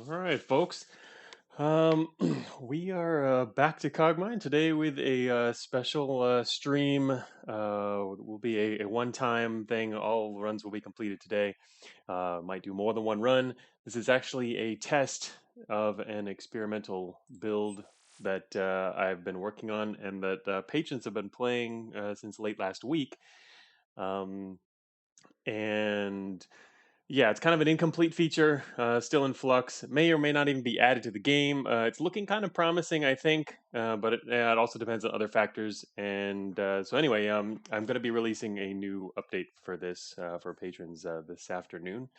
All right, folks. We are back to Cogmind today with a special stream. Will be a one-time thing. All runs will be completed today. Might do more than one run. This is actually a test of an experimental build that I've been working on and that patrons have been playing since late last week. Um, and yeah, it's kind of an incomplete feature, still in flux. It may or may not even be added to the game. It's looking kind of promising, I think, but it also depends on other factors. And so, anyway, I'm going to be releasing a new update for this for patrons this afternoon.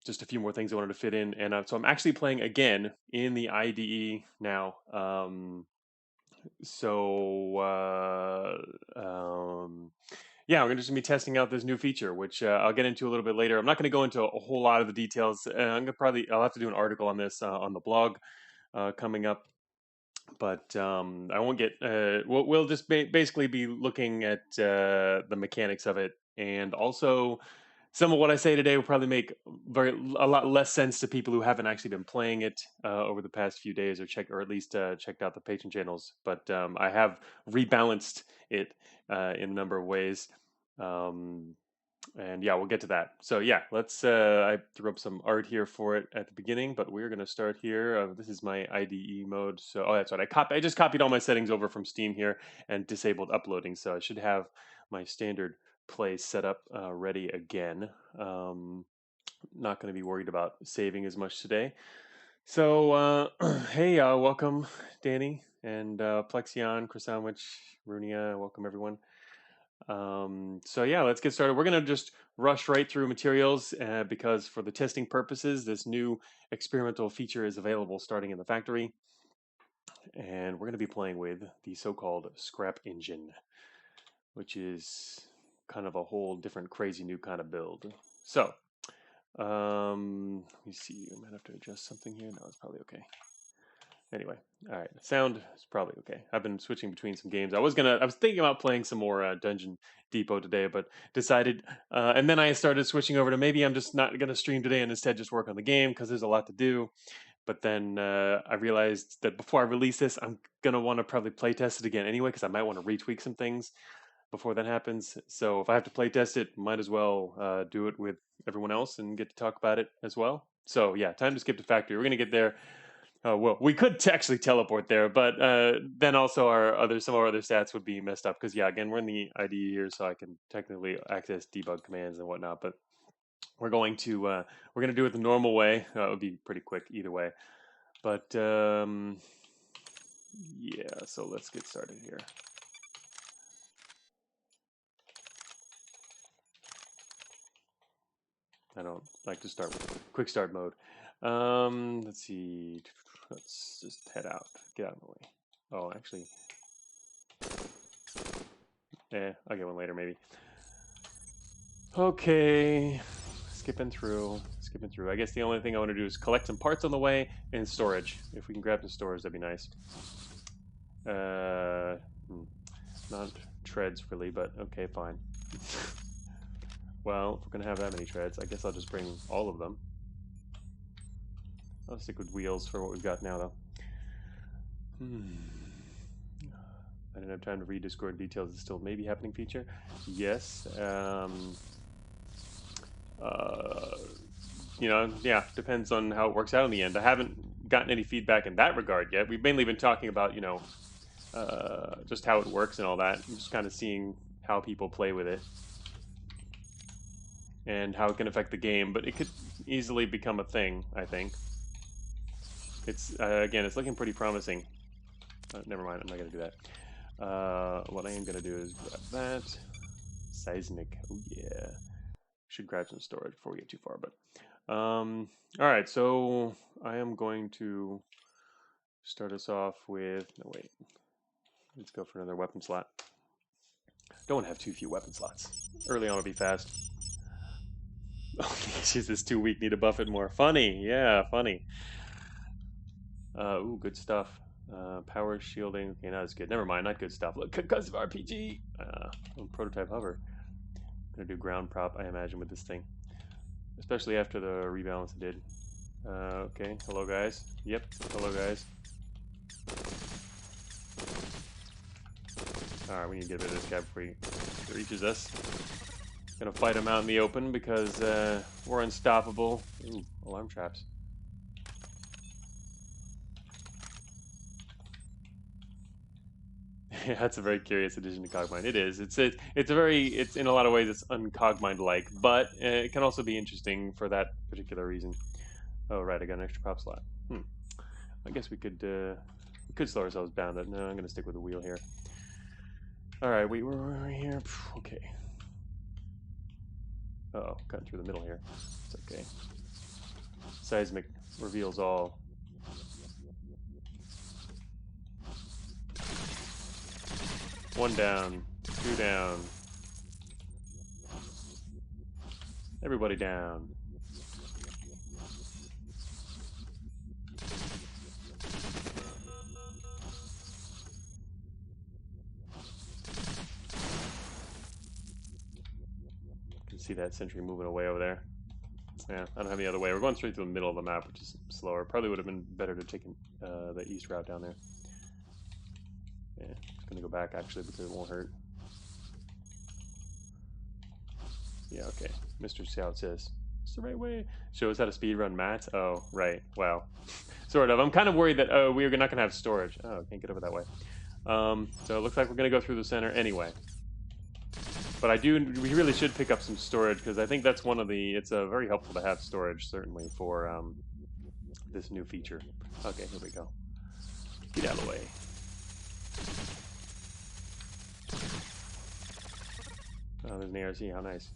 Just a few more things I wanted to fit in, and so I'm actually playing again in the IDE now. So yeah, we're just gonna be testing out this new feature, which I'll get into a little bit later. I'm not going to go into a whole lot of the details. I'll have to do an article on this on the blog coming up, but I won't get. We'll just basically be looking at the mechanics of it, and also some of what I say today will probably make a lot less sense to people who haven't actually been playing it over the past few days, or at least checked out the patron channels. But I have rebalanced it in a number of ways. Um, and yeah, we'll get to that. So yeah, let's. I threw up some art here for it at the beginning, but we're gonna start here. This is my IDE mode. So oh, that's right. I just copied all my settings over from Steam here and disabled uploading. So I should have my standard play set up ready again. Not going to be worried about saving as much today. So hey, welcome Danny and Plexion, Chrysanwich, Runia. Welcome everyone. So yeah, let's get started. We're gonna just rush right through materials because for the testing purposes, this new experimental feature is available starting in the factory. And we're gonna be playing with the so-called scrap engine, which is kind of a whole different crazy new kind of build. So, let me see, I might have to adjust something here. No, it's probably okay. Anyway, all right. Sound is probably okay. I've been switching between some games. I was thinking about playing some more Dungeon Depot today, but decided, and then I started switching over to maybe I'm just not gonna stream today and instead just work on the game because there's a lot to do. But then I realized that before I release this, I'm gonna want to probably play test it again anyway because I might want to retweak some things before that happens. So if I have to play test it, might as well do it with everyone else and get to talk about it as well. So yeah, time to skip to factory. We're gonna get there. Well, we could actually teleport there, but then also some of our other stats would be messed up because yeah, again, we're in the IDE here, so I can technically access debug commands and whatnot. But we're going to do it the normal way. It would be pretty quick either way. But yeah, so let's get started here. I don't like to start with quick start mode. Let's see. Let's just head out. Get out of the way. Oh, actually, I'll get one later maybe. Okay, skipping through. I guess the only thing I want to do is collect some parts on the way and storage. If we can grab some storage, that'd be nice. Uh, not treads really, but okay, fine. Well, if we're gonna have that many treads, I guess I'll just bring all of them. I'll stick with wheels for what we've got now, though. I didn't have time to read Discord details. It's still maybe happening feature. Yes. Yeah, depends on how it works out in the end. I haven't gotten any feedback in that regard yet. We've mainly been talking about, just how it works and all that. I'm just kind of seeing how people play with it and how it can affect the game. But it could easily become a thing, I think. It's again, it's looking pretty promising. Never mind, I'm not going to do that. What I am going to do is grab that. Seismic, oh yeah. Should grab some storage before we get too far, but all right, so I am going to start us off with, no wait, let's go for another weapon slot. Don't want to have too few weapon slots. Early on will be fast. Oh, she's this too weak, need to buff it more. Funny, yeah, funny. Ooh, good stuff. Power shielding, okay, not as good. Never mind, not good stuff. Look, because of RPG. Prototype hover. Gonna do ground prop, I imagine, with this thing. Especially after the rebalance it did. Okay, hello guys. Yep, hello guys. Alright, we need to get rid of this guy before he reaches us. Gonna fight him out in the open because we're unstoppable. Ooh, alarm traps. Yeah, that's a very curious addition to Cogmind. It is. It's in a lot of ways it's un-Cogmind-like, but it can also be interesting for that particular reason. Oh right, I got an extra prop slot. I guess we could slow ourselves down. But no, I'm gonna stick with the wheel here. All right, we're here. Okay. Uh-oh, cutting through the middle here. It's okay. Seismic reveals all. One down, two down. Everybody down. You can see that sentry moving away over there. Yeah, I don't have any other way. We're going straight through the middle of the map, which is slower. Probably would have been better to take the east route down there. Yeah, just gonna go back actually because it won't hurt. Yeah, okay. Mr. Scout says it's the right way. Show us how to speedrun mats. Oh, right. Wow. Sort of. I'm kind of worried that we're not gonna have storage. Oh, can't get over that way. So it looks like we're gonna go through the center anyway. But we really should pick up some storage because I think that's one of the. It's very helpful to have storage certainly for this new feature. Okay, here we go. Get out of the way. Oh, there's an ARC. How nice.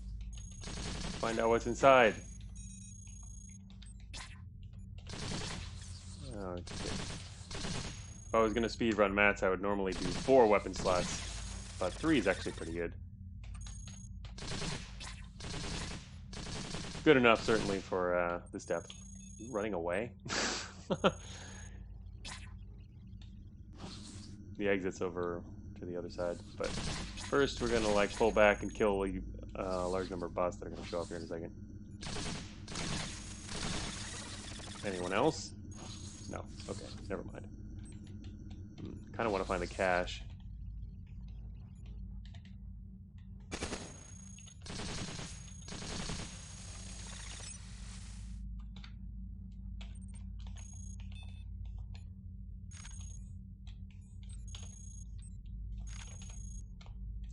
Find out what's inside. Oh, okay. If I was going to speedrun mats, I would normally do 4 weapon slots, but 3 is actually pretty good. Good enough, certainly, for this depth. Running away? The exit's over to the other side, but first we're going to like pull back and kill a large number of bots that are going to show up here in a second. Anyone else? No. Okay, never mind. Kind of want to find the cache.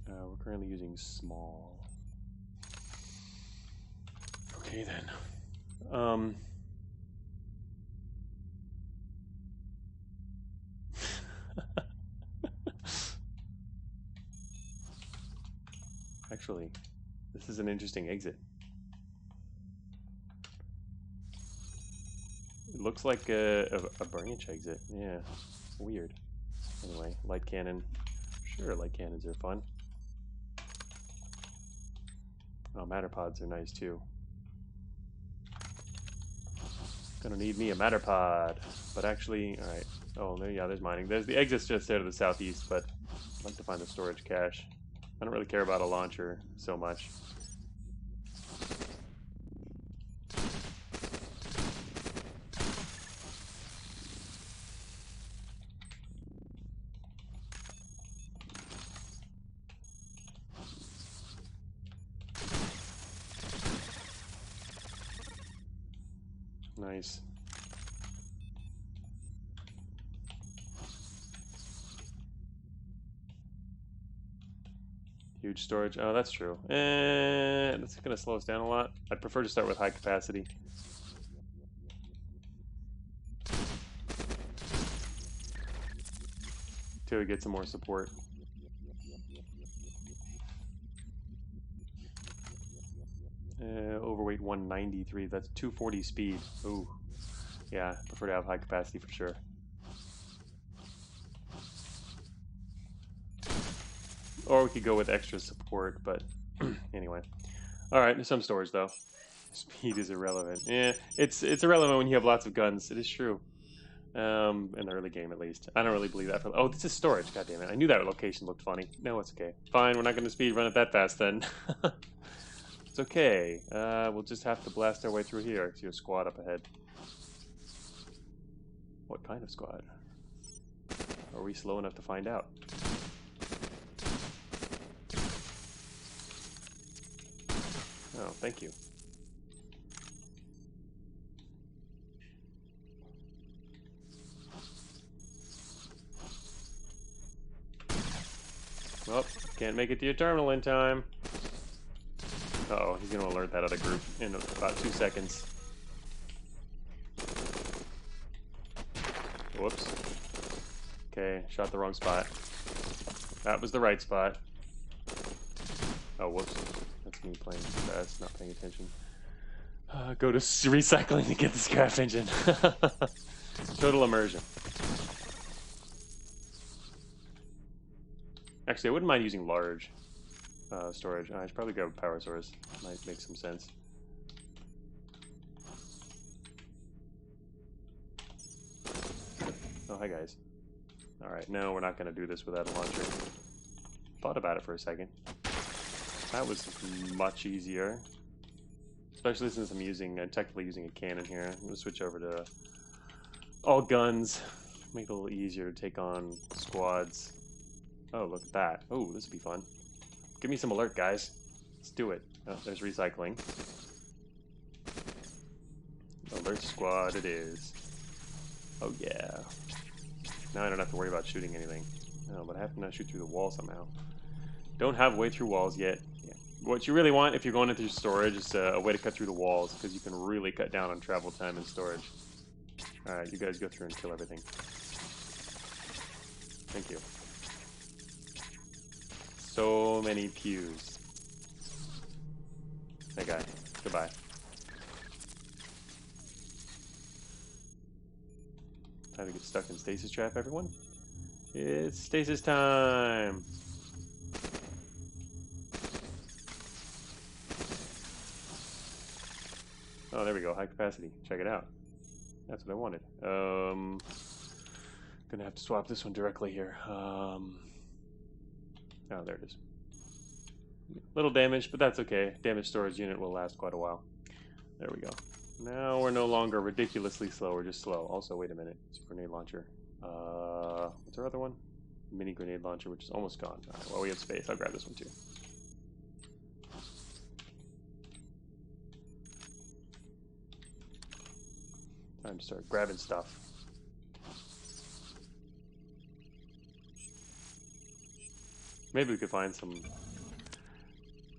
We're currently using small. Okay then. Actually, this is an interesting exit. It looks like a branch exit. Yeah, weird. Anyway, light cannon. Sure, light cannons are fun. Oh, matter pods are nice too. Gonna need me a matter pod. But actually, alright. Oh, there's mining. There's the exit's just there to the southeast, but I'd like to find the storage cache. I don't really care about a launcher so much. Nice. Huge storage. Oh, that's true. That's going to slow us down a lot. I'd prefer to start with high capacity. Till we get some more support. Overweight 193. That's 240 speed. Ooh. Yeah, I prefer to have high capacity for sure. Or we could go with extra support, but anyway. Alright, there's some storage though. Speed is irrelevant. Yeah, it's irrelevant when you have lots of guns. It is true. In the early game at least. I don't really believe that. Oh, this is storage. God damn it. I knew that location looked funny. No, it's okay. Fine, we're not going to speed run it that fast then. It's okay. We'll just have to blast our way through here. I see a squad up ahead. What kind of squad? Are we slow enough to find out? Oh, thank you. Well, can't make it to your terminal in time. Uh-oh, he's gonna alert that other group in about 2 seconds. Whoops. Okay, shot the wrong spot. That was the right spot. Oh, whoops. That's me playing fast, not paying attention. Go to recycling to get the scrap engine. Total immersion. Actually, I wouldn't mind using large storage. I should probably grab a power source. Might make some sense. Oh, hi guys. Alright, no, we're not going to do this without a launcher. Thought about it for a second. That was much easier. Especially since I'm technically using a cannon here. I'm going to switch over to all guns. Make it a little easier to take on squads. Oh, look at that. Oh, this would be fun. Give me some alert, guys. Let's do it. Oh, there's recycling. Alert squad it is. Oh, yeah. Now I don't have to worry about shooting anything. No, but I have to not shoot through the wall somehow. Don't have a way through walls yet. Yeah. What you really want if you're going into storage is a way to cut through the walls, because you can really cut down on travel time in storage. Alright, you guys go through and kill everything. Thank you. So many pews. Hey guy, goodbye. Time to get stuck in stasis trap, everyone. It's stasis time! Oh, there we go, high capacity. Check it out. That's what I wanted. Gonna have to swap this one directly here. Oh, there it is. Little damage, but that's okay. Damage storage unit will last quite a while. There we go. Now we're no longer ridiculously slow, we're just slow. Also, wait a minute. It's a grenade launcher. What's our other one? Mini grenade launcher, which is almost gone. Alright, well, we have space. I'll grab this one too. Time to start grabbing stuff. Maybe we could find some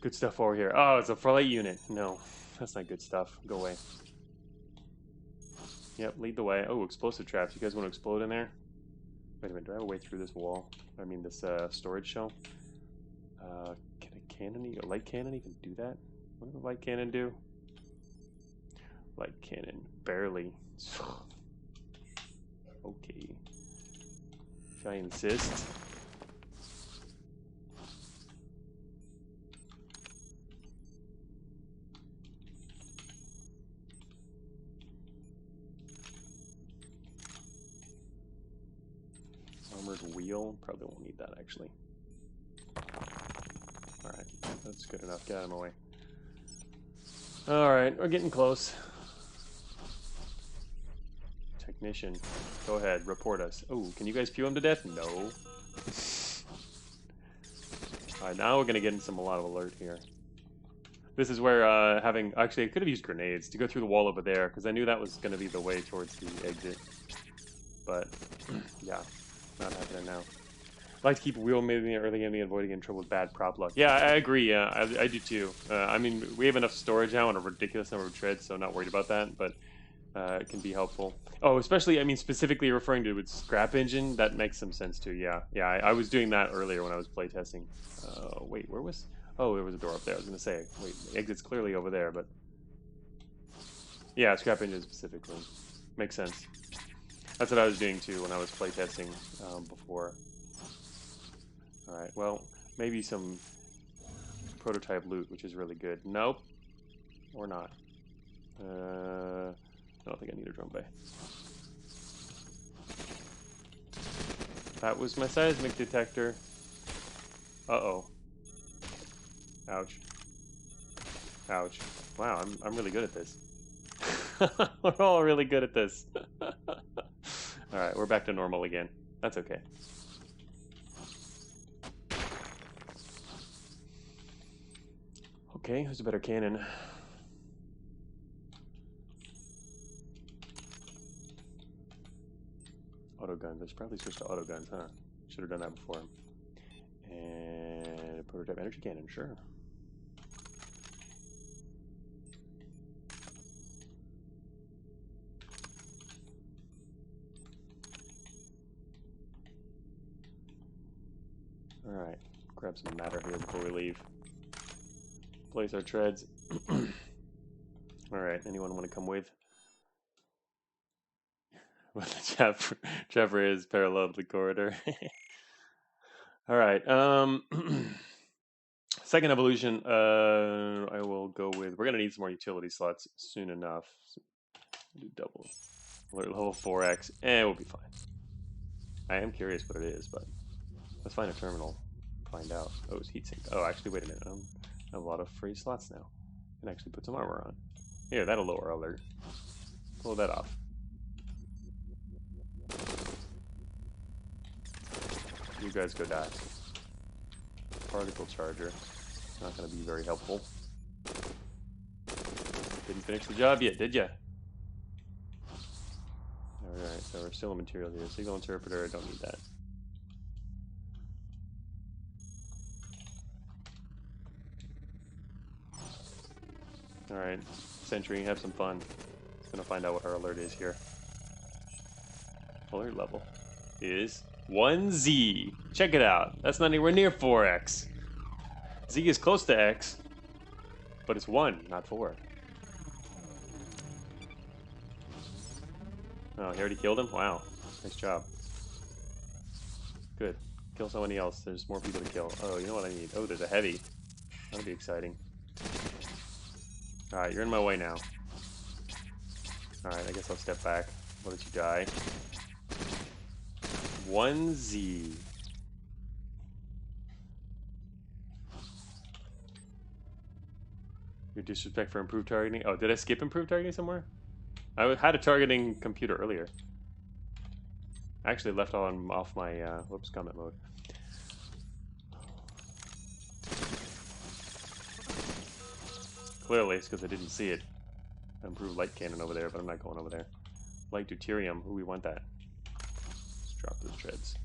good stuff over here. Oh, it's a flight unit. No, that's not good stuff. Go away. Yep, lead the way. Oh, explosive traps. You guys want to explode in there? Wait a minute, do I have a way through this wall? I mean, this storage shell? Can a light cannon even do that? What does a light cannon do? Light cannon, barely. Okay. If I insist. Armored wheel, probably won't need that actually. Alright, that's good enough. Get out of my way. Alright, we're getting close. Technician, go ahead, report us. Oh, can you guys pew him to death? No. Alright, now we're gonna get into a lot of alert here. This is where actually I could have used grenades to go through the wall over there, because I knew that was gonna be the way towards the exit. But yeah, not happening now. I like to keep wheel moving early in the avoiding getting trouble with bad prop luck. Yeah, I agree. I do too. I mean, we have enough storage now and a ridiculous number of treads, so I'm not worried about that. But it can be helpful. Oh, especially, I mean, specifically referring to with scrap engine, that makes some sense too. Yeah, yeah. I was doing that earlier when I was playtesting. Wait, where was? Oh, there was a door up there. I was gonna say, wait, the exit's clearly over there, but yeah, scrap engine specifically makes sense. That's what I was doing too when I was playtesting before. All right, well, maybe some prototype loot, which is really good. Nope, or not. I don't think I need a drum bay. That was my seismic detector. Uh-oh. Ouch. Ouch. Wow, I'm really good at this. We're all really good at this. Alright, we're back to normal again. That's okay. Okay, who's a better cannon? Autogun. There's probably switched to autoguns, huh? Should have done that before. And a prototype energy cannon, sure. Alright, grab some matter here before we leave. Place our treads. Alright, anyone want to come with? Well, the chopper is parallel to the corridor. Alright, second evolution, I will go with, we're going to need some more utility slots soon enough. So do double. Alert level 4x, and we'll be fine. I am curious what it is, but let's find a terminal. Find out. Oh, it's heatsink. Oh, actually, wait a minute. I have a lot of free slots now. I can actually put some armor on. Here, that'll lower alert. Pull that off. You guys go die. Particle charger. Not going to be very helpful. Didn't finish the job yet, did ya? Alright, so we're still in material here. Signal interpreter, I don't need that. Alright, Sentry, have some fun. It's gonna find out what our alert is here. Alert level is 1Z. Check it out. That's not anywhere near 4x. Z is close to X, but it's 1, not 4. Oh, he already killed him? Wow. Nice job. Good. Kill somebody else. There's more people to kill. Oh, you know what I need? Oh, there's a heavy. That'll be exciting. Alright, you're in my way now. Alright, I guess I'll step back. I'll let you die. 1Z. Your disrespect for improved targeting. Oh, did I skip improved targeting somewhere? I had a targeting computer earlier. I actually left on off my whoops, combat mode. Clearly, it's because I didn't see it. Improved light cannon over there, but I'm not going over there. Light deuterium. Ooh, we want that. Let's drop those treads.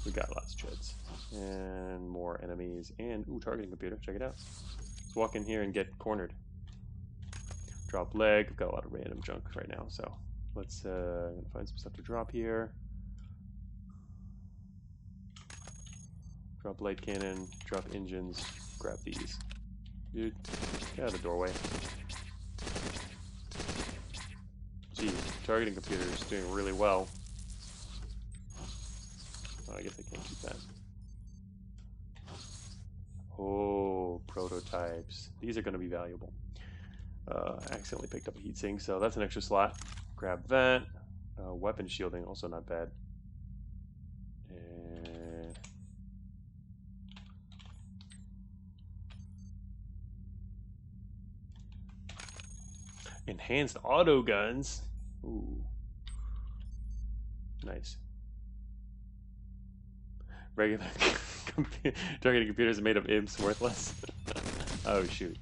We got lots of treads. And more enemies. And, ooh, targeting computer. Check it out. Let's walk in here and get cornered. Drop leg. I've got a lot of random junk right now, so let's find some stuff to drop here. Drop light cannon. Drop engines. Grab these. Dude, get out of the doorway. Gee, targeting computer is doing really well. Oh, I guess I can't keep that. Oh, prototypes. These are going to be valuable. I accidentally picked up a heatsink, so that's an extra slot. Grab that. Weapon shielding, also not bad. And enhanced auto guns. Ooh. Nice. Regular targeting computers made of imps, worthless. Oh shoot.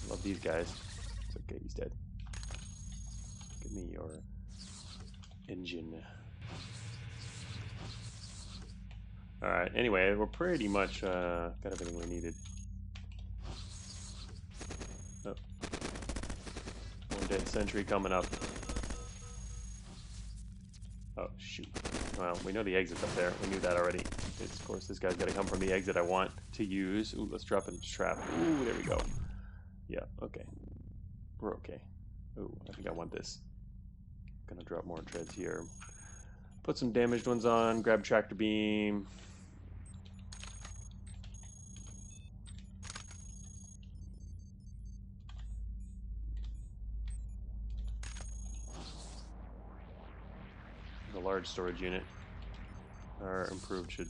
Love these guys. It's okay, he's dead. Give me your engine. Alright, anyway, we're pretty much got everything we needed. Oh. One dead sentry coming up. Oh, shoot. Well, we know the exit's up there. We knew that already. Of course, this guy's got to come from the exit I want to use. Ooh, let's drop in trap. Ooh, there we go. Yeah, okay. We're okay. Ooh, I think I want this. Gonna drop more treads here. Put some damaged ones on. Grab tractor beam. The large storage unit. Our improved should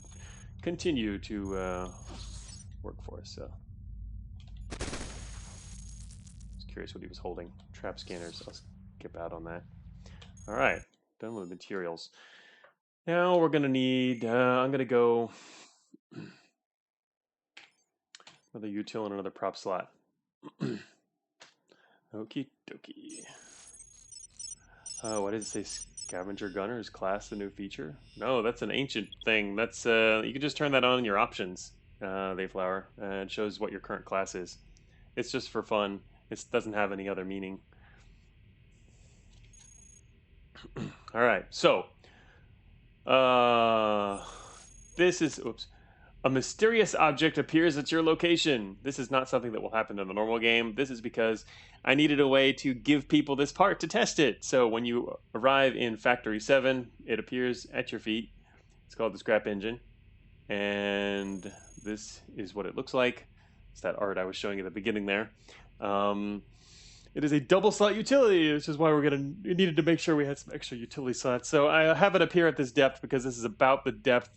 continue to work for us. So, just curious what he was holding. Trap scanners. I'll skip out on that. All right, done with materials. Now we're gonna need. I'm gonna go another util and another prop slot. Okie dokie. What does it say? Scavenger Gunner is class the new feature? No, that's an ancient thing. That's you can just turn that on in your options, Dayflower, and it shows what your current class is. It's just for fun. It doesn't have any other meaning. All right, so this is oops. A mysterious object appears at your location. This is not something that will happen in the normal game. This is because I needed a way to give people this part to test it. So when you arrive in Factory 7, it appears at your feet. It's called the Scrap Engine. And this is what it looks like. It's that art I was showing at the beginning there. It is a double slot utility, which is why we needed to make sure we had some extra utility slots. So I have it up here at this depth because this is about the depth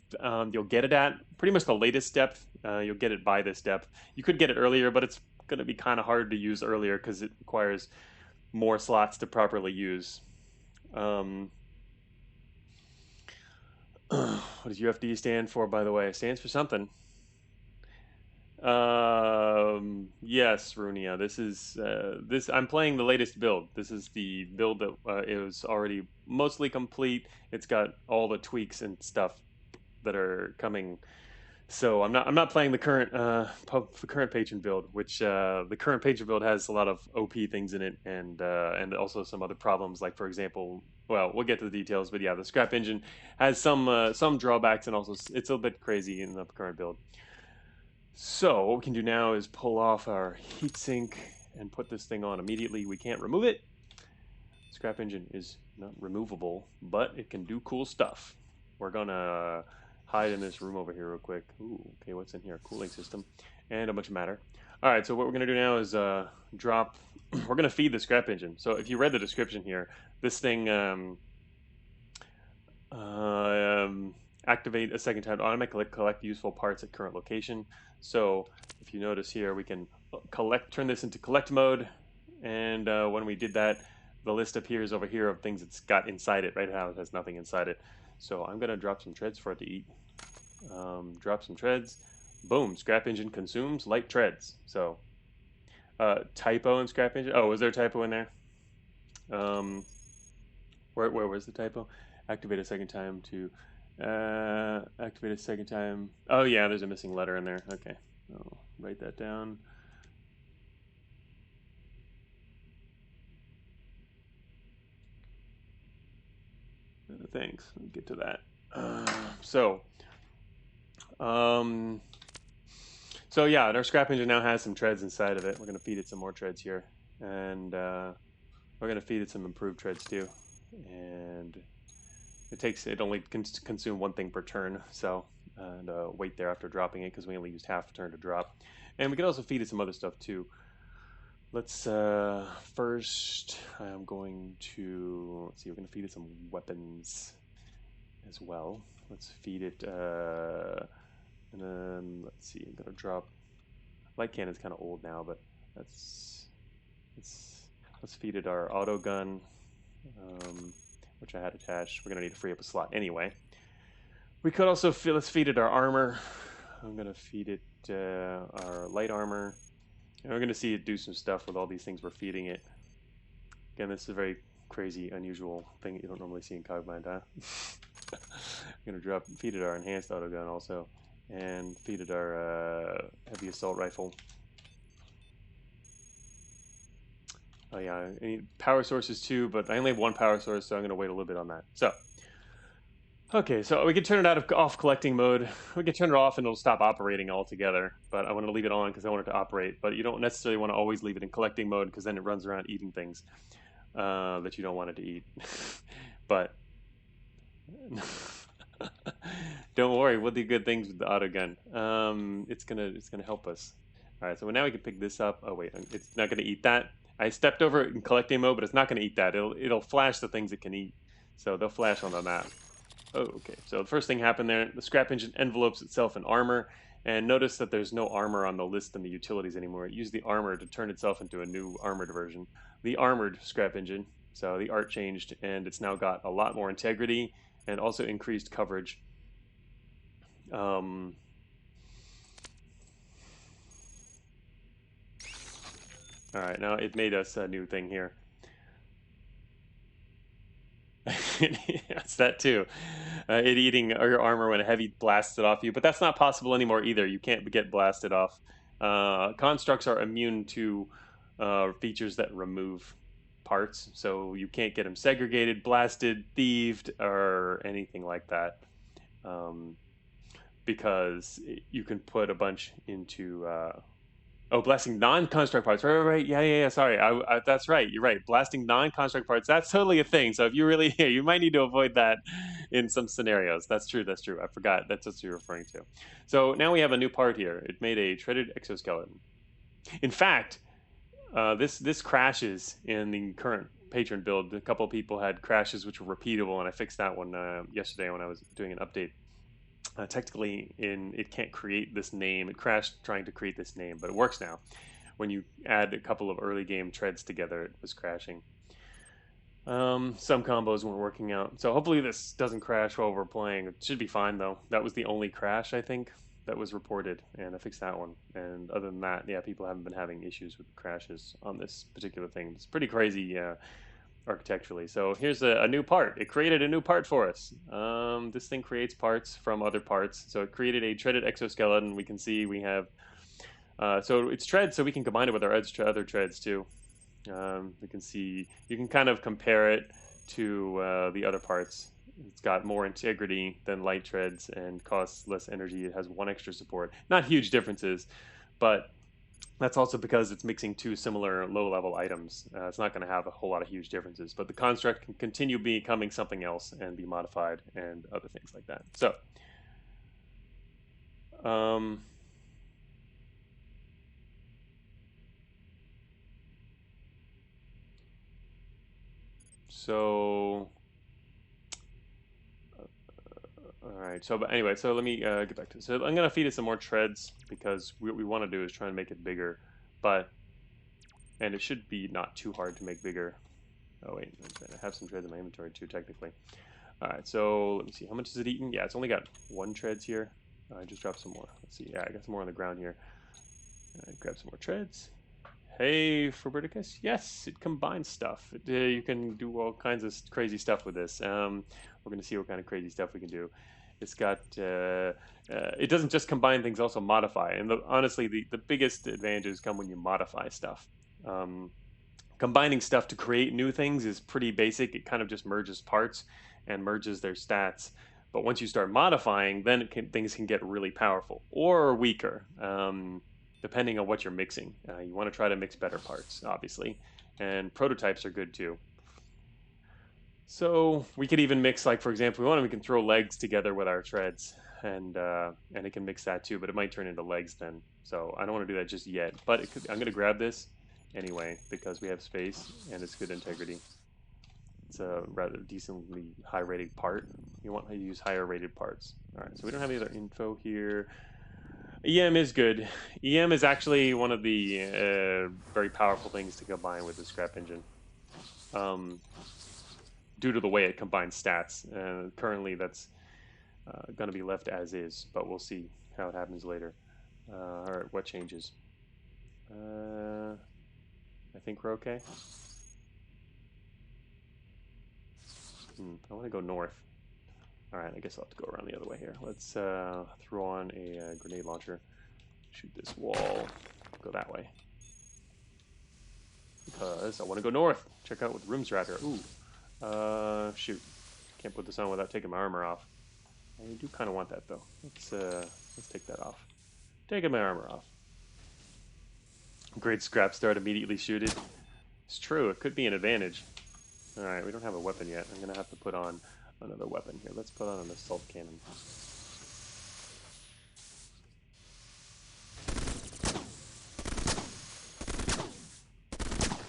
you'll get it at. Pretty much the latest depth. You'll get it by this depth. You could get it earlier, but it's going to be kind of hard to use earlier because it requires more slots to properly use. What does UFD stand for, by the way? It stands for something. Yes, Runia. This is this. I'm playing the latest build. This is the build that is already mostly complete. It's got all the tweaks and stuff that are coming. So I'm not playing the current patron build, which the current patron build has a lot of OP things in it, and also some other problems. Like for example, well, we'll get to the details, but yeah, the scrap engine has some drawbacks, and also it's a bit crazy in the current build. So what we can do now is pull off our heatsink and put this thing on immediately. We can't remove it. Scrap engine is not removable, but it can do cool stuff. We're gonna hide in this room over here real quick. Ooh, okay, what's in here? Cooling system and a bunch of matter. All right, so what we're gonna do now is drop. We're gonna feed the scrap engine. So if you read the description here, this thing activate a second time to automatically collect useful parts at current location. So if you notice here, we can turn this into collect mode, and when we did that, the list appears over here of things it's got inside it. Right now it has nothing inside it. So I'm gonna drop some treads for it to eat. Drop some treads. Boom, scrap engine consumes light treads. So typo in scrap engine. Oh, was there a typo in there? Where was the typo? Activate a second time to activate a second time. Oh yeah, there's a missing letter in there. Okay, I'll write that down. Thanks. We'll get to that. So yeah, our scrap engine now has some treads inside of it. We're gonna feed it some more treads here, and we're gonna feed it some improved treads too. And it only consume one thing per turn, so and wait there after dropping it because we only used half a turn to drop. And we can also feed it some other stuff too. Let's first I'm going to let's see, we're going to feed it some weapons as well. Let's feed it and then let's see, I'm going to drop light cannon's kind of old now, but let's feed it our auto gun, which I had attached. We're going to need to free up a slot anyway. We could also let's feed it our armor. I'm going to feed it our light armor. And we're going to see it do some stuff with all these things we're feeding it. Again, this is a very crazy, unusual thing that you don't normally see in Cogmind, huh? I'm going to feed it our enhanced autogun also, and feed it our heavy assault rifle. Oh yeah, I need power sources too, but I only have one power source, so I'm going to wait a little bit on that. So, okay, so we can turn it off collecting mode. We can turn it off and it'll stop operating altogether, but I want to leave it on because I want it to operate. But you don't necessarily want to always leave it in collecting mode because then it runs around eating things that you don't want it to eat. But don't worry, we'll do good things with the autogun. It's gonna help us. All right, so now we can pick this up. Oh wait, it's not gonna eat that. I stepped over it in collecting mode, but it's not gonna eat that. It'll flash the things it can eat, so they'll flash on the map. Oh, okay. So the first thing happened there, the scrap engine envelopes itself in armor, and notice that there's no armor on the list in the utilities anymore. It used the armor to turn itself into a new armored version. The armored scrap engine. So the art changed, and it's now got a lot more integrity and also increased coverage. Um, all right, now it made us a new thing here. It's that too. It eating your armor when a heavy blasts it off you, but that's not possible anymore either. You can't get blasted off. Constructs are immune to features that remove parts, so you can't get them segregated, blasted, thieved, or anything like that. Um, because you can put a bunch into oh, blasting non-construct parts. Right. Yeah. Sorry, that's right. You're right. Blasting non-construct parts. That's totally a thing. So if you really, yeah, you might need to avoid that in some scenarios. That's true. That's true. I forgot. That's what you're referring to. So now we have a new part here. It made a shredded exoskeleton. In fact, this crashes in the current patron build. A couple of people had crashes which were repeatable, and I fixed that one yesterday when I was doing an update. Technically, it can't create this name. It crashed trying to create this name, but it works now. When you add a couple of early game treads together, it was crashing. Some combos weren't working out, so hopefully this doesn't crash while we're playing. It should be fine though. That was the only crash I think that was reported, and I fixed that one. And other than that, yeah, people haven't been having issues with crashes on this particular thing. It's pretty crazy architecturally. So here's a new part. It created a new part for us. This thing creates parts from other parts. So it created a treaded exoskeleton. We can see we have, so it's tread, so we can combine it with our other treads too. We can see, you can kind of compare it to the other parts. It's got more integrity than light treads and costs less energy. It has one extra support. Not huge differences, but that's also because it's mixing two similar low-level items. It's not going to have a whole lot of huge differences, but the construct can continue becoming something else and be modified and other things like that. So, um, so, all right. So, but anyway, so let me get back to this. So I'm going to feed it some more treads because what we want to do is try and make it bigger, but, and it should be not too hard to make bigger. Oh wait, I have some treads in my inventory too, technically. All right, so let me see. How much is it eating? Yeah, it's only got one treads here. I just dropped some more. Let's see. Yeah, I got some more on the ground here. Grab some more treads. Hey, Forberticus. Yes, it combines stuff. You can do all kinds of crazy stuff with this. We're going to see what kind of crazy stuff we can do. It's got, it doesn't just combine things, also modify. And honestly, the biggest advantages come when you modify stuff. Combining stuff to create new things is pretty basic. It kind of just merges parts and merges their stats. But once you start modifying, then things can get really powerful or weaker, depending on what you're mixing. You want to try to mix better parts, obviously. And prototypes are good too. So we could even mix, like for example, we can throw legs together with our treads, and it can mix that too. But it might turn into legs then. So I don't want to do that just yet. But I'm going to grab this anyway because we have space and it's good integrity. It's a rather decently high rated part. You want to use higher rated parts. All right, so we don't have any other info here. EM is good. EM is actually one of the very powerful things to combine with the scrap engine. Due to the way it combines stats. Currently that's going to be left as is, but we'll see how it happens later. All right, what changes? I think we're okay. I want to go north. All right, I guess I'll have to go around the other way here. Let's throw on a grenade launcher. Shoot this wall. Go that way. Because I want to go north. Check out what the rooms are out here. Ooh. Shoot. Can't put this on without taking my armor off. I do kind of want that though. Let's take that off. Taking my armor off. Great scrap start, immediately shoot it. It's true, it could be an advantage. Alright, we don't have a weapon yet. I'm going to have to put on another weapon here. Let's put on an assault cannon.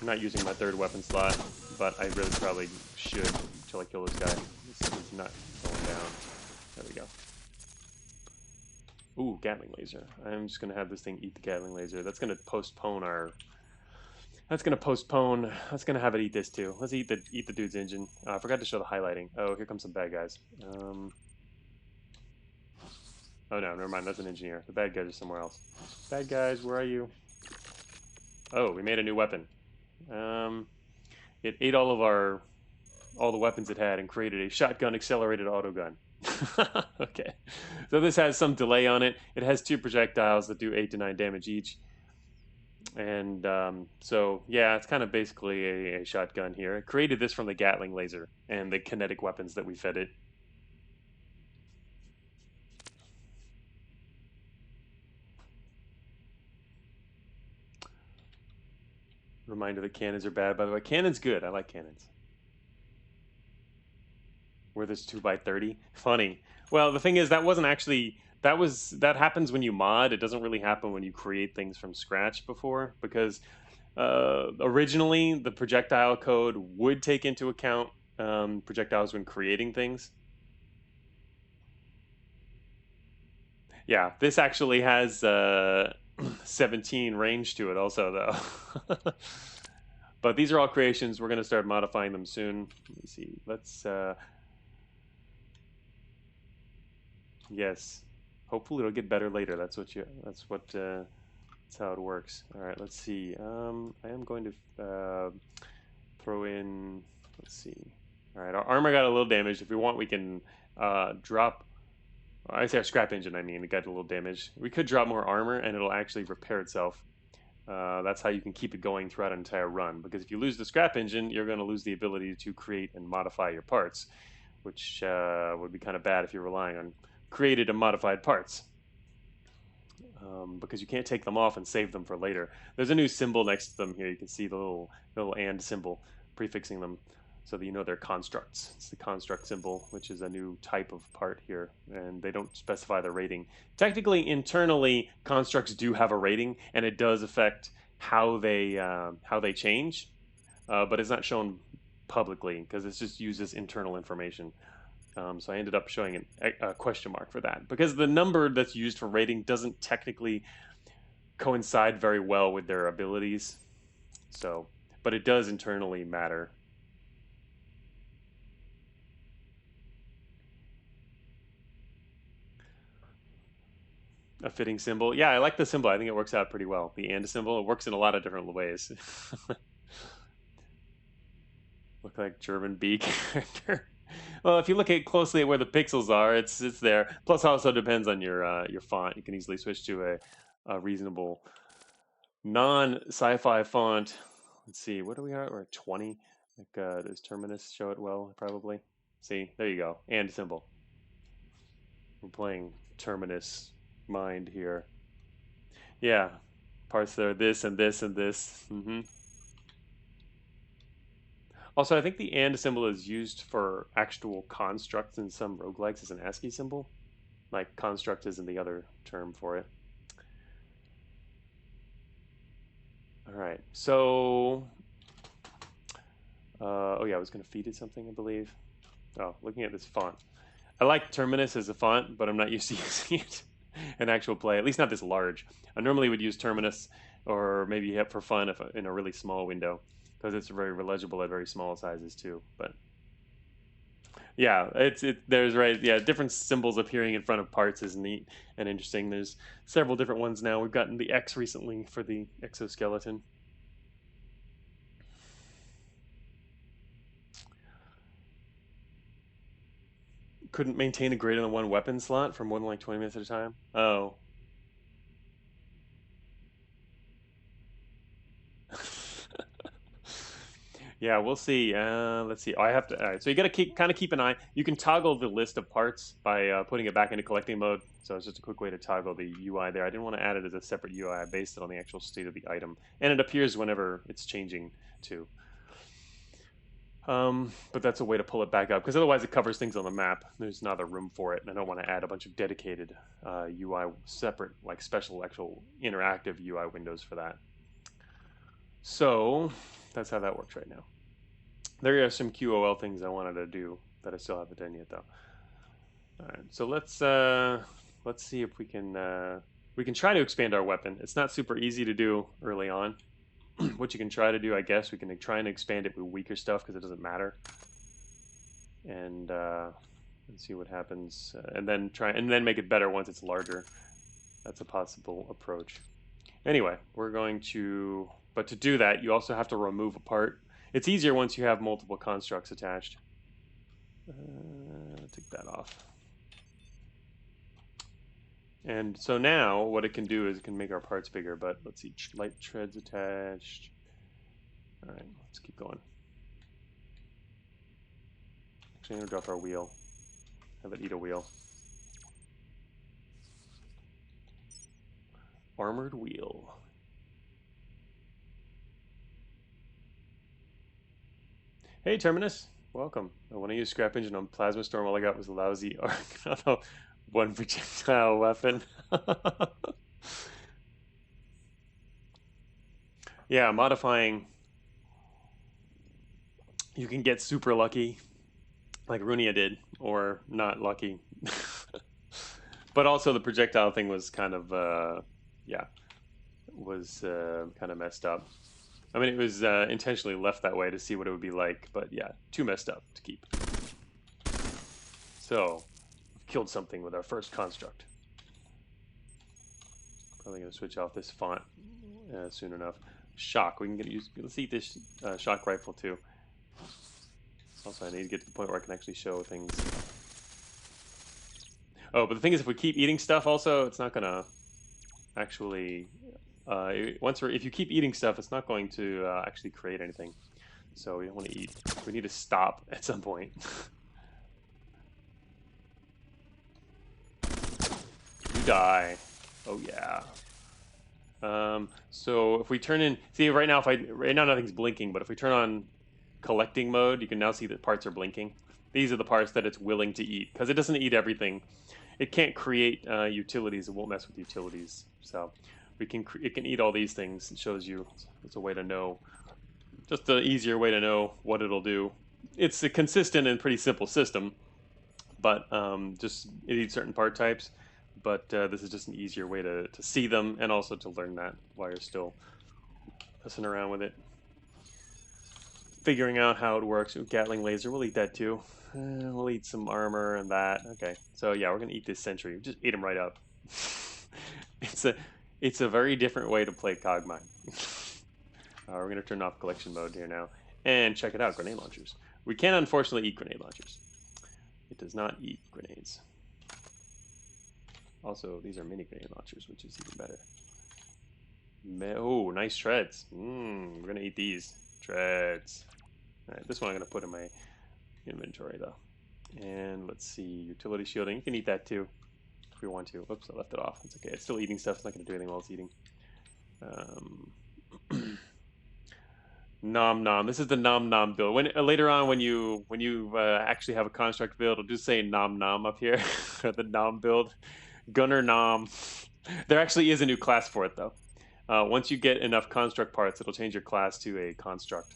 I'm not using my third weapon slot, but I really probably should until I kill this guy. He's not going down. There we go. Ooh, Gatling laser. I'm just going to have this thing eat the Gatling laser. That's going to postpone our That's gonna postpone. That's gonna have it eat this too. Let's eat the dude's engine. I forgot to show the highlighting. Oh, here comes some bad guys. Oh no, never mind. That's an engineer. The bad guys are somewhere else. Bad guys, where are you? Oh, we made a new weapon. It ate all the weapons it had and created a shotgun accelerated autogun. Okay, so this has some delay on it. It has 2 projectiles that do 8 to 9 damage each. And so, yeah, it's kind of basically a shotgun here. It created this from the Gatling laser and the kinetic weapons that we fed it. Reminder that cannons are bad, by the way. Cannons good. I like cannons. Where there's 2x30. Funny. Well, the thing is, that wasn't actually... That happens when you mod. It doesn't really happen when you create things from scratch before, because originally the projectile code would take into account projectiles when creating things. Yeah, this actually has 17 range to it also, though. But these are all creations. We're going to start modifying them soon. Let me see. Let's... yes. Hopefully it'll get better later. That's how it works. All right, let's see. I am going to throw in... Let's see. All right, our armor got a little damaged. If we want, we can drop... I say our scrap engine, I mean. It got a little damaged. We could drop more armor, and it'll actually repair itself. That's how you can keep it going throughout an entire run. Because if you lose the scrap engine, you're going to lose the ability to create and modify your parts, which would be kind of bad if you're relying on created and modified parts. Because you can't take them off and save them for later. There's a new symbol next to them here. You can see the little and symbol prefixing them so that you know they're constructs. It's the construct symbol, which is a new type of part here, and they don't specify the rating. Technically, internally, constructs do have a rating, and it does affect how they change, but it's not shown publicly because it just uses internal information. So I ended up showing a question mark for that because the number that's used for rating doesn't technically coincide very well with their abilities. So, but it does internally matter. A fitting symbol. Yeah, I like the symbol. I think it works out pretty well. The and symbol, it works in a lot of different ways. Look like German B character. Well, if you look closely at where the pixels are, it's there. Plus, also depends on your font. You can easily switch to a reasonable non-sci-fi font. Let's see, what are we at? We're at 20. Like, does Terminus show it well? Probably. See, there you go. And symbol. We're playing Terminus Mind here. Yeah, parts that are this and this and this. Also, I think the AND symbol is used for actual constructs in some roguelikes as an ASCII symbol. Like, construct isn't the other term for it. Alright, so... oh yeah, I was going to feed it something, I believe. Oh, looking at this font. I like Terminus as a font, but I'm not used to using it in actual play, at least not this large. I normally would use Terminus, or maybe for fun if in a really small window, because it's very legible at very small sizes too. But yeah, different symbols appearing in front of parts is neat and interesting. There's several different ones now. We've gotten the X recently for the exoskeleton. Couldn't maintain a greater than 1 weapon slot for more than like 20 minutes at a time. Oh. Yeah, we'll see. Let's see. I have to. All right, so you got to keep an eye. You can toggle the list of parts by putting it back into collecting mode. So it's just a quick way to toggle the UI there. I didn't want to add it as a separate UI. I based it on the actual state of the item, and it appears whenever it's changing too. But that's a way to pull it back up because otherwise it covers things on the map. There's not a room for it, and I don't want to add a bunch of dedicated UI separate, like special actual interactive UI windows for that. So that's how that works right now. There are some QOL things I wanted to do that I still haven't done yet, though. All right, so let's see if we can try to expand our weapon. It's not super easy to do early on. what you can try to do, I guess, we can try and expand it with weaker stuff because it doesn't matter. And see what happens. And then make it better once it's larger. That's a possible approach. Anyway, we're going to... But to do that, you also have to remove a part. It's easier once you have multiple constructs attached. Take that off. And so now, what it can do is it can make our parts bigger, but let's see, light treads attached. All right, let's keep going. Actually, I'm gonna drop our wheel. Have it eat a wheel. Armored wheel. Hey, Terminus. Welcome. I want to use scrap engine on Plasma Storm. All I got was a lousy one projectile weapon. Yeah, modifying. You can get super lucky, like Runia did, or not lucky. But also the projectile thing was kind of, yeah, was kind of messed up. I mean, it was intentionally left that way to see what it would be like, but yeah, too messed up to keep. So, we've killed something with our first construct. Probably going to switch off this font soon enough. Shock, we can let's eat this shock rifle too. Also, I need to get to the point where I can actually show things. Oh, but the thing is, if we keep eating stuff also, it's not going to actually... if you keep eating stuff, it's not going to actually create anything. So we don't want to eat. We need to stop at some point. You die. Oh yeah. So if we turn in, see right now, right now nothing's blinking, but if we turn on collecting mode, you can now see that parts are blinking. These are the parts that it's willing to eat because it doesn't eat everything. It can't create utilities. It won't mess with utilities. So. It can eat all these things. It shows you. It's a way to know, just an easier way to know what it'll do. It's a consistent and pretty simple system, but just it eats certain part types. But this is just an easier way to see them and also to learn that while you're still messing around with it. Figuring out how it works. Ooh, Gatling laser, we'll eat that too. We'll eat some armor and that. Okay, so yeah, we're gonna eat this sentry. We just eat them right up. It's a very different way to play Cogmind. We're going to turn off collection mode here now. And check it out, grenade launchers. We can unfortunately eat grenade launchers. It does not eat grenades. Also, these are mini grenade launchers, which is even better. Oh, nice treads. We're going to eat these. Treads. Alright, this one I'm going to put in my inventory, though. And let's see, utility shielding. You can eat that, too. If we want to. Oops, I left it off. It's okay. It's still eating stuff. It's not going to do anything while it's eating. Nom nom. This is the nom nom build. When later on, when you actually have a construct build, it'll just say nom nom up here. The nom build, Gunner nom. There actually is a new class for it though. Once you get enough construct parts, it'll change your class to a construct.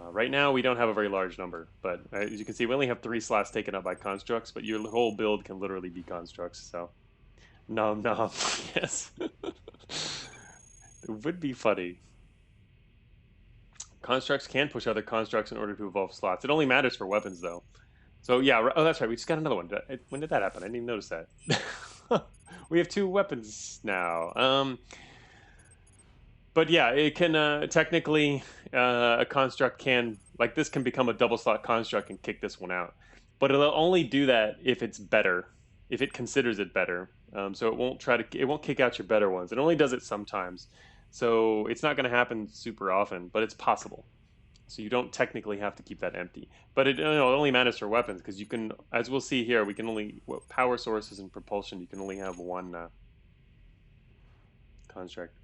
Right now, we don't have a very large number, but as you can see, we only have 3 slots taken up by constructs, but your whole build can literally be constructs, so... Nom nom, yes. It would be funny. Constructs can push other constructs in order to evolve slots. It only matters for weapons, though. So, yeah, oh, that's right, we just got another one. When did that happen? I didn't even notice that. We have 2 weapons now. But yeah, it can technically a construct can like this can become a double slot construct and kick this one out, but it'll only do that if it's better, if it considers it better. So it won't kick out your better ones. It only does it sometimes, so it's not going to happen super often, but it's possible. So you don't technically have to keep that empty, but it only matters for weapons because you can, as we'll see here, we can only power sources and propulsion. You can only have one construct.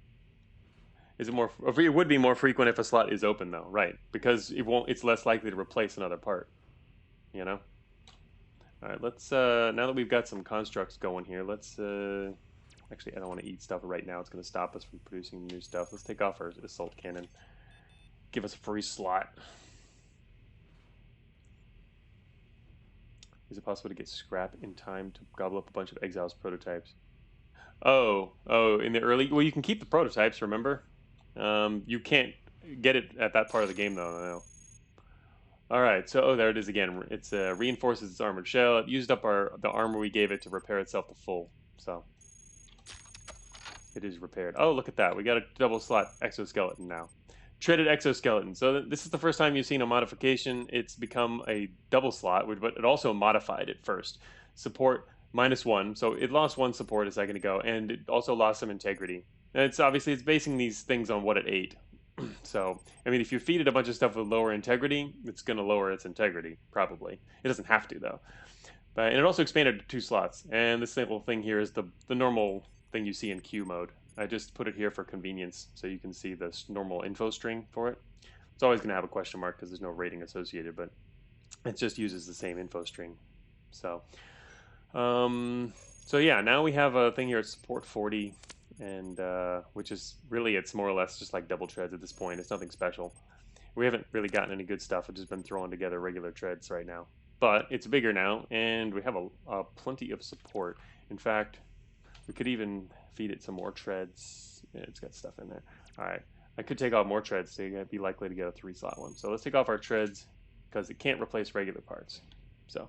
Is it more? It would be more frequent if a slot is open, though, right? Because it won't. It's less likely to replace another part. You know. All right. Let's. Now that we've got some constructs going here, let's. Actually, I don't want to eat stuff right now. It's going to stop us from producing new stuff. Let's take off our assault cannon. Give us a free slot. Is it possible to get scrap in time to gobble up a bunch of Exiles prototypes? Oh, in the early. Well, you can keep the prototypes. Remember. You can't get it at that part of the game though. No. All right, so there it is again. It's reinforces its armored shell. It used up the armor we gave it to repair itself to full. So it is repaired. Oh, look at that. We got a double slot exoskeleton now. Treaded exoskeleton. So this is the first time you've seen a modification. It's become a double slot, but it also modified it first. Support -1, so it lost 1 support a second ago, and it also lost some integrity. And it's basing these things on what it ate. So, I mean, if you feed it a bunch of stuff with lower integrity, it's going to lower its integrity, probably. It doesn't have to, though. And it also expanded to 2 slots. And this little thing here is the normal thing you see in queue mode. I just put it here for convenience, so you can see this normal info string for it. It's always going to have a question mark because there's no rating associated, but it just uses the same info string. So, so yeah, now we have a thing here at support 40, and which is really, it's more or less just like double treads at this point. It's nothing special. We haven't really gotten any good stuff. We've just been throwing together regular treads right now. But it's bigger now, and we have a plenty of support. In fact, we could even feed it some more treads. Yeah, it's got stuff in there. All right, I could take off more treads to be likely to get a 3-slot one. So let's take off our treads because it can't replace regular parts. So.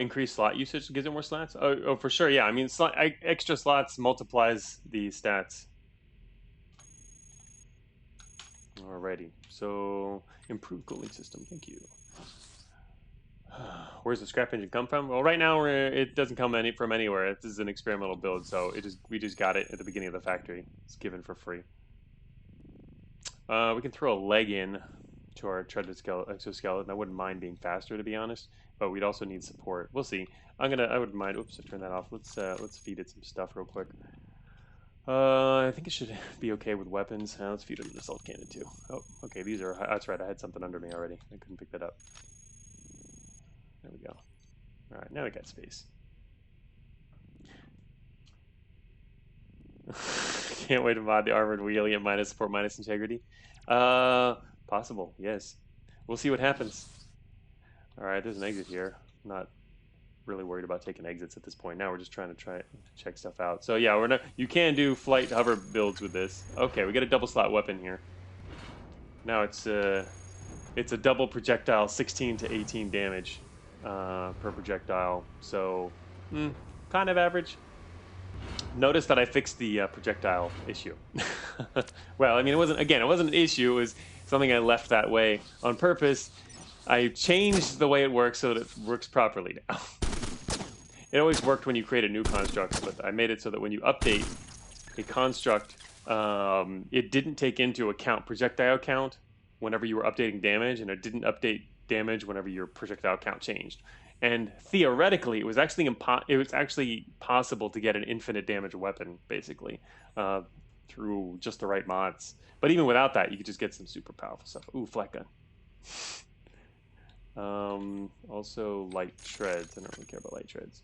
Increased slot usage gives it more slots? Oh, for sure, yeah. I mean, extra slots multiplies the stats. Alrighty, so improved cooling system, thank you. Where's the scrap engine come from? Well, right now it doesn't come from anywhere. This is an experimental build, so we just got it at the beginning of the factory. It's given for free. We can throw a leg in to our treaded exoskeleton. I wouldn't mind being faster, to be honest, but we'd also need support. We'll see. I wouldn't mind. Oops, I turned that off. Let's feed it some stuff real quick. I think it should be okay with weapons. Let's feed it an assault cannon too. Oh, okay. These are. That's right. I had something under me already. I couldn't pick that up. There we go. All right, now we got space. Can't wait to mod the armored wheel. Get minus support, minus integrity. Possible. Yes. We'll see what happens. All right, there's an exit here. I'm not really worried about taking exits at this point. Now we're just trying to check stuff out. So yeah, you can do flight hover builds with this. Okay, we got a double slot weapon here. Now it's a double projectile, 16 to 18 damage per projectile. So kind of average. Notice that I fixed the projectile issue. Well, I mean, it wasn't an issue. It was something I left that way on purpose. I changed the way it works so that it works properly now. It always worked when you create a new construct, but I made it so that when you update a construct, it didn't take into account projectile count whenever you were updating damage, and it didn't update damage whenever your projectile count changed. And theoretically, it was actually possible to get an infinite damage weapon, basically, through just the right mods. But even without that, you could just get some super powerful stuff. Ooh, flat gun. Also light treads. I don't really care about light treads.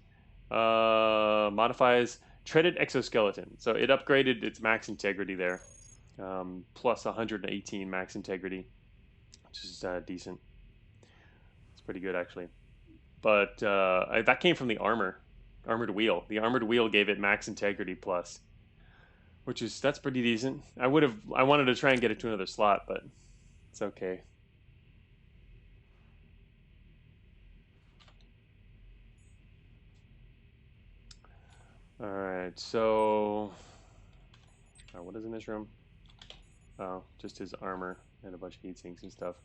Modifies treaded exoskeleton. So it upgraded its max integrity there. Plus 118 max integrity, which is decent. It's pretty good, actually. But that came from the armored wheel. The armored wheel gave it max integrity plus, that's pretty decent. I wanted to try and get it to another slot, but it's okay. All right, so what is in this room? Oh, just his armor and a bunch of heat sinks and stuff.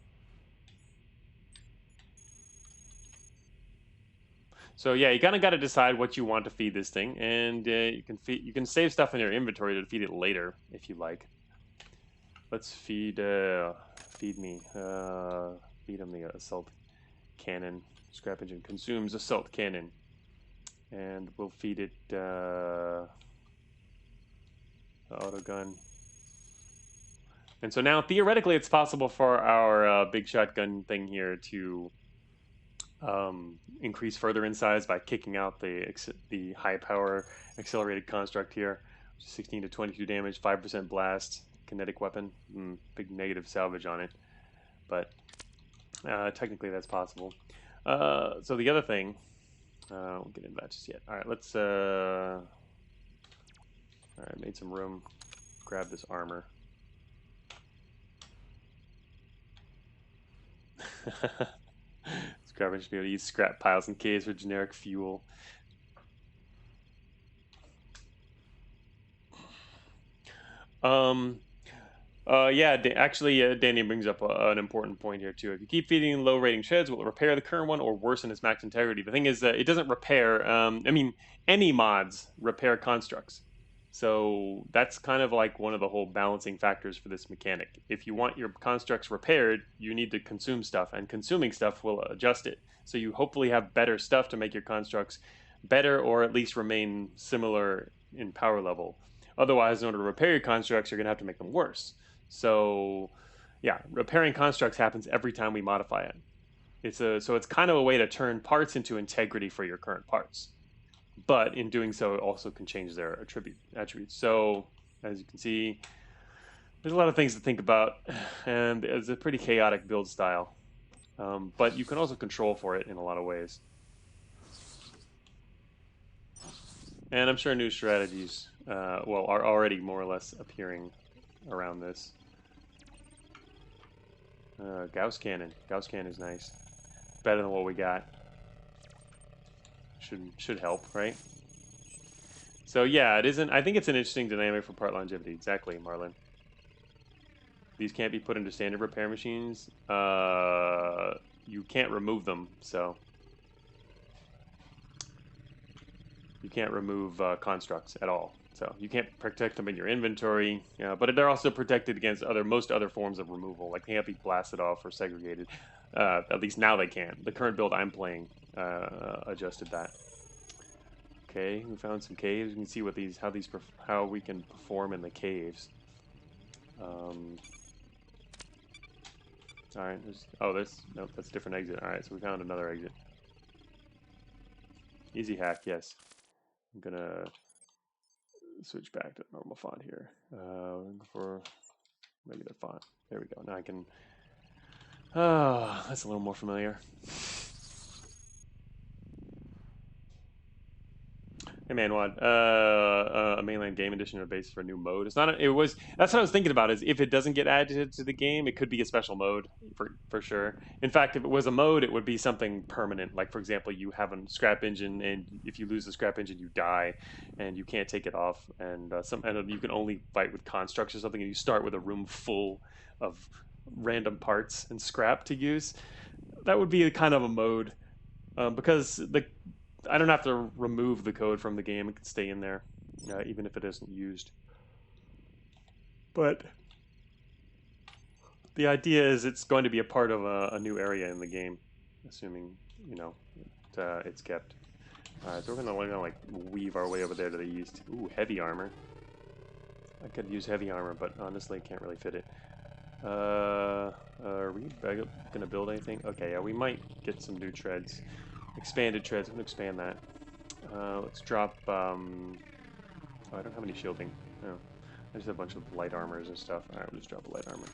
So yeah, you kind of got to decide what you want to feed this thing, and you can save stuff in your inventory to feed it later if you like. Let's feed him the assault cannon. Scrap engine consumes assault cannon, and we'll feed it the auto gun. And so now theoretically, it's possible for our big shotgun thing here to increase further in size by kicking out the high power accelerated construct here, 16 to 22 damage, 5% blast, kinetic weapon, big negative salvage on it, but technically that's possible. So the other thing Won't get into that just yet. All right, let's. All right, made some room. Grab this armor. Scavengers should be able to use scrap piles and caves for generic fuel. Um, yeah, actually, Danny brings up an important point here too. If you keep feeding low-rating sheds, will it repair the current one or worsen its max integrity? The thing is that it doesn't repair. I mean, any mods repair constructs, so that's kind of like one of the whole balancing factors for this mechanic. If you want your constructs repaired, you need to consume stuff, and consuming stuff will adjust it. So you hopefully have better stuff to make your constructs better, or at least remain similar in power level. Otherwise, in order to repair your constructs, you're going to have to make them worse. So, yeah, repairing constructs happens every time we modify it. So it's kind of a way to turn parts into integrity for your current parts, but in doing so, it also can change their attributes. So, as you can see, there's a lot of things to think about, and it's a pretty chaotic build style. But you can also control for it in a lot of ways. And I'm sure new strategies, well, are already more or less appearing around this. Gauss cannon. Gauss cannon is nice. Better than what we got. Should help, right? So yeah, it isn't. I think it's an interesting dynamic for part longevity. Exactly, Marlin. These can't be put into standard repair machines. You can't remove them, so you can't remove constructs at all. So you can't protect them in your inventory, but they're also protected against most other forms of removal. Like they can't be blasted off or segregated. At least now they can. The current build I'm playing adjusted that. Okay, we found some caves. You can see what how we can perform in the caves. All right. Nope, that's a different exit. All right, so we found another exit. Easy hack, yes. I'm gonna switch back to normal font here. For regular font. There we go. Now I can. Oh, that's a little more familiar. Hey Manwad, a mainland game edition or base for a new mode. It's not. That's what I was thinking about. Is if it doesn't get added to the game, it could be a special mode for sure. In fact, if it was a mode, it would be something permanent. Like for example, you have a scrap engine, and if you lose the scrap engine, you die, and you can't take it off. And you can only fight with constructs or something. And you start with a room full of random parts and scrap to use. That would be kind of a mode, because I don't have to remove the code from the game. It can stay in there, even if it isn't used. But the idea is it's going to be a part of a new area in the game, assuming it's kept. All right, so we're gonna like weave our way over there to the east. Ooh, heavy armor. I could use heavy armor, but honestly, I can't really fit it. Are we gonna build anything? Okay, yeah, we might get some new treads. Expanded treads. I'm going to expand that. Let's drop... oh, I don't have any shielding. No. I just have a bunch of light armors and stuff. Alright, we'll just drop a light armor.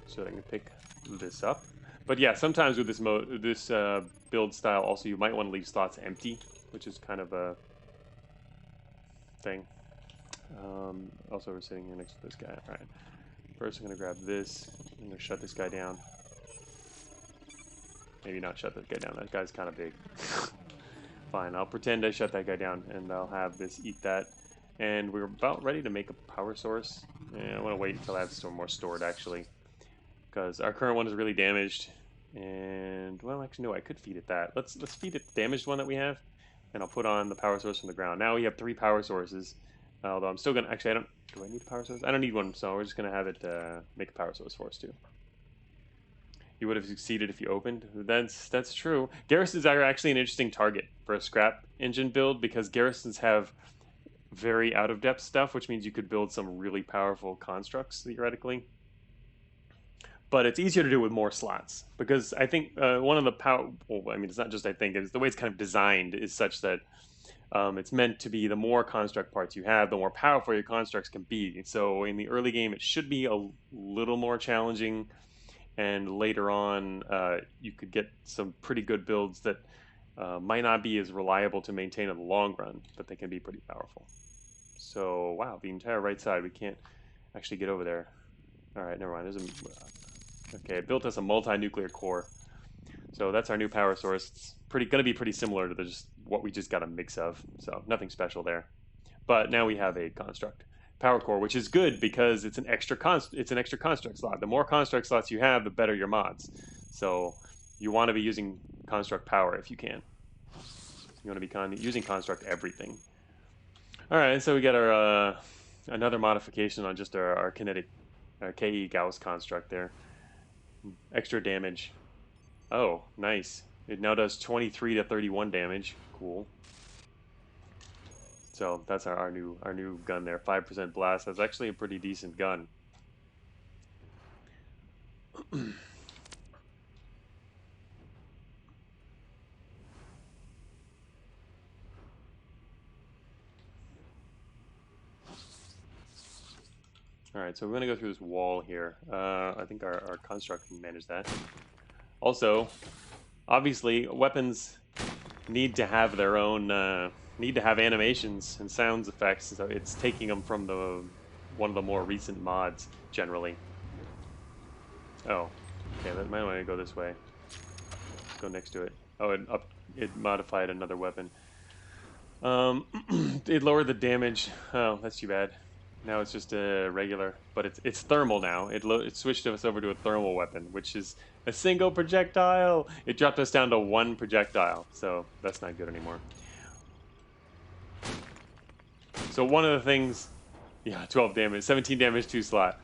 So I can pick this up. But yeah, sometimes with this build style, also you might want to leave slots empty, which is kind of a thing. Also, we're sitting here next to this guy. Alright. First, I'm going to grab this. I'm going to shut this guy down. Maybe not shut that guy down. That guy's kind of big. Fine, I'll pretend I shut that guy down, and I'll have this eat that. And we're about ready to make a power source. I want to wait until I have some more stored, actually. Because our current one is really damaged. And, well, actually, no, I could feed it that. Let's feed it the damaged one that we have. And I'll put on the power source from the ground. Now we have 3 power sources. Although I'm still going to... Actually, do I need a power source? I don't need one, so we're just going to have it make a power source for us, too. You would have succeeded if you opened. That's true. Garrisons are actually an interesting target for a scrap engine build because Garrisons have very out-of-depth stuff, which means you could build some really powerful constructs, theoretically. But it's easier to do with more slots because I think one of the well, I mean, it's not just I think, it's the way it's kind of designed is such that it's meant to be the more construct parts you have, the more powerful your constructs can be. So in the early game, it should be a little more challenging. And later on, you could get some pretty good builds that Might not be as reliable to maintain in the long run, but they can be pretty powerful. So, wow, the entire right side, we can't actually get over there. All right, never mind. Okay, it built us a multi-nuclear core. So that's our new power source. It's going to be pretty similar to just what we just got a mix of. So nothing special there. But now we have a construct power core, which is good because it's an extra construct slot. The more construct slots you have, the better your mods. So you want to be using construct power if you can. You want to be using construct everything. All right, so we got our another modification on just our kinetic KE Gauss construct there. Extra damage. Oh, nice. It now does 23 to 31 damage. Cool. So that's our new gun there. 5% blast. That's actually a pretty decent gun. Alright, so we're going to go through this wall here. I think our construct can manage that. Also, obviously, weapons need to have their own, need to have animations and sounds effects, so it's taking them from one of the more recent mods, generally. Oh, okay, that might want to go this way. Let's go next to it. Oh, it modified another weapon. It lowered the damage. Oh, that's too bad. Now it's just a regular, but it's thermal now. It switched us over to a thermal weapon, which is a single projectile. It dropped us down to one projectile, so that's not good anymore. So one of the things, yeah, 12 damage, 17 damage, 2 slot.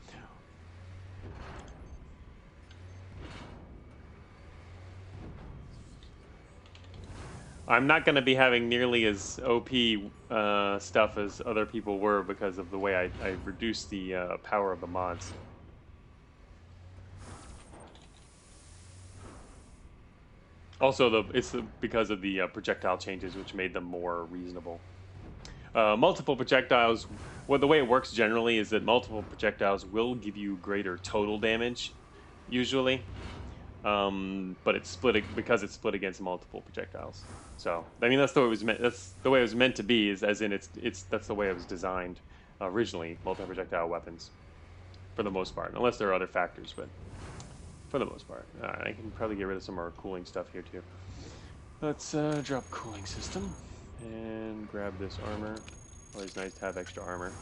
I'm not going to be having nearly as OP stuff as other people were because of the way I reduced the power of the mods. Also, it's because of the projectile changes, which made them more reasonable. Multiple projectiles, well, the way it works generally is that multiple projectiles will give you greater total damage, usually. But it's split because it's split against multiple projectiles. So I mean that's the way it was meant. That's the way it was meant to be. As in that's the way it was designed originally. Multi-projectile weapons, for the most part, unless there are other factors, but for the most part. Alright, I can probably get rid of some more cooling stuff here too. Let's drop cooling system and grab this armor. Always nice to have extra armor.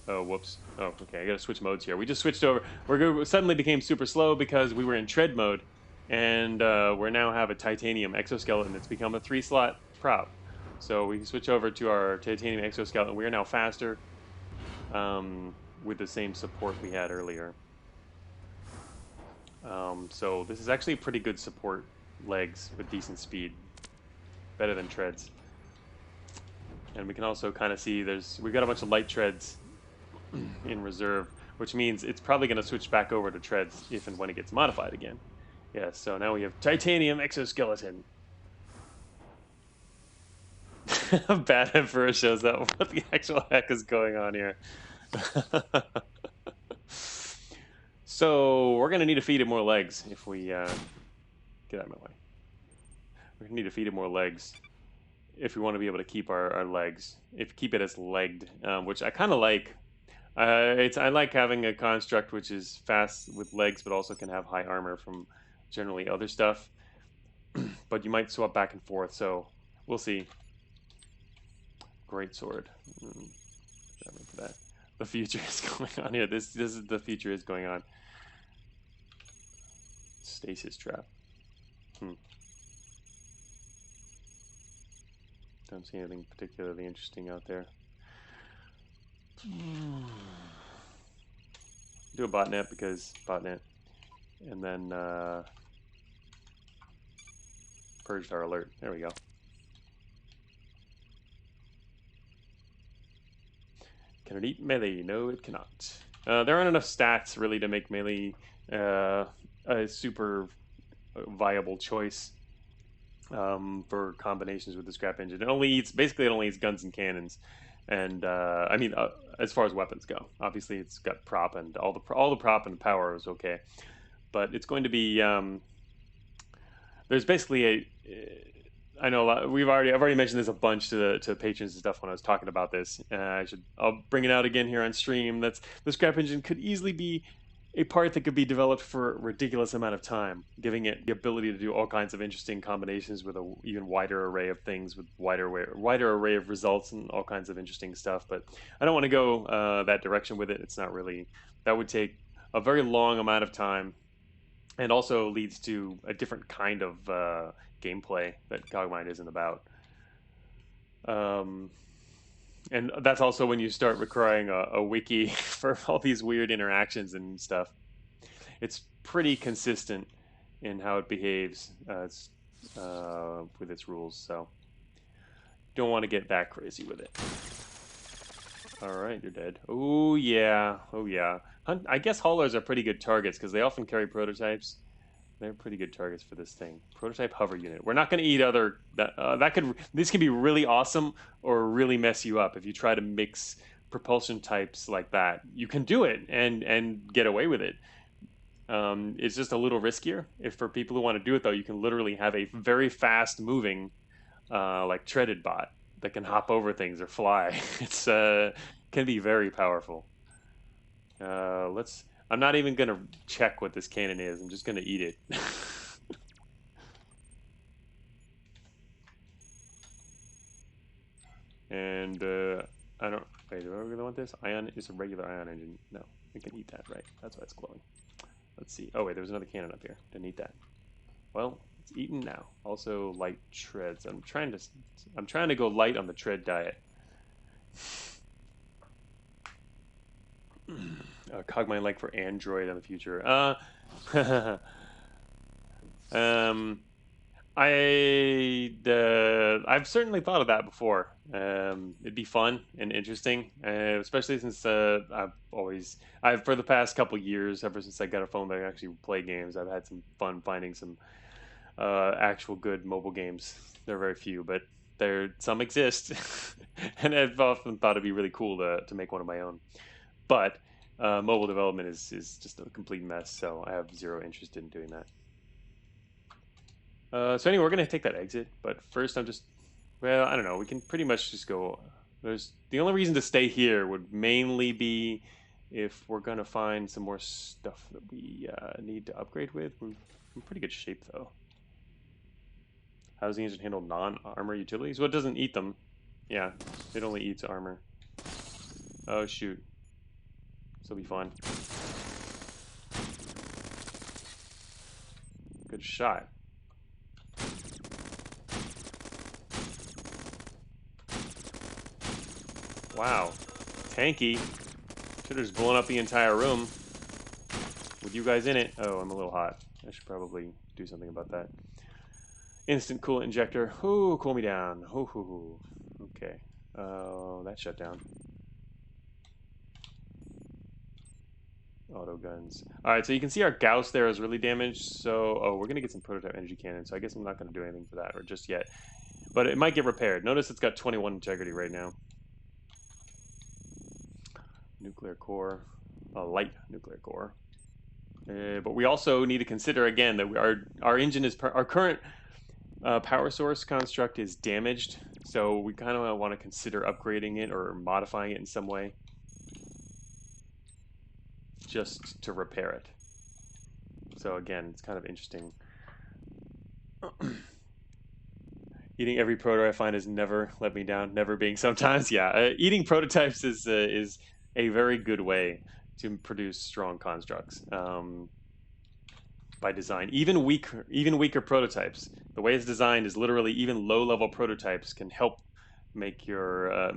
Oh, whoops. Oh, okay, I gotta switch modes here. We just switched over. We suddenly became super slow because we were in tread mode, and we now have a titanium exoskeleton that's become a 3-slot prop. So we switch over to our titanium exoskeleton. We are now faster with the same support we had earlier. So this is actually pretty good support legs with decent speed. Better than treads. And we can also kind of see we've got a bunch of light treads in reserve, which means it's probably going to switch back over to treads if and when it gets modified again. Yeah, so now we have titanium exoskeleton. Bad Emperor shows up. What the actual heck is going on here? So we're going to need to feed it more legs if we get out of my way. We're going to need to feed it more legs if we want to be able to keep our legs. Keep it as legged, which I kind of like. I like having a construct which is fast with legs, but also can have high armor from generally other stuff. But you might swap back and forth, so we'll see. Great sword. For that. The future is going on here. This is the future is going on. Stasis trap. Don't see anything particularly interesting out there. Do a botnet because botnet, and then purged our alert. There we go. Can it eat melee? No, it cannot. There aren't enough stats really to make melee a super viable choice for combinations with the scrap engine. It only eats guns and cannons. And I mean, as far as weapons go, obviously it's got prop and all the prop and power is okay, but it's going to be there's basically I know a lot. I've already mentioned this a bunch to patrons and stuff when I was talking about this. I'll bring it out again here on stream. That's the scrap engine could easily be a part that could be developed for a ridiculous amount of time, giving it the ability to do all kinds of interesting combinations with a even wider array of things, with wider array of results and all kinds of interesting stuff. But I don't want to go that direction with it. It's not really, that would take a very long amount of time, and also leads to a different kind of gameplay that Cogmind isn't about. Um, and that's also when you start requiring a wiki for all these weird interactions and stuff. It's pretty consistent in how it behaves with its rules, so don't want to get that crazy with it. All right, you're dead. Oh yeah, oh yeah. I guess haulers are pretty good targets because they often carry prototypes. They're pretty good targets for this thing. Prototype hover unit. We're not going to eat other This could be really awesome or really mess you up if you try to mix propulsion types like that. You can do it and get away with it. It's just a little riskier. If for people who want to do it though, you can literally have a very fast moving like treaded bot that can hop over things or fly. It's can be very powerful. I'm not even gonna check what this cannon is. I'm just gonna eat it. And I don't. Wait, do I really want this? Ion is a regular ion engine. No, we can eat that, right? That's why it's glowing. Let's see. Oh wait, there's another cannon up here. Didn't eat that. Well, it's eaten now. Also, light treads. I'm trying to go light on the tread diet. Cogmind like for Android in the future. I've certainly thought of that before. It'd be fun and interesting, especially since I've for the past couple years, ever since I got a phone that I actually play games, I've had some fun finding some actual good mobile games. There are very few, but some exist, and I've often thought it'd be really cool to make one of my own. But mobile development is just a complete mess, so I have zero interest in doing that. So anyway, we're going to take that exit, but first well, I don't know, we can pretty much just go, the only reason to stay here would mainly be if we're going to find some more stuff that we need to upgrade with. We're in pretty good shape, though. How does the engine handle non-armor utilities? Well, it doesn't eat them. Yeah, it only eats armor. Oh, shoot. This will be fun. Good shot. Wow. Tanky. Should have just blown up the entire room with you guys in it. Oh, I'm a little hot. I should probably do something about that. Instant coolant injector. Ooh, cool me down. Ooh. Okay. That shut down. Auto guns. Alright, so you can see our Gauss there is really damaged. So, we're going to get some prototype energy cannon. So I guess I'm not going to do anything for that, or just yet. But it might get repaired. Notice it's got 21 integrity right now. Nuclear core. A light nuclear core. But we also need to consider, again, that our engine is... Our current power source construct is damaged. So we kind of want to consider upgrading it or modifying it in some way, just to repair it. So again, it's kind of interesting. Eating every proto I find has never let me down. Never being sometimes. Yeah, eating prototypes is a very good way to produce strong constructs by design. Even weaker prototypes. The way it's designed is literally even low-level prototypes can help make your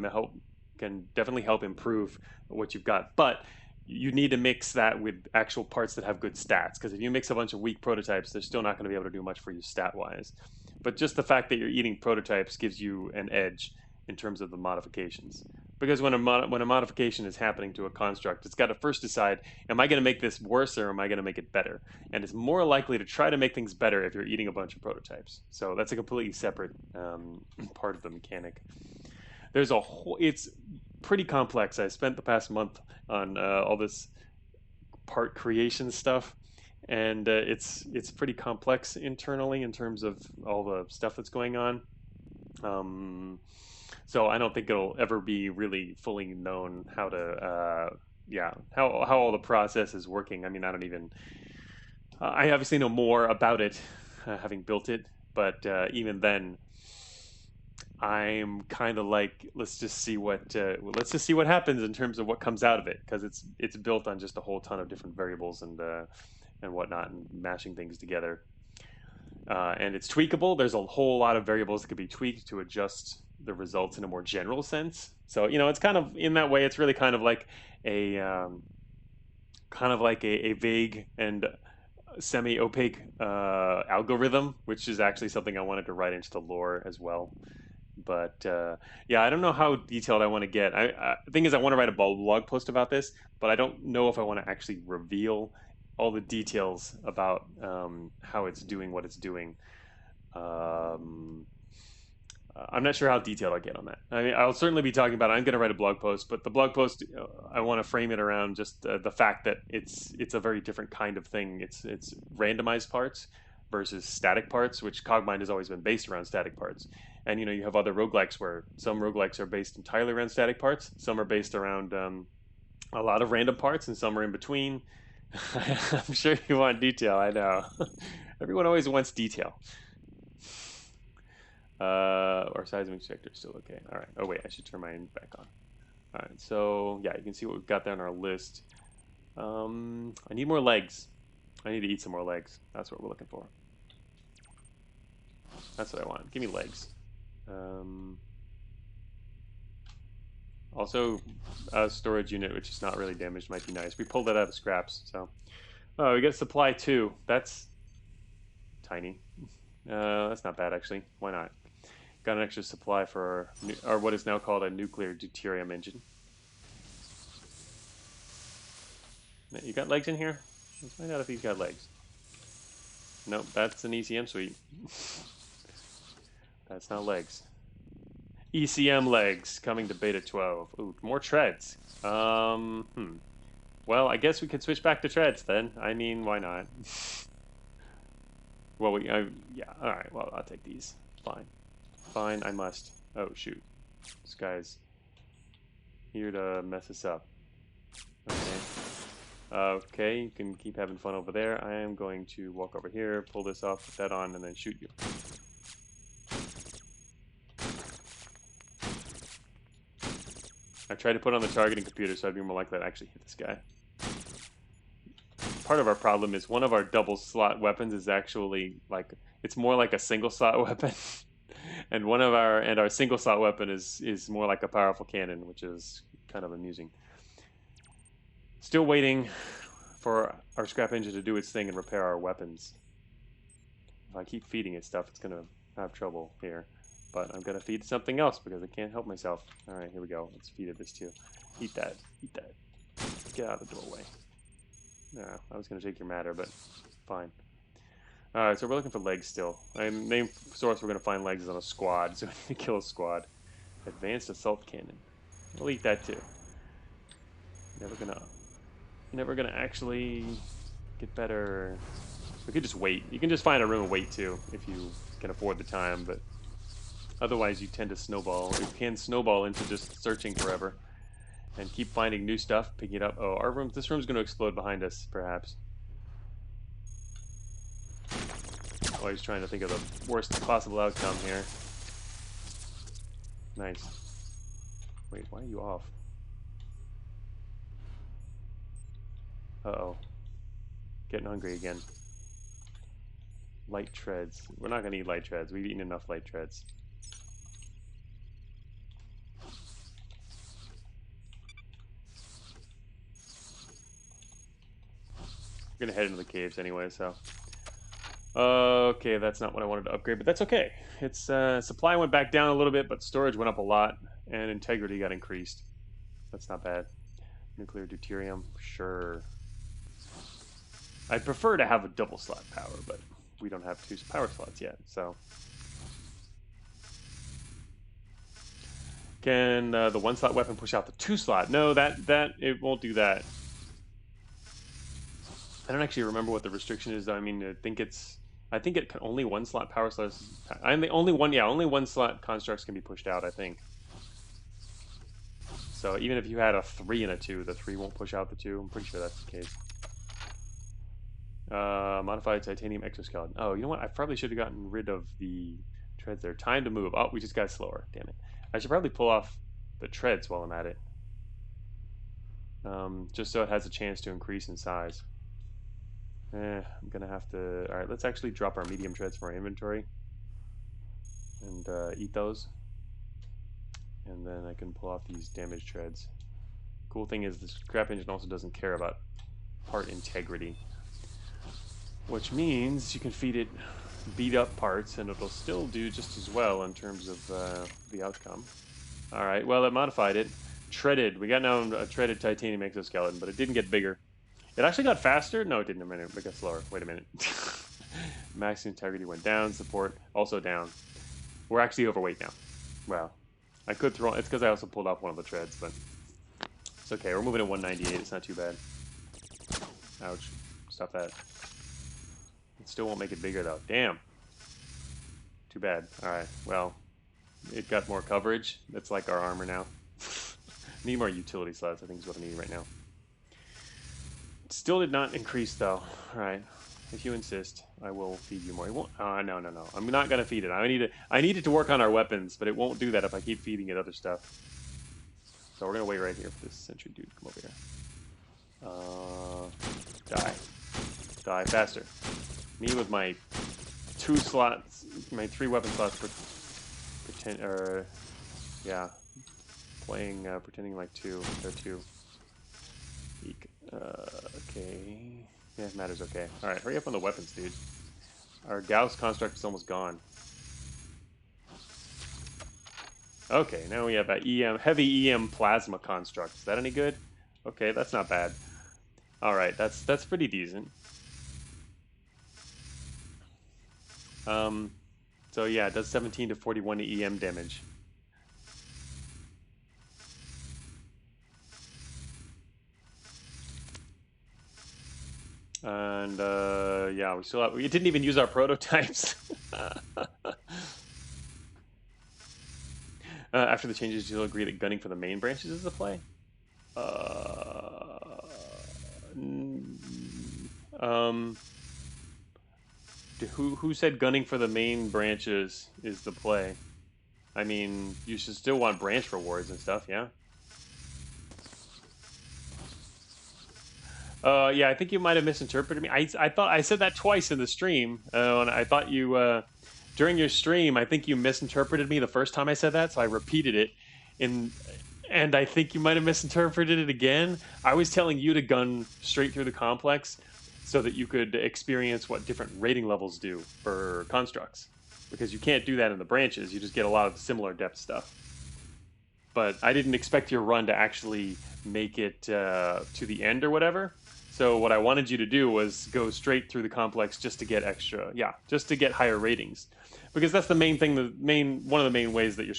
can definitely help improve what you've got. But you need to mix that with actual parts that have good stats, because if you mix a bunch of weak prototypes, they're still not going to be able to do much for you stat-wise. But just the fact that you're eating prototypes gives you an edge in terms of the modifications. Because when a modification is happening to a construct, it's got to first decide, am I going to make this worse or am I going to make it better? And it's more likely to try to make things better if you're eating a bunch of prototypes. So that's a completely separate part of the mechanic. It's pretty complex. I spent the past month on all this part creation stuff, and it's pretty complex internally in terms of all the stuff that's going on. Um, so I don't think it'll ever be really fully known how to, yeah, how all the process is working. I mean, I don't even, I obviously know more about it, having built it, but even then, I'm kind of like, let's just see what happens in terms of what comes out of it, because it's built on just a whole ton of different variables and whatnot, and mashing things together. And it's tweakable. There's a whole lot of variables that could be tweaked to adjust the results in a more general sense. So it's kind of in that way. It's really a kind of like a vague and semi-opaque algorithm, which is actually something I wanted to write into the lore as well. But yeah, I don't know how detailed I want to get. The thing is, I want to write a blog post about this, but I don't know if I want to actually reveal all the details about how it's doing what it's doing. Um, I'm not sure how detailed I'll get on that. I mean, I'll certainly be talking about it. I'm going to write a blog post, but the blog post, I want to frame it around just the fact that it's a very different kind of thing. It's randomized parts versus static parts, which Cogmind has always been based around static parts. And you have other roguelikes where some roguelikes are based entirely around static parts, some are based around a lot of random parts, and some are in between. I'm sure you want detail. I know. Everyone always wants detail. Our seismic detector is still okay. All right. Oh wait, I should turn mine back on. All right. So yeah, you can see what we've got there on our list. I need more legs. I need to eat some more legs. That's what we're looking for. That's what I want. Give me legs. Also, a storage unit which is not really damaged might be nice. We pulled that out of scraps, so. Oh, we get supply 2. That's tiny. That's not bad actually. Why not? Got an extra supply for our what is now called a nuclear deuterium engine. You got legs in here? Let's find out if he's got legs. Nope, that's an ECM suite. That's not legs. ECM legs coming to beta 12. Ooh, more treads. Well, I guess we could switch back to treads then. I mean, why not? Well, yeah, all right. Well, I'll take these. Fine. Fine, I must. Oh, shoot. This guy's here to mess us up. Okay. Okay, you can keep having fun over there. I am going to walk over here, pull this off, put that on, and then shoot you. I tried to put on the targeting computer so I'd be more likely to actually hit this guy. Part of our problem is one of our double slot weapons is actually like, it's more like a single slot weapon. And our single slot weapon is more like a powerful cannon, which is kind of amusing. Still waiting for our scrap engine to do its thing and repair our weapons. If I keep feeding it stuff, it's gonna have trouble here. But I'm gonna feed something else because I can't help myself. All right, here we go. Let's feed it this too. Eat that. Eat that. Get out of the doorway. Yeah, I was gonna take your matter, but fine. Alright, so we're looking for legs still. Main source we're gonna find legs is on a squad, so we need to kill a squad. Advanced assault cannon. We'll eat that too. Never gonna actually get better. We could just wait. You can just find a room and wait too, if you can afford the time, but otherwise you tend to snowball. You can snowball into just searching forever and keep finding new stuff, picking it up. Oh, this room's gonna explode behind us, perhaps. Always trying to think of the worst possible outcome here. Nice. Wait, why are you off? Uh-oh. Getting hungry again. Light treads. We're not going to eat light treads. We've eaten enough light treads. We're going to head into the caves anyway, so... Okay, that's not what I wanted to upgrade, but that's okay. It's supply went back down a little bit, but storage went up a lot, and integrity got increased. That's not bad. Nuclear deuterium, sure. I'd prefer to have a double slot power, but we don't have 2 power slots yet, so. Can the 1 slot weapon push out the 2 slot? No, that it won't do that. I don't actually remember what the restriction is, though. I mean, I think it can only one slot power slots. I'm the only one. Yeah, only one slot constructs can be pushed out, I think. So even if you had a 3 and a 2, the 3 won't push out the 2. I'm pretty sure that's the case. Modified titanium exoskeleton. Oh, you know what? I probably should have gotten rid of the treads there. Time to move. Oh, we just got slower. Damn it. I should probably pull off the treads while I'm at it. Just so it has a chance to increase in size. I'm gonna have to. All right, let's actually drop our medium treads from our inventory and eat those, and then I can pull off these damaged treads. Cool thing is, this scrap engine also doesn't care about part integrity, which means you can feed it beat up parts, and it'll still do just as well in terms of the outcome. All right, well, it modified it. Treaded. We got now a treaded titanium exoskeleton, but it didn't get bigger. It actually got faster? No, it didn't. A minute. It got slower. Wait a minute. Max integrity went down. Support also down. We're actually overweight now. Well, I could throw. It's because I also pulled off one of the treads, but it's okay. We're moving at 198. It's not too bad. Ouch. Stop that. It still won't make it bigger, though. Damn. Too bad. All right. Well, it got more coverage. That's like our armor now. Need more utility slots, I think is what I need right now. Still did not increase, though. Alright. If you insist, I will feed you more. It won't. No. I'm not going to feed it. I need it to work on our weapons, but it won't do that if I keep feeding it other stuff. So we're going to wait right here for this sentry dude to come over here. Die. Die faster. Me with my 2 slots, my 3 weapon slots pretending like 2. They're 2. Eek. Okay. Yeah, it matters. Okay. Alright, hurry up on the weapons, dude. Our Gauss construct is almost gone. Okay, now we have that heavy EM plasma construct. Is that any good? Okay, that's not bad. Alright, that's pretty decent. So yeah, it does 17 to 41 EM damage. And yeah, we didn't even use our prototypes. After the changes, you'll agree that gunning for the main branches is the play. Who said gunning for the main branches is the play? I mean, you should still want branch rewards and stuff, yeah? Yeah, I think you might have misinterpreted me. I thought I said that twice in the stream, and I thought you during your stream. I think you misinterpreted me the first time I said that, so I repeated it. And I think you might have misinterpreted it again. I was telling you to gun straight through the complex, so that you could experience what different rating levels do for constructs, because you can't do that in the branches. You just get a lot of similar depth stuff. But I didn't expect your run to actually make it to the end or whatever. So what I wanted you to do was go straight through the complex just to get just to get higher ratings, because that's the main thing. One of the main ways that your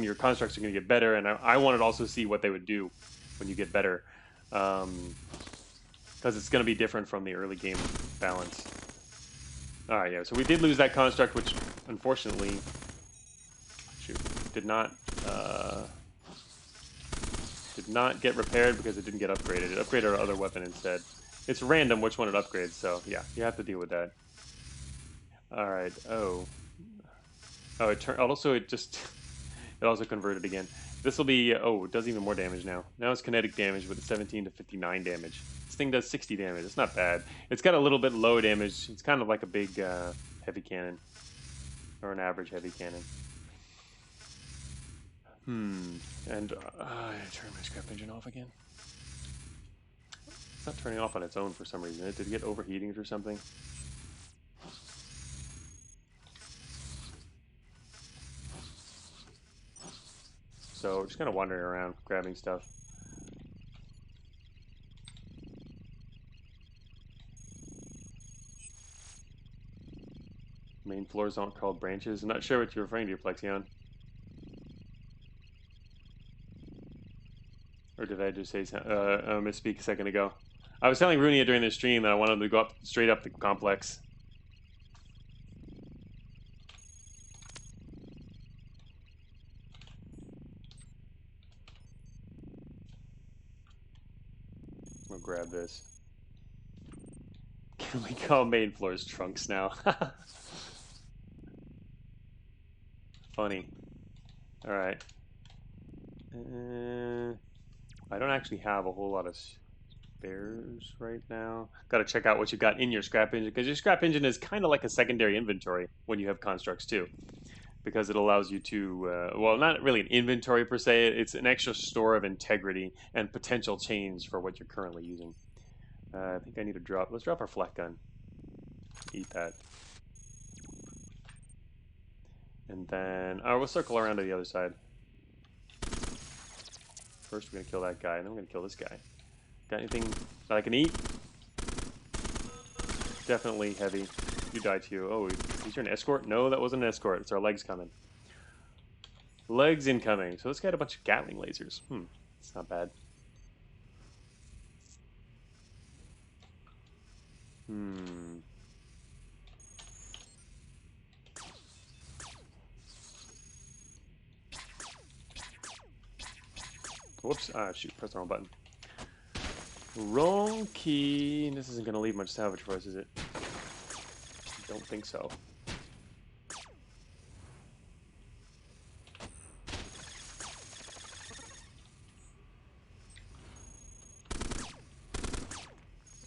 your constructs are going to get better, and I wanted to also see what they would do when you get better, because it's going to be different from the early game balance. All right, yeah. So we did lose that construct, which unfortunately, did not get repaired because it didn't get upgraded. It upgraded our other weapon instead. It's random which one it upgrades, so yeah, you have to deal with that. All right. It also converted again. This will be it does even more damage now. Now it's kinetic damage with 17 to 59 damage. This thing does 60 damage. It's not bad. It's got a little bit low damage. It's kind of like a big heavy cannon, or an average heavy cannon. And I turn my scrap engine off again. It's not turning off on its own for some reason. Did it get overheating or something? So just kind of wandering around, grabbing stuff. Main floors aren't called branches. I'm not sure what you're referring to, Plexion. Or did I just say misspeak a second ago? I was telling Runia during the stream that I wanted to go up straight up the complex. We'll grab this. Can we call main floors trunks now? Funny. Alright. I don't actually have a whole lot of spares right now. Got to check out what you got in your scrap engine, because your scrap engine is kind of like a secondary inventory when you have constructs too, because it allows you to, well, not really an inventory per se, it's an extra store of integrity and potential change for what you're currently using. I think I need to drop, let's drop our flak gun. Eat that. And then, we'll circle around to the other side. First we're going to kill that guy, and then we're going to kill this guy. Got anything that I can eat? Definitely heavy. You die too. Oh, is there an escort? No, that wasn't an escort. It's our legs coming. Legs incoming. So this guy had a bunch of Gatling lasers. It's not bad. Whoops. Ah, shoot. Press the wrong button. Wrong key. This isn't going to leave much salvage for us, is it? Don't think so.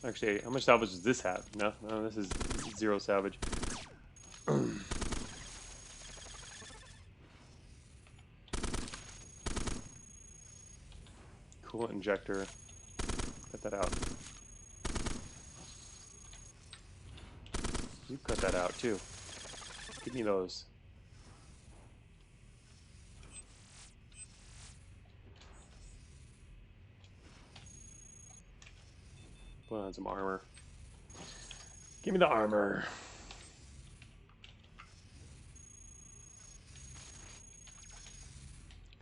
Actually, how much salvage does this have? No, this is 0 salvage. Coolant injector. Cut that out. You cut that out too. Give me those. Put on some armor. Give me the armor.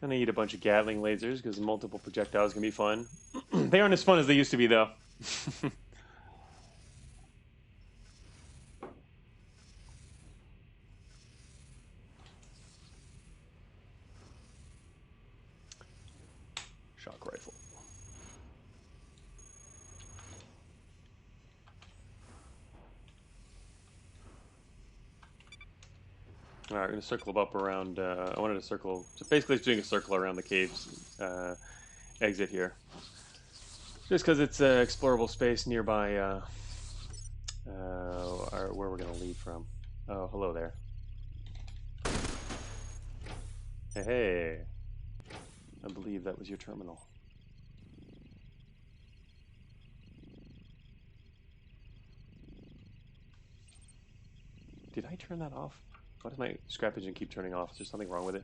Gonna eat a bunch of Gatling lasers because multiple projectiles can be fun. They aren't as fun as they used to be, though. Shock rifle. All right, we're gonna circle up around. I wanted to circle. So basically, it's doing a circle around the cave's exit here, just because it's explorable space nearby. Where we're gonna leave from. Oh, hello there. Hey, I believe that was your terminal. Did I turn that off? Why does my scrap engine keep turning off? Is there something wrong with it?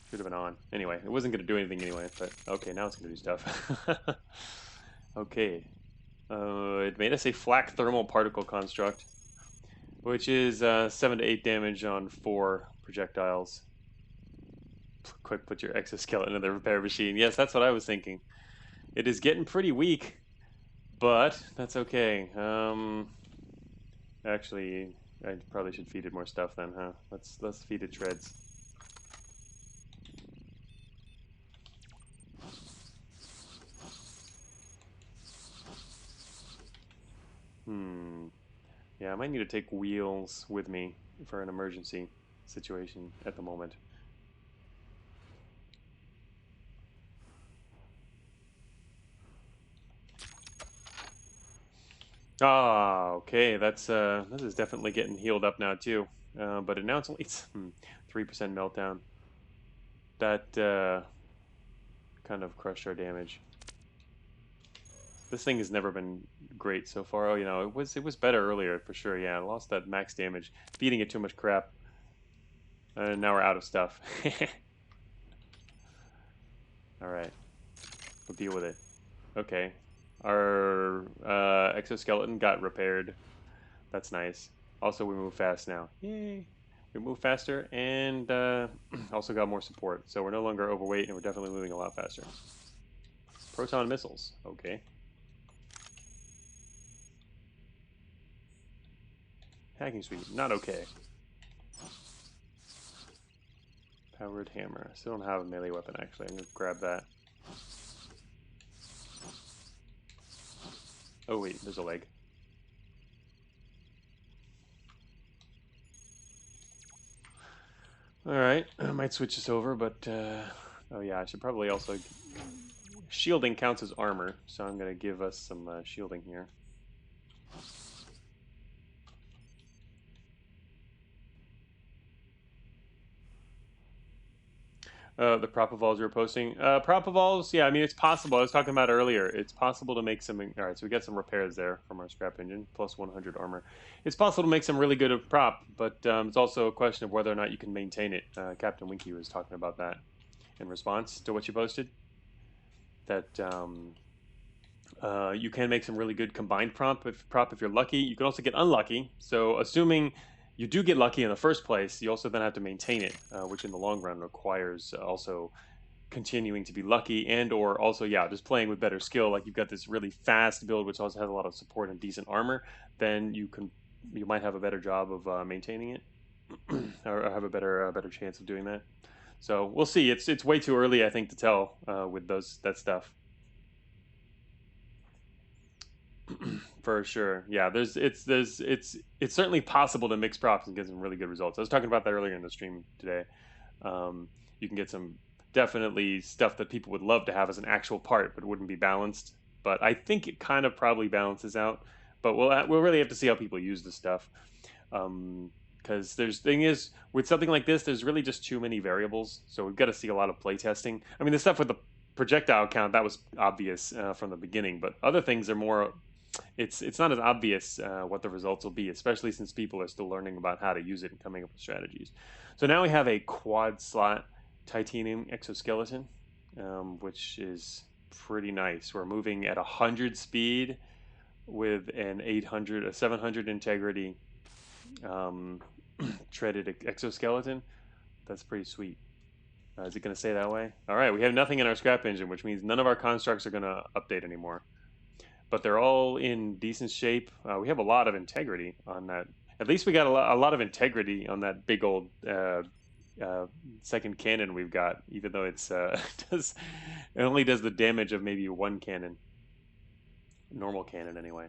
Should have been on. Anyway, it wasn't going to do anything anyway, but okay, now it's going to do stuff. Okay. It made us a flak thermal particle construct, which is 7 to 8 damage on 4 projectiles. Quick, put your exoskeleton in the repair machine. Yes, that's what I was thinking. It is getting pretty weak, but that's okay. Actually, I probably should feed it more stuff then, huh? Let's feed it shreds. Yeah, I might need to take wheels with me for an emergency situation at the moment. Ah, okay. This is definitely getting healed up now too. But now it's only 3% meltdown. That kind of crushed our damage. This thing has never been great so far. Oh, you know, it was better earlier for sure. Yeah, I lost that max damage, feeding it too much crap. And now we're out of stuff. All right, we'll deal with it. Okay, our exoskeleton got repaired. That's nice. Also, we move fast now. Yay! We move faster and also got more support. So we're no longer overweight and we're definitely moving a lot faster. Proton missiles. Okay. Hacking suite. Not okay. Powered hammer. I still don't have a melee weapon, actually. I'm going to grab that. Oh, wait. There's a leg. Alright. I might switch this over, but... oh, yeah. I should probably also... Shielding counts as armor, so I'm going to give us some shielding here. The prop evolves you were posting. Prop evolves, yeah, I mean, it's possible. I was talking about earlier. It's possible to make some... Alright, so we got some repairs there from our scrap engine, plus 100 armor. It's possible to make some really good prop, but it's also a question of whether or not you can maintain it. Captain Winky was talking about that in response to what you posted. That you can make some really good combined prop if you're lucky. You can also get unlucky. So assuming you do get lucky in the first place, you also then have to maintain it, which in the long run requires also continuing to be lucky and or also, yeah, just playing with better skill. Like you've got this really fast build, which also has a lot of support and decent armor, then you might have a better job of maintaining it, or have a better chance of doing that. So we'll see. It's way too early, I think, to tell with that stuff. For sure, yeah. It's certainly possible to mix props and get some really good results. I was talking about that earlier in the stream today. You can get some definitely stuff that people would love to have as an actual part, but wouldn't be balanced. But I think it kind of probably balances out. But we'll really have to see how people use the stuff. Because thing is, with something like this, there's really just too many variables. So we've got to see a lot of playtesting. I mean, the stuff with the projectile count, that was obvious from the beginning. But other things are more... It's not as obvious what the results will be, especially since people are still learning about how to use it and coming up with strategies. So now we have a quad slot titanium exoskeleton, which is pretty nice. We're moving at 100 speed with an 700 integrity treaded exoskeleton. That's pretty sweet. Is it going to stay that way? All right, we have nothing in our scrap engine, which means none of our constructs are going to update anymore. But they're all in decent shape. We have a lot of integrity on that. At least we got a lot of integrity on that big old second cannon we've got, even though it only does the damage of maybe one cannon. Normal cannon, anyway.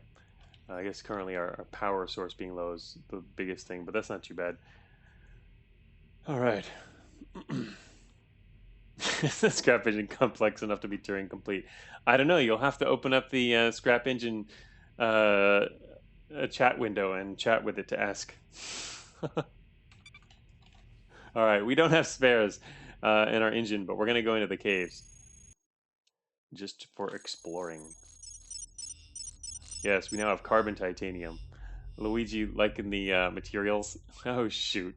I guess currently our power source being low is the biggest thing, but that's not too bad. All right. Is the scrap engine complex enough to be Turing complete? I don't know. You'll have to open up the scrap engine chat window and chat with it to ask. All right, we don't have spares in our engine, but we're going to go into the caves just for exploring. Yes, we now have carbon titanium. Luigi liking the materials. Oh, shoot.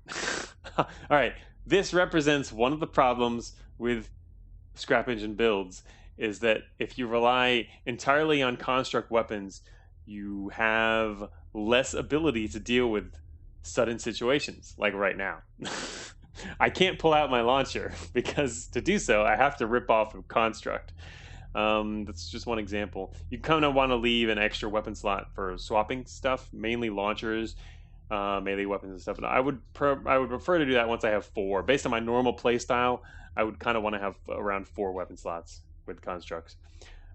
All right, this represents one of the problems with scrap engine builds, is that if you rely entirely on construct weapons, you have less ability to deal with sudden situations, like right now. I can't pull out my launcher, because to do so, I have to rip off a construct. That's just one example. You kind of want to leave an extra weapon slot for swapping stuff, mainly launchers, melee weapons and stuff. And I would prefer to do that once I have 4. Based on my normal play style, I would kind of want to have around 4 weapon slots with constructs.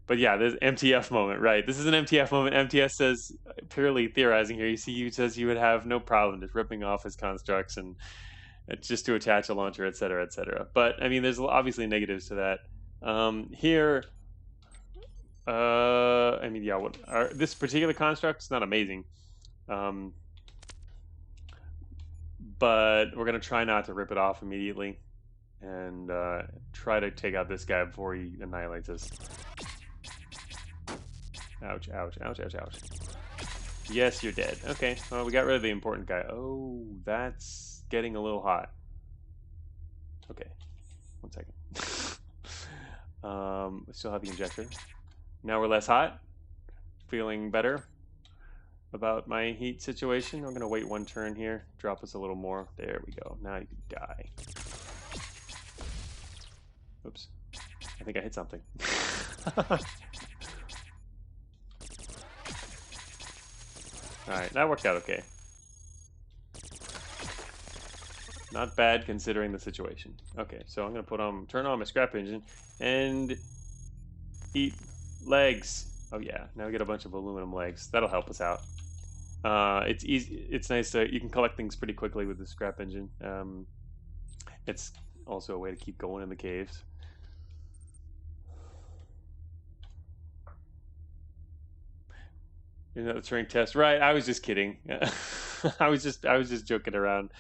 But yeah, there's MTF moment, right? This is an MTF moment. MTS says, purely theorizing here, he says you would have no problem just ripping off his constructs and just to attach a launcher, etc., etc. But I mean, there's obviously negatives to that. Here, I mean, yeah, this particular construct is not amazing. But we're going to try not to rip it off immediately and try to take out this guy before he annihilates us. Ouch, ouch, ouch, ouch, ouch. Yes, you're dead. Okay, well, we got rid of the important guy. Oh, that's getting a little hot. Okay, 1 second. We still have the injector. Now we're less hot. Feeling better about my heat situation. I'm going to wait 1 turn here. Drop us a little more. There we go. Now you can die. Oops. I think I hit something. Alright, that worked out okay. Not bad considering the situation. Okay, so I'm gonna turn on my scrap engine and eat legs. Oh yeah, now we get a bunch of aluminum legs. That'll help us out. It's easy. It's nice to you can collect things pretty quickly with the scrap engine. It's also a way to keep going in the caves. You know, the Turing test, right? I was just kidding. I was just joking around.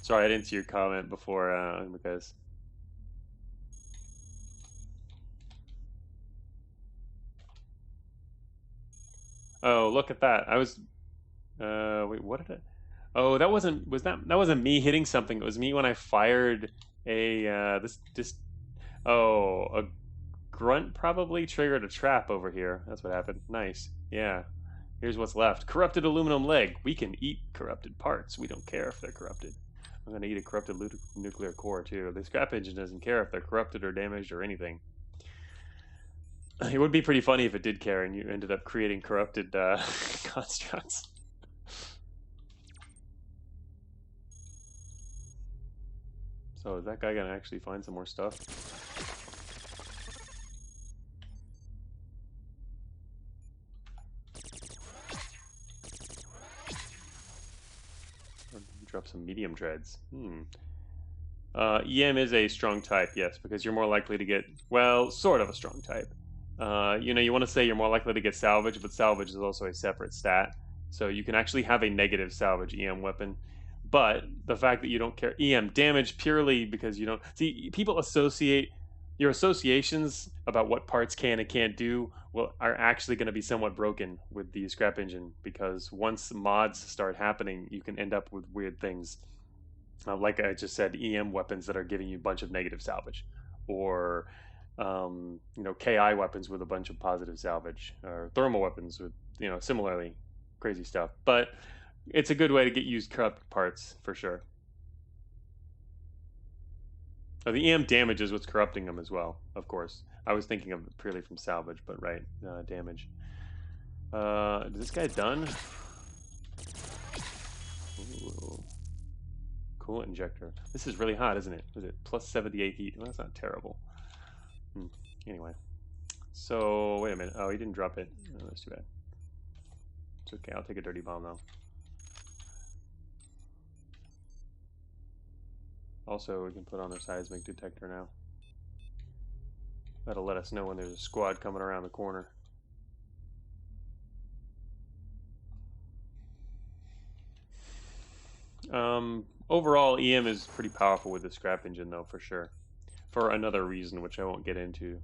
Sorry, I didn't see your comment before because. Oh, look at that! I was. Wait, what did I? Oh, that wasn't. That wasn't me hitting something? It was me when I fired a this. Oh, a grunt probably triggered a trap over here. That's what happened. Nice. Yeah. Here's what's left. Corrupted aluminum leg. We can eat corrupted parts. We don't care if they're corrupted. I'm going to eat a corrupted nuclear core, too. The scrap engine doesn't care if they're corrupted or damaged or anything. It would be pretty funny if it did care and you ended up creating corrupted constructs. So is that guy going to actually find some more stuff? Drop some medium dreads. EM is a strong type, yes, because you're more likely to get, well, sort of a strong type. You know, you want to say you're more likely to get salvage, but salvage is also a separate stat. So you can actually have a negative salvage EM weapon. But the fact that you don't care EM damage purely because you don't see people associate your associations about what parts can and can't do are actually going to be somewhat broken with the scrap engine because once mods start happening, you can end up with weird things. Like I just said, EM weapons that are giving you a bunch of negative salvage, or you know, KI weapons with a bunch of positive salvage, or thermal weapons with similarly crazy stuff. But it's a good way to get used corrupt parts for sure. The EM damage is what's corrupting them as well, of course. I was thinking of it purely from salvage, but right, damage. Is this guy done? Ooh. Coolant injector. This is really hot, isn't it? Is it plus 78 heat? Well, that's not terrible. Anyway. So, wait a minute. Oh, he didn't drop it. Oh, that's too bad. It's okay. I'll take a dirty bomb, though. Also, we can put on our seismic detector now. That'll let us know when there's a squad coming around the corner. Overall, EM is pretty powerful with the scrap engine, though, for sure. For another reason, which I won't get into.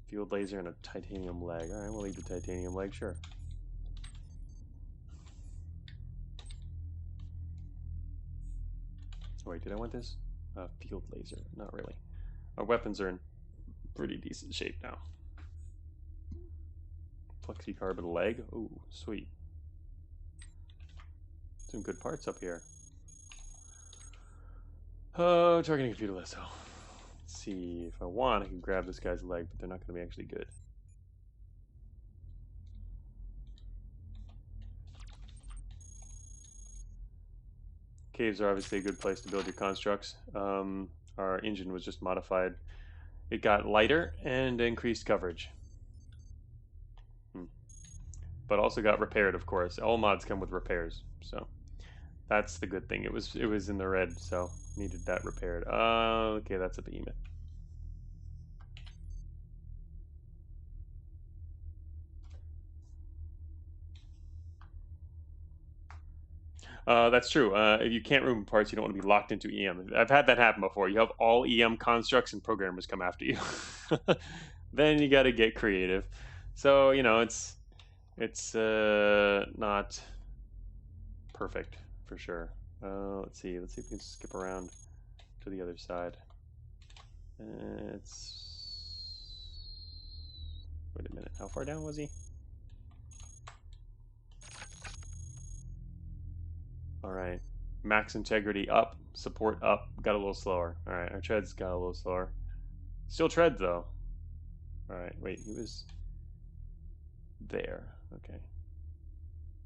Field laser and a titanium leg. Alright, we'll leave the titanium leg, sure. Wait, did I want this? Field laser. Not really. Our weapons are in pretty decent shape now. Flexicarbon leg. Ooh, sweet. Some good parts up here. Oh, targeting computer list. So, let's see. If I want, I can grab this guy's leg, but they're not going to be actually good. Caves are obviously a good place to build your constructs. Our engine was just modified. It got lighter and increased coverage. But also got repaired, of course. All mods come with repairs, so that's the good thing. It was in the red, so needed that repaired. Okay, that's a behemoth. That's true. If you can't remove parts, you don't want to be locked into EM. I've had that happen before. You have all EM constructs and programmers come after you. Then you got to get creative. So it's not perfect for sure. Let's see if we can skip around to the other side. Wait a minute. How far down was he? All right. Max integrity up. Support up. Got a little slower. All right, our treads got a little slower. Still treads though. All right, wait, he was there. Okay.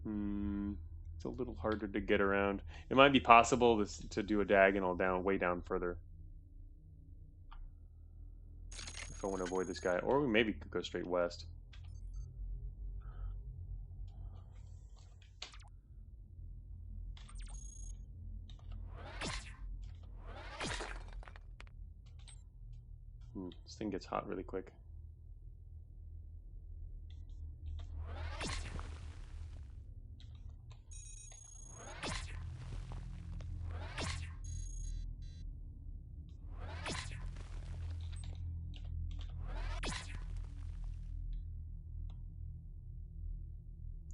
It's a little harder to get around. It might be possible to do a diagonal down, way down further. If I want to avoid this guy. Or we maybe could go straight west. This thing gets hot really quick.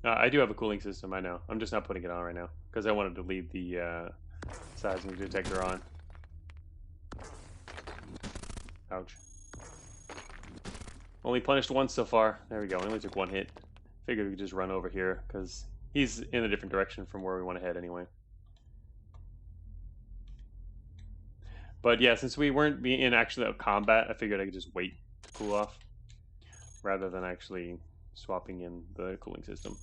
I do have a cooling system, I know. I'm just not putting it on right now because I wanted to leave the seismic detector on. Ouch. Only punished once so far. There we go. Only took one hit. Figured we could just run over here because he's in a different direction from where we want to head anyway. But yeah, since we weren't in actually a combat, I figured I could just wait to cool off rather than actually swapping in the cooling system.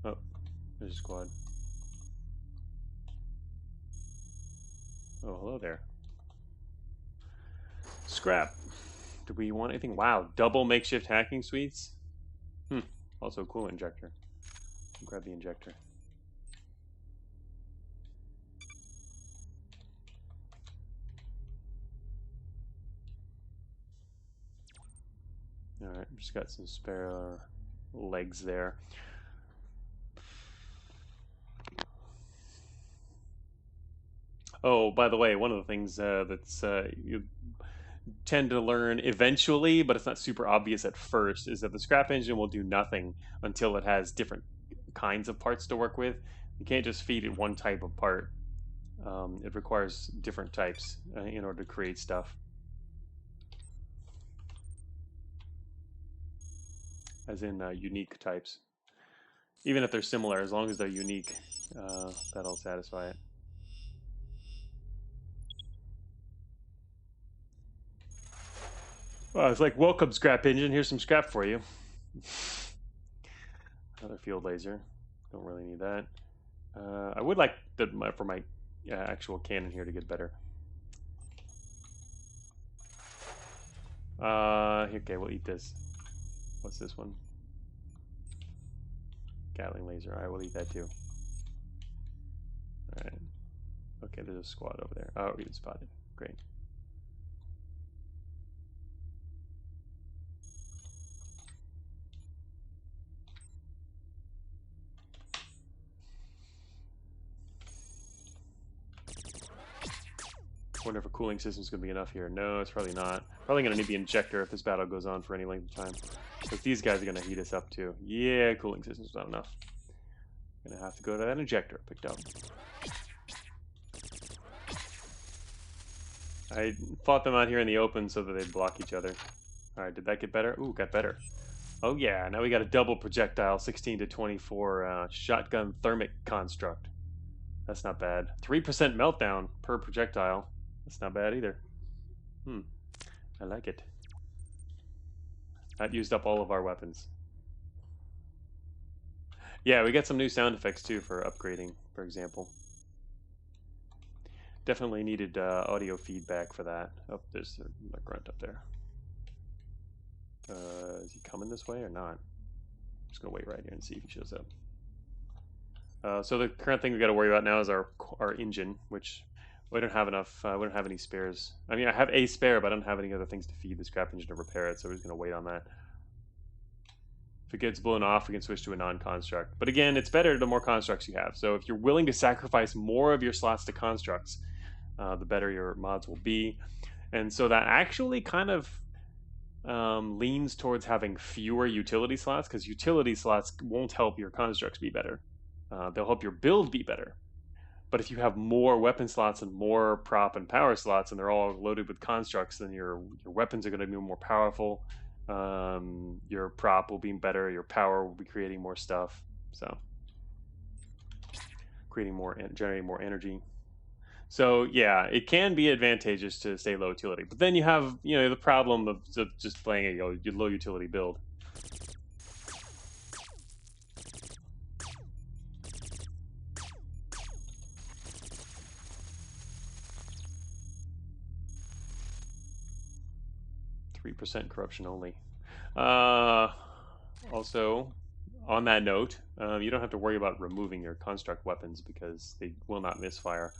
Oh, there's a squad. Oh, hello there. Scrap. Do we want anything? Wow, double makeshift hacking suites? Also a cool injector. Grab the injector. Alright, just got some spare legs there. Oh, by the way, one of the things that's you tend to learn eventually, but it's not super obvious at first, is that the scrap engine will do nothing until it has different kinds of parts to work with. You can't just feed it one type of part. It requires different types in order to create stuff. As in unique types. Even if they're similar, as long as they're unique, that'll satisfy it. Well, it's like, welcome, scrap engine. Here's some scrap for you. Another field laser. Don't really need that. I would like for my actual cannon here to get better. Okay, we'll eat this. What's this one? Gatling laser. Alright, we'll eat that too. Alright. Okay, there's a squad over there. Oh, we been spotted. Great. Wonder if a cooling system's going to be enough here. No, it's probably not. Probably going to need the injector if this battle goes on for any length of time. Because these guys are going to heat us up too. Yeah, cooling system's not enough. Going to have to go to that injector picked up. I fought them out here in the open so that they'd block each other. Alright, did that get better? Ooh, got better. Oh yeah, now we got a double projectile, 16 to 24 shotgun thermic construct. That's not bad. 3% meltdown per projectile. That's not bad either. I like it. That used up all of our weapons. Yeah, we got some new sound effects too for upgrading, for example. Definitely needed audio feedback for that. Oh, there's a grunt up there. Is he coming this way or not? I'm just gonna wait right here and see if he shows up. So the current thing we got to worry about now is our engine, which we don't have enough. We don't have any spares. I mean, I have a spare, but I don't have any other things to feed the scrap engine to repair it. So we're just gonna wait on that. If it gets blown off, we can switch to a non-construct. But again, it's better the more constructs you have. So if you're willing to sacrifice more of your slots to constructs, the better your mods will be. And so that actually kind of leans towards having fewer utility slots, because utility slots won't help your constructs be better. They'll help your build be better. But if you have more weapon slots and more prop and power slots, and they're all loaded with constructs, then your weapons are going to be more powerful. Your prop will be better. Your power will be creating more stuff. So creating more, generating more energy. So yeah, it can be advantageous to stay low utility, but then you have the problem of just playing a low utility build. %3 corruption only. Also, on that note, you don't have to worry about removing your construct weapons because they will not misfire.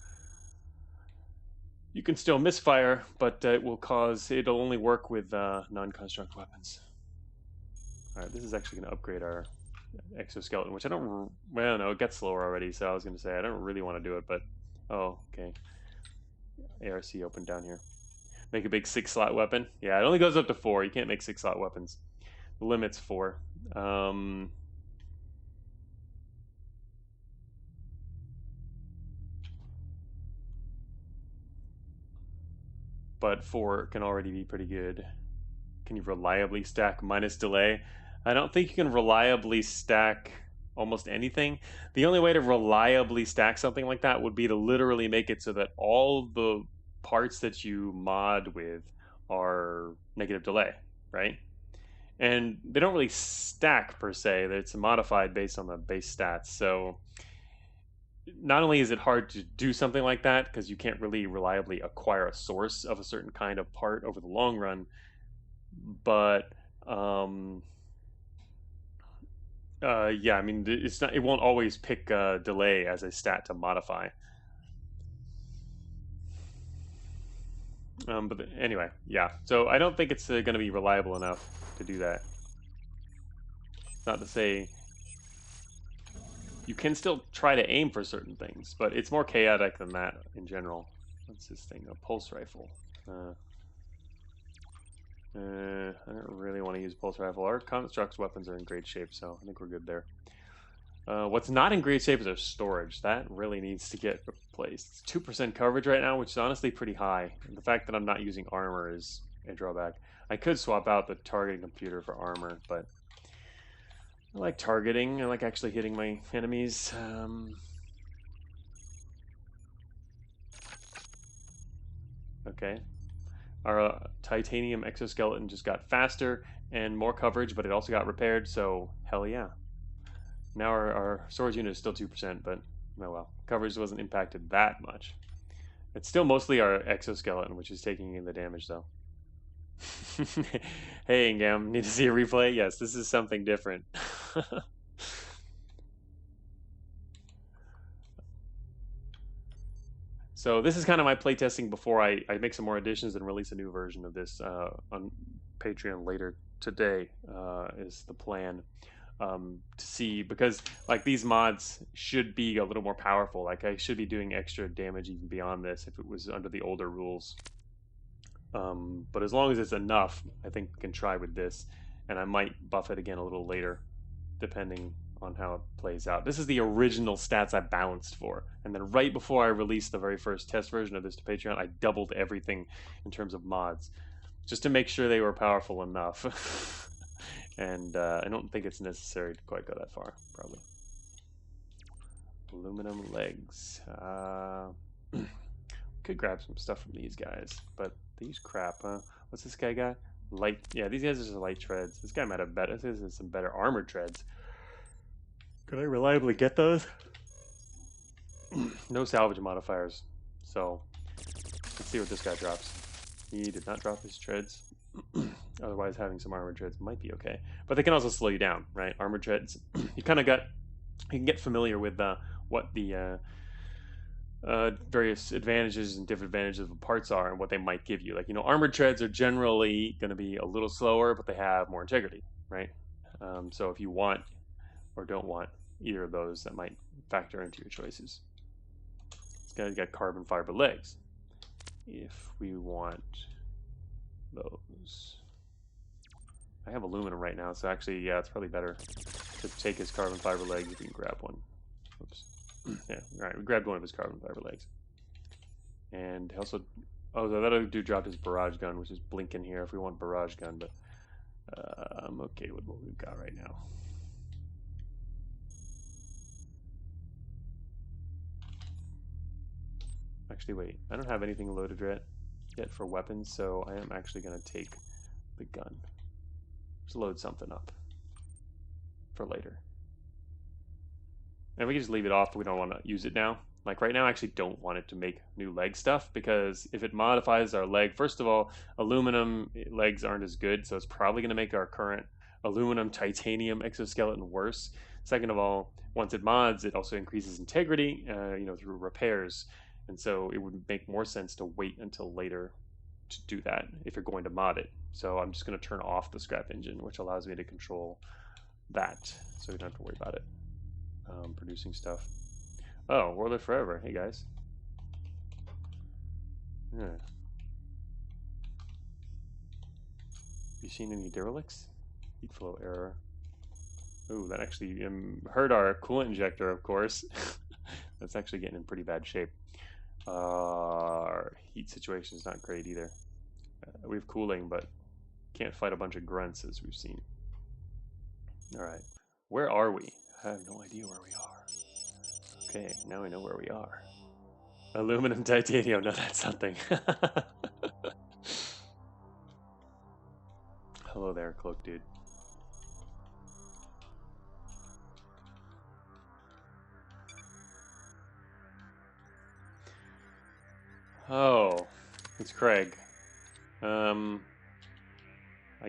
You can still misfire, but it'll only work with non-construct weapons. Alright, this is actually going to upgrade our exoskeleton, which I don't, well, no, it gets slower already, so I was going to say I don't really want to do it, but, oh, okay. ARC open down here. Make a big 6-slot weapon. Yeah, it only goes up to 4. You can't make 6-slot weapons. The limit's 4. But 4 can already be pretty good. Can you reliably stack minus delay? I don't think you can reliably stack almost anything. The only way to reliably stack something like that would be to literally make it so that all the parts that you mod with are negative delay, right? And they don't really stack per se. It's modified based on the base stats. So not only is it hard to do something like that because you can't really reliably acquire a source of a certain kind of part over the long run, but yeah, I mean, it won't always pick delay as a stat to modify. But anyway, yeah. So I don't think it's going to be reliable enough to do that. Not to say you can still try to aim for certain things, but it's more chaotic than that in general. What's this thing? A pulse rifle. I don't really want to use pulse rifle. Our constructs weapons are in great shape, so I think we're good there. What's not in great shape is our storage. That really needs to get replaced. It's 2% coverage right now, which is honestly pretty high. And the fact that I'm not using armor is a drawback. I could swap out the targeting computer for armor, but I like targeting. I like actually hitting my enemies. Okay. Our titanium exoskeleton just got faster and more coverage, but it also got repaired, so hell yeah. Now our storage unit is still 2%, but oh well. Coverage wasn't impacted that much. It's still mostly our exoskeleton, which is taking in the damage, though. Hey, Ingam, need to see a replay? Yes, this is something different. So this is kind of my playtesting before I make some more additions and release a new version of this on Patreon later today is the plan. To see, because like these mods should be a little more powerful. Like I should be doing extra damage even beyond this if it was under the older rules. But as long as it's enough, I think we can try with this, and I might buff it again a little later, depending on how it plays out. This is the original stats I balanced for, and then right before I released the very first test version of this to Patreon, I doubled everything in terms of mods, just to make sure they were powerful enough. And I don't think it's necessary to quite go that far, probably. Aluminum legs. Could grab some stuff from these guys, but they use crap, huh? What's this guy got? Light. Yeah, these guys are just light treads. This guy might have better. This is some better armored treads. Could I reliably get those? No salvage modifiers. So let's see what this guy drops. He did not drop his treads. Otherwise, having some armored treads might be okay. But they can also slow you down, right? Armored treads. You can get familiar with what the various advantages and disadvantages of the parts are and what they might give you. Like, armored treads are generally going to be a little slower, but they have more integrity, right? So if you want or don't want either of those, that might factor into your choices. This guy's got carbon fiber legs. If we want those, I have aluminum right now, so actually, yeah, it's probably better to take his carbon fiber legs if you can grab one. Oops. Yeah, all right, we grabbed one of his carbon fiber legs. And also, oh, so that'll do drop his barrage gun, which is blinking here if we want barrage gun, but I'm okay with what we've got right now. Actually, wait, I don't have anything loaded yet for weapons, so I am actually going to take the gun. Just load something up for later. And we can just leave it off if we don't want to use it now. Like right now, I actually don't want it to make new leg stuff, because if it modifies our leg, first of all, aluminum legs aren't as good, so it's probably going to make our current aluminum titanium exoskeleton worse. Second of all, once it mods, it also increases integrity, through repairs, and so it would make more sense to wait until later to do that if you're going to mod it. So I'm just going to turn off the scrap engine, which allows me to control that, so we don't have to worry about it. Producing stuff. Oh, we'll live forever. Hey guys. Yeah. You seen any derelicts? Heat flow error. Ooh, that actually hurt our coolant injector, of course. That's actually getting in pretty bad shape. Our heat situation is not great either. We have cooling, but can't fight a bunch of grunts, as we've seen. Alright. Where are we? I have no idea where we are. Okay, now we know where we are. Aluminum titanium, no, that's something. Hello there, cloak dude. Oh, it's Craig. I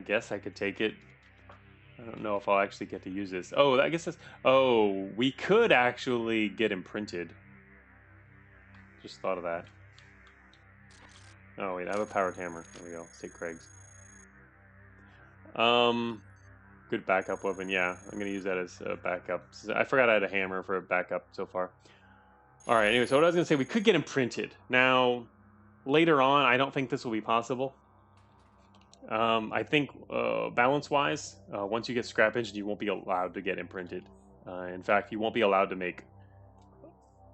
guess I could take it. I don't know if I'll actually get to use this. Oh, I guess that's... Oh, we could actually get imprinted. Just thought of that. Oh, wait, I have a powered hammer. There we go. Let's take Craig's. Good backup weapon. Yeah, I'm going to use that as a backup. I forgot I had a hammer for a backup so far. All right, anyway, so what I was going to say, we could get imprinted. Now, later on, I don't think this will be possible. I think balance-wise, once you get scrap engine, you won't be allowed to get imprinted. In fact, you won't be allowed to make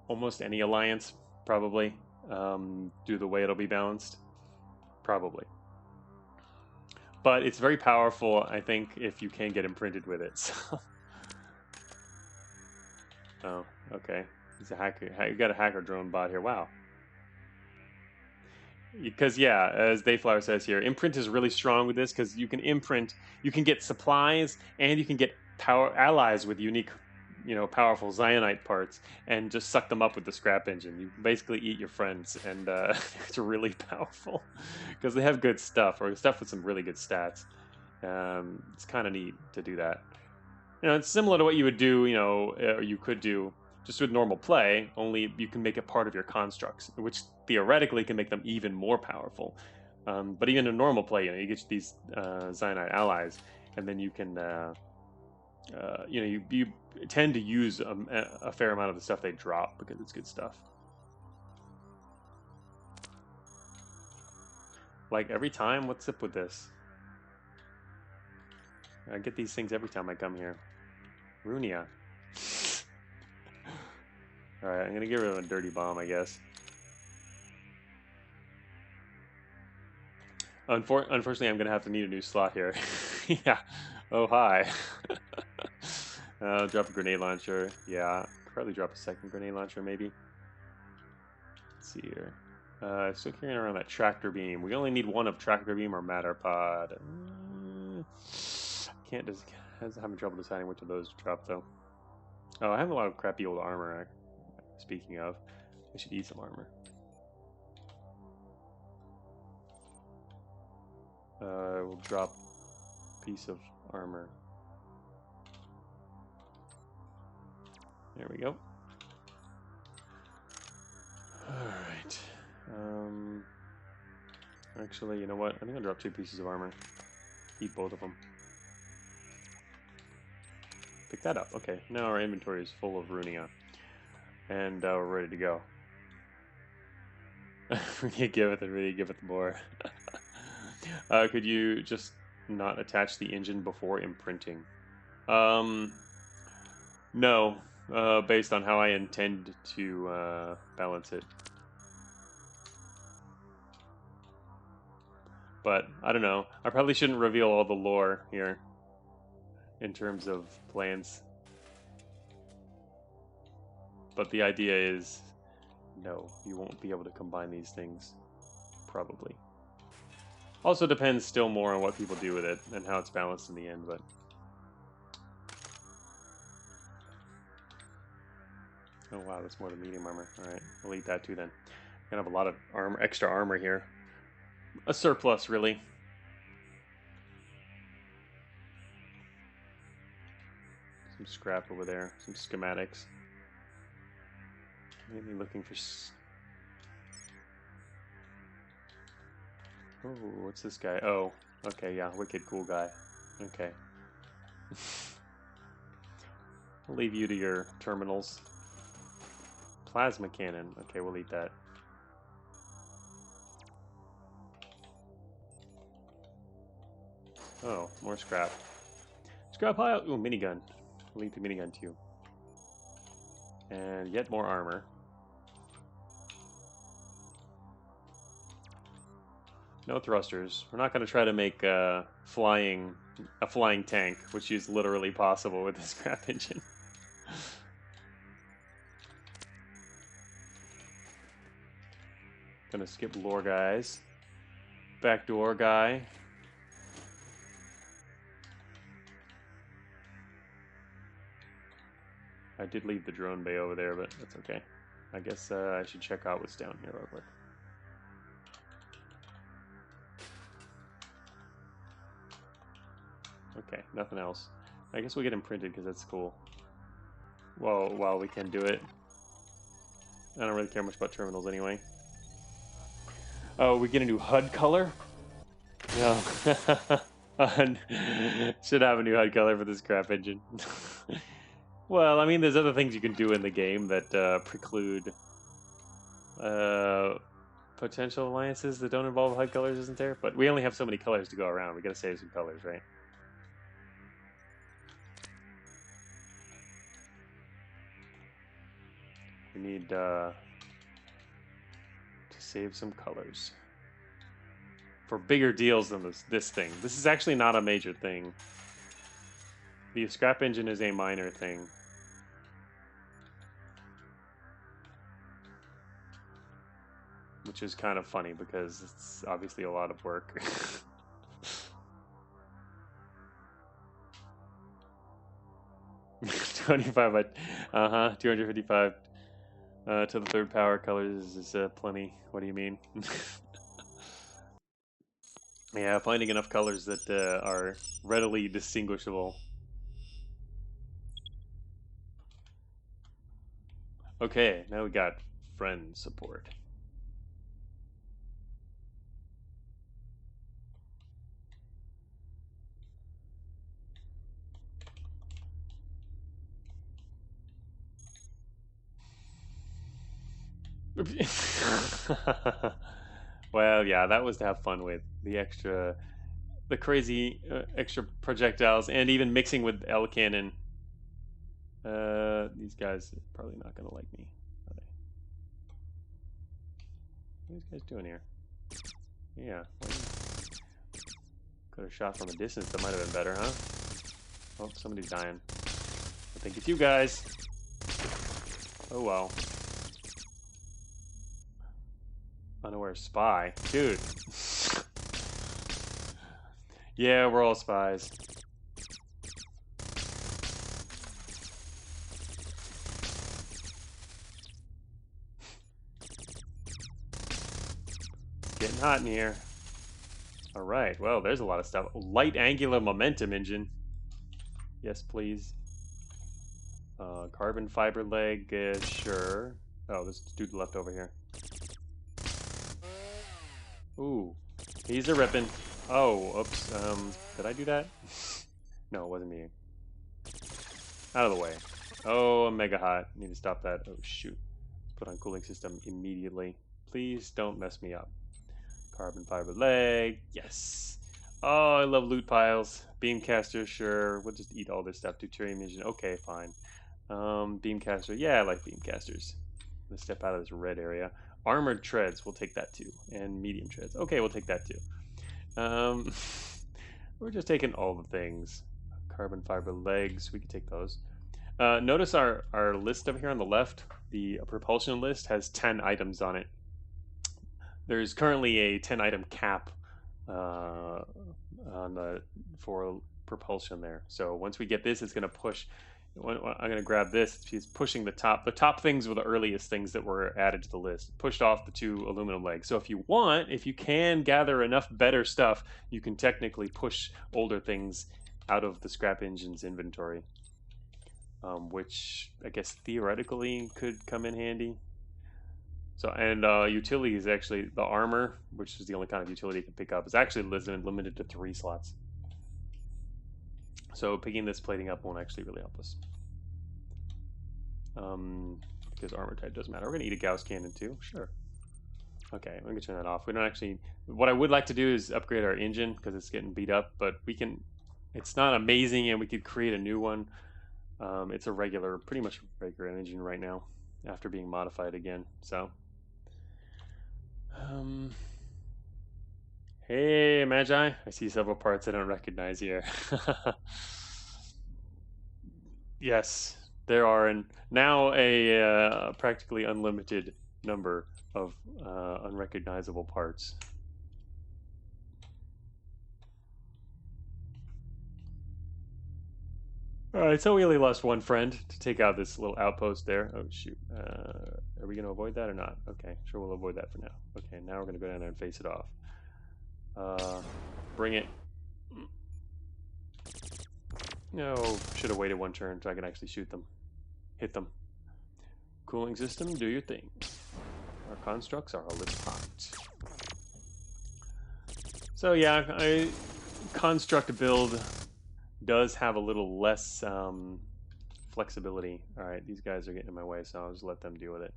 almost any alliance, probably, due to the way it'll be balanced. Probably. But it's very powerful, I think, if you can get imprinted with it. So. Oh, okay. He's a hacker. You got a hacker drone bot here. Wow. Because yeah, as Dayflower says here, imprint is really strong with this, because you can imprint, you can get supplies, and you can get power allies with unique, powerful Zionite parts, and just suck them up with the scrap engine. You basically eat your friends, and it's really powerful because they have good stuff, or stuff with some really good stats. It's kind of neat to do that. It's similar to what you would do, or you could do just with normal play, only you can make it part of your constructs, which theoretically can make them even more powerful. But even in normal play, you get these Zionite allies, and then you can, you tend to use a fair amount of the stuff they drop because it's good stuff. Like every time, what's up with this? I get these things every time I come here. Runia. Alright, I'm going to get rid of a dirty bomb, I guess. Unfortunately, I'm going to have to need a new slot here. Yeah. Oh, hi. Drop a grenade launcher. Yeah. Probably drop a second grenade launcher, maybe. Let's see here. Still carrying around that tractor beam. We only need one of tractor beam or matter pod. Can't just... having trouble deciding which of those to drop, though. Oh, I have a lot of crappy old armor. Speaking of, I should eat some armor. We'll drop a piece of armor. There we go. Alright. Actually, you know what? I think I'll drop 2 pieces of armor. Eat both of them. Pick that up. Okay, now our inventory is full of Runia. And we're ready to go. Give it more. Could you just not attach the engine before imprinting? No. based on how I intend to balance it. But I don't know. I probably shouldn't reveal all the lore here in terms of plans. But the idea is, no, you won't be able to combine these things. Probably. Also depends still more on what people do with it and how it's balanced in the end, but... Oh wow, that's more than medium armor. Alright, we'll eat that too then. Gonna have a lot of armor, extra armor here. A surplus, really. Some scrap over there, some schematics. Maybe looking for... Oh, what's this guy? Oh, okay, yeah, wicked cool guy. Okay. I'll leave you to your terminals. Plasma cannon. Okay, we'll eat that. Oh, more scrap. Scrap pile. Ooh, minigun. We'll eat the minigun too. And yet more armor. No thrusters. We're not going to try to make a flying tank, which is literally possible with this scrap engine. Gonna skip lore guys. Backdoor guy. I did leave the drone bay over there, but that's okay. I guess I should check out what's down here real quick. Okay, nothing else. I guess we'll get him printed because that's cool. Well, while we can do it. I don't really care much about terminals anyway. Oh, we get a new HUD color? No. Should have a new HUD color for this crap engine. Well, I mean, there's other things you can do in the game that preclude potential alliances that don't involve HUD colors, isn't there? But we only have so many colors to go around. We gotta save some colors, right? We need to save some colors for bigger deals than this thing. This is actually not a major thing. The scrap engine is a minor thing. Which is kind of funny because it's obviously a lot of work. $25, 255 to the third power colors is plenty. What do you mean? Yeah, finding enough colors that are readily distinguishable. Okay, now we got friend support. Well, yeah, that was to have fun with the crazy extra projectiles, and even mixing with L cannon. These guys are probably not gonna like me, are they? What are these guys doing here? Yeah, could have shot from a distance. That might have been better, huh? Oh, somebody's dying. I think it's you guys. Oh well. Unaware spy. Dude. Yeah, we're all spies. It's getting hot in here. Alright, well, there's a lot of stuff. Light angular momentum engine. Yes, please. Carbon fiber leg, sure. Oh, there's a dude left over here. Ooh, he's a rippin'. Oh, oops. Did I do that? No, it wasn't me. Out of the way. Oh, I'm mega hot. Need to stop that. Oh, shoot. Put on cooling system immediately. Please don't mess me up. Carbon fiber leg. Yes. Oh, I love loot piles. Beamcaster, sure. We'll just eat all this stuff. Deuterium engine. Okay, fine. Beamcaster. Yeah, I like beamcasters. Let's step out of this red area. Armored treads. We'll take that too. And medium treads. Okay, we'll take that too. We're just taking all the things. Carbon fiber legs. We can take those. Notice our list over here on the left. The propulsion list has 10 items on it. There's currently a 10 item cap for propulsion there. So once we get this, it's going to push. I'm going to grab this. It's pushing the top. The top things were the earliest things that were added to the list. Pushed off the 2 aluminum legs. So if you can gather enough better stuff, you can technically push older things out of the scrap engine's inventory. Which I guess theoretically could come in handy. So, and utility is actually the armor, which is the only kind of utility you can pick up, is actually limited to 3 slots. So picking this plating up won't actually really help us. Because armor type doesn't matter. We're gonna eat a Gauss cannon too, sure. Okay, I'm gonna turn that off. We don't actually. What I would like to do is upgrade our engine because it's getting beat up, but we can. It's not amazing, and we could create a new one. It's a pretty much regular engine right now, after being modified again. So, hey Magi, I see several parts I don't recognize here. Yes, there are now a practically unlimited number of unrecognizable parts. Alright, so we only lost 1 friend to take out this little outpost there. Oh, shoot. Are we going to avoid that or not? Okay, sure, we'll avoid that for now. Okay, now we're going to go down there and face it off. Bring it. No, should have waited 1 turn so I could actually shoot them. Hit them. Cooling system, do your thing. Our constructs are a little hot. So yeah, construct build does have a little less flexibility. Alright, these guys are getting in my way, so I'll just let them deal with it.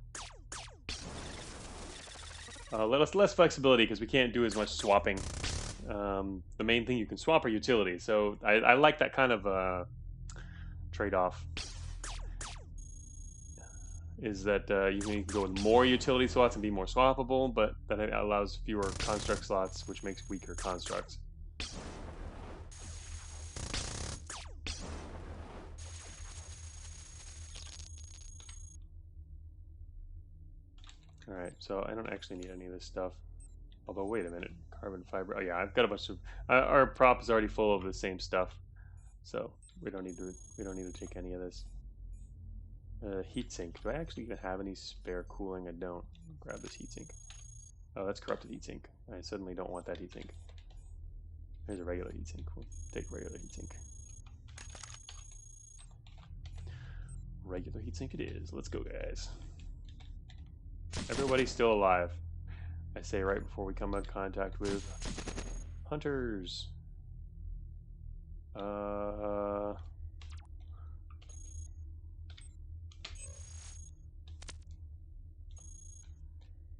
Less flexibility because we can't do as much swapping. The main thing you can swap are utilities, so I like that kind of trade-off. Is that you can go with more utility slots and be more swappable, but then it allows fewer construct slots, which makes weaker constructs. Alright, so I don't actually need any of this stuff. Although, wait a minute. Carbon fiber. Oh, yeah, I've got a bunch of... our prop is already full of the same stuff. So, we don't need to take any of this. Heatsink. Do I actually even have any spare cooling? I don't. Grab this heatsink. Oh, that's corrupted heatsink. I suddenly don't want that heatsink. Here's a regular heatsink. We'll take regular heatsink. Regular heatsink it is. Let's go, guys. Everybody's still alive. I say right before we come in contact with hunters. I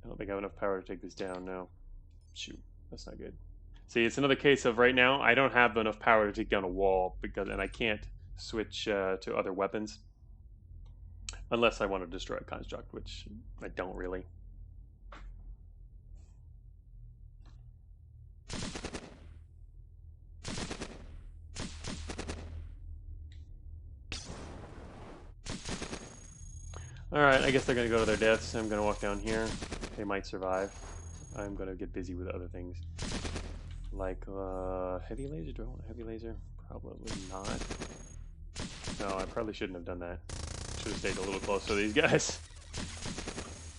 don't think I have enough power to take this down now. Shoot, that's not good. See, it's another case of right now I don't have enough power to take down a wall and I can't switch to other weapons unless I want to destroy a construct, which I don't really. Alright, I guess they're going to go to their deaths. I'm going to walk down here. They might survive. I'm going to get busy with other things. Like, heavy laser? Do I want a heavy laser? Probably not. No, I probably shouldn't have done that. Should have stayed a little closer to these guys.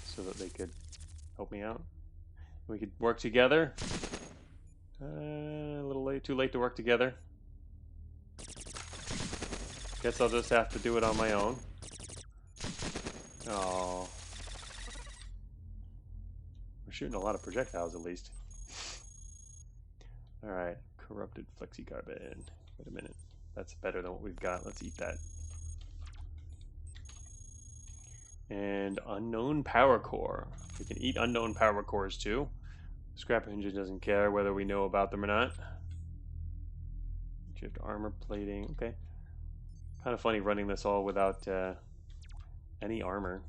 So that they could help me out. We could work together. A little late, too late to work together. Guess I'll just have to do it on my own. Oh, we're shooting a lot of projectiles at least. Alright, corrupted flexicarbon. Wait a minute. That's better than what we've got. Let's eat that. And unknown power core. We can eat unknown power cores too. Scrap engine doesn't care whether we know about them or not. Shift armor plating. Okay. Kind of funny running this all without any armor.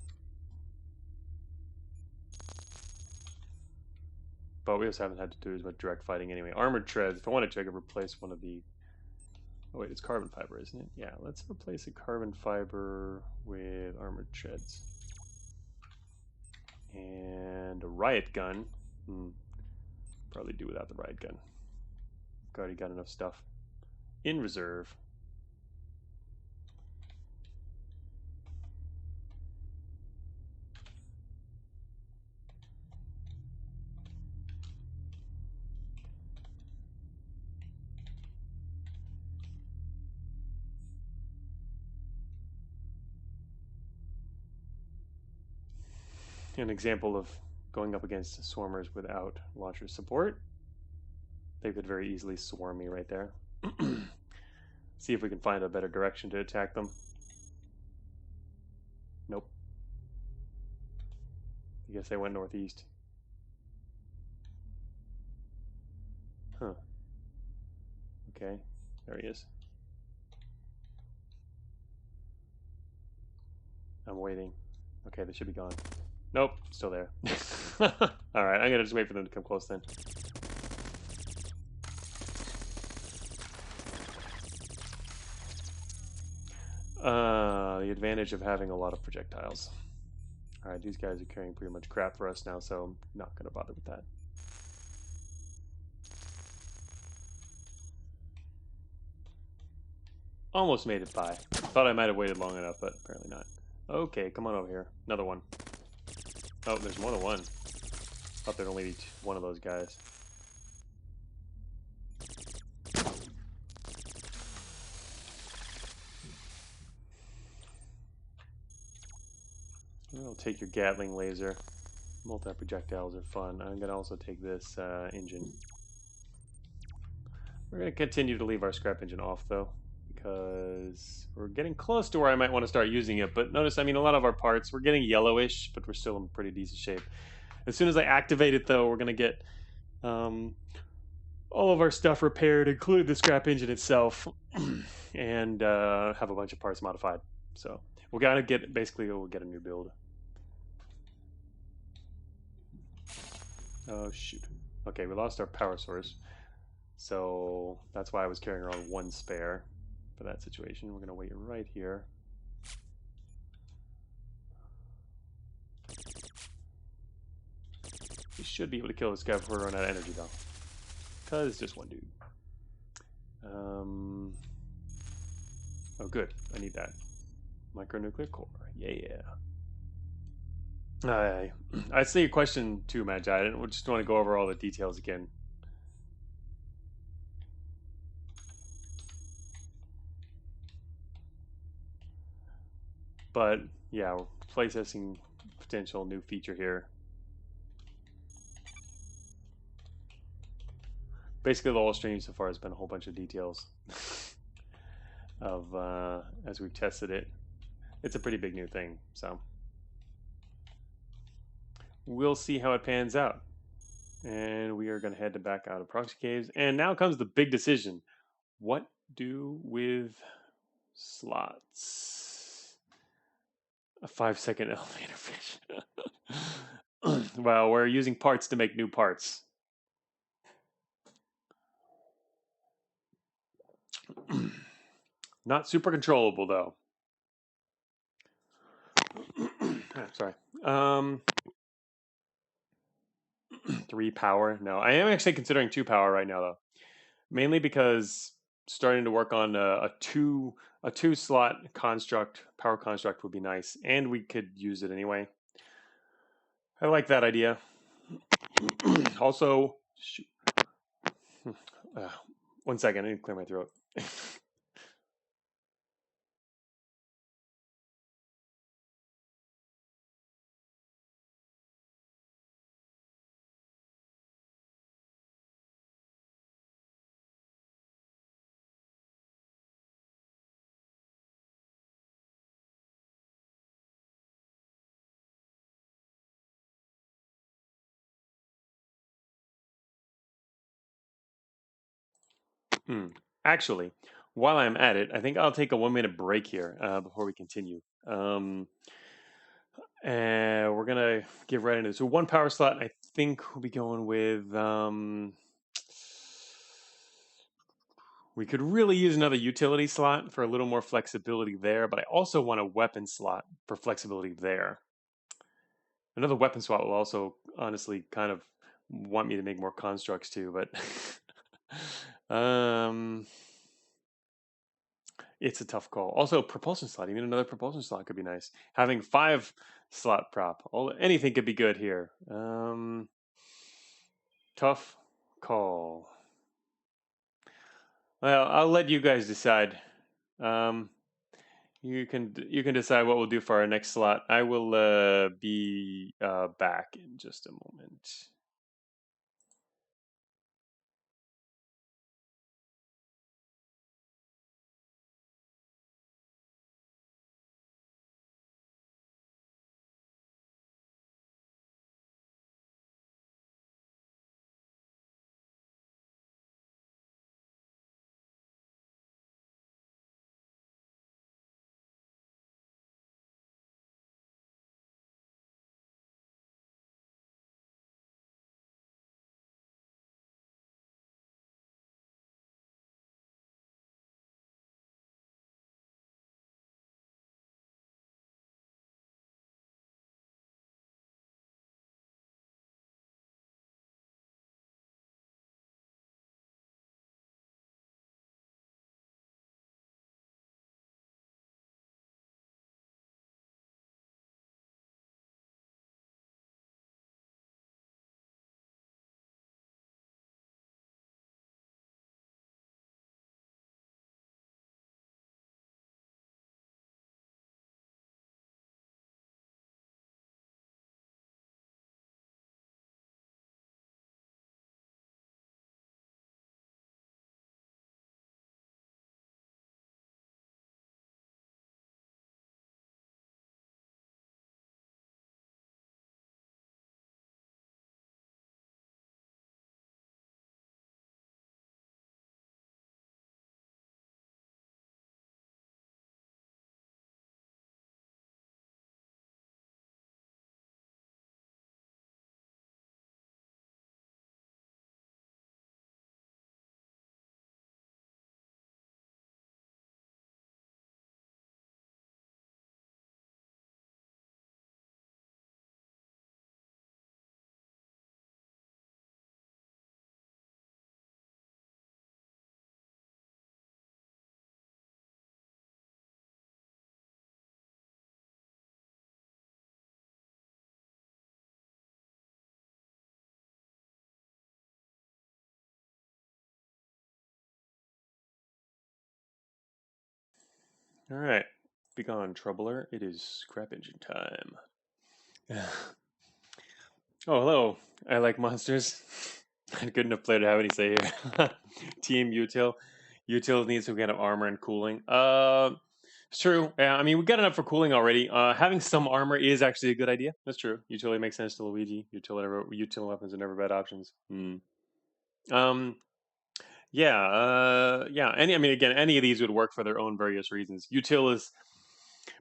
But we also haven't had to do as much direct fighting anyway. Armored treads. If I wanted to, I could replace one of the... Oh wait, it's carbon fiber, isn't it? Yeah, let's replace a carbon fiber with armored treads. And a riot gun. Probably do without the riot gun. I've already got enough stuff in reserve. An example of going up against swarmers without launcher support. They could very easily swarm me right there. See if we can find a better direction to attack them. Nope. I guess they went northeast. Huh. Okay, there he is. I'm waiting. Okay, they should be gone. Nope, still there. Alright, I'm gonna just wait for them to come close then. The advantage of having a lot of projectiles. Alright, these guys are carrying pretty much crap for us now, so I'm not gonna bother with that. Almost made it by. Thought I might have waited long enough, but apparently not. Okay, come on over here. Another one. Oh, there's more than one. Thought there'd only be one of those guys. I'll take your Gatling laser. Multi-projectiles are fun. I'm gonna also take this engine. We're gonna continue to leave our scrap engine off though, because we're getting close to where I might want to start using it. But notice, I mean, a lot of our parts, we're getting yellowish, but we're still in pretty decent shape. As soon as I activate it though, we're gonna get all of our stuff repaired, including the scrap engine itself, and have a bunch of parts modified. So we're gonna get, basically we'll get a new build. Oh shoot. Okay, we lost our power source. So that's why I was carrying around one spare for that situation. We're going to wait right here. We should be able to kill this guy before we run out of energy though. Because it's just one dude. Oh good, I need that. Micronuclear core, yeah. I see a question too, Magi. I didn't just want to go over all the details again. But yeah, we're playtesting potential new feature here. Basically, the whole stream so far has been a whole bunch of details of as we've tested it. It's a pretty big new thing, so we'll see how it pans out. And we are going to head back out of proxy caves. And now comes the big decision: what do with slots? A 5-second elevator fish. Well, we're using parts to make new parts. Not super controllable though. Sorry. 3 power. No, I am actually considering 2 power right now though. Mainly because starting to work on a two slot construct, power construct would be nice, and we could use it anyway. I like that idea. Also, shoot. 1 second, I need to clear my throat. Actually, while I'm at it, I think I'll take a 1 minute break here before we continue. And we're gonna get right into it. So one power slot, I think we'll be going with. We could really use another utility slot for a little more flexibility there, but I also want a weapon slot for flexibility there. Another weapon slot will also honestly kind of want me to make more constructs too, but it's a tough call. Also, propulsion slot, even another propulsion slot could be nice. Having 5 slot prop, anything could be good here. Tough call. Well, I'll let you guys decide. Um, you can decide what we'll do for our next slot. I will be back in just a moment. All right, be gone, troubler. It is scrap engine time. Oh, hello. I like monsters. I couldn't have played to have any say here. Team Util. Util needs some kind of armor and cooling. It's true. Yeah, I mean, we got enough for cooling already. Having some armor is actually a good idea. That's true. Utility makes sense to Luigi. Util weapons are never bad options. Hmm. Um, yeah, yeah. I mean, again, any of these would work for their own various reasons. Util is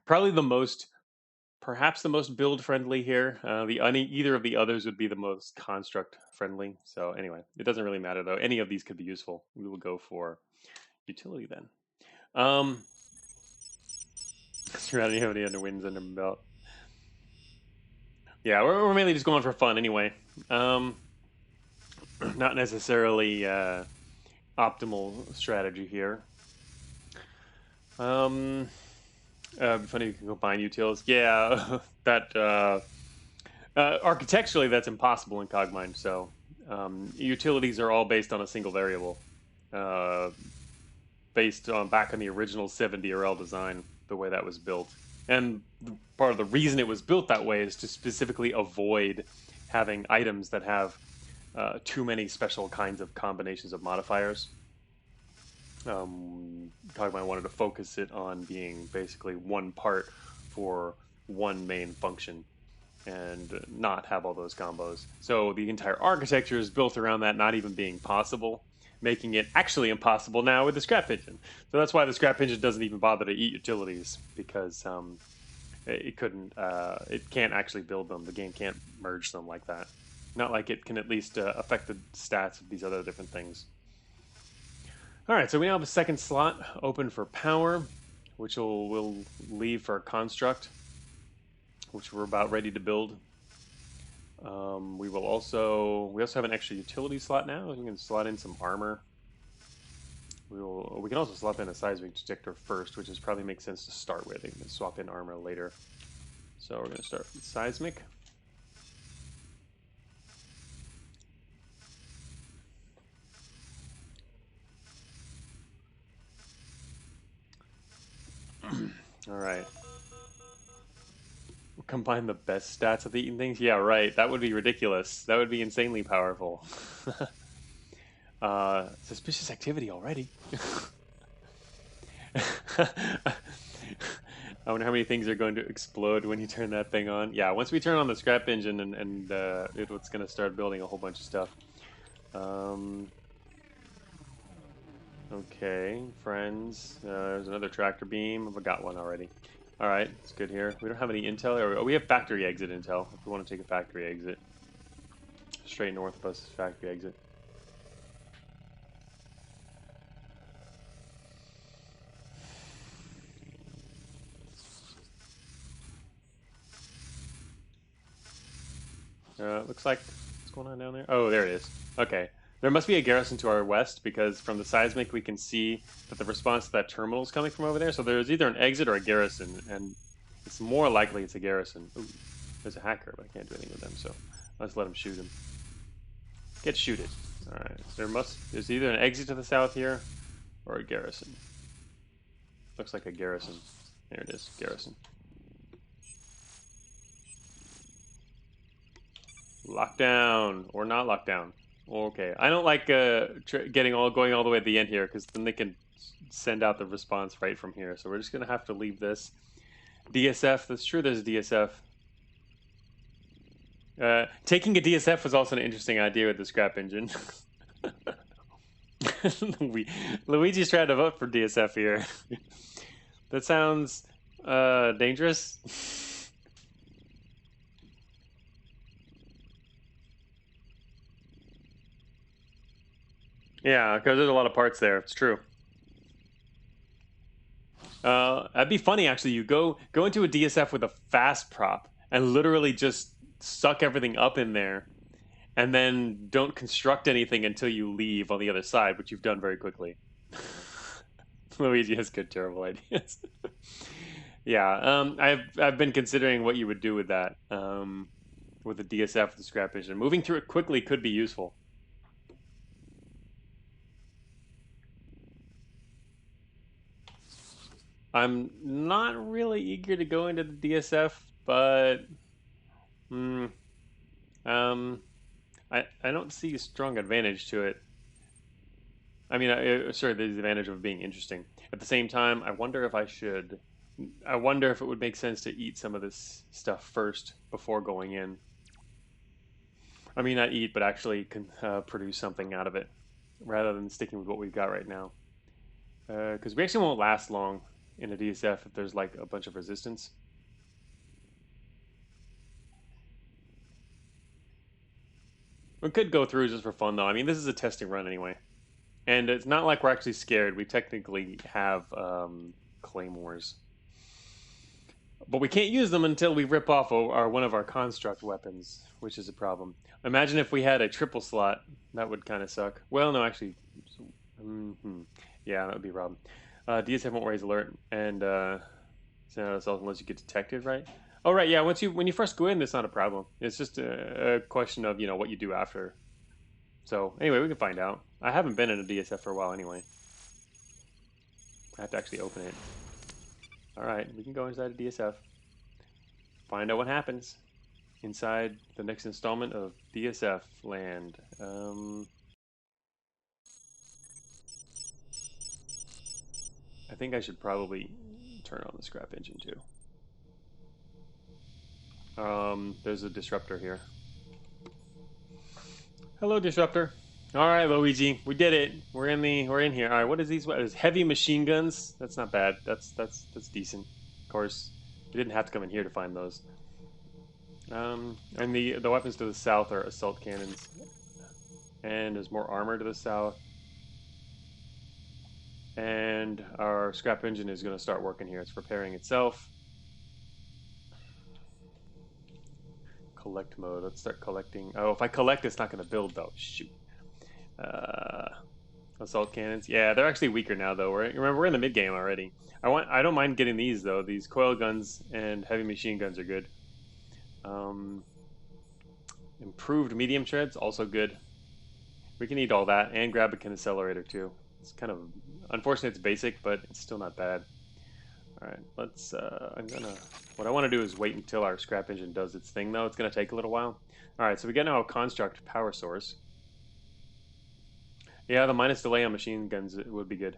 probably perhaps the most build friendly here. Either of the others would be the most construct friendly. So anyway, it doesn't really matter though. Any of these could be useful. We will go for utility then. Um, I don't have any other wins under my belt. Yeah, we're mainly just going for fun anyway. Um, not necessarily optimal strategy here. Um, funny you can combine utils. Yeah, that architecturally that's impossible in Cogmind. So utilities are all based on a single variable, uh, based on back on the original 7DRL design, the way that was built. And part of the reason it was built that way is to specifically avoid having items that have too many special kinds of combinations of modifiers. Cogmind wanted to focus it on being basically one part for one main function and not have all those combos. So the entire architecture is built around that not even being possible. making it actually impossible now with the scrap engine. So that's why the scrap engine doesn't even bother to eat utilities, because it couldn't, it can't actually build them. The game can't merge them like that. Not like it can at least affect the stats of these other different things. All right, so we now have a second slot open for power, which we'll leave for a construct, which we're about ready to build. We also have an extra utility slot now. We can slot in some armor. We can also slot in a seismic detector first, which is probably makes sense to start with. You can swap in armor later. So we're going to start with seismic. All right. Combine the best stats of the eating things? Yeah, right. That would be ridiculous. That would be insanely powerful. Suspicious activity already. I wonder how many things are going to explode when you turn that thing on. Yeah, once we turn on the scrap engine and it's going to start building a whole bunch of stuff. Okay, friends. There's another tractor beam. I've got one already. All right, it's good here. We don't have any intel. Oh, we have factory exit intel. If we want to take a factory exit, straight north of us is factory exit. Looks like what's going on down there? Oh, there it is. Okay. There must be a garrison to our west, because from the seismic we can see that the response to that terminal is coming from over there. So there's either an exit or a garrison, and it's more likely it's a garrison. Ooh, there's a hacker, but I can't do anything with them, so let's let him shoot him. Get shooted. All right. So there's either an exit to the south here or a garrison. Looks like a garrison. There it is, garrison. Lockdown or not lockdown. Okay, I don't like going all the way at the end here, because then they can send out the response right from here. So we're just gonna have to leave this DSF. That's true. There's a DSF. Taking a DSF was also an interesting idea with the scrap engine. Luigi's trying to vote for DSF here. That sounds dangerous. Yeah, because there's a lot of parts there. It's true. That'd be funny, actually. You go into a DSF with a fast prop and literally just suck everything up in there, and then don't construct anything until you leave on the other side, which you've done very quickly. Luigi has good, terrible ideas. Yeah, I've been considering what you would do with that, with the DSF with the scrap engine. Moving through it quickly could be useful. I'm not really eager to go into the DSF, but I don't see a strong advantage to it. I mean, sorry, the advantage of being interesting. At the same time, I wonder if I should. I wonder if it would make sense to eat some of this stuff first before going in. I mean, not eat, but actually produce something out of it, rather than sticking with what we've got right now. Because we actually won't last long in a DSF if there's like a bunch of resistance. We could go through just for fun, though. I mean, this is a testing run anyway. And it's not like we're actually scared. We technically have claymores. But we can't use them until we rip off one of our construct weapons, which is a problem. Imagine if we had a triple slot. That would kind of suck. Well, no, actually. Yeah, that would be a problem. DSF won't raise alert, and send out assault unless you get detected, right? Oh, right, yeah. When you first go in, it's not a problem. It's just a question of what you do after. So anyway, we can find out. I haven't been in a DSF for a while anyway. I have to actually open it. All right, we can go inside a DSF. Find out what happens inside the next installment of DSF Land. I think I should probably turn on the scrap engine too. There's a disruptor here. Hello, disruptor. All right, Luigi, we did it. We're in here. All right, what is these? What is heavy machine guns? That's not bad. That's decent. Of course, we didn't have to come in here to find those. And the weapons to the south are assault cannons, and there's more armor to the south. And our scrap engine is going to start working here. It's repairing itself. Collect mode. Let's start collecting. Oh, if I collect, it's not going to build though. Shoot. Uh, Assault cannons. Yeah, they're actually weaker now though. Remember, we're in the mid game already. I don't mind getting these though. These coil guns and heavy machine guns are good. Um, Improved medium treads also good. We can eat all that and grab a accelerator too. It's kind of unfortunate. It's basic, but it's still not bad. All right, let's. What I want to do is wait until our scrap engine does its thing though. It's gonna take a little while. All right, so we get now a construct power source. Yeah, the minus delay on machine guns would be good.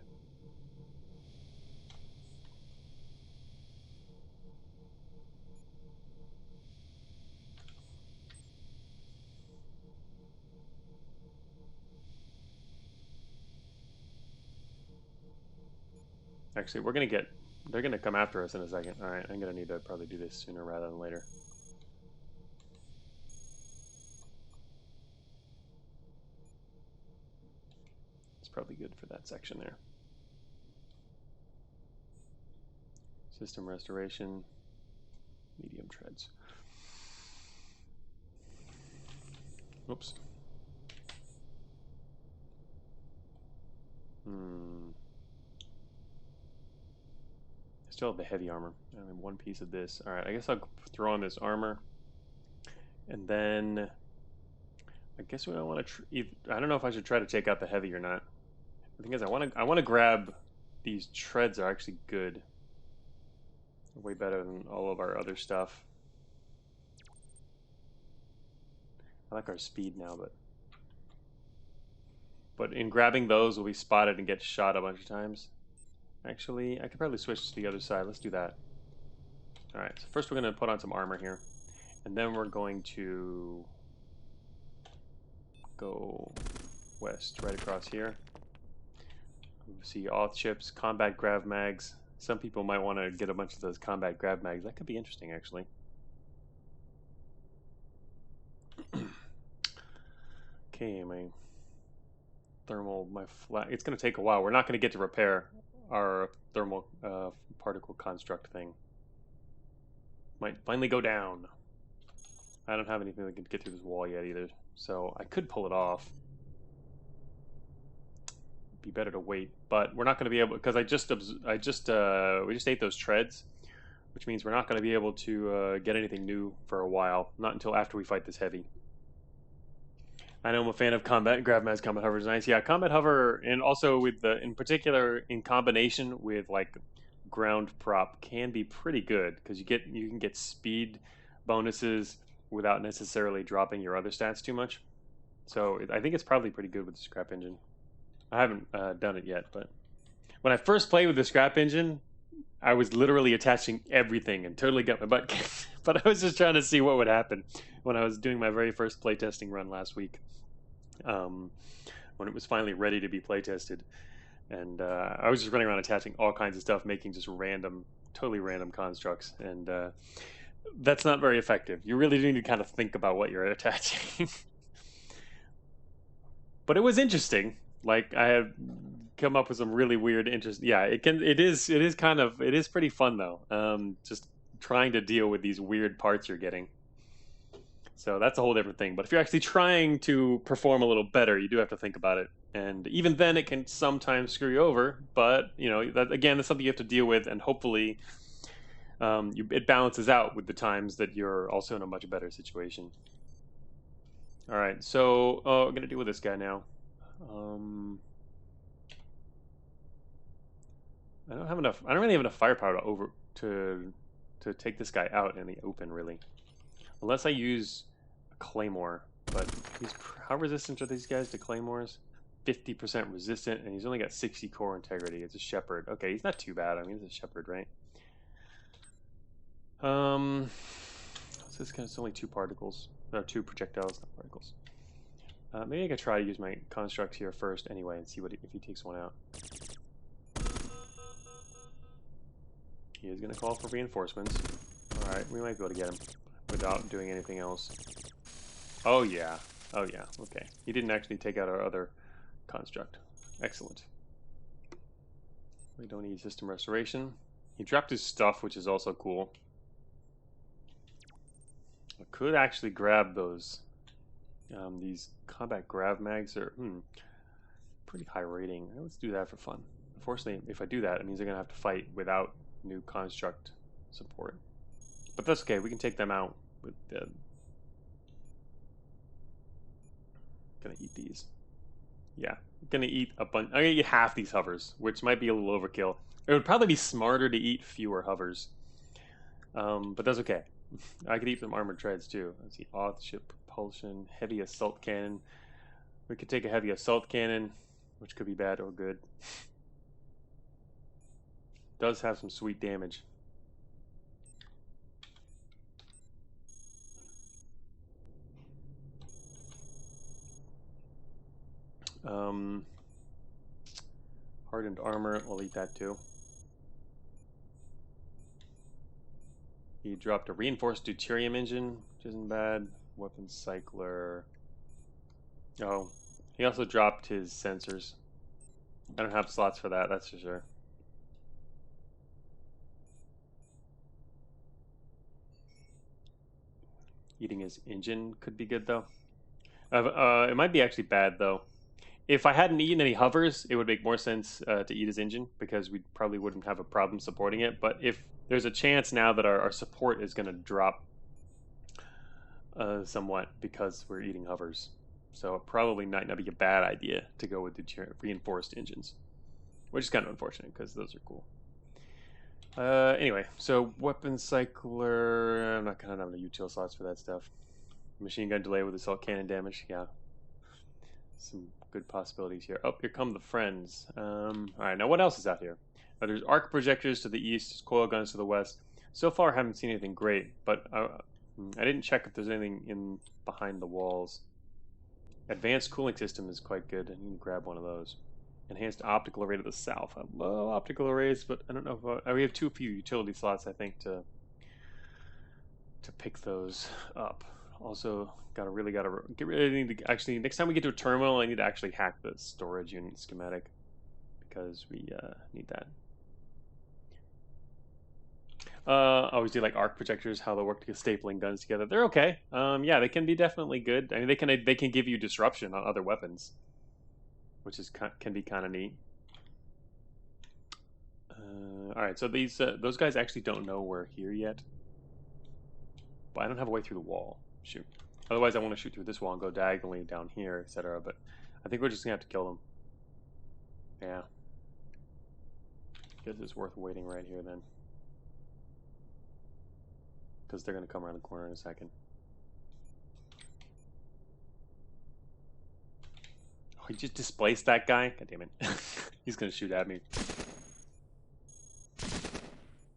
Actually, they're gonna come after us in a second. All right, I'm gonna need to probably do this sooner rather than later. It's probably good for that section there. System restoration, medium treads. Oops. I still have the heavy armor. I have one piece of this. All right, I guess I'll throw on this armor, and then I guess we don't want to. I don't know if I should try to take out the heavy or not. The thing is, I want to grab these treads. Are actually good. They're way better than all of our other stuff. I like our speed now, but in grabbing those, we'll be spotted and get shot a bunch of times. Actually, I could probably switch to the other side. Let's do that. All right. So first, we're going to put on some armor here, and then we're going to go west, right across here. We see all chips, combat grav mags. Some people might want to get a bunch of those combat grav mags. That could be interesting, actually. Okay, my thermal, my flat. It's going to take a while. We're not going to get to repair our thermal particle construct thing. Might finally go down. I don't have anything that can get through this wall yet either, so I could pull it off. Be better to wait, but we're not going to be able because we just ate those treads, which means we're not going to be able to get anything new for a while. Not until after we fight this heavy. I know I'm a fan of combat grav mags. Combat hover is nice. Yeah, combat hover, and also with in particular in combination with like ground prop can be pretty good because you can get speed bonuses without necessarily dropping your other stats too much. So I think it's probably pretty good with the scrap engine. I haven't done it yet, but when I first played with the scrap engine, I was literally attaching everything and totally got my butt kicked. But I was just trying to see what would happen when I was doing my very first playtesting run last week, when it was finally ready to be playtested. And I was just running around attaching all kinds of stuff, making just totally random constructs. And that's not very effective. You really do need to kind of think about what you're attaching. But it was interesting. Like I have come up with some really weird interest. Yeah, it is pretty fun though. Just trying to deal with these weird parts you're getting. So that's a whole different thing. But if you're actually trying to perform a little better, you do have to think about it. And even then, it can sometimes screw you over. But you know, that's something you have to deal with, and hopefully, it balances out with the times that you're also in a much better situation. All right, so what I'm gonna deal with this guy now. I don't have enough. I don't really have enough firepower to take this guy out in the open, really, unless I use a claymore. But how resistant are these guys to claymores? 50% resistant, and he's only got 60 core integrity. It's a shepherd. Okay, he's not too bad. I mean, he's a shepherd, right? So this guy's only 2 particles. No, 2 projectiles, not particles. Maybe I could try to use my construct here first anyway and see what if he takes one out. He is going to call for reinforcements. Alright, we might be able to get him without doing anything else. Oh yeah. Oh yeah, okay. He didn't actually take out our other construct. Excellent. We don't need system restoration. He dropped his stuff, which is also cool. I could actually grab those. These combat grav mags are pretty high rating. Let's do that for fun. Unfortunately, if I do that, it means they're going to have to fight without new construct support. But that's okay. We can take them out with the... Gonna eat these. Yeah, gonna eat a bunch. I'm gonna eat half these hovers, which might be a little overkill. It would probably be smarter to eat fewer hovers. But that's okay. I could eat some armored treads too. Let's see, auth, ship propulsion, heavy assault cannon. We could take a heavy assault cannon, which could be bad or good. Does have some sweet damage. Hardened armor, we'll eat that too. He dropped a reinforced deuterium engine, which isn't bad. Weapon cycler. Oh, he also dropped his sensors. I don't have slots for that, that's for sure. Eating his engine could be good though. It might be actually bad though. If I hadn't eaten any hovers, it would make more sense to eat his engine because we probably wouldn't have a problem supporting it. But if there's a chance now that our support is going to drop somewhat because we're eating hovers, so it probably might not be a bad idea to go with the reinforced engines, which is kind of unfortunate because those are cool. Anyway, so weapon cycler, I'm not going to have the util slots for that stuff. Machine gun delay with assault cannon damage, yeah. Some good possibilities here. Oh, here come the friends. Alright, now what else is out here? There's arc projectors to the east, coil guns to the west. So far, I haven't seen anything great, but I didn't check if there's anything in behind the walls. Advanced cooling system is quite good. I need to grab one of those. Enhanced optical array to the south. I love optical arrays, but I don't know if we have too few utility slots, I think, to pick those up. Also, really gotta get rid. I need to actually next time we get to a terminal, I need to actually hack the storage unit schematic because we need that. I always do like arc projectors, how they work to stapling guns together. They're okay. Yeah, they can be definitely good. I mean, they can give you disruption on other weapons, which is can be kind of neat. All right, so those guys actually don't know we're here yet, but I don't have a way through the wall. Shoot. Otherwise, I want to shoot through this wall and go diagonally down here, etc. But I think we're just gonna have to kill them. Yeah. Guess it's worth waiting right here then, because they're gonna come around the corner in a second. Oh, he just displaced that guy. God damn it! He's gonna shoot at me.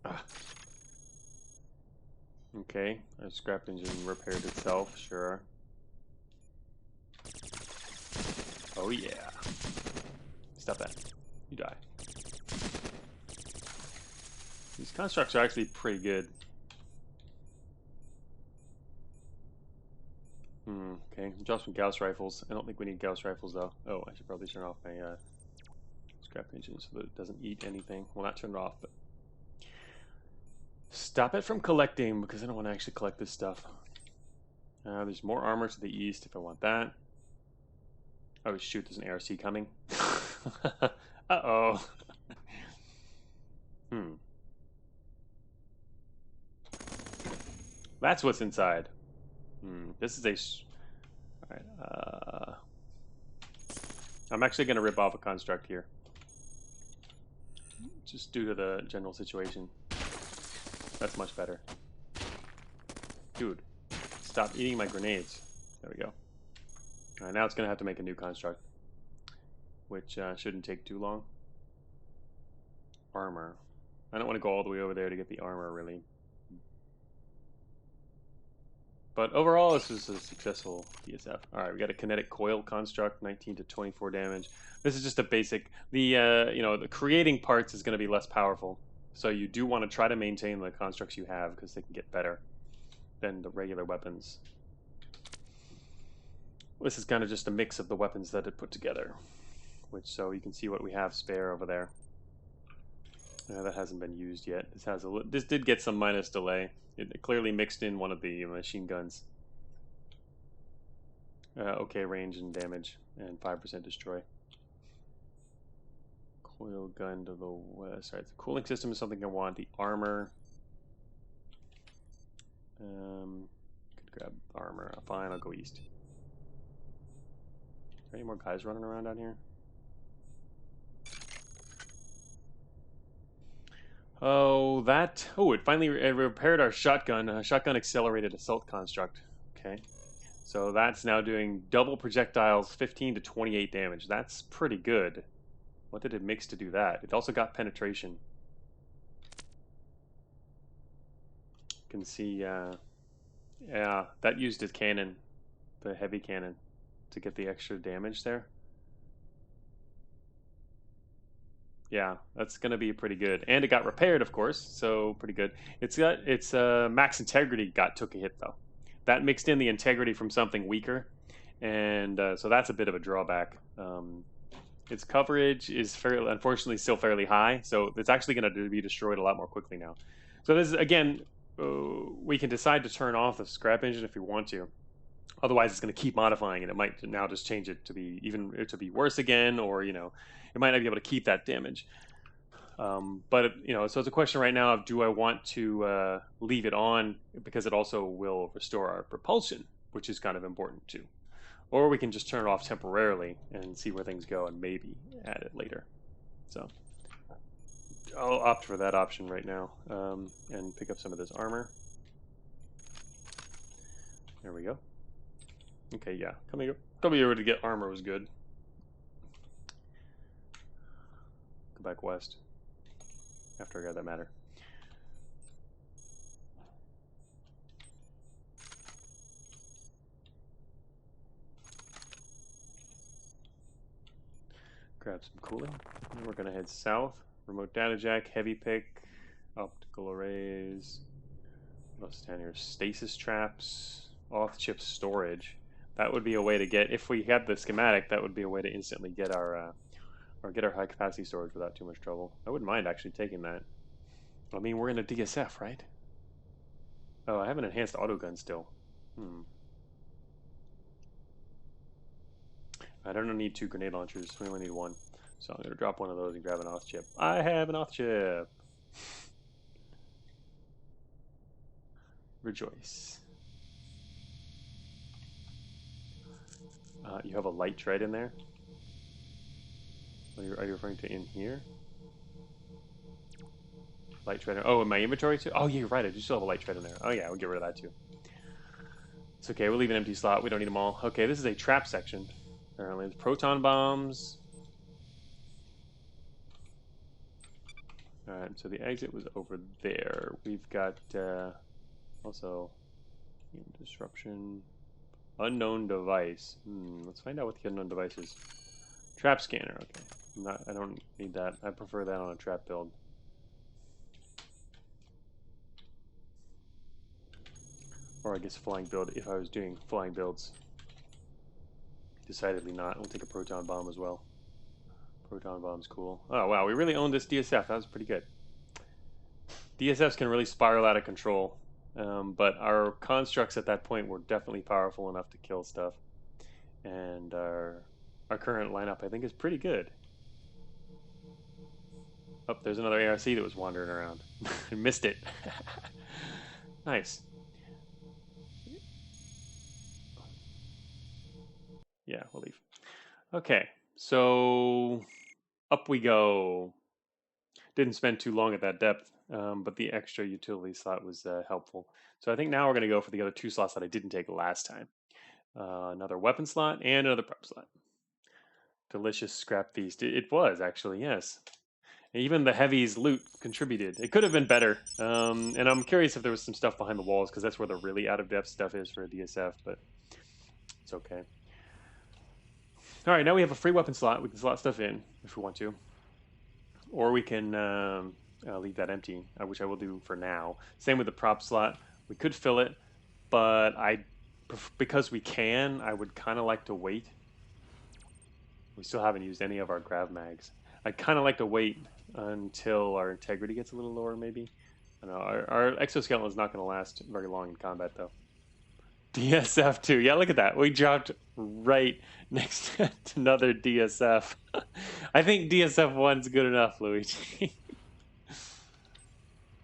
Ah. Okay, our scrap engine repaired itself, sure. Oh yeah. Stop that. You die. These constructs are actually pretty good. Okay, drop some Gauss rifles. I don't think we need Gauss rifles though. Oh, I should probably turn off my scrap engine so that it doesn't eat anything. Well, not turn it off, but stop it from collecting because I don't want to actually collect this stuff. There's more armor to the east if I want that. Oh shoot, there's an ARC coming. Uh-oh. That's what's inside. This is a... Alright, I'm actually going to rip off a construct here. Just due to the general situation. That's much better. Dude, stop eating my grenades. There we go. Alright, now it's going to have to make a new construct. Which shouldn't take too long. Armor. I don't want to go all the way over there to get the armor, really. But overall, this was a successful DSF. All right, we got a kinetic coil construct, 19 to 24 damage. This is just a basic. The creating parts is going to be less powerful, so you do want to try to maintain the constructs you have because they can get better than the regular weapons. This is kind of just a mix of the weapons that it put together, so you can see what we have spare over there. That hasn't been used yet. This did get some minus delay. It clearly mixed in one of the machine guns. Okay range and damage, and 5% destroy. Coil gun to the west. Alright, the cooling system is something I want. The armor. Could grab armor. Fine, I'll go east. Are there any more guys running around down here? Oh, it finally repaired our shotgun. Shotgun accelerated assault construct. Okay. So that's now doing double projectiles, 15 to 28 damage. That's pretty good. What did it mix to do that? It also got penetration. You can see, yeah, that used its cannon, the heavy cannon, to get the extra damage there. Yeah, that's going to be pretty good. And it got repaired, of course, so pretty good. Its max integrity took a hit, though. That mixed in the integrity from something weaker, and so that's a bit of a drawback. Its coverage is unfortunately still fairly high, so it's actually going to be destroyed a lot more quickly now. So this is, again, we can decide to turn off the scrap engine if we want to. Otherwise, it's going to keep modifying, and it might now just change it to be worse again, or it might not be able to keep that damage. But so it's a question right now of, do I want to leave it on because it also will restore our propulsion, which is kind of important too, or we can just turn it off temporarily and see where things go and maybe add it later. So I'll opt for that option right now, and pick up some of this armor. There we go. Okay, yeah, coming over to get armor was good. Go back west after I got that matter. Grab some cooling. And we're gonna head south. Remote data jack, heavy pick, optical arrays. What else is down here? Stasis traps, off-chip storage. That would be a way to get, if we had the schematic, that would be a way to instantly get our high capacity storage without too much trouble. I wouldn't mind actually taking that. I mean, we're in a DSF, right? Oh, I have an enhanced autogun still. I don't need 2 grenade launchers. We only need 1. So I'm going to drop one of those and grab an off chip. I have an off chip. Rejoice. You have a light tread in there? Are you referring to in here? Light tread. Oh, in my inventory too? Oh, yeah, you're right. I do still have a light tread in there. Oh, yeah, we'll get rid of that too. It's okay. We'll leave an empty slot. We don't need them all. Okay, this is a trap section. Apparently, it's proton bombs. Alright, so the exit was over there. We've got also disruption. Unknown device. Let's find out what the unknown device is. Trap scanner. Okay. I don't need that. I prefer that on a trap build. Or I guess flying build if I was doing flying builds. Decidedly not. We'll take a proton bomb as well. Proton bomb's cool. Oh wow, we really owned this DSF. That was pretty good. DSFs can really spiral out of control. But our constructs at that point were definitely powerful enough to kill stuff. And our current lineup, I think, is pretty good. Oh, there's another ARC that was wandering around. I missed it. Nice. Yeah, we'll leave. Okay, so up we go. Didn't spend too long at that depth, but the extra utility slot was helpful. So I think now we're going to go for the other 2 slots that I didn't take last time. Another weapon slot and another prep slot. Delicious scrap feast. It was, actually, yes. Even the heavies loot contributed. It could have been better. And I'm curious if there was some stuff behind the walls, because that's where the really out-of-depth stuff is for a DSF, but it's okay. All right, now we have a free weapon slot. We can slot stuff in if we want to. Or we can leave that empty, which I will do for now. Same with the prop slot. We could fill it, but because we can, I would kind of like to wait. We still haven't used any of our grav mags. I'd kind of like to wait until our integrity gets a little lower, maybe. I don't know. Our exoskeleton is not going to last very long in combat, though. DSF 2. Yeah, look at that. We dropped right next to another DSF. I think DSF 1's good enough, Luigi.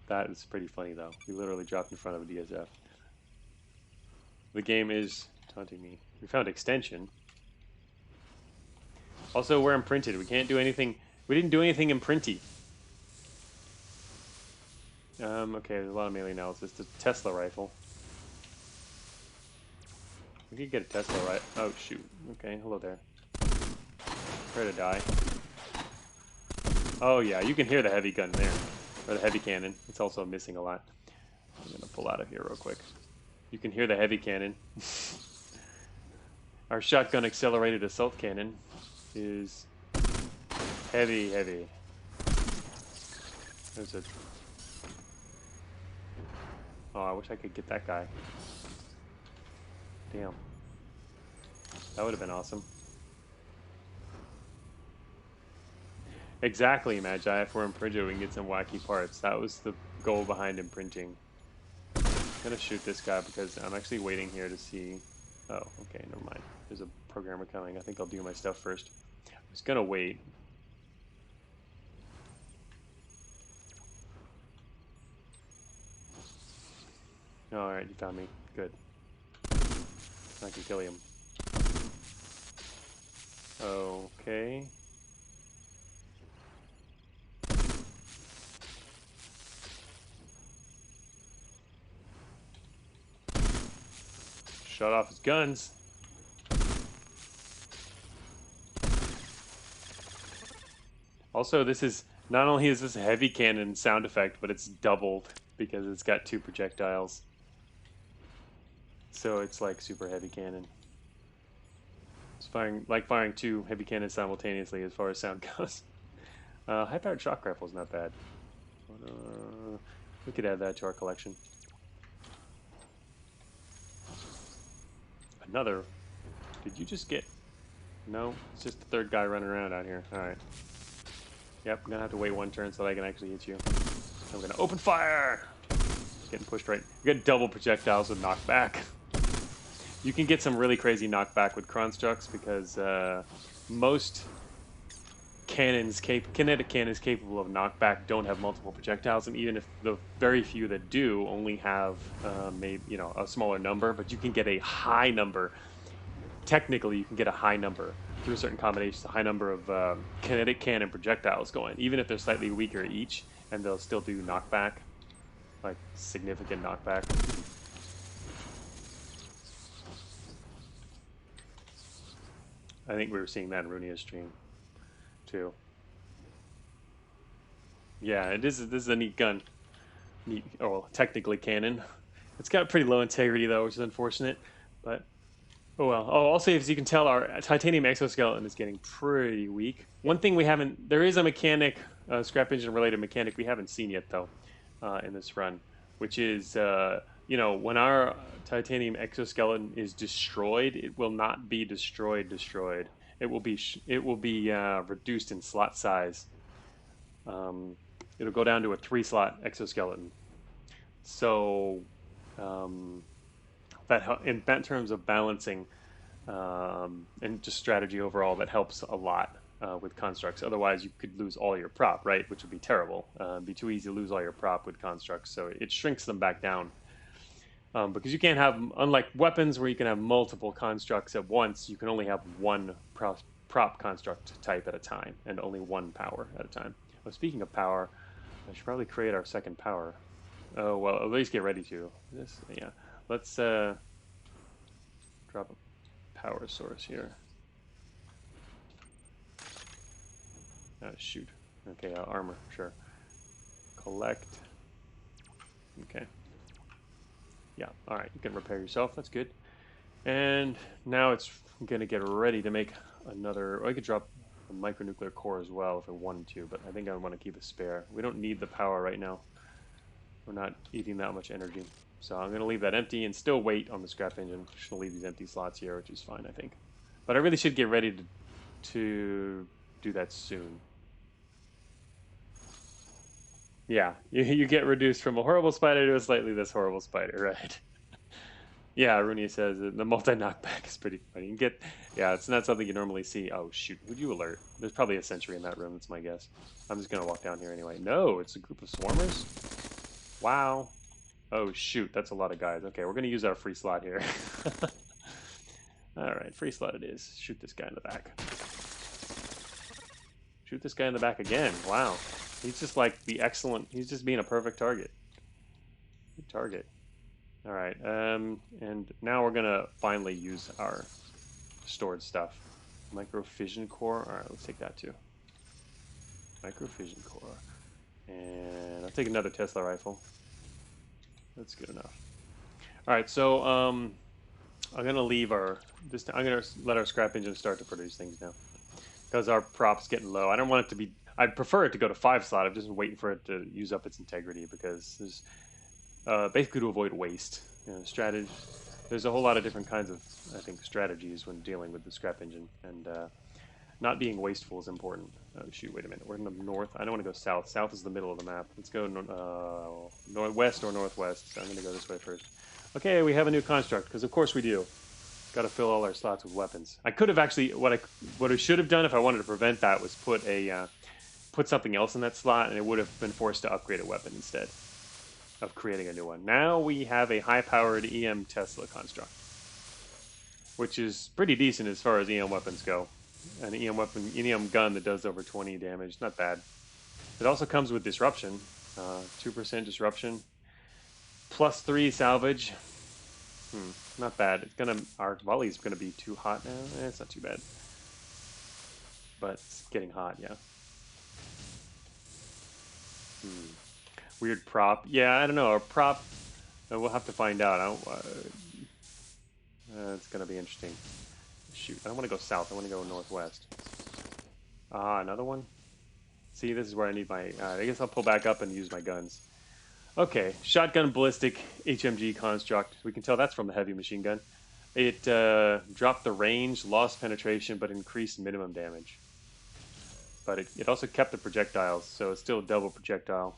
That is pretty funny, though. We literally dropped in front of a DSF. The game is taunting me. We found extension. Also, we're imprinted. We can't do anything. We didn't do anything imprinty. Okay, there's a lot of melee analysis. The Tesla rifle. We could get a Tesla, right? Oh, shoot. Okay, hello there. Prepare to die. Oh, yeah, you can hear the heavy gun there. Or the heavy cannon. It's also missing a lot. I'm going to pull out of here real quick. You can hear the heavy cannon. Our shotgun accelerated assault cannon is heavy, heavy. There's a... Oh, I wish I could get that guy. Damn. That would have been awesome. Exactly, Magi. If we're imprinted, we can get some wacky parts. That was the goal behind imprinting. I'm gonna shoot this guy because I'm actually waiting here to see... Oh, okay, never mind. There's a programmer coming. I think I'll do my stuff first. I was gonna wait. Alright, you found me. Good. I can kill him. Okay. Shut off his guns. Also, this is not only is this a heavy cannon sound effect, but it's doubled because it's got 2 projectiles. So it's like super heavy cannon. It's firing 2 heavy cannons simultaneously as far as sound goes. High-powered shock rifle is not bad. We could add that to our collection. Another. Did you just get... No, it's just the third guy running around out here. Alright. Yep, I'm gonna have to wait 1 turn so that I can actually hit you. I'm gonna open fire! Getting pushed right. You get double projectiles with knockback. You can get some really crazy knockback with constructs because most kinetic cannons capable of knockback don't have multiple projectiles, and even if the very few that do only have maybe a smaller number, but you can get a high number. Technically, you can get a high number through certain combinations, a high number of kinetic cannon projectiles going, even if they're slightly weaker each, and they'll still do knockback, like significant knockback. I think we were seeing that in Runia's stream, too. Yeah, this is a neat gun. Neat, well, technically cannon. It's got pretty low integrity though, which is unfortunate. But oh well. Oh, also as you can tell, our titanium exoskeleton is getting pretty weak. One thing we haven't, there is a mechanic, scrap engine related mechanic we haven't seen yet though, in this run, which is when our titanium exoskeleton is destroyed, it will not be destroyed. It will be reduced in slot size. It'll go down to a 3-slot exoskeleton. So that in terms of balancing and just strategy overall, that helps a lot with constructs. Otherwise, you could lose all your prop, right? Which would be terrible. It'd be too easy to lose all your prop with constructs. So it shrinks them back down. Because you can't have, unlike weapons where you can have multiple constructs at once, you can only have 1 prop construct type at a time, and only 1 power at a time. Well, speaking of power, I should probably create our second power. Oh, well, at least get ready to. Yeah. Let's drop a power source here. Oh, shoot. Okay, armor, sure. Collect. Okay. Yeah, all right, you can repair yourself. That's good. And now it's going to get ready to make another. Or I could drop a micronuclear core as well if I wanted to, but I think I want to keep a spare. We don't need the power right now. We're not eating that much energy. So I'm going to leave that empty and still wait on the scrap engine. Just going to leave these empty slots here, which is fine, I think. But I really should get ready to do that soon. Yeah, you get reduced from a horrible spider to a slightly less horrible spider, right? Yeah, Rooney says the multi knockback is pretty funny. You can get, yeah, it's not something you normally see. Oh shoot, who'd you alert? There's probably a sentry in that room. That's my guess. I'm just gonna walk down here anyway. No, it's a group of swarmers. Wow. Oh shoot, that's a lot of guys. Okay, we're gonna use our free slot here. All right, free slot it is. Shoot this guy in the back. Shoot this guy in the back again. Wow, he's just like the excellent. He's just being a perfect target. Good target. All right, and now we're gonna finally use our stored stuff. Microfission core. All right, let's take that too. Microfission core, and I'll take another Tesla rifle. That's good enough. All right, so I'm gonna leave our. I'm gonna let our scrap engine start to produce things now, because our prop's getting low. I don't want it to be. I'd prefer it to go to 5 slot. I'm just waiting for it to use up its integrity because there's basically to avoid waste. You know, strategy. There's a whole lot of different kinds of, I think, strategies when dealing with the scrap engine, and not being wasteful is important. Oh shoot! Wait a minute. We're in the north. I don't want to go south. South is the middle of the map. Let's go northwest or northwest. So I'm going to go this way first. Okay, we have a new construct because of course we do. Got to fill all our slots with weapons. I could have actually what I should have done if I wanted to prevent that was put something else in that slot, and it would have been forced to upgrade a weapon instead of creating a new one. Now we have a high-powered EM Tesla construct, which is pretty decent as far as EM weapons go. An EM gun that does over 20 damage, not bad. It also comes with disruption, 2% disruption, +3 salvage. Not bad. Our volley's gonna be too hot now. It's not too bad, but it's getting hot, yeah. Weird prop. Yeah, I don't know. Our prop. We'll have to find out. It's gonna be interesting. Shoot, I don't want to go south. I want to go northwest. Ah, another one. See, this is where I need my. I guess I'll pull back up and use my guns. Okay, shotgun ballistic HMG construct. We can tell that's from the heavy machine gun. It dropped the range, lost penetration, but increased minimum damage. But it also kept the projectiles, so it's still a double projectile.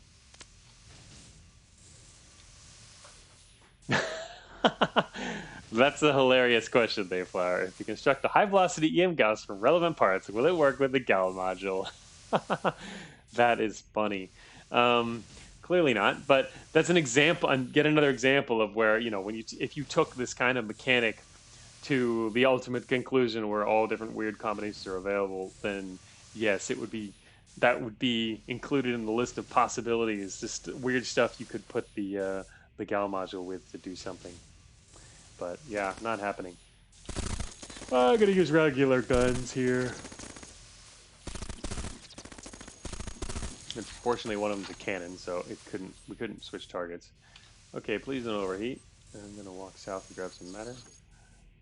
That's a hilarious question, Dayflower. If you construct a high-velocity EM Gauss from relevant parts, will it work with the Gal module? That is funny. Clearly not, but that's an example. And yet another example of where if you took this kind of mechanic to the ultimate conclusion, where all different weird combinations are available, then yes, that would be included in the list of possibilities. Just weird stuff you could put the Gal module with to do something. But yeah, not happening. I'm gonna use regular guns here. Unfortunately, one of them's a cannon, so we couldn't switch targets. Okay, please don't overheat. I'm gonna walk south and grab some matter,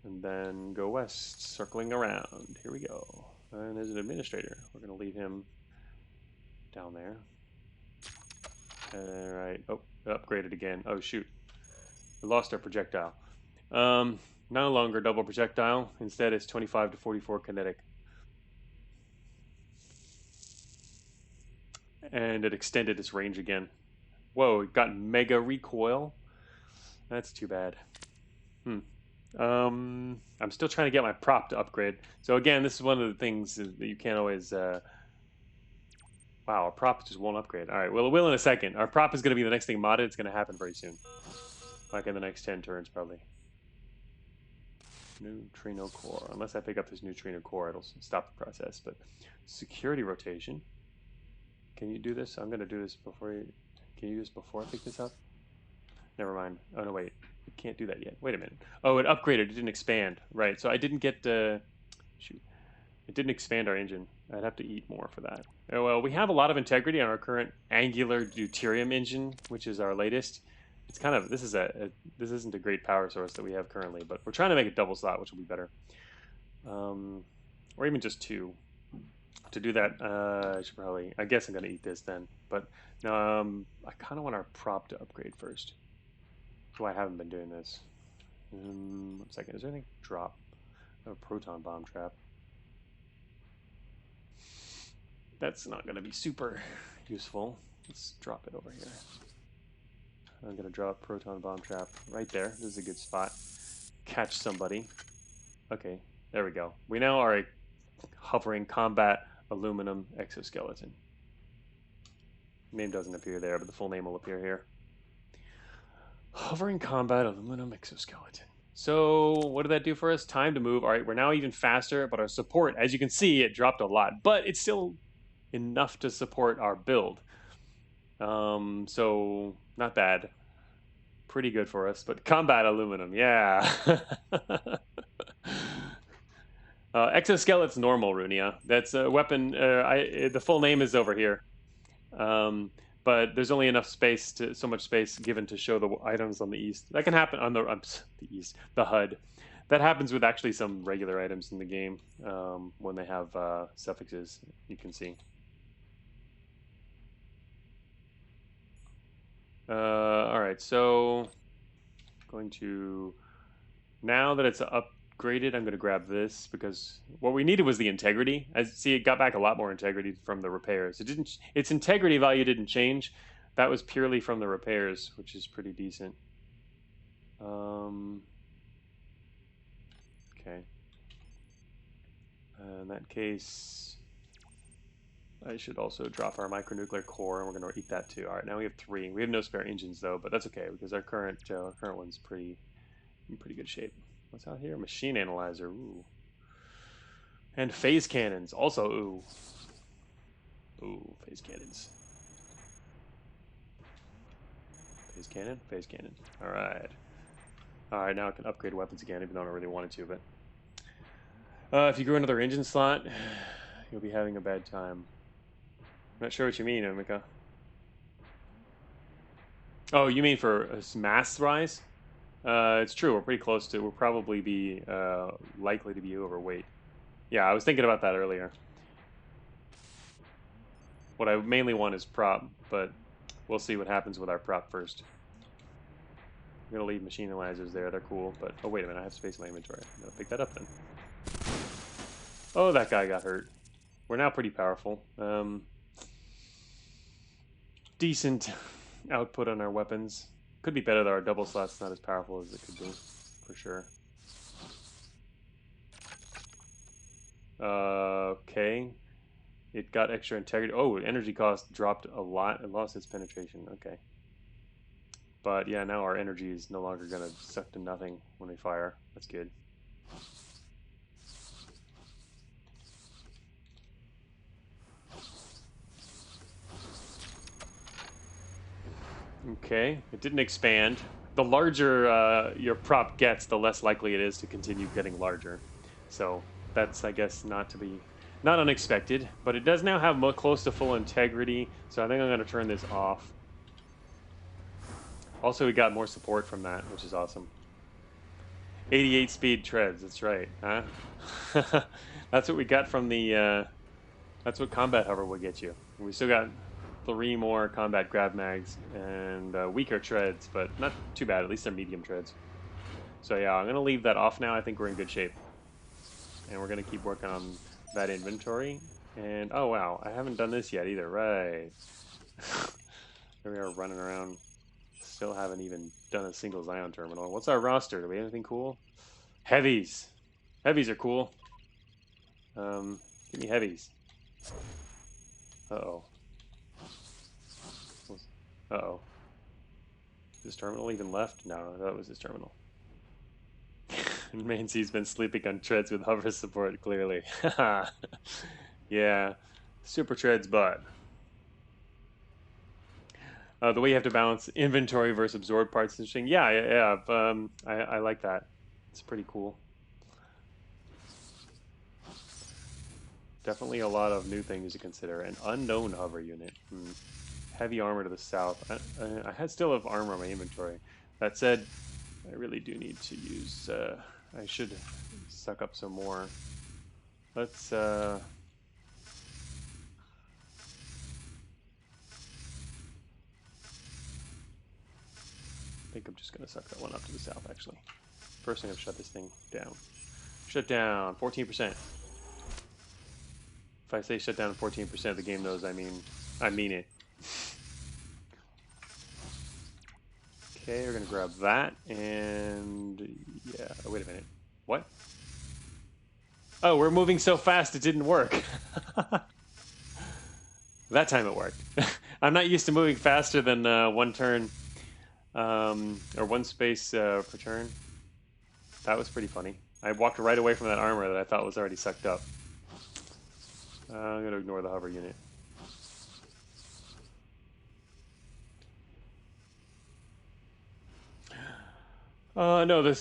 and then go west, circling around. Here we go. And there's an administrator. We're gonna leave him down there. All right. Oh, upgraded again. Oh shoot, we lost our projectile. No longer double projectile. Instead, it's 25 to 44 kinetic. And it extended its range again. Whoa, it got mega recoil. That's too bad. I'm still trying to get my prop to upgrade. So again, this is one of the things that you can't always... Wow, our prop just won't upgrade. All right, well, it will in a second. Our prop is going to be the next thing modded. It's going to happen very soon. Like in the next 10 turns, probably. Neutrino core. Unless I pick up this neutrino core, it'll stop the process. But security rotation. Can you do this? I'm going to do this before you... Can you do this before I pick this up? Never mind. Oh, no, wait. You can't do that yet. Wait a minute. Oh, it upgraded. It didn't expand. Right. So I didn't get... shoot. It didn't expand our engine. I'd have to eat more for that. Oh, well, we have a lot of integrity on our current angular deuterium engine, which is our latest. It's kind of, this isn't a great power source that we have currently, but we're trying to make a double slot, which will be better. Or even just two. To do that, I guess I'm going to eat this then. But I kind of want our prop to upgrade first. That's why I haven't been doing this. 1 second, is there anything drop? A proton bomb trap. That's not going to be super useful. Let's drop it over here. I'm going to drop proton bomb trap right there. This is a good spot. Catch somebody. Okay, there we go. We now are a hovering combat aluminum exoskeleton. Name doesn't appear there, but the full name will appear here. Hovering combat aluminum exoskeleton. So what did that do for us? Time to move. All right, we're now even faster, but our support, as you can see, it dropped a lot, but it's still enough to support our build. So not bad. Pretty good for us, but combat aluminum, yeah. Exoskeleton's normal, Runia. That's a weapon. The full name is over here. But there's only enough space so much space given to show the items on the east. That can happen on the east, the HUD. That happens with actually some regular items in the game when they have suffixes. You can see. All right, so going to now that it's upgraded, I'm going to grab this because what we needed was the integrity. As see, it got back a lot more integrity from the repairs. It didn't. Its integrity value didn't change. That was purely from the repairs, which is pretty decent. Okay. In that case, I should also drop our micronuclear core, and we're going to eat that too. All right, now we have 3. We have no spare engines though, but that's okay because our current one's in pretty good shape. What's out here? Machine analyzer. Ooh. And phase cannons. Also, ooh. Ooh, phase cannons. Phase cannon? Phase cannon. Alright. Alright, now I can upgrade weapons again, even though I don't really wanted to, but... if you grew another engine slot, you'll be having a bad time. I'm not sure what you mean, Omika. Oh, you mean for mass rise? It's true. We're pretty close to. We'll probably be likely to be overweight. Yeah, I was thinking about that earlier. What I mainly want is prop, but we'll see what happens with our prop first. I'm gonna leave machine analyzers there. They're cool, but oh wait a minute, I have space in my inventory. I'm gonna pick that up then. Oh, that guy got hurt. We're now pretty powerful. Decent output on our weapons. Could be better that our double slot's not as powerful as it could be, for sure. Okay. It got extra integrity. Oh, energy cost dropped a lot. It lost its penetration. Okay. But yeah, now our energy is no longer going to suck to nothing when we fire. That's good. Okay, it didn't expand. The larger your prop gets, the less likely it is to continue getting larger. So that's, I guess, not unexpected. But it does now have close to full integrity, so I think I'm going to turn this off. Also, we got more support from that, which is awesome. 88 speed treads, that's right, huh? That's what we got from the, that's what combat hover will get you. We still got 3 more combat grab mags and weaker treads, but not too bad. At least they're medium treads. So yeah, I'm going to leave that off now. I think we're in good shape. And we're going to keep working on that inventory. And, oh wow, I haven't done this yet either. Right. Here we are running around. Still haven't even done a single Zion terminal. What's our roster? Do we have anything cool? Heavies. Heavies are cool. Give me heavies. Uh-oh. Uh-oh. Is this terminal even left? No, that was his terminal. Mancey's been sleeping on treads with hover support, clearly. Yeah. Super treads butt. The way you have to balance inventory versus absorb parts is interesting. Yeah. I like that. It's pretty cool. Definitely a lot of new things to consider. An unknown hover unit. Heavy armor to the south. I had still have armor in my inventory. That said, I really do need to use. I should suck up some more. Let's. I think I'm just gonna suck that one up to the south. Actually, first thing, I've shut this thing down. Shut down 14%. If I say shut down 14%, the game knows I mean it. Okay, we're gonna grab that, and yeah. Oh, wait a minute. What? Oh, we're moving so fast it didn't work. That time it worked. I'm not used to moving faster than one turn, or one space per turn. That was pretty funny. I walked right away from that armor that I thought was already sucked up. I'm gonna ignore the hover unit. No, the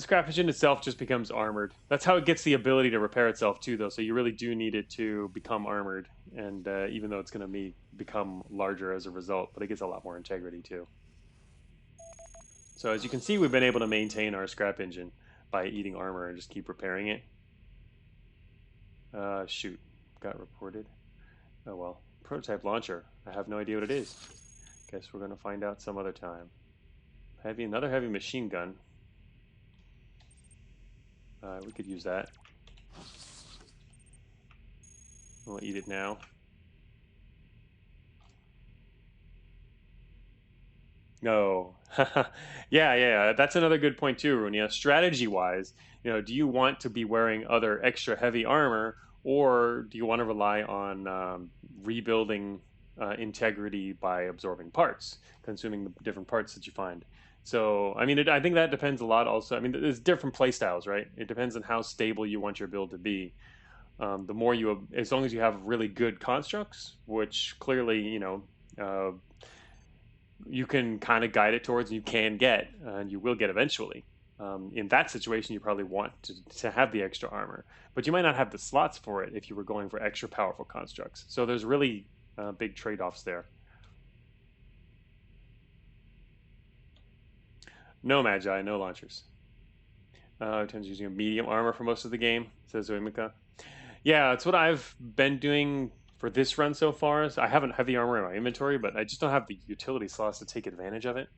scrap engine itself just becomes armored. That's how it gets the ability to repair itself too, though. So you really do need it to become armored, and even though it's going to become larger as a result, but it gets a lot more integrity too. So as you can see, we've been able to maintain our scrap engine by eating armor and just keep repairing it. Shoot, got reported. Oh well. Prototype launcher. I have no idea what it is. Guess we're going to find out some other time. Another heavy machine gun. We could use that. We'll eat it now. No. Yeah. That's another good point too, Runia. Strategy-wise, do you want to be wearing other extra heavy armor, or do you want to rely on rebuilding integrity by absorbing parts, consuming the different parts that you find? So, I mean, I think that depends a lot also. I mean, there's different play styles, right? It depends on how stable you want your build to be. The more as long as you have really good constructs, which clearly, you can kind of guide it towards, and you can get, and you will get eventually. In that situation, you probably want to have the extra armor, but you might not have the slots for it if you were going for extra powerful constructs. So there's really big trade-offs there. No Magi, no launchers. Tends using a medium armor for most of the game, says Zoimika. Yeah, it's what I've been doing for this run so far. So I have heavy armor in my inventory, but I just don't have the utility slots to take advantage of it.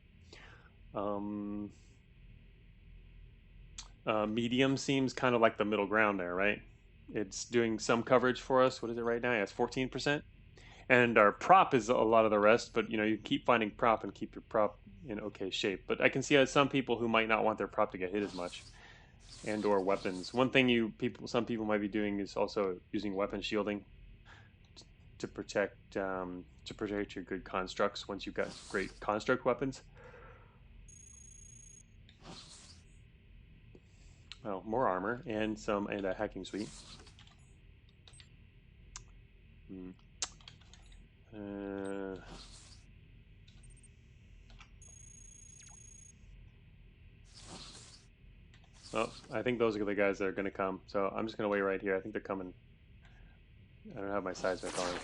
Medium seems kind of like the middle ground there, right? It's doing some coverage for us. What is it right now? Yeah, it's 14%. And our prop is a lot of the rest, but you keep finding prop and keep your prop in okay shape. But I can see some people who might not want their prop to get hit as much, and/or weapons. One thing some people might be doing is also using weapon shielding to protect your good constructs once you've got great construct weapons. Oh, more armor and a hacking suite. Oh, I think those are the guys that are going to come. So I'm just going to wait right here. I think they're coming. I don't have my seismic on,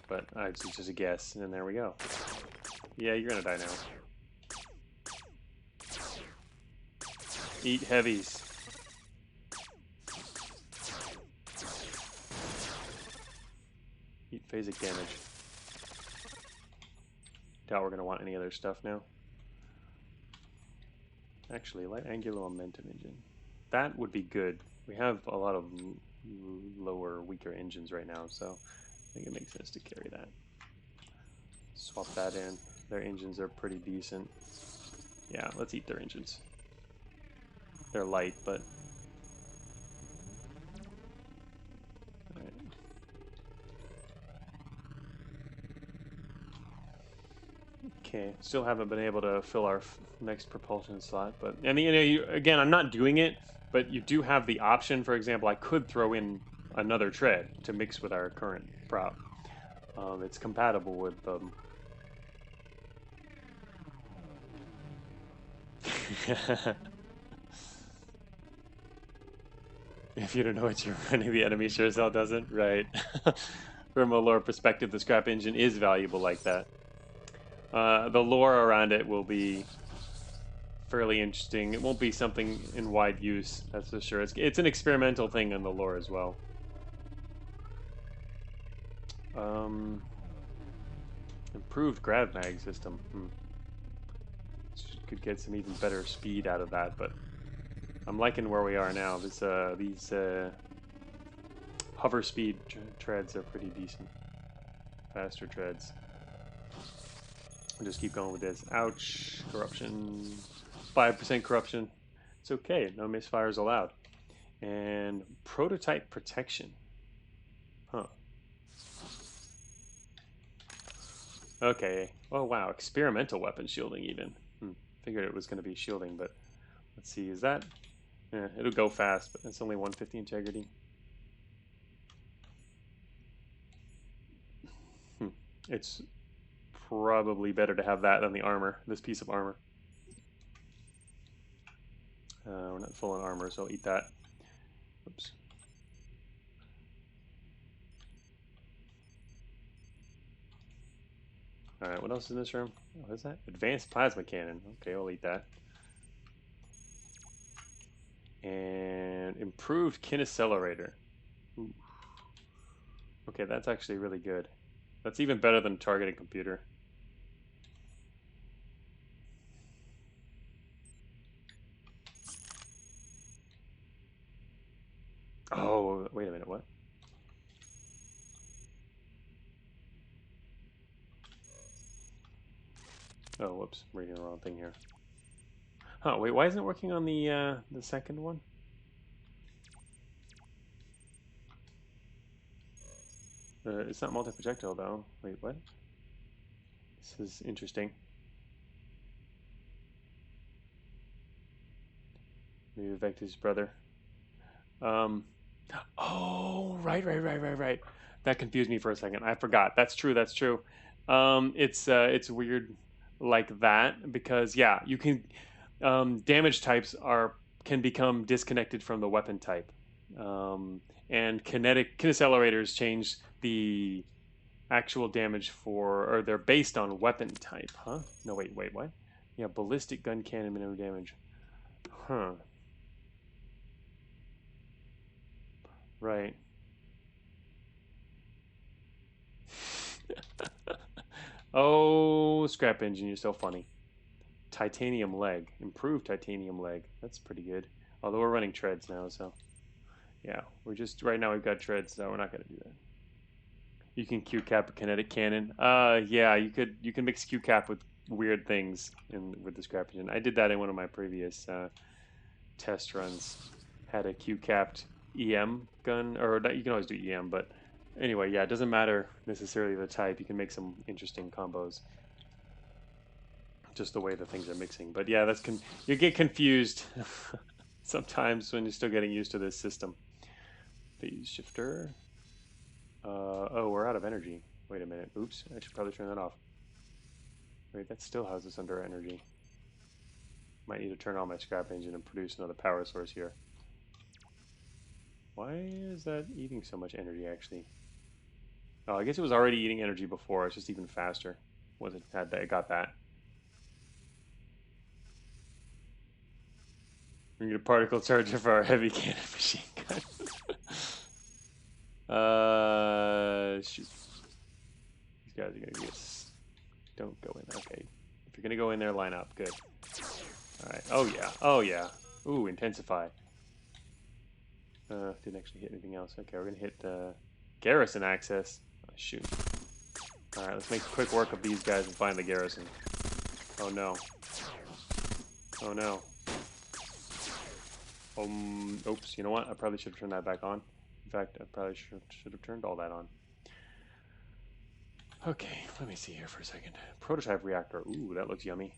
but it's just a guess. And there we go. Yeah, you're going to die now. Eat heavies. Eat phasic damage. Doubt we're going to want any other stuff now. Actually, light angular momentum engine. That would be good. We have a lot of lower, weaker engines right now, so I think it makes sense to carry that. Swap that in. Their engines are pretty decent. Yeah, let's eat their engines. They're light, but... Alright. Okay, still haven't been able to fill our next propulsion slot, but... I mean, again, I'm not doing it, but you do have the option. For example, I could throw in another tread to mix with our current prop. It's compatible with If you don't know what you're running, the enemy sure as hell doesn't. Right. From a lore perspective, the scrap engine is valuable like that. The lore around it will be fairly interesting. It won't be something in wide use, that's for sure. It's an experimental thing in the lore as well. Improved grav mag system. Could get some even better speed out of that, but I'm liking where we are now. These hover speed treads are pretty decent. Faster treads. I'll just keep going with this. Ouch. Corruption. 5% corruption. It's okay. No misfires allowed. And prototype protection. Huh. Okay. Oh, wow. Experimental weapon shielding even. Figured it was going to be shielding, but let's see. Is that... Yeah, it'll go fast, but it's only 150 integrity. It's probably better to have that than the armor, this piece of armor. We're not full on armor, so I'll eat that. Oops. Alright, what else is in this room? What is that? Advanced plasma cannon. Okay, I'll eat that. And improved kinaccelerator. Ooh. Okay, that's actually really good. That's even better than targeting computer. Oh, wait a minute, what? Oh, whoops, I'm reading the wrong thing here. Huh, wait, why isn't it working on the second one? It's not multi-projectile though. Wait, what? This is interesting. Maybe Vector's brother. Oh, right. That confused me for a second. I forgot. That's true. It's weird like that because yeah, you can damage types can become disconnected from the weapon type, and kinecellerator change the actual damage or they're based on weapon type. Huh? No, wait, what? Yeah, ballistic gun cannon minimum damage. Huh. Right. Oh, scrap engine, you're so funny. Titanium leg. Improved titanium leg. That's pretty good. Although we're running treads now, so... Yeah, right now we've got treads, so we're not going to do that. You can Q-cap a kinetic cannon. Yeah, you can mix Q-cap with weird things with the scrap engine. I did that in one of my previous test runs. Had a Q-capped EM gun, or you can always do EM, but anyway, yeah, it doesn't matter necessarily the type. You can make some interesting combos. Just the way the things are mixing. But yeah, you get confused sometimes when you're still getting used to this system. Phase shifter. Oh, we're out of energy. Wait a minute. Oops, I should probably turn that off. Wait, that still has us under energy. Might need to turn on my scrap engine and produce another power source here. Why is that eating so much energy, actually? Oh, I guess it was already eating energy before. It's just even faster. It got that. We need a particle charger for our heavy cannon machine gun. Shoot. These guys are gonna get. Don't go in there. Okay. If you're gonna go in there, line up. Good. Alright. Oh yeah. Ooh, intensify. Didn't actually hit anything else. Okay, we're gonna hit Garrison access. Oh, shoot. Alright, let's make quick work of these guys and find the Garrison. Oh no. Oh no. Oops, you know what? I probably should have turned that back on. In fact, I probably should have turned all that on. Okay, let me see here for a second. Prototype reactor. Ooh, that looks yummy.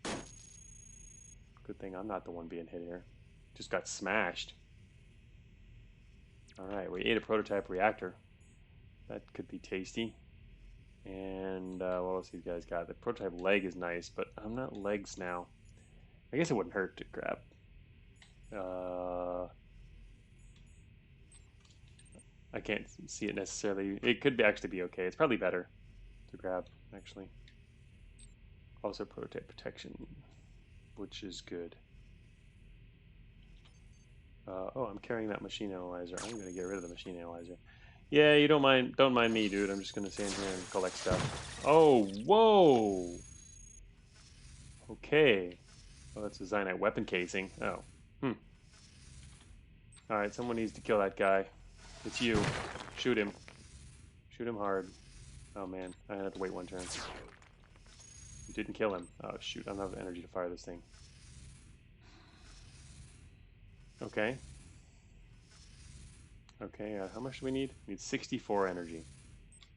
Good thing I'm not the one being hit here. Just got smashed. Alright, we ate a prototype reactor. That could be tasty. And what else these guys got? The prototype leg is nice, but I'm not legs now. I guess it wouldn't hurt to grab. I can't see it necessarily. It could actually be okay. It's probably better to grab, actually. Also prototype protection, which is good. Oh, I'm carrying that machine analyzer. I'm gonna get rid of the machine analyzer. Yeah, you don't mind me, dude. I'm just gonna stand here and collect stuff. Oh, whoa. Okay. Oh, that's a Zionite weapon casing. Oh. Hmm. Alright, someone needs to kill that guy. It's you. Shoot him. Shoot him hard. Oh man, I have to wait one turn. You didn't kill him. Oh shoot, I don't have the energy to fire this thing. Okay. Okay, how much do we need? We need 64 energy.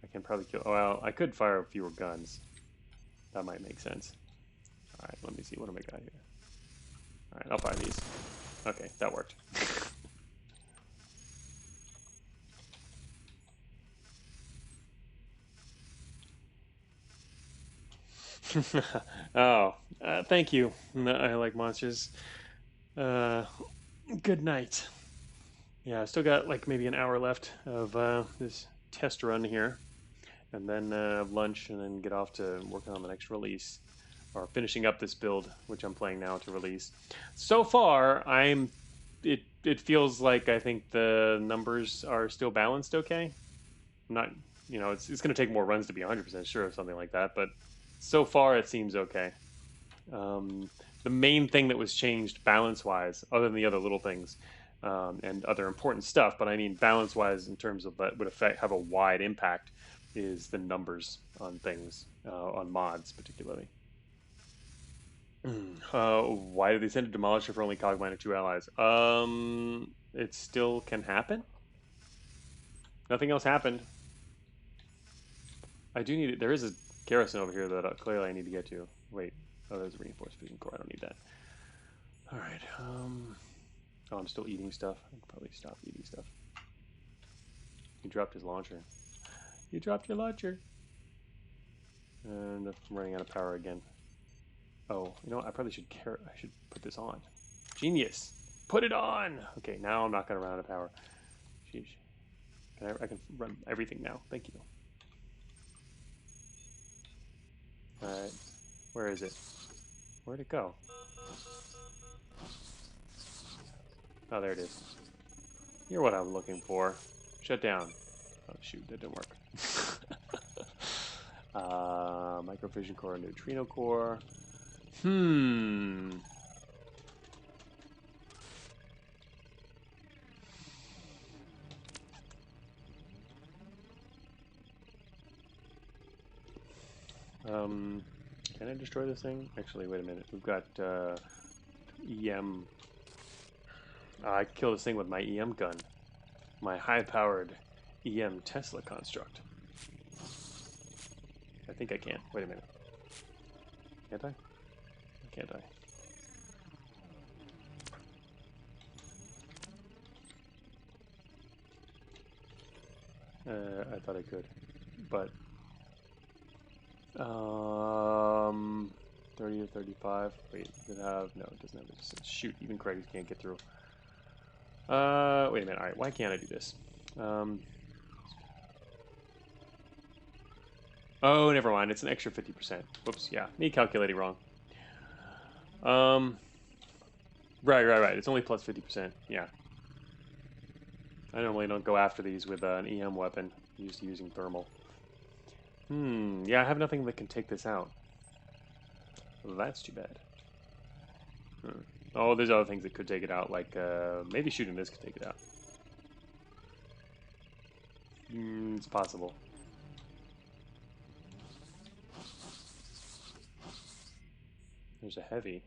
I can probably kill... Well, I could fire fewer guns. That might make sense. Alright, let me see. What do I got here? Alright, I'll fire these. Okay, that worked. Oh, thank you. I like monsters. Uh, good night. Yeah, I still got like maybe an hour left of this test run here, and then have lunch, and then get off to working on the next release, or finishing up this build, which I'm playing now to release. So far, it feels like I think the numbers are still balanced okay. I'm not, it's going to take more runs to be 100% sure of something like that, but so far it seems okay. The main thing that was changed balance-wise, other than the other little things and other important stuff, but I mean balance-wise in terms of that would have a wide impact, is the numbers on things, on mods particularly. Why did they send a demolisher for only Cogmind and 2 allies? It still can happen. Nothing else happened. I do need it. There is a Garrison over here that clearly I need to get to. Wait. Oh, there's a reinforced vision core. I don't need that. All right. Oh, I'm still eating stuff. I can probably stop eating stuff. He dropped his launcher. You dropped your launcher. And I'm running out of power again. Oh, you know what? I probably should care. I should put this on. Genius. Put it on. Okay, now I'm not going to run out of power. Sheesh. I can run everything now. Thank you. All right. Where is it? Where'd it go? Oh, there it is. You're what I'm looking for. Shut down. Oh, shoot. That didn't work. Microvision core, neutrino core. Can I destroy this thing? Actually, wait a minute. We've got EM. I can kill this thing with my EM gun. My high-powered EM Tesla construct. I think I can. Wait a minute. Can't I? Can't I? I thought I could, but 30 or 35. Wait, does it have? No, it doesn't have it. Shoot, even Craig can't get through. Wait a minute. All right, why can't I do this? Oh, never mind. It's an extra 50%. Whoops. Yeah, me calculating wrong. Right. It's only plus 50%. Yeah. I normally don't go after these with an EM weapon. I'm used to using thermal. Yeah, I have nothing that can take this out. That's too bad. Oh, there's other things that could take it out, like maybe shooting this could take it out. It's possible. There's a heavy.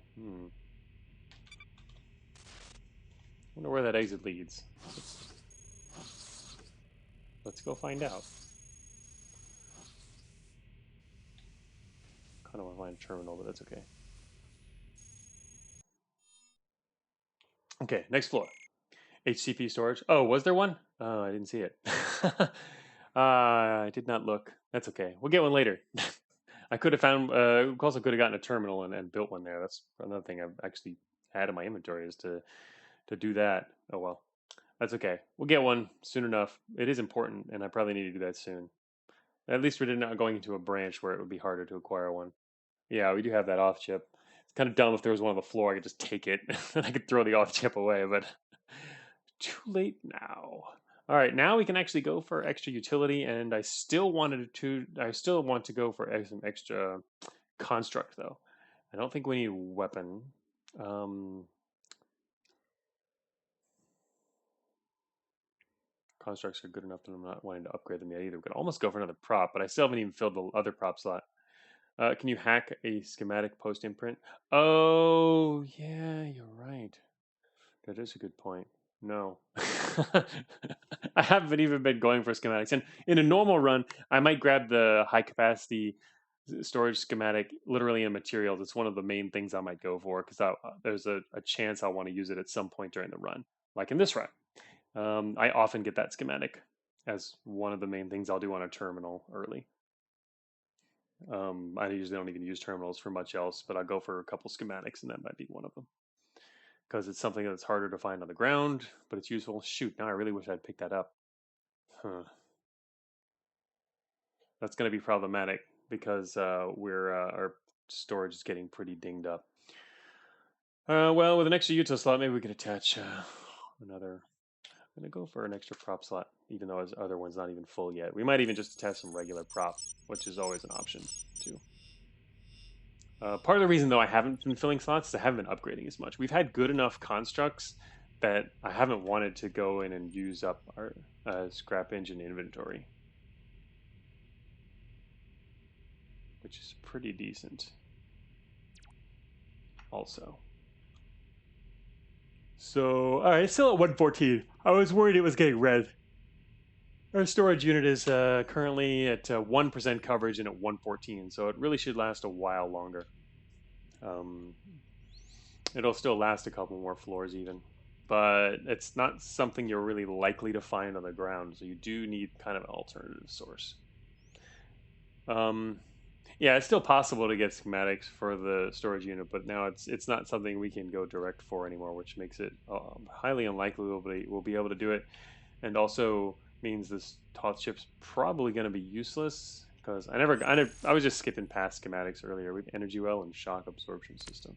Wonder where that exit leads. Let's go find out. Kind of want to find a terminal, but that's okay. Okay, next floor. HCP storage. Oh, was there one? Oh, I didn't see it. I did not look. That's okay. We'll get one later. I could have found, also could have gotten a terminal and built one there. That's another thing I've actually had in my inventory, is to to do that. Oh well, that's okay. We'll get one soon enough. It is important, and I probably need to do that soon. At least we're not going into a branch where it would be harder to acquire one. Yeah, we do have that auth chip. It's kind of dumb if there was one on the floor. I could just take it and I could throw the auth chip away, but too late now. All right, now we can actually go for extra utility, and I still want to go for some extra construct though. I don't think we need weapon. Um, constructs are good enough that I'm not wanting to upgrade them yet either. We could almost go for another prop, but I still haven't even filled the other prop slot. Can you hack a schematic post imprint? Oh, yeah, you're right. That is a good point. No. I haven't even been going for schematics. And in a normal run, I might grab the high capacity storage schematic literally in materials. It's one of the main things I might go for because there's a chance I'll want to use it at some point during the run, like in this run. I often get that schematic as one of the main things I'll do on a terminal early. I usually don't even use terminals for much else, but I'll go for a couple schematics, and that might be one of them. Because it's something that's harder to find on the ground, but it's useful. Shoot, now I really wish I'd picked that up. Huh. That's going to be problematic because our storage is getting pretty dinged up. Well, with an extra util slot, maybe we could attach another. I'm going to go for an extra prop slot, even though his other one's not even full yet. We might even just attach some regular prop, which is always an option, too. Part of the reason, though, I haven't been filling slots is I haven't been upgrading as much. We've had good enough constructs that I haven't wanted to go in and use up our scrap engine inventory, which is pretty decent also. So, all right, still at 114. I was worried it was getting red. Our storage unit is currently at 1% coverage and at 114, so it really should last a while longer. It'll still last a couple more floors even, but it's not something you're really likely to find on the ground, so you do need kind of an alternative source. Yeah, it's still possible to get schematics for the storage unit, but now it's not something we can go direct for anymore, which makes it highly unlikely we'll be able to do it, and also means this Toth chip's probably going to be useless because I was just skipping past schematics earlier with energy well and shock absorption system.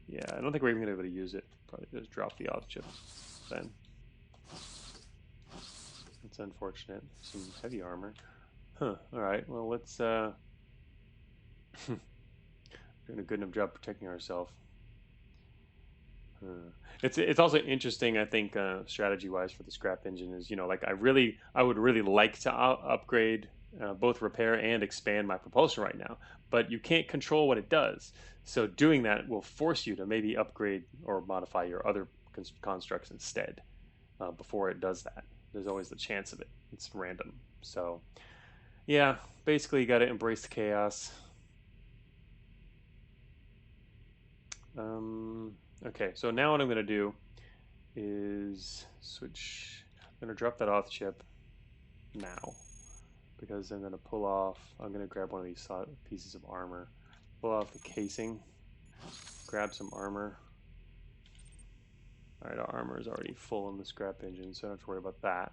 Yeah, I don't think we're even going to be able to use it. Probably just drop the auto chip then. That's unfortunate. Some heavy armor. Huh. All right. Well, let's doing a good enough job protecting ourselves. It's also interesting, I think, strategy wise for the scrap engine is, like I would really like to upgrade both repair and expand my propulsion right now, but you can't control what it does. So doing that will force you to maybe upgrade or modify your other constructs instead before it does that. There's always the chance of it. It's random. So yeah, basically you got to embrace the chaos. Okay, so now what I'm going to do is switch. I'm going to drop that auth chip now because I'm going to I'm going to grab one of these pieces of armor, pull off the casing, grab some armor. All right, our armor is already full in the scrap engine, so I don't have to worry about that.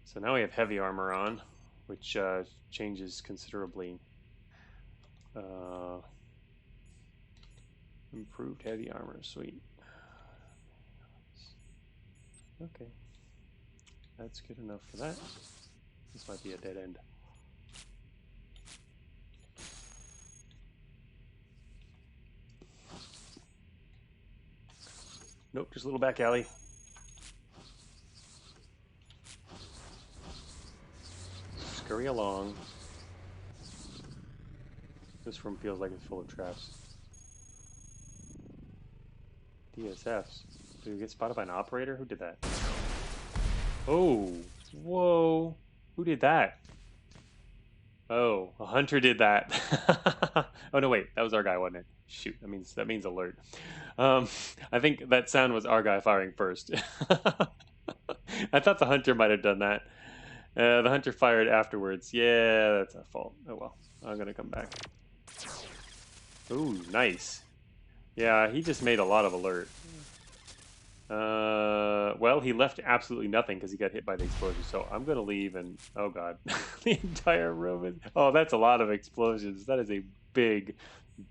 So now we have heavy armor on, which changes considerably. Improved heavy armor, sweet. Okay, that's good enough for that. This might be a dead end. Nope, just a little back alley. Scurry along. This room feels like it's full of traps. DSFs. Did we get spotted by an operator? Who did that? Oh, whoa. Who did that? Oh, a hunter did that. Oh no, wait, that was our guy, wasn't it? Shoot, that means alert. I think that sound was our guy firing first. I thought the hunter might have done that. The hunter fired afterwards. Yeah, that's our fault. Oh well, I'm gonna come back. Ooh, nice. Yeah, he just made a lot of alert. Well, he left absolutely nothing because he got hit by the explosion. So I'm gonna leave, and oh god, the entire room is. Oh, that's a lot of explosions. That is a big,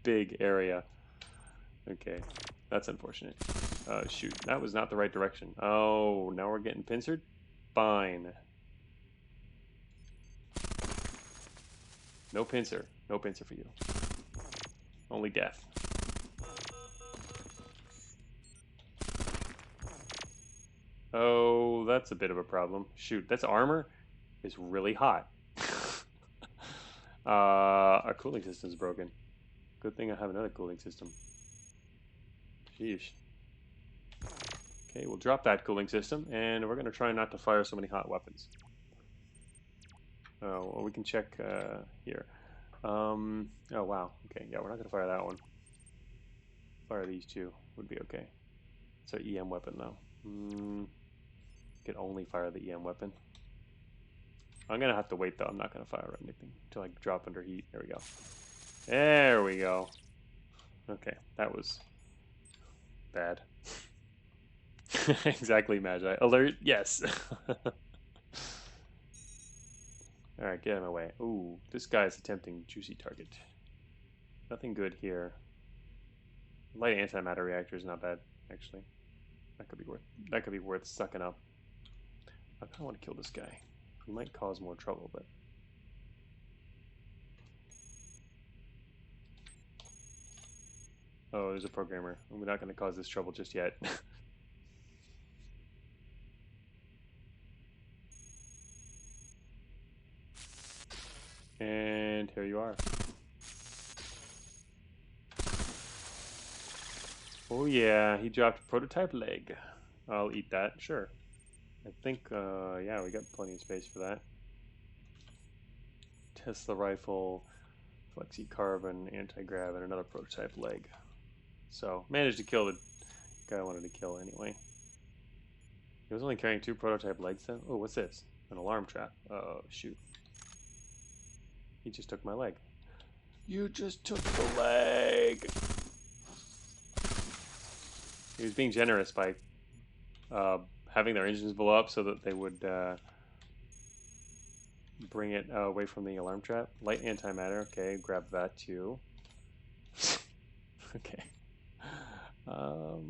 big area. Okay, that's unfortunate. Shoot, that was not the right direction. Oh, now we're getting pincered. Fine. No pincer. No pincer for you. Only death. Oh, that's a bit of a problem. Shoot, that's armor is really hot. Our cooling system's broken. Good thing I have another cooling system. Sheesh. Okay, we'll drop that cooling system, and we're going to try not to fire so many hot weapons. Oh, well, we can check here. Oh, wow. Okay, yeah, we're not going to fire that one. Fire these two would be okay. It's our EM weapon, though. Can only fire the EM weapon. I'm going to have to wait, though. I'm not going to fire anything until I drop under heat. There we go. There we go. Okay, that was bad. Exactly, Magi. Alert, yes. Alright, get out of my way. Ooh, this guy is attempting juicy target. Nothing good here. Light antimatter reactor is not bad, actually. That could be worth sucking up. I kinda want to kill this guy. He might cause more trouble, but oh, there's a programmer. We're not gonna cause this trouble just yet. And here you are. Oh yeah, he dropped a prototype leg. I'll eat that, sure. I think, yeah, we got plenty of space for that. Tesla rifle, flexi carbon, anti-grav, and another prototype leg. So, managed to kill the guy I wanted to kill anyway. He was only carrying 2 prototype legs then? Oh, what's this? An alarm trap. Oh, shoot. He just took my leg. You just took the leg! He was being generous by having their engines blow up so that they would bring it away from the alarm trap. Light antimatter, okay, grab that too. Okay. Alright,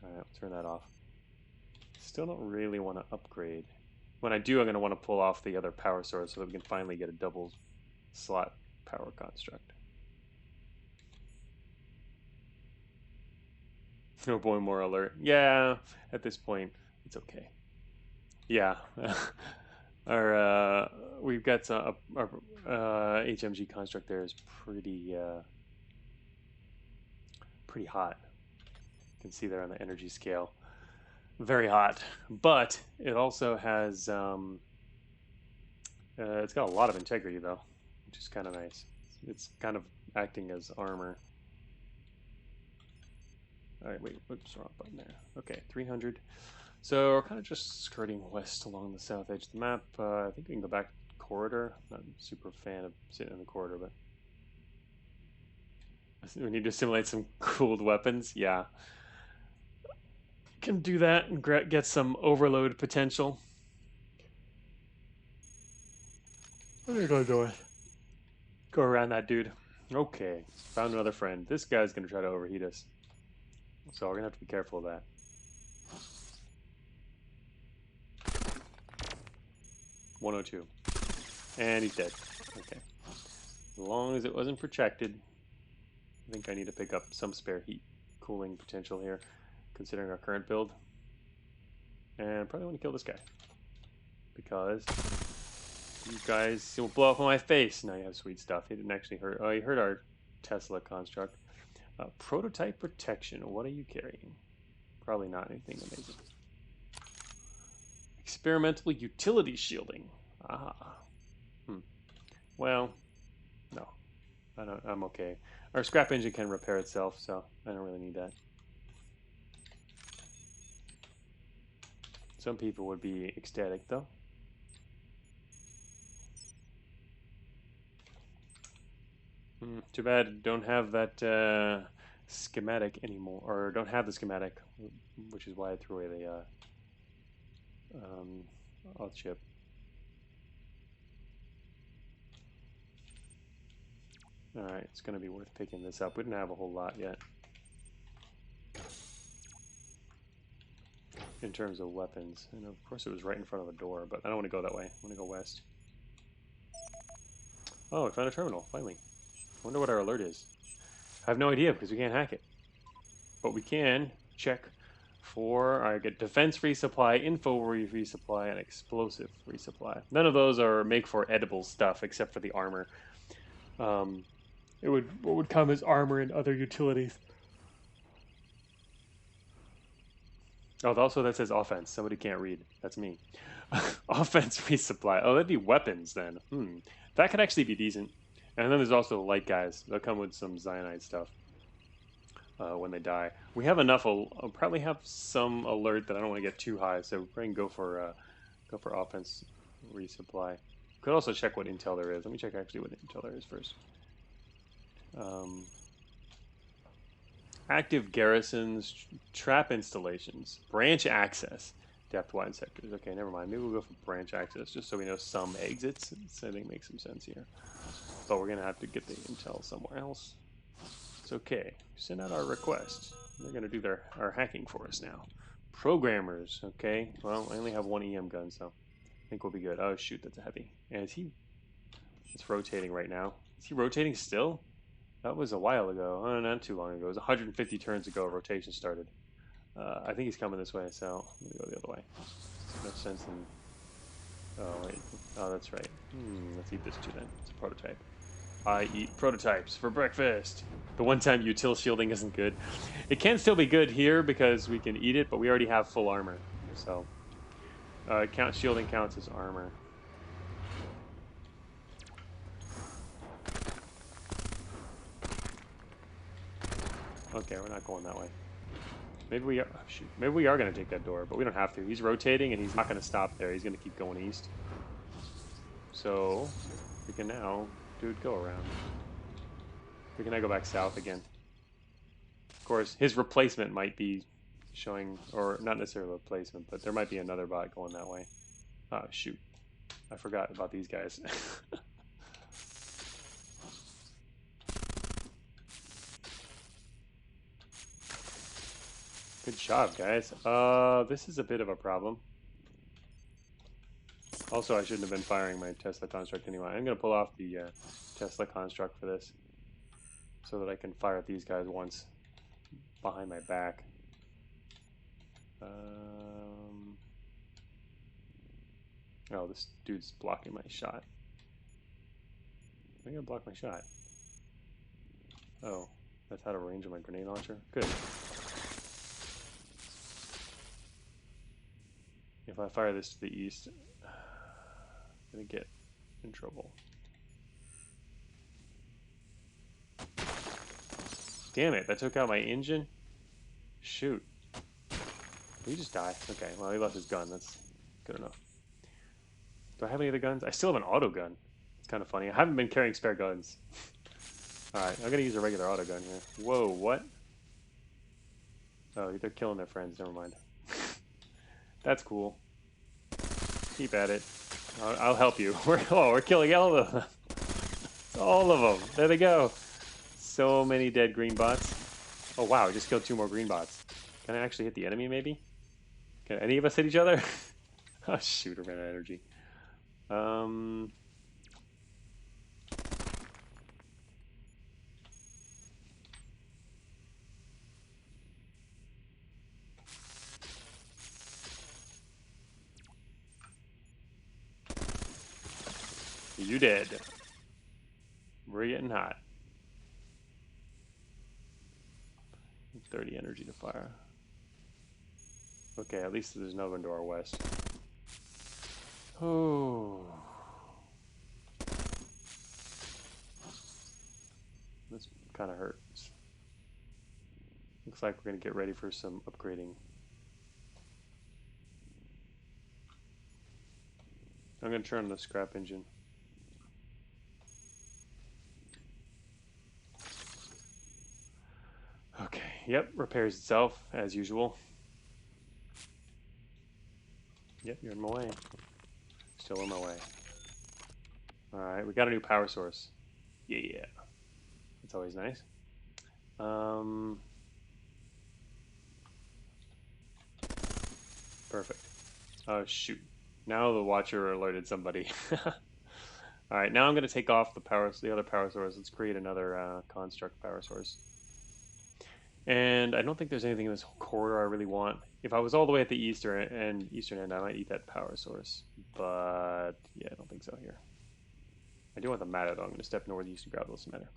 I'll turn that off. Still don't really want to upgrade. When I do, I'm going to want to pull off the other power source so that we can finally get a double slot power construct. No boy more alert. Yeah, at this point, it's okay. Yeah. We've got some, our HMG construct there is pretty hot. You can see there on the energy scale. Very hot. But it also has, it's got a lot of integrity though, which is kind of nice. It's kind of acting as armor. Alright, wait, whoops, wrong button there. Okay, 300. So we're kind of just skirting west along the south edge of the map. I think we can go back corridor. Not a super fan of sitting in the corridor, but we need to simulate some cooled weapons. Yeah. Can do that and get some overload potential. What are you gonna do it? Go around that dude. Okay, found another friend. This guy's gonna try to overheat us. So we're gonna have to be careful of that. .102. And he's dead. Okay. As long as it wasn't protected, I think I need to pick up some spare heat cooling potential here, considering our current build. And probably want to kill this guy. Because you guys will blow up on my face. Now you have sweet stuff. He didn't actually hurt. Oh, he hurt our Tesla construct. Prototype protection. What are you carrying? Probably not anything amazing. Experimental utility shielding. Ah. Well, no. I'm okay. Our scrap engine can repair itself, so I don't really need that. Some people would be ecstatic, though. Too bad I don't have that schematic anymore, or don't have the schematic, which is why I threw away the alt chip. Alright, it's going to be worth picking this up. We didn't have a whole lot yet in terms of weapons. And of course it was right in front of a door, but I don't want to go that way. I want to go west. Oh, we found a terminal, finally. I wonder what our alert is. I have no idea because we can't hack it. But we can check for, I get defense resupply, info resupply, and explosive resupply. None of those are make for edible stuff except for the armor. What would come as armor and other utilities. Oh, also that says offense. Somebody can't read. That's me. Offense resupply. Oh, that'd be weapons then. That could actually be decent. And then there's also the light guys. They'll come with some cyanide stuff when they die. We have enough. I'll probably have some alert that I don't want to get too high, so we can go for offense resupply. Could also check what intel there is. Let me check actually what intel there is first. Active garrisons, trap installations, branch access, depth-wide sectors. Okay, never mind. Maybe we'll go for branch access just so we know some exits. I think makes some sense here. But we're going to have to get the intel somewhere else. It's okay. Send out our request. They're going to do our hacking for us now. Programmers. Okay. Well, I only have one EM gun, so I think we'll be good. Oh, shoot. That's a heavy. And is he... It's rotating right now. Is he rotating still? That was a while ago. Oh, not too long ago. It was 150 turns ago rotation started. I think he's coming this way, so I'm going to go the other way. No sense in... Oh, wait. Oh, that's right. Let's eat this too then. It's a prototype. I eat prototypes for breakfast. The one-time util shielding isn't good. It can still be good here because we can eat it, but we already have full armor. So, shielding counts as armor. Okay, we're not going that way. Maybe we are. Oh, shoot. Maybe we are going to take that door, but we don't have to. He's rotating, and he's not going to stop there. He's going to keep going east. So we can now, dude, go around. We can now go back south again. Of course, his replacement might be showing, or not necessarily a replacement, but there might be another bot going that way. Oh, shoot. I forgot about these guys. Good job, guys. This is a bit of a problem. Also, I shouldn't have been firing my Tesla construct anyway. I'm going to pull off the Tesla construct for this so that I can fire at these guys once behind my back. Oh, this dude's blocking my shot. I'm going to block my shot. Oh, that's out of range of my grenade launcher? Good. If I fire this to the east, I'm going to get in trouble. Damn it, that took out my engine? Shoot. Did he just die? Okay, well, he left his gun. That's good enough. Do I have any other guns? I still have an auto gun. It's kind of funny. I haven't been carrying spare guns. Alright, I'm going to use a regular auto gun here. Whoa, what? Oh, they're killing their friends. Never mind. That's cool. Keep at it. I'll help you. We're killing all of them. All of them. There they go. So many dead green bots. Oh wow, I just killed 2 more green bots. Can I actually hit the enemy maybe? Can any of us hit each other? Oh shoot, we're out of energy. You dead. We're getting hot. 30 energy to fire. Okay, at least there's no one to our west. Oh. This kind of hurts. Looks like we're going to get ready for some upgrading. I'm going to turn on the scrap engine. Yep, repairs itself as usual. Yep, you're in my way. Still in my way. All right, we got a new power source. Yeah, that's always nice. Um, Perfect. Oh shoot! Now the watcher alerted somebody. All right, now I'm going to take off the other power source. Let's create another construct power source. And I don't think there's anything in this corridor I really want. If I was all the way at the eastern end, I might eat that power source. But yeah, I don't think so here. I do want the matter though. I'm going to step northeast and grab this matter.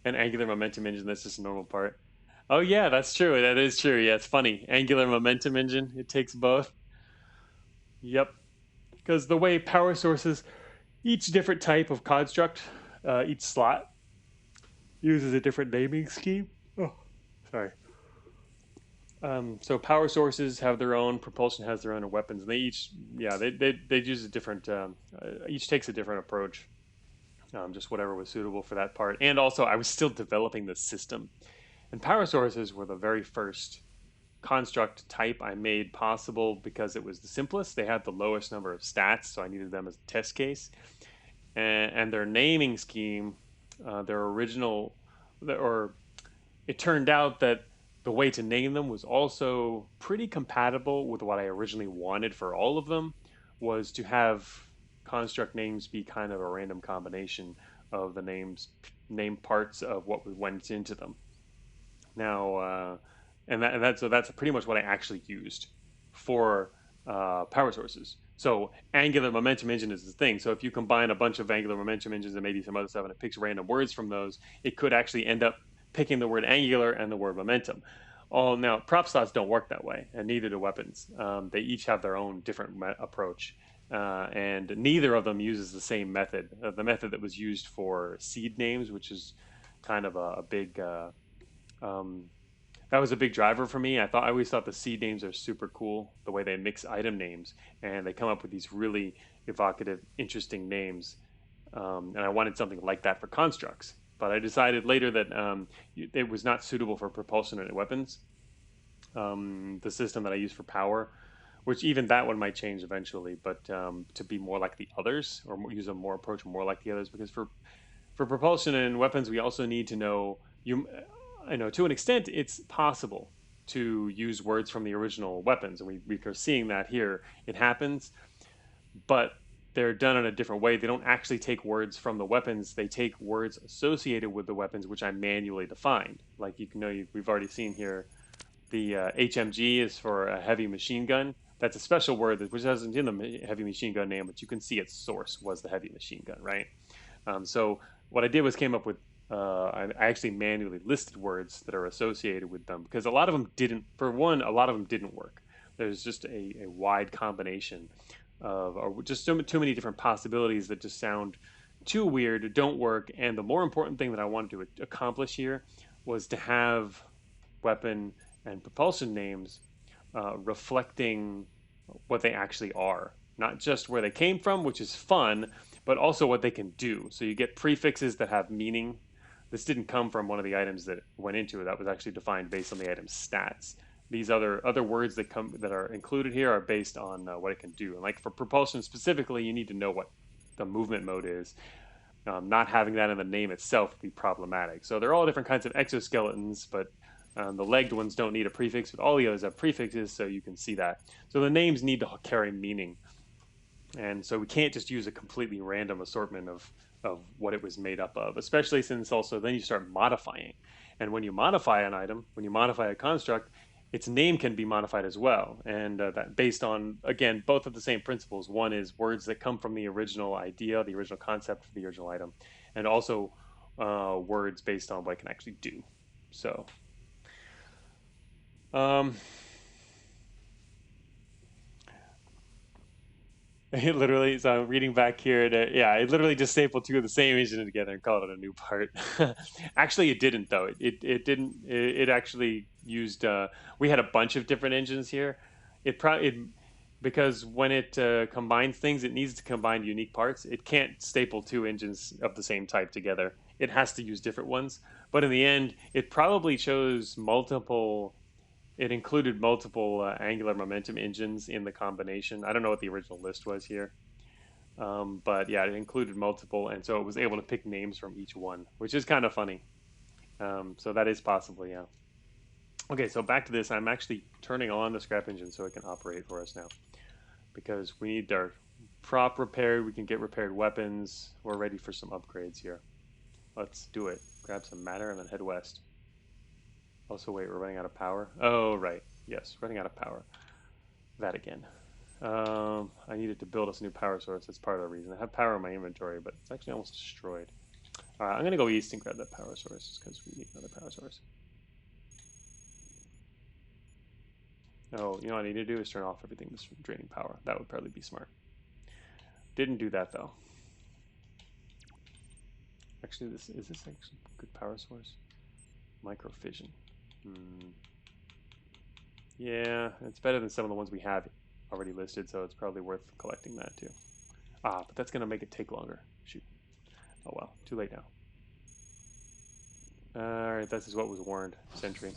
An angular momentum engine. That's just a normal part. Oh yeah, that's true. That is true. Yeah, it's funny. Angular momentum engine. It takes both. Yep. Because the way power sources, each different type of construct, each slot uses a different naming scheme. Oh, sorry. So power sources have their own, propulsion has their own, and weapons. And they each, yeah, they use a different. Each takes a different approach. Just whatever was suitable for that part. And also, I was still developing the system, and power sources were the very first construct type I made possible because it was the simplest. They had the lowest number of stats, so I needed them as a test case. And their naming scheme, their original, or it turned out that the way to name them was also pretty compatible with what I originally wanted for all of them, was to have construct names be kind of a random combination of the name parts of what went into them. Now, so that's pretty much what I actually used for power sources. So angular momentum engine is the thing. So if you combine a bunch of angular momentum engines and maybe some other stuff, and it picks random words from those, it could actually end up picking the word angular and the word momentum. Oh, now prop slots don't work that way, and neither do weapons. They each have their own different approach, and neither of them uses the same method. The method that was used for seed names, which is kind of a big um, that was a big driver for me. I always thought the seed names are super cool, the way they mix item names and they come up with these really evocative, interesting names. And I wanted something like that for constructs. But I decided later that it was not suitable for propulsion and weapons. The system that I use for power, which even that one might change eventually, but to be more like the others or use a more approach more like the others, because for propulsion and weapons, we also need to know you. I know to an extent it's possible to use words from the original weapons, and we are seeing that here. It happens, but they're done in a different way. They don't actually take words from the weapons; they take words associated with the weapons, which I manually defined. Like you can know, we've already seen here. The HMG is for a heavy machine gun. That's a special word which doesn't in the heavy machine gun name, but you can see its source was the heavy machine gun, right? So what I did was came up with I actually manually listed words that are associated with them because a lot of them didn't. For one, a lot of them didn't work. There's just a wide combination of, or just too many different possibilities that just sound too weird, don't work. And the more important thing that I wanted to accomplish here was to have weapon and propulsion names reflecting what they actually are, not just where they came from, which is fun, but also what they can do. So you get prefixes that have meaning. This didn't come from one of the items that went into it. That was actually defined based on the item's stats. These other words that are included here are based on what it can do. And like for propulsion specifically, you need to know what the movement mode is. Not having that in the name itself would be problematic. So they're all different kinds of exoskeletons, but the legged ones don't need a prefix, but all the others have prefixes, so you can see that. So the names need to carry meaning. And so we can't just use a completely random assortment of what it was made up of, especially since also then you start modifying. And when you modify an item, when you modify a construct, its name can be modified as well. And that based on, again, both of the same principles. One is words that come from the original idea, the original concept for the original item, and also words based on what it can actually do. So um, it literally, so I'm reading back here that, yeah, it literally just stapled two of the same engine together and called it a new part. Actually, it didn't, though. It didn't, it actually used, we had a bunch of different engines here. Because when it combines things, it needs to combine unique parts. It can't staple two engines of the same type together. It has to use different ones. But in the end, it probably chose multiple. It included multiple angular momentum engines in the combination. I don't know what the original list was here, but yeah, it included multiple, and so it was able to pick names from each one, which is kind of funny. So that is possible, yeah. Okay, so back to this. I'm actually turning on the scrap engine so it can operate for us now because we need our prop repaired. We can get repaired weapons. We're ready for some upgrades here. Let's do it. Grab some matter and then head west. Also, wait, we're running out of power. Oh, right. Yes, running out of power. That again. I needed to build us a new power source. That's part of the reason. I have power in my inventory, but it's actually almost destroyed. All right, I'm going to go east and grab that power source because we need another power source. Oh, you know what I need to do is turn off everything that's draining power. That would probably be smart. Didn't do that, though. Actually, is this actually a good power source? Microfission. Yeah, it's better than some of the ones we have already listed, so it's probably worth collecting that too. Ah, but that's going to make it take longer. Shoot. Oh well, too late now. Alright, this is what was warned. Sentry.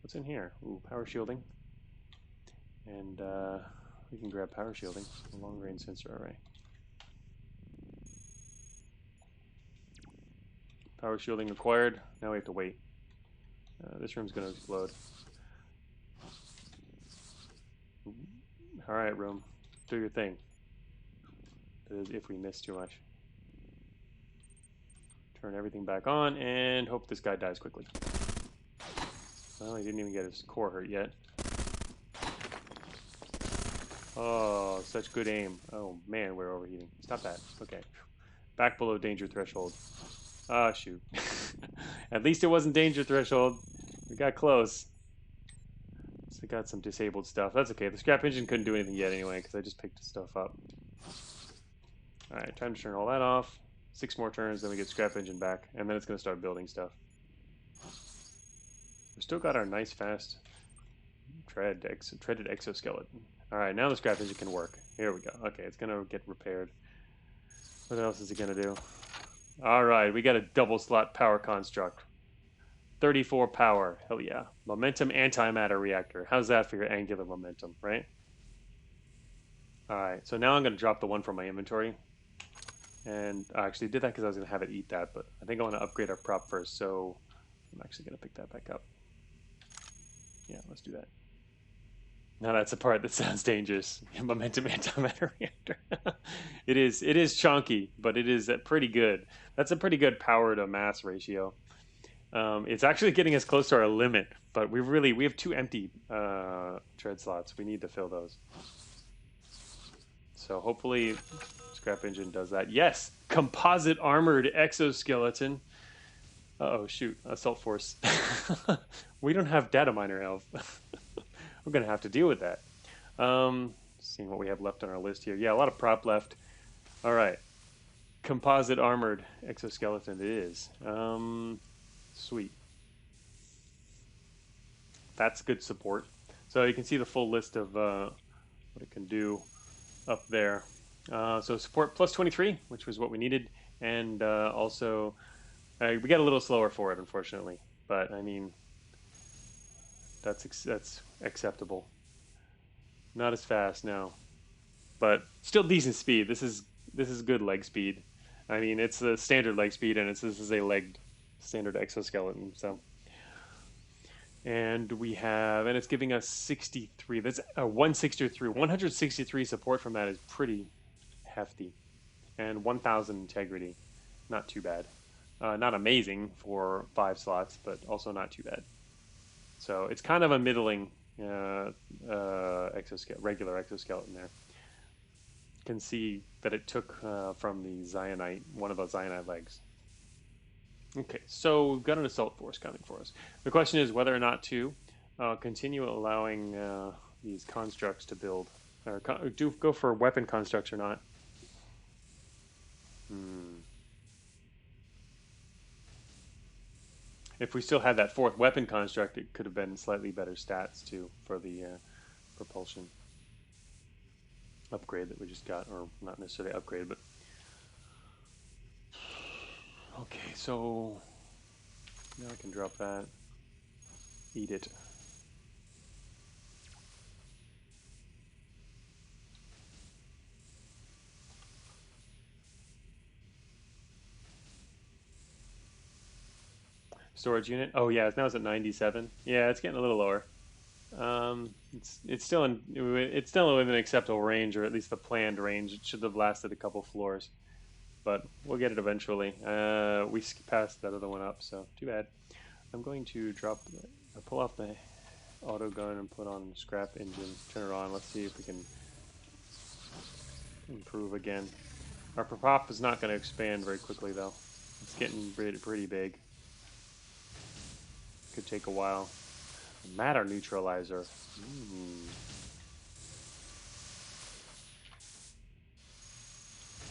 What's in here? Ooh, power shielding. And we can grab power shielding. Long range sensor array. Power shielding acquired. Now we have to wait. This room's going to explode. Alright, room. Do your thing. If we miss too much. Turn everything back on and hope this guy dies quickly. Well, he didn't even get his core hurt yet. Oh, such good aim. Oh man, we're overheating. Stop that. Okay. Back below danger threshold. Ah, shoot. At least it wasn't danger threshold. We got close. So we got some disabled stuff. That's okay. The scrap engine couldn't do anything yet anyway because I just picked stuff up. Alright, time to turn all that off. 6 more turns, then we get scrap engine back, and then it's going to start building stuff. We've still got our nice, fast treaded exoskeleton. Alright, now the scrap engine can work. Here we go. Okay, it's going to get repaired. What else is it going to do? Alright, we got a double slot power construct. 34 power. Hell yeah. Momentum antimatter reactor. How's that for your angular momentum, right? Alright, so now I'm going to drop the one from my inventory. And I actually did that because I was going to have it eat that, but I think I want to upgrade our prop first, so I'm actually going to pick that back up. Yeah, let's do that. Now that's the part that sounds dangerous. Momentum antimatter reactor. It is chunky, but it is pretty good. That's a pretty good power to mass ratio. It's actually getting us close to our limit, but we have 2 empty tread slots. We need to fill those. So hopefully scrap engine does that. Yes, composite armored exoskeleton. Uh-oh, shoot, assault force. We don't have data miner elf. We're gonna have to deal with that. Seeing what we have left on our list here. Yeah, a lot of prop left. All right, composite armored exoskeleton it is. Sweet. That's good support. So you can see the full list of what it can do up there. So support plus 23, which was what we needed, and also we got a little slower for it, unfortunately. But I mean, that's acceptable. Not as fast, no, but still decent speed. This is good leg speed. I mean, it's the standard leg speed, and this is a legged standard exoskeleton. So, and we have, and it's giving us 63. That's 163 support from that is pretty hefty, and 1,000 integrity, not too bad. Not amazing for 5 slots, but also not too bad. So it's kind of a middling regular exoskeleton there. You can see that it took from the Zionite, one of the Zionite legs. Okay, so we've got an assault force coming for us. The question is whether or not to continue allowing these constructs to build, or go for weapon constructs or not. If we still had that 4th weapon construct, it could have been slightly better stats too for the propulsion upgrade that we just got, or not necessarily upgrade, but okay. So Now I can drop that. Eat it. Storage unit. Oh yeah, now it's at 97. Yeah, it's getting a little lower. It's still within acceptable range, or at least the planned range. It should have lasted a couple floors, but we'll get it eventually. We passed that other one up, so too bad. I'm going to pull off the auto gun and put on scrap engine. Turn it on. Let's see if we can improve again. Our prop is not going to expand very quickly though. It's getting pretty big. Could take a while. Matter neutralizer.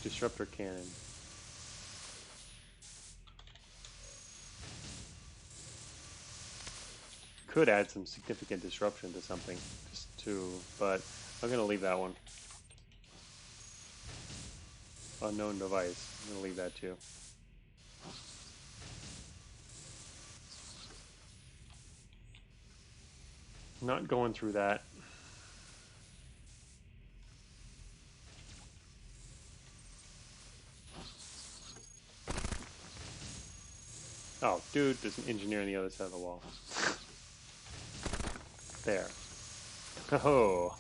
Disruptor cannon. Could add some significant disruption to something, but I'm gonna leave that one. Unknown device. I'm gonna leave that too. Not going through that. Oh, dude, there's an engineer on the other side of the wall. There. Oh.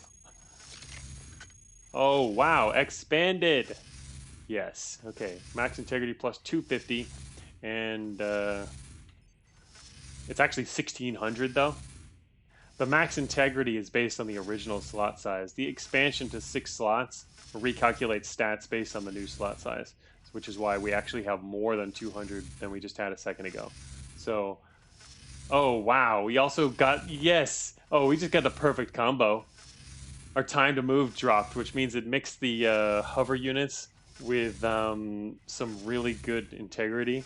Oh, wow. Expanded. Yes. Okay. Max integrity plus 250. And it's actually 1600 though. The max integrity is based on the original slot size. The expansion to 6 slots recalculates stats based on the new slot size, which is why we actually have more than 200 than we just had a second ago. So, oh wow, we also got, yes! Oh, we just got the perfect combo. Our time to move dropped, which means it mixed the hover units with some really good integrity.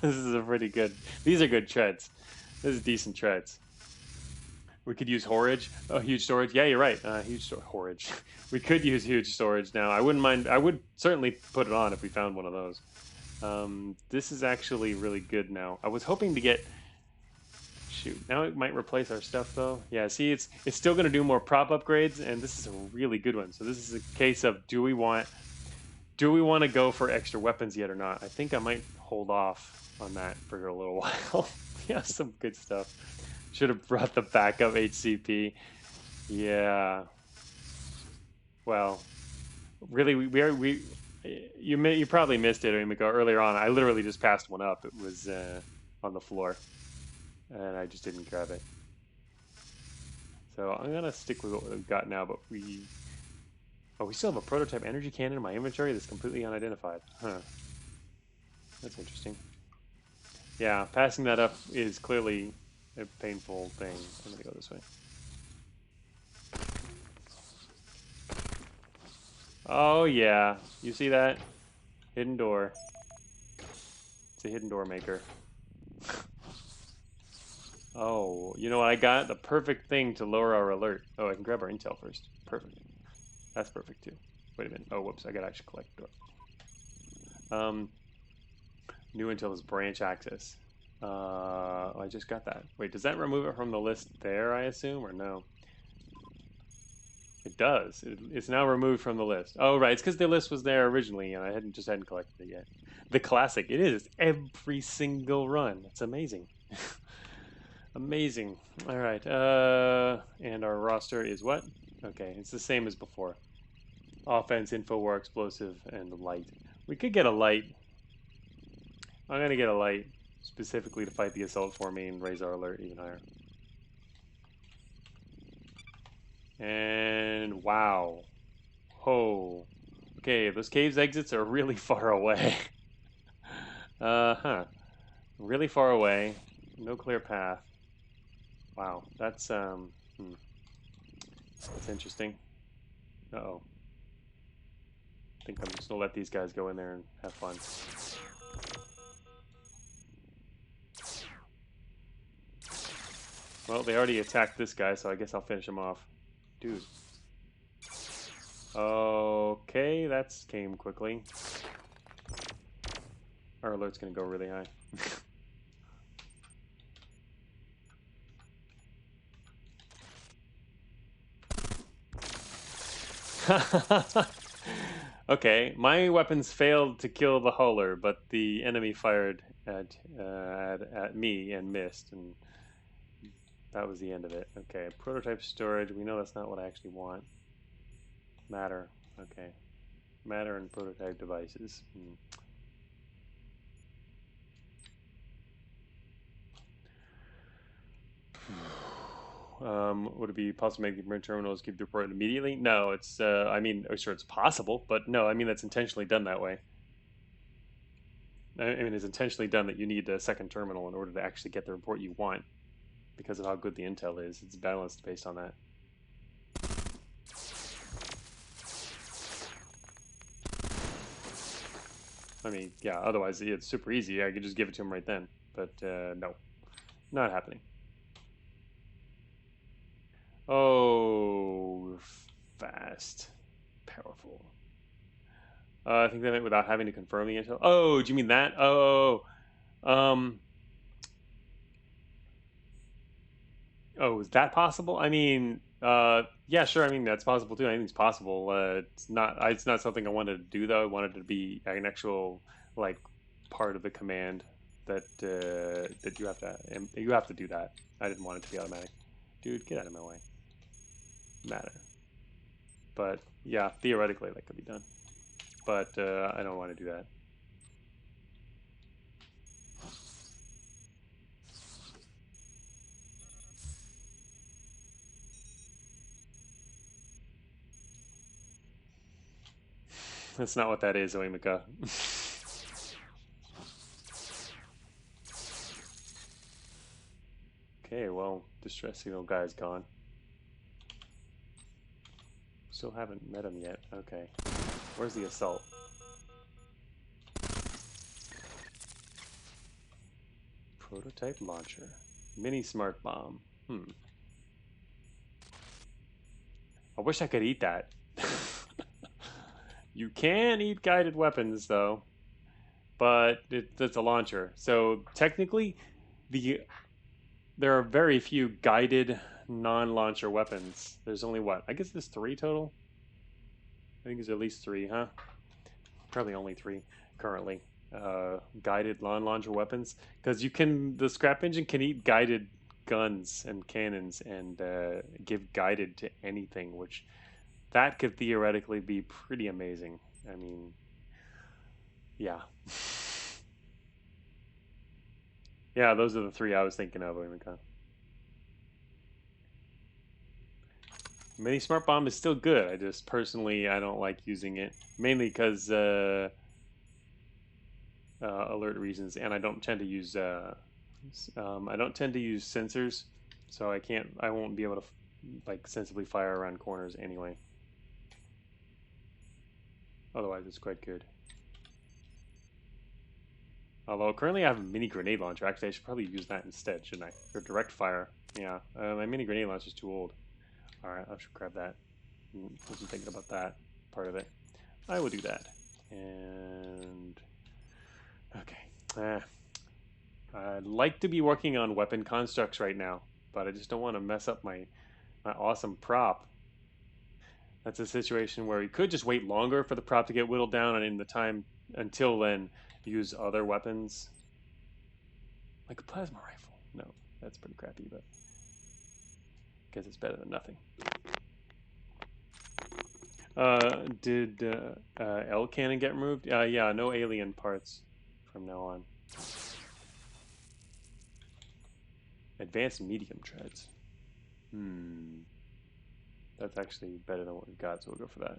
This is a pretty good, these are good treads. This is decent treads. We could use horage. Oh, huge storage. Yeah, you're right. Huge horage. We could use huge storage now. I wouldn't mind. I would certainly put it on if we found one of those. This is actually really good now. I was hoping to get. Shoot. Now it might replace our stuff though. Yeah. See, it's still going to do more prop upgrades, and this is a really good one. So this is a case of do we want to go for extra weapons yet or not? I think I might hold off on that for a little while. Yeah, some good stuff. Should have brought the backup HCP. Yeah. Well, really, you probably missed it, Emiko, earlier on. I literally just passed one up. It was on the floor, and I just didn't grab it. So I'm gonna stick with what we've got now. But we still have a prototype energy cannon in my inventory that's completely unidentified. Huh. That's interesting. Yeah, passing that up is clearly a painful thing. I'm gonna go this way. Oh yeah, you see that? Hidden door. It's a hidden door maker. Oh, you know what I got? The perfect thing to lower our alert. Oh, I can grab our intel first. Perfect. That's perfect too. Wait a minute. Oh, whoops, I gotta actually collect door. New intel is branch access. I just got that. Wait, does that remove it from the list there, I assume, or no? It does. It's now removed from the list. Oh, right. It's because the list was there originally, and I hadn't collected it yet. The classic. It is every single run. It's amazing. Amazing. All right. And our roster is what? Okay, it's the same as before. Offense, info, war, explosive, and light. We could get a light. I'm gonna get a light specifically to fight the assault for me and raise our alert even higher. And wow. Ho. Okay, those caves exits are really far away. Really far away. No clear path. Wow, that's that's interesting. Uh-oh. I think I'm just gonna let these guys go in there and have fun. Well, they already attacked this guy, so I guess I'll finish him off. Dude. Okay, that came quickly. Our alert's gonna go really high. Okay, my weapons failed to kill the huller, but the enemy fired at me and missed, and that was the end of it. Okay, prototype storage. We know that's not what I actually want. Matter. Okay, matter and prototype devices. Would it be possible to make the burn terminals give the report immediately? No, it's. I mean, sure, it's possible, but no, I mean that's intentionally done that way. I mean, it's intentionally done that you need a second terminal in order to actually get the report you want, because of how good the intel is. It's balanced based on that. I mean, yeah. Otherwise, it's super easy. I could just give it to him right then. But no, not happening. Oh, fast, powerful. I think they meant without having to confirm the intel. Oh, do you mean that? Oh, um, oh, is that possible? I mean, yeah, sure. I mean, that's possible too. Anything's possible. It's not. It's not something I wanted to do though. I wanted it to be an actual like part of the command that that you have to do that. I didn't want it to be automatic. Dude, get out of my way. Matter. But yeah, theoretically that could be done. But I don't want to do that. That's not what that is, Oimika. Okay, well, distress signal guy's gone. Still haven't met him yet. Okay. Where's the assault? Prototype launcher. Mini smart bomb. I wish I could eat that. You can eat guided weapons, though. But it's a launcher. So technically, there are very few guided non-launcher weapons. There's only what? I guess there's 3 total? I think there's at least 3, huh? Probably only 3 currently. Guided non-launcher weapons. Because the scrap engine can eat guided guns and cannons and give guided to anything, which that could theoretically be pretty amazing. I mean, yeah. Yeah, those are the 3 I was thinking of. Mini Smart Bomb is still good. I just personally I don't like using it mainly because alert reasons, and I don't tend to use sensors, so I won't be able to like sensibly fire around corners anyway. Otherwise, it's quite good. Although currently I have a mini grenade launcher. Actually, I should probably use that instead, shouldn't I? Or direct fire. Yeah, my mini grenade launcher is too old. All right, I should grab that. Wasn't thinking about that part of it. I will do that. And okay. I'd like to be working on weapon constructs right now, but I just don't want to mess up my awesome prop. That's a situation where you could just wait longer for the prop to get whittled down, and in the time until then, use other weapons. Like a plasma rifle. No, that's pretty crappy, but I guess it's better than nothing. Did L cannon get removed? Yeah, no alien parts from now on. Advanced medium treads. That's actually better than what we've got, so we'll go for that.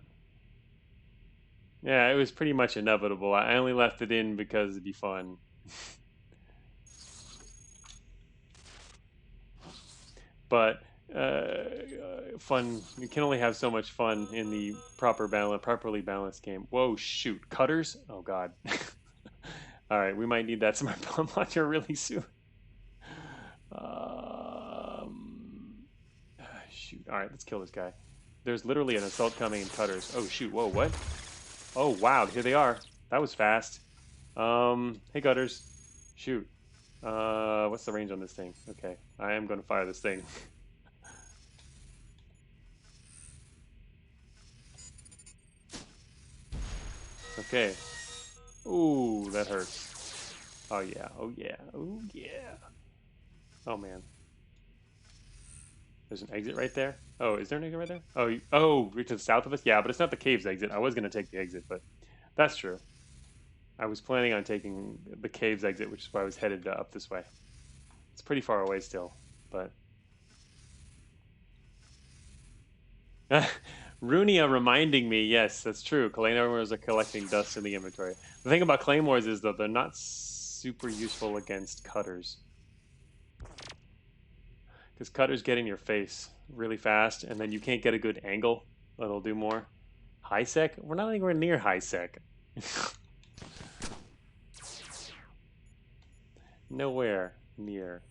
Yeah, it was pretty much inevitable. I only left it in because it'd be fun. But fun. You can only have so much fun in the properly balanced game. Whoa, shoot! Cutters? Oh God! All right, we might need that smart bomb launcher really soon. Shoot! All right, let's kill this guy. There's literally an assault coming in cutters. Oh shoot! Whoa, what? Oh wow! Here they are. That was fast. Hey cutters. Shoot. What's the range on this thing? Okay, I am going to fire this thing. Okay. Ooh, that hurts. Oh yeah. Oh yeah. Oh yeah. Oh man. There's an exit right there. Oh, is there an exit right there? Oh, oh, right to the south of us. Yeah, but it's not the cave's exit. I was gonna take the exit, but that's true. I was planning on taking the cave's exit, which is why I was headed up this way. It's pretty far away still, but Runia reminding me, yes, that's true. Claymores are collecting dust in the inventory. The thing about claymores is that they're not super useful against cutters. Because cutters get in your face really fast, and then you can't get a good angle that'll do more. High sec? We're not anywhere near high sec. Nowhere near.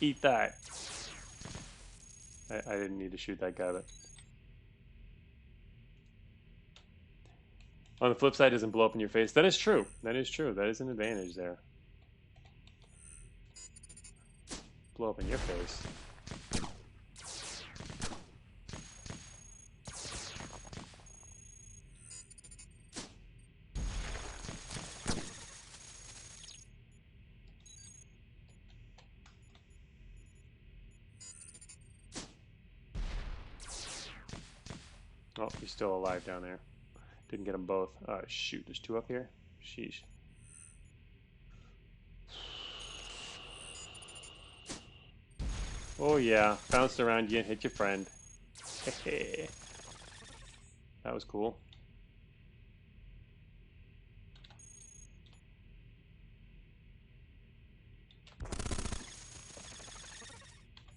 Eat that. I didn't need to shoot that guy, but on the flip side, it doesn't blow up in your face. That is true. That is true. That is an advantage there. Blow up in your face. Oh, he's still alive down there. Didn't get them both. Oh, shoot. There's two up here? Sheesh. Oh, yeah. Bounced around you and hit your friend. That was cool.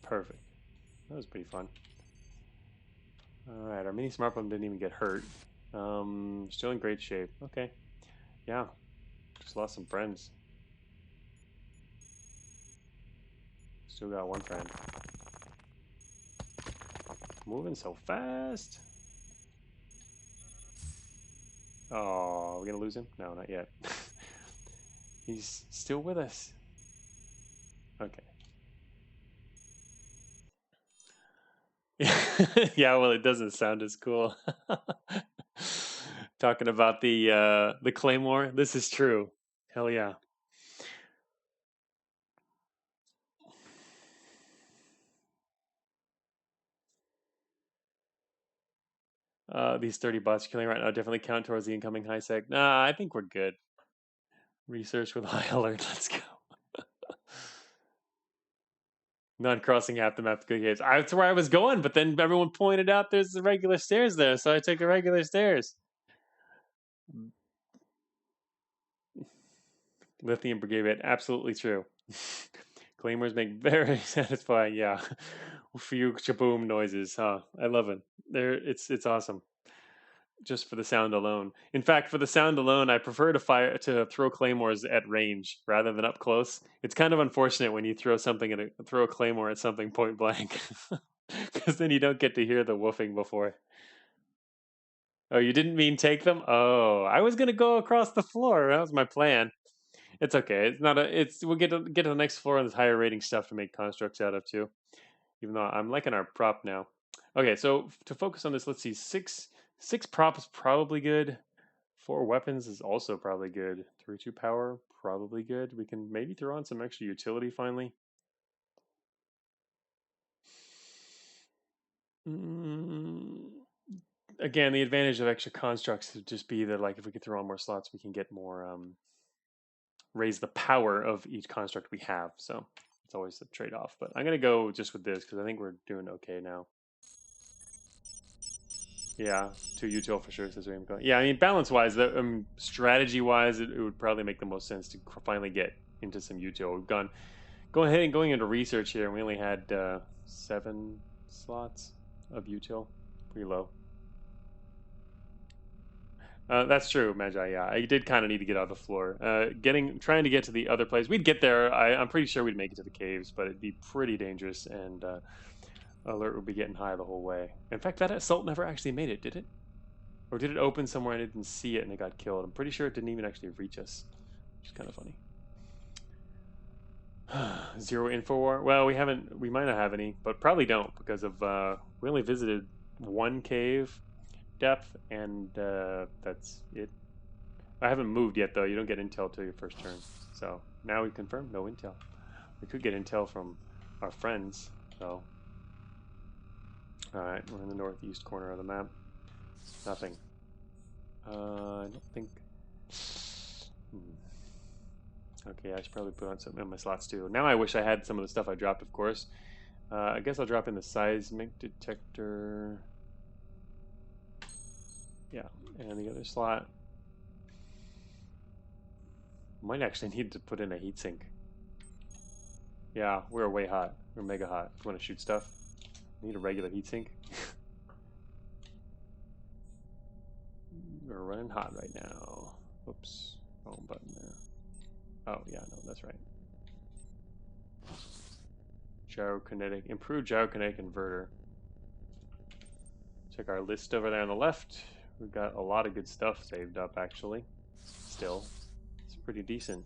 Perfect. That was pretty fun. Alright, our mini smart bomb didn't even get hurt. Still in great shape. Okay. Yeah. Just lost some friends. Still got one friend. Moving so fast. Oh, are we gonna lose him? No, not yet. He's still with us. Okay. Yeah, well, it doesn't sound as cool. Talking about the claymore. This is true. Hell yeah. These 30 bots killing right now definitely count towards the incoming high sec. Nah, I think we're good. Research with high alert. Let's go. Not crossing half the map to good games. That's where I was going, but then everyone pointed out there's the regular stairs there, so I took the regular stairs. Lithium brigade, absolutely true. Claymores make very satisfying, yeah. Few shaboom noises, huh? I love it. It's awesome. Just for the sound alone. In fact, for the sound alone, I prefer to throw claymores at range rather than up close. It's kind of unfortunate when you throw a claymore at something point blank, because then you don't get to hear the woofing before. Oh, you didn't mean take them? Oh, I was gonna go across the floor. That was my plan. It's okay. It's not a. It's we'll get to the next floor and there's higher rating stuff to make constructs out of too. Even though I'm liking our prop now. Okay, so to focus on this, let's see. Six prop is probably good. 4 weapons is also probably good. 3-2 power probably good. We can maybe throw on some extra utility finally. Mm, again, the advantage of extra constructs would just be that like if we could throw on more slots, we can get more raise the power of each construct we have. So it's always a trade-off. But I'm gonna go just with this because I think we're doing okay now. Yeah, 2 util for sure. Says Raymond. Yeah, I mean, balance-wise, strategy-wise, it would probably make the most sense to finally get into some util. We've going ahead and going into research here, and we only had 7 slots of util. Pretty low. That's true, Magi. Yeah, I did kind of need to get out of the floor. Trying to get to the other place. We'd get there. I'm pretty sure we'd make it to the caves, but it'd be pretty dangerous, and alert would be getting high the whole way. In fact, that assault never actually made it, did it? Or did it open somewhere and I didn't see it and it got killed? I'm pretty sure it didn't even actually reach us, which is kind of funny. Zero info war. Well, we haven't. We might not have any, but probably don't because of we only visited one cave depth, and that's it. I haven't moved yet though. You don't get intel till your first turn. So now we confirm no intel. We could get intel from our friends though. All right, we're in the northeast corner of the map. Nothing. I don't think. Okay, I should probably put on something in my slots too. Now I wish I had some of the stuff I dropped, of course. I guess I'll drop in the seismic detector. Yeah, and the other slot. Might actually need to put in a heatsink. Yeah, we're way hot. We're mega hot. If you want to shoot stuff, need a regular heatsink. We're running hot right now. Oops, wrong button there. Oh yeah, no, that's right. Gyrokinetic, improved gyrokinetic inverter. Check our list over there on the left. We've got a lot of good stuff saved up actually. Still, it's pretty decent.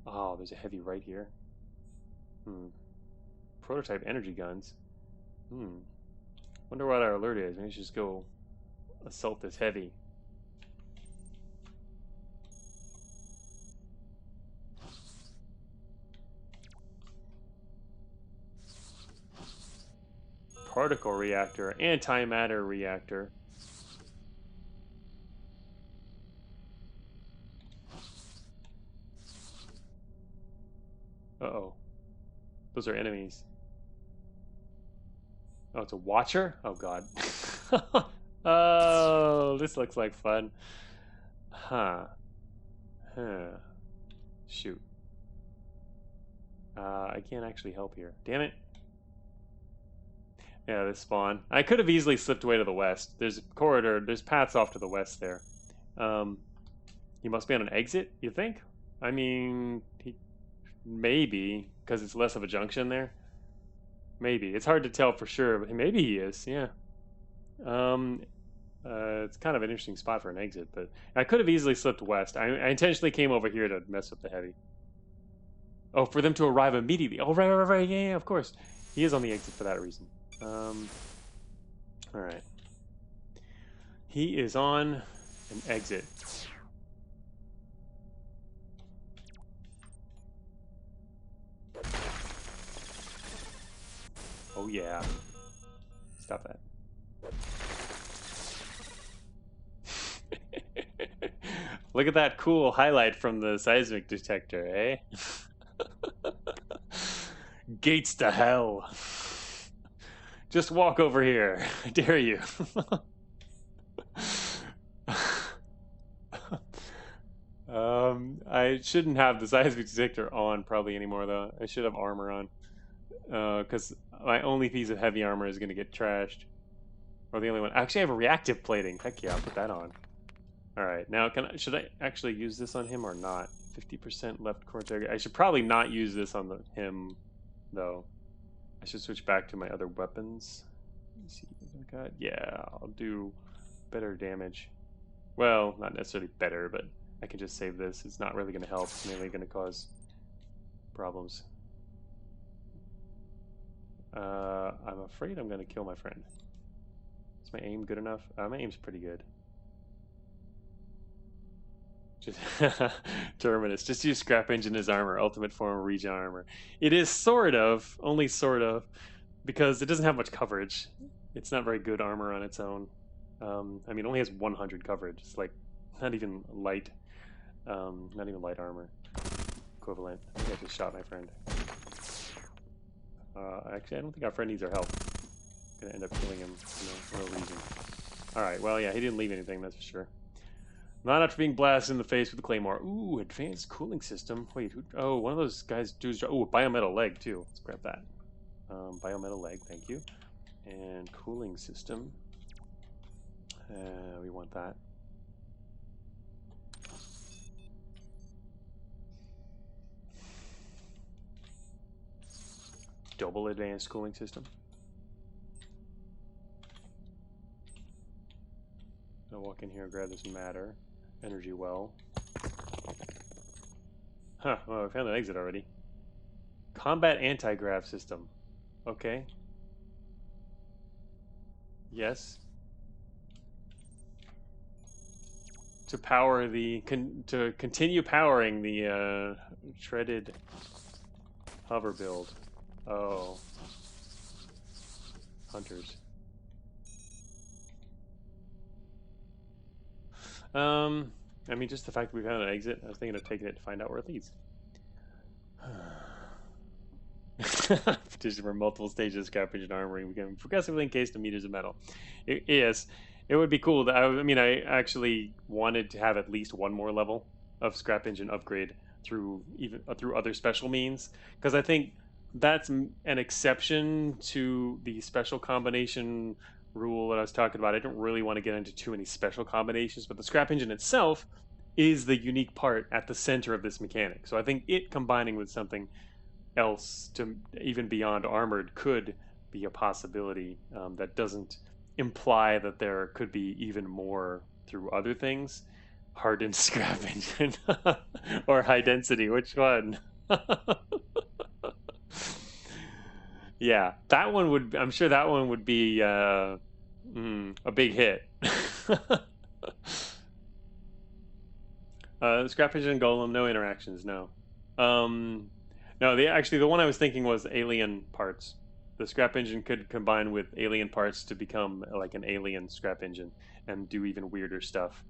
Oh, there's a heavy right here. Prototype energy guns. Wonder what our alert is. Maybe we should just go assault this heavy. Particle reactor, antimatter reactor. Uh-oh. Those are enemies. Oh, it's a watcher? Oh god. Oh, this looks like fun. Huh. Shoot. I can't actually help here. Damn it. Yeah, this spawn. I could have easily slipped away to the west. There's a corridor. There's paths off to the west there. He must be on an exit, you think? I mean, maybe, because it's less of a junction there. Maybe. It's hard to tell for sure, but maybe he is, yeah. It's kind of an interesting spot for an exit, but I could have easily slipped west. I intentionally came over here to mess with the heavy. Oh, for them to arrive immediately. Oh, right, yeah, of course. He is on the exit for that reason. Alright. He is on an exit. Oh yeah. Stop that. Look at that cool highlight from the seismic detector, eh? Gates to hell. Just walk over here. I dare you. I shouldn't have the seismic detector on probably anymore though. I should have armor on. Because my only piece of heavy armor is going to get trashed. Or the only one. Actually, I have a reactive plating. Heck yeah, I'll put that on. Alright, now should I actually use this on him or not? 50% left core target. I should probably not use this on him, though. I should switch back to my other weapons. Let's see what I got. Yeah, I'll do better damage. Well, not necessarily better, but I can just save this. It's not really going to help. It's mainly going to cause problems. I'm afraid I'm going to kill my friend. Is my aim good enough? My aim's pretty good. Just Terminus. Just use scrap engine as armor. Ultimate form of regen armor. It is sort of, only sort of, because it doesn't have much coverage. It's not very good armor on its own. I mean, it only has 100 coverage. It's like not even light armor equivalent. I think I just shot my friend. Actually, I don't think our friend needs our help. Gonna end up killing him for no reason. Alright, well, yeah, he didn't leave anything, that's for sure. Not after being blasted in the face with a claymore. Ooh, advanced cooling system. Wait, oh, one of those guys does. Oh, biometal leg, too. Let's grab that. Biometal leg, thank you. And cooling system. We want that. Double advanced cooling system. I'll walk in here and grab this matter. Energy well. Huh, well, I found an exit already. Combat anti-grav system. Okay. Yes. To power the to continue powering the shredded hover build. Oh, hunters. I mean, just the fact that we found an exit, I was thinking of taking it to find out where it leads. Petition for multiple stages of scrappage and armory. We can progressively encase the meters of metal. Yes, it would be cool. I mean, I actually wanted to have at least one more level of scrap engine upgrade through through other special means, because I think that's an exception to the special combination rule that I was talking about. I don't really want to get into too many special combinations, but the scrap engine itself is the unique part at the center of this mechanic. So I think it combining with something else to even beyond armored could be a possibility, that doesn't imply that there could be even more through other things. Hardened scrap engine or high density, which one? Yeah, that one would, I'm sure that one would be a big hit. Scrap engine golem, no interactions, no. No, actually the one I was thinking was alien parts. The scrap engine could combine with alien parts to become like an alien scrap engine and do even weirder stuff.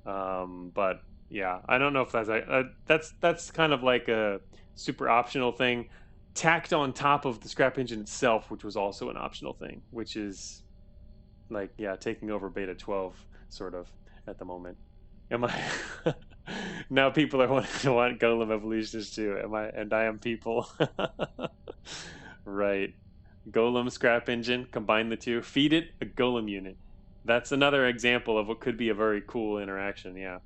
But yeah, I don't know if that's kind of like a super optional thing tacked on top of the scrap engine itself, which was also an optional thing, which is like, yeah, taking over beta 12 sort of at the moment. Am I? Now people are wanting to want golem evolutions too. Am I? And I am people. Right. Golem scrap engine. Combine the two. Feed it a golem unit. That's another example of what could be a very cool interaction. Yeah.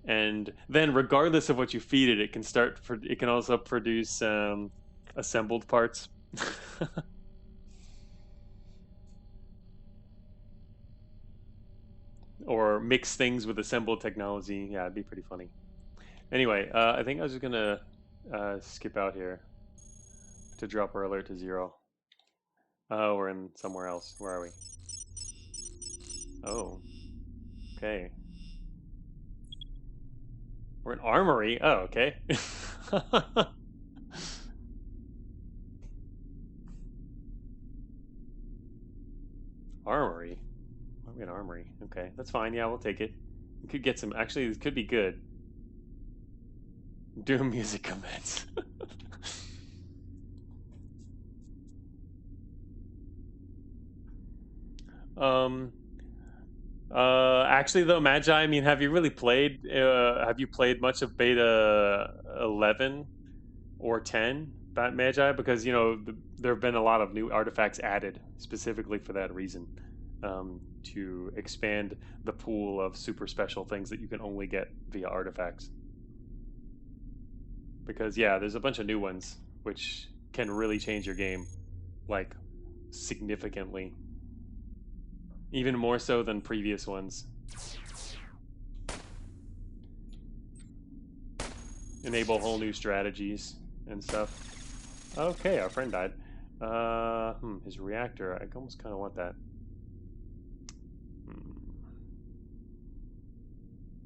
And then, regardless of what you feed it, it can start. It can also produce assembled parts. Or mix things with assembled technology. Yeah, it'd be pretty funny. Anyway, I think I was just gonna skip out here to drop our alert to 0. Oh, we're in somewhere else. Where are we? Oh, okay. We're in armory. Oh, okay. Armory. Why are we in armory? Okay, that's fine. Yeah, we'll take it. We could get some. Actually, this could be good. Doom music commence. Actually, though, Magi, I mean, have you really played? Have you played much of Beta 11 or 10, Magi? Because there have been a lot of new artifacts added specifically for that reason, to expand the pool of super special things that you can only get via artifacts. Because yeah, there's a bunch of new ones which can really change your game, like significantly. Even more so than previous ones. Enable whole new strategies and stuff. Okay, our friend died. His reactor, I almost kind of want that.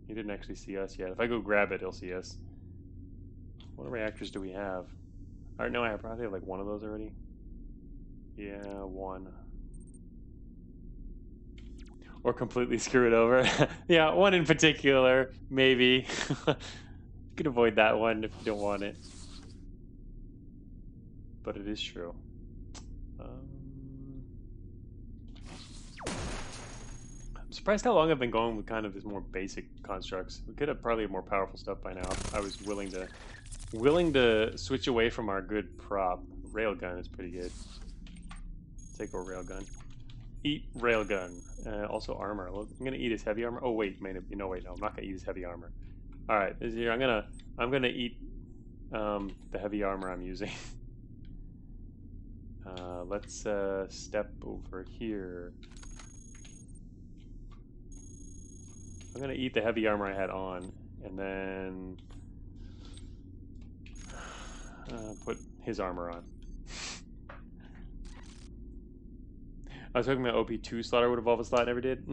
He didn't actually see us yet. If I go grab it, he'll see us. What reactors do we have? Alright, no, I probably have like one of those already. Yeah, one. Or completely screw it over. Yeah, one in particular, maybe. You can avoid that one if you don't want it. But it is true. I'm surprised how long I've been going with kind of these more basic constructs. We could have probably more powerful stuff by now. I was willing to switch away from our good prop. Railgun is pretty good. Take a railgun. Eat railgun. Also armor. I'm gonna eat his heavy armor. Oh wait, wait, no, I'm not gonna eat his heavy armor. All right, this here. I'm gonna eat the heavy armor I'm using. Let's step over here. I'm gonna eat the heavy armor I had on, and then Put his armor on. I was hoping my OP2 slaughter would evolve a slot, never did.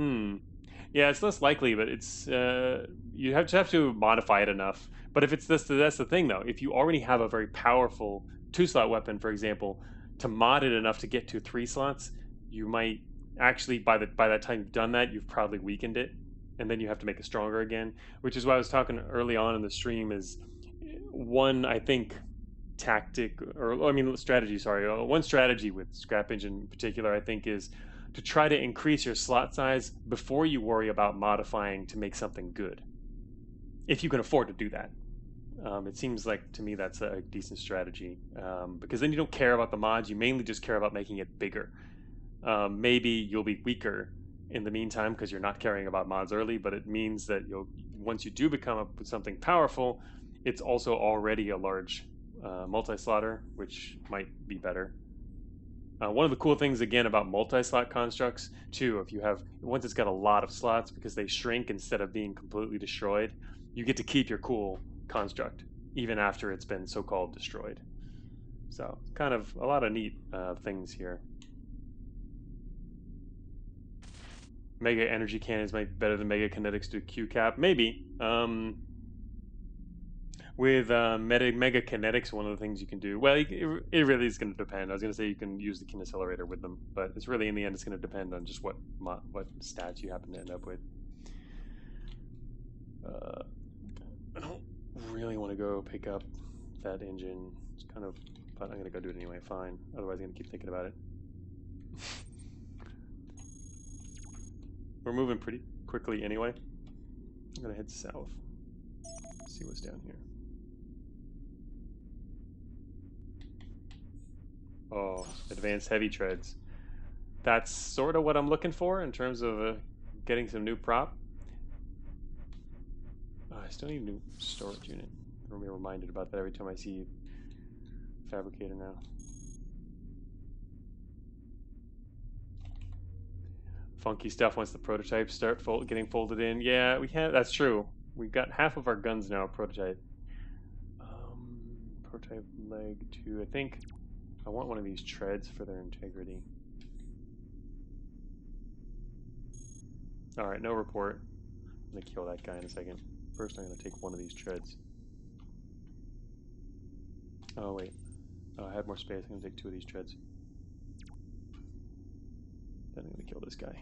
Yeah, it's less likely, but it's you have to modify it enough. But if it's this, that's the thing though. If you already have a very powerful 2-slot weapon, for example, to mod it enough to get to 3 slots, you might actually by that time you've done that, you've probably weakened it, and then you have to make it stronger again. Which is why I was talking early on in the stream is one, I think, tactic, or I mean strategy, sorry, one strategy with Scrap Engine in particular, I think, is to try to increase your slot size before you worry about modifying to make something good, if you can afford to do that. It seems like to me that's a decent strategy, because then you don't care about the mods, you mainly just care about making it bigger. Maybe you'll be weaker in the meantime because you're not caring about mods early, but it means that once you do become up with something powerful, it's also already a large multi-slotter, which might be better. One of the cool things again about multi-slot constructs too, if you have, once it's got a lot of slots, because they shrink instead of being completely destroyed, you get to keep your cool construct even after it's been so-called destroyed. So kind of a lot of neat things here. Mega energy cannons might be better than mega kinetics to Q cap, maybe. With mega kinetics, one of the things you can do, well, it really is going to depend. I was going to say you can use the kinaccelerator with them, but it's really, in the end, it's going to depend on just what stats you happen to end up with. I don't really want to go pick up that engine. It's kind of, but I'm going to go do it anyway, fine. Otherwise, I'm going to keep thinking about it. We're moving pretty quickly anyway. I'm going to head south. See what's down here. Oh, advanced heavy treads. That's sort of what I'm looking for in terms of getting some new prop. Oh, I still need a new storage unit. I'm be reminded about that every time I see Fabricator now. Funky stuff once the prototypes start getting folded in. Yeah, we have. That's true. We've got half of our guns now prototype. Prototype leg 2. I think I want one of these treads for their integrity. Alright, no report. I'm going to kill that guy in a second. First I'm going to take one of these treads. Oh wait. Oh, I have more space. I'm going to take 2 of these treads. Then I'm going to kill this guy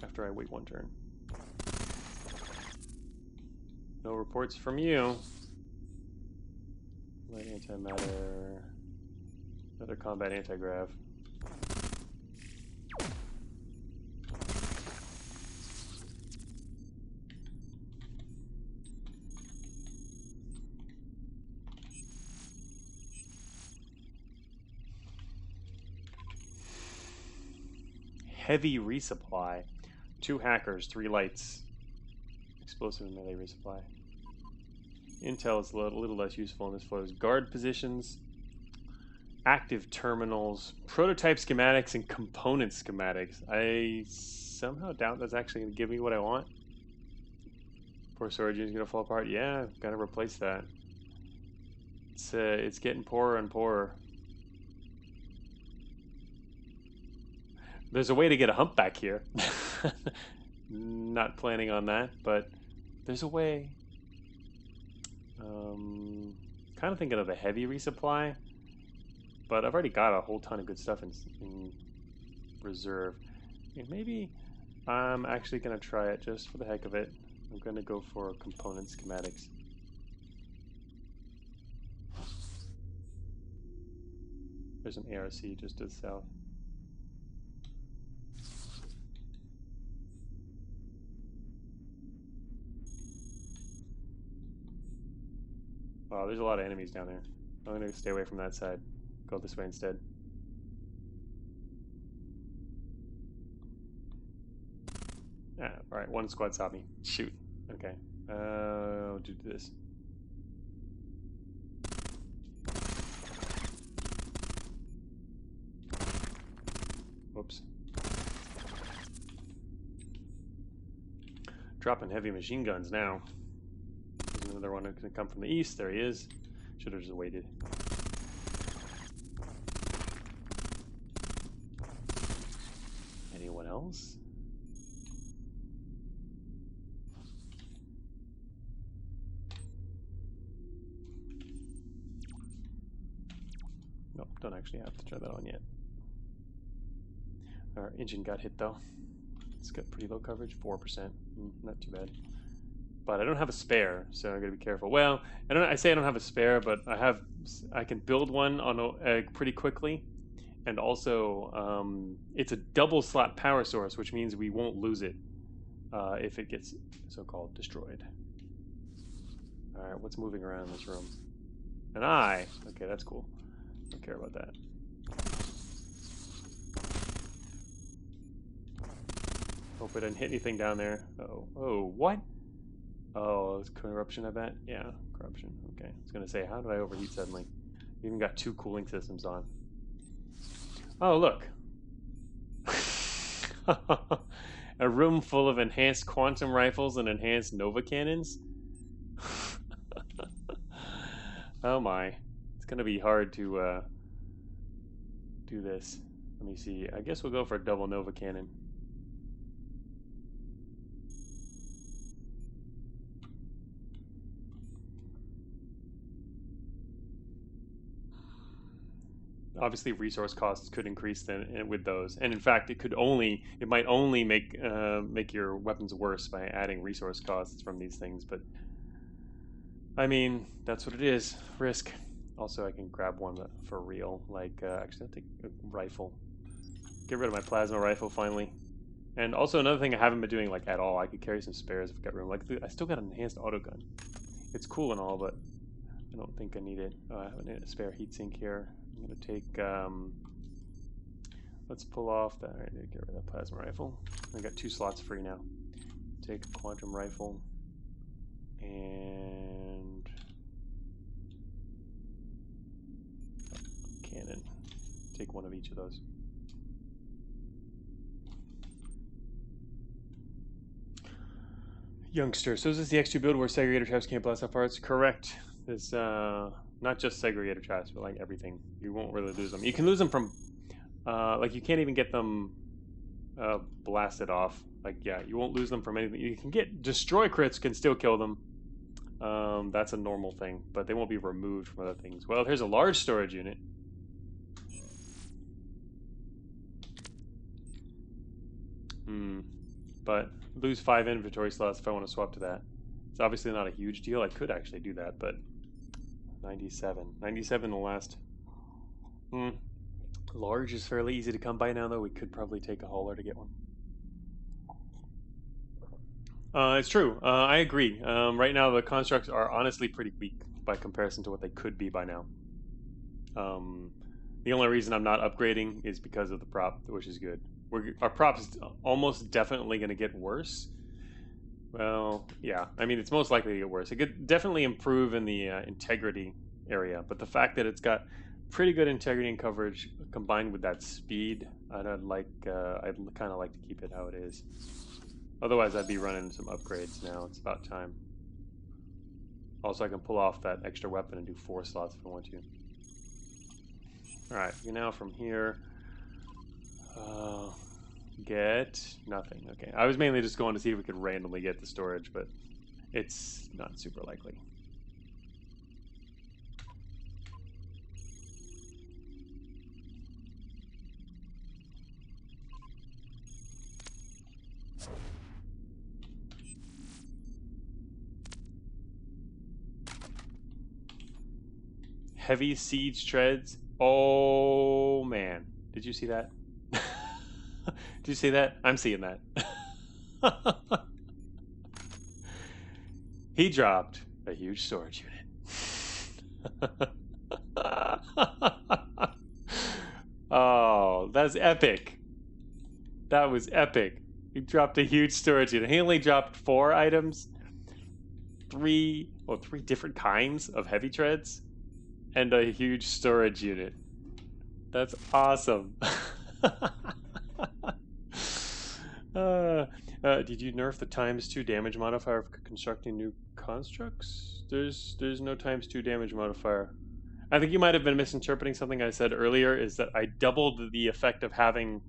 after I wait 1 turn. No reports from you. Light antimatter. Another combat anti-grav. Heavy resupply. 2 hackers, 3 lights. Explosive and melee resupply. Intel is a little less useful in this flow. Guard positions, active terminals, prototype schematics, and component schematics. I somehow doubt that's actually going to give me what I want. Poor storage unit is going to fall apart. Yeah, got to replace that. It's getting poorer and poorer. There's a way to get a humpback here. Not planning on that, but there's a way. Kind of thinking of the heavy resupply, but I've already got a whole ton of good stuff in reserve. And maybe I'm actually going to try it just for the heck of it. I'm going to go for component schematics. There's an ARC just to the south. Wow, there's a lot of enemies down there. I'm going to stay away from that side. Go this way instead. Ah, alright, 1 squad saw me. Shoot. Okay. I'll do this. Whoops. Dropping heavy machine guns now. There's another one that can come from the east. There he is. Should have just waited. else? Nope, don't actually have to try that on yet. Our engine got hit though. It's got pretty low coverage, 4%. Not too bad. But I don't have a spare, so I gotta be careful. Well, I say I don't have a spare, but I can build one on pretty quickly, and also it's a double slot power source, which means we won't lose it if it gets so-called destroyed. All right, what's moving around in this room? An eye. Okay, that's cool. Don't care about that. Hope I didn't hit anything down there. Uh-oh. Oh, what? Oh, it's corruption, I bet? Yeah, corruption. Okay. I was going to say, how did I overheat suddenly? Even got 2 cooling systems on. Oh, look. A room full of enhanced quantum rifles and enhanced Nova cannons? Oh my. It's going to be hard to do this. Let me see. I guess we'll go for a double Nova cannon. Obviously, resource costs could increase then with those, and in fact, it might only make your weapons worse by adding resource costs from these things. But I mean, that's what it is. Risk. Also, I can grab one for real. Like, actually, I'll take a rifle. Get rid of my plasma rifle finally. And also another thing I haven't been doing like at all. I could carry some spares if I've got room. Like, I still got an enhanced autogun. It's cool and all, but I don't think I need it. I have a spare heatsink here. I'm going to take, let's pull off that. All right, get rid of that plasma rifle. I got 2 slots free now. Take a quantum rifle and cannon. Take one of each of those. Youngster, so is this the X2 build where segregator traps can't blast off parts? Correct. There's not just segregator traps, but like everything. You won't really lose them. You can lose them from, like you can't even get them blasted off. Like, yeah, you won't lose them from anything. You can get destroy crits, can still kill them. That's a normal thing, but they won't be removed from other things. Well, here's a large storage unit. But lose 5 inventory slots if I want to swap to that. It's obviously not a huge deal. I could actually do that, but 97. 97 will last. Large is fairly easy to come by now, though. We could probably take a hauler to get one. It's true. I agree. Right now, the constructs are honestly pretty weak by comparison to what they could be by now. The only reason I'm not upgrading is because of the prop, which is good. Our prop is almost definitely going to get worse. Well, yeah. I mean, it's most likely to get worse. It could definitely improve in the integrity area, but the fact that it's got pretty good integrity and coverage combined with that speed, I'd kind of like to keep it how it is. Otherwise, I'd be running some upgrades now. It's about time. Also, I can pull off that extra weapon and do 4 slots if I want to. All right, now from here, get nothing. Okay, I was mainly just going to see if we could randomly get the storage, but it's not super likely. Heavy siege treads. Oh man, did you see that? Did you see that? I'm seeing that. He dropped a huge storage unit. Oh, that's epic. That was epic. He dropped a huge storage unit. He only dropped 4 items, 3 different kinds of heavy treads, and a huge storage unit. That's awesome. Did you nerf the ×2 damage modifier for constructing new constructs? There's no ×2 damage modifier. I think you might have been misinterpreting something I said earlier, is that I doubled the effect of having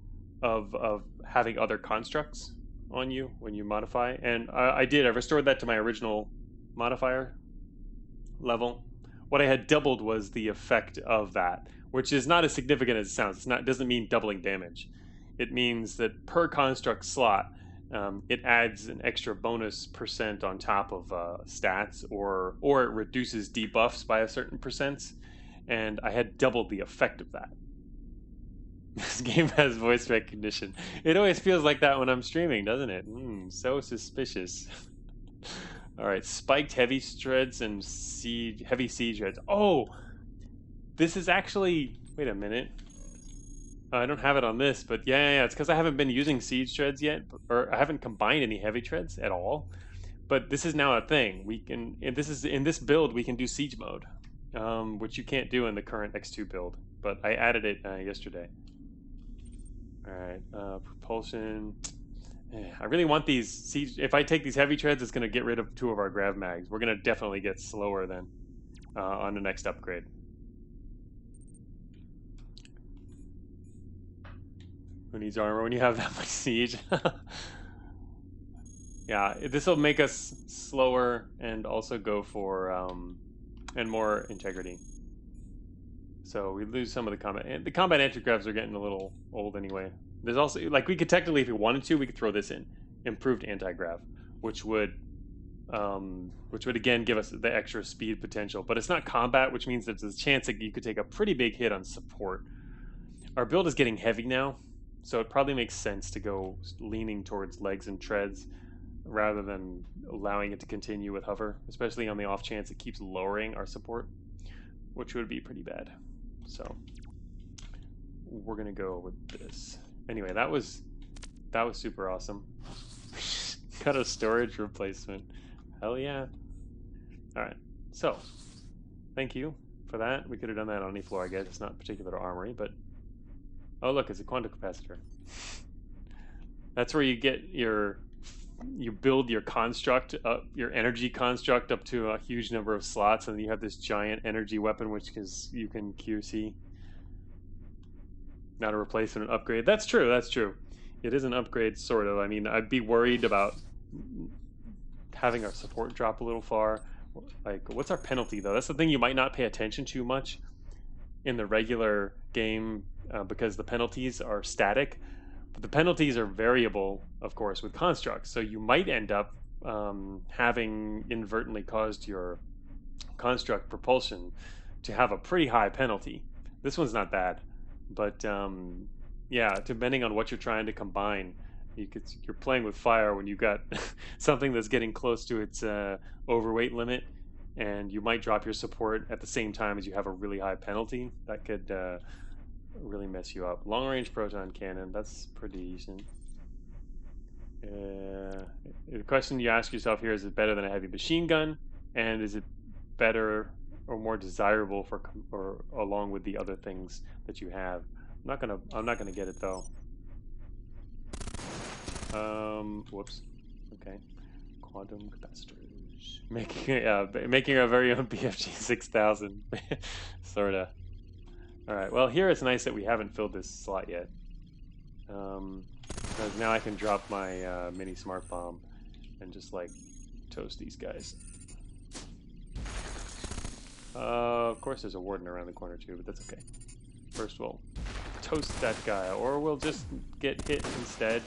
of having other constructs on you when you modify, and I did. I restored that to my original modifier level. What I had doubled was the effect of that, which is not as significant as it sounds. It doesn't mean doubling damage. It means that per construct slot, it adds an extra bonus percent on top of stats, or it reduces debuffs by a certain percent. And I had doubled the effect of that. This game has voice recognition. It always feels like that when I'm streaming, doesn't it? So suspicious. All right, spiked heavy shreds and heavy siege shreds. Oh, this is actually. Wait a minute. I don't have it on this, but yeah. It's because I haven't been using siege shreds yet, or I haven't combined any heavy shreds at all. But this is now a thing. We can. In this build, we can do siege mode, which you can't do in the current X2 build. But I added it yesterday. All right, propulsion. I really want these siege. If I take these heavy treads, it's going to get rid of 2 of our grav mags. We're going to definitely get slower then on the next upgrade. Who needs armor when you have that much siege? Yeah, this will make us slower and also go for and more integrity. So we lose some of the combat. And the combat anti-gravs are getting a little old anyway. There's also, like, we could technically, if we wanted to, we could throw this in. Improved anti-grav, which would again give us the extra speed potential. But it's not combat, which means there's a chance that you could take a pretty big hit on support. Our build is getting heavy now, so it probably makes sense to go leaning towards legs and treads rather than allowing it to continue with hover, especially on the off chance it keeps lowering our support, which would be pretty bad. So we're gonna go with this. Anyway, that was super awesome. Got a storage replacement. Hell yeah. Alright, so thank you for that. We could have done that on any floor, I guess. It's not particular to armory, but oh look, it's a quantum capacitor. That's where you get you build your construct up, your energy construct up to a huge number of slots, and then you have this giant energy weapon which you can QC. Not a replacement, an upgrade. That's true, that's true. It is an upgrade, sort of. I mean, I'd be worried about having our support drop a little far. Like, what's our penalty, though? That's the thing you might not pay attention to much in the regular game because the penalties are static. But the penalties are variable, of course, with constructs. So you might end up having inadvertently caused your construct propulsion to have a pretty high penalty. This one's not bad. But yeah, depending on what you're trying to combine, you're playing with fire when you've got something that's getting close to its overweight limit, and you might drop your support at the same time as you have a really high penalty. That could really mess you up. Long range proton cannon, that's pretty decent. The question you ask yourself here is it better than a heavy machine gun, and is it better or more desirable or along with the other things that you have? I'm not gonna get it though. Whoops. Okay. Quantum capacitors. Making our very own BFG 6000. Sorta. Alright, well here it's nice that we haven't filled this slot yet. Because now I can drop my mini smart bomb and just like toast these guys. Of course there's a warden around the corner too, but that's okay. First we'll toast that guy, or we'll just get hit instead.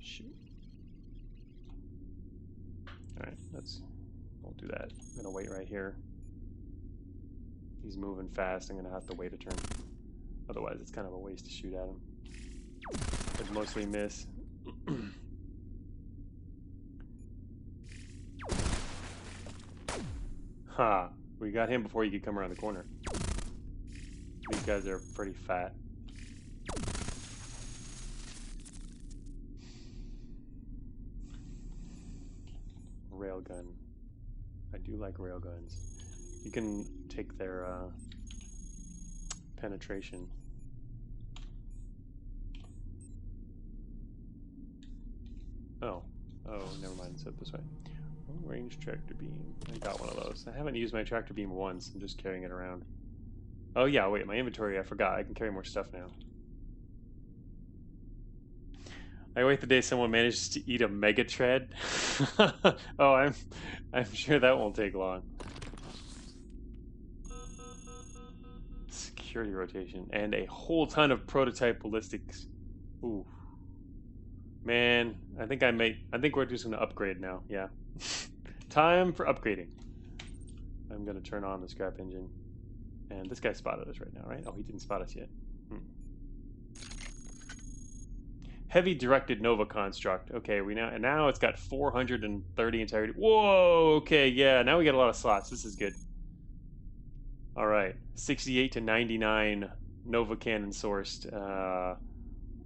Shoot. Alright, we'll do that. I'm gonna wait right here. He's moving fast, I'm gonna have to wait a turn. Otherwise it's kind of a waste to shoot at him. I'd mostly miss. Ha! We got him before he could come around the corner. These guys are pretty fat. Railgun. I do like railguns. You can take their penetration. Oh, never mind. It's up this way. Long range tractor beam. I got one of those. I haven't used my tractor beam once. I'm just carrying it around. Oh yeah, wait, my inventory, I forgot. I can carry more stuff now. I wait the day someone manages to eat a mega tread. Oh, I'm sure that won't take long. Security rotation and a whole ton of prototype ballistics. Ooh, man, I think we're just gonna upgrade now. Yeah, time for upgrading. I'm gonna turn on the scrap engine, and this guy spotted us right now, right? Oh, he didn't spot us yet. Heavy directed Nova construct. Okay, now it's got 430 integrity. Whoa. Okay, yeah. Now we got a lot of slots. This is good. All right, 68 to 99 Nova cannon sourced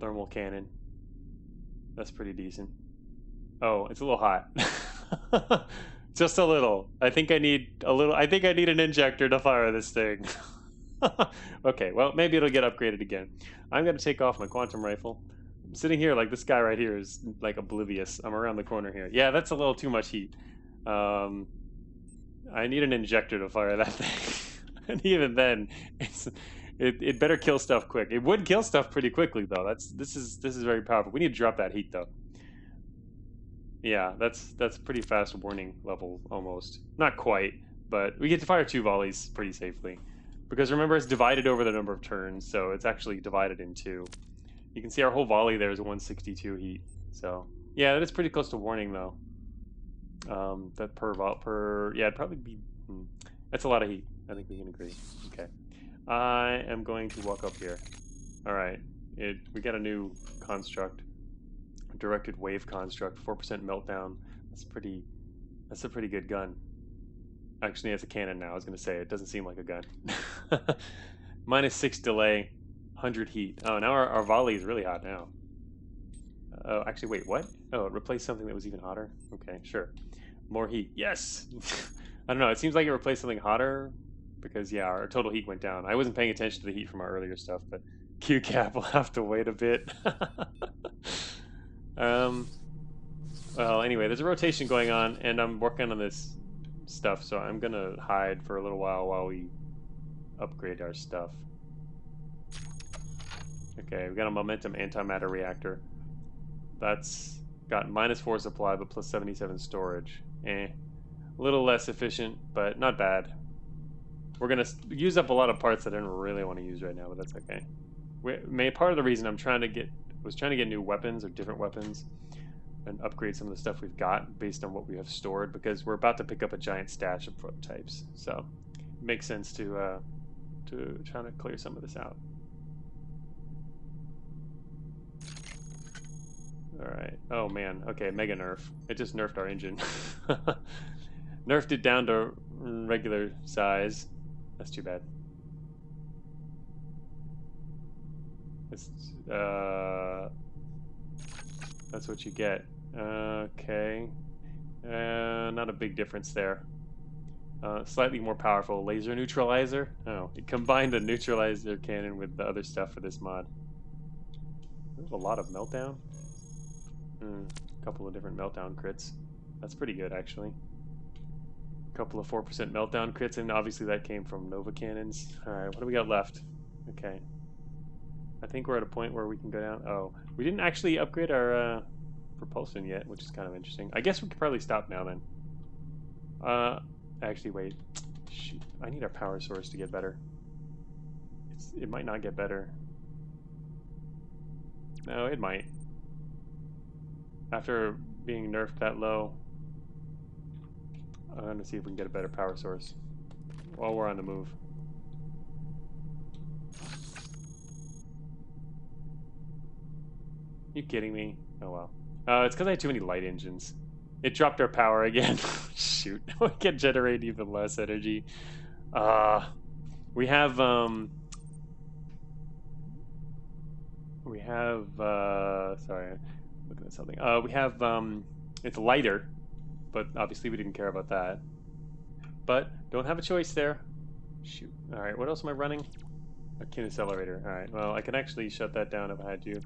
thermal cannon. That's pretty decent. Oh, it's a little hot. Just a little. I think I need an injector to fire this thing. Okay, well, maybe it'll get upgraded again. I'm gonna take off my quantum rifle. I'm sitting here like this guy right here is like oblivious. I'm around the corner here. Yeah, that's a little too much heat. I need an injector to fire that thing. And even then, it better kill stuff quick. It would kill stuff pretty quickly though. This is very powerful. We need to drop that heat though. Yeah, that's pretty fast warning level almost. Not quite, but we get to fire 2 volleys pretty safely. Because remember, it's divided over the number of turns, so it's actually divided in 2. You can see our whole volley there is 162 heat. So yeah, that is pretty close to warning though. That yeah, it'd probably be. That's a lot of heat. I think we can agree. Okay, I am going to walk up here. All right, we got a new construct, directed wave construct, 4% meltdown. That's a pretty good gun. Actually, it's a cannon now. I was gonna say it doesn't seem like a gun. -6 delay, 100 heat. Oh, now our volley is really hot now. Oh, actually, wait, what? Oh, it replaced something that was even hotter? Okay, sure. More heat. Yes! I don't know, it seems like it replaced something hotter because, yeah, our total heat went down. I wasn't paying attention to the heat from our earlier stuff, but QCAP will have to wait a bit. Well, anyway, there's a rotation going on, and I'm working on this stuff, so I'm gonna hide for a little while we upgrade our stuff. Okay, we got a momentum antimatter reactor. That's got -4 supply, but plus 77 storage. A little less efficient, but not bad. We're gonna use up a lot of parts that I don't really want to use right now, but that's okay. Part of the reason I'm trying to get new weapons or different weapons and upgrade some of the stuff we've got based on what we have stored, because we're about to pick up a giant stash of prototypes. So it makes sense to try to clear some of this out. Alright. Oh man. Okay, mega nerf. It just nerfed our engine. Nerfed it down to regular size. That's too bad. That's what you get. Okay. Not a big difference there. Slightly more powerful laser neutralizer. Oh, it combined the neutralizer cannon with the other stuff for this mod. There's a lot of meltdown. A couple of different meltdown crits. That's pretty good, actually. A couple of 4% meltdown crits, and obviously that came from Nova cannons. Alright, what do we got left? Okay. I think we're at a point where we can go down. Oh, we didn't actually upgrade our propulsion yet, which is kind of interesting. I guess we could probably stop now then. Actually, wait. Shoot, I need our power source to get better. It might not get better. No, it might. After being nerfed that low, I'm going to see if we can get a better power source while we're on the move. You kidding me? Oh well. It's because I had too many light engines. It dropped our power again. Shoot, we can generate even less energy. We have sorry, I'm looking at something. We have it's lighter, but obviously we didn't care about that. But don't have a choice there. Shoot. All right, what else am I running? A kinaccelerator. All right. Well, I can actually shut that down if I had to.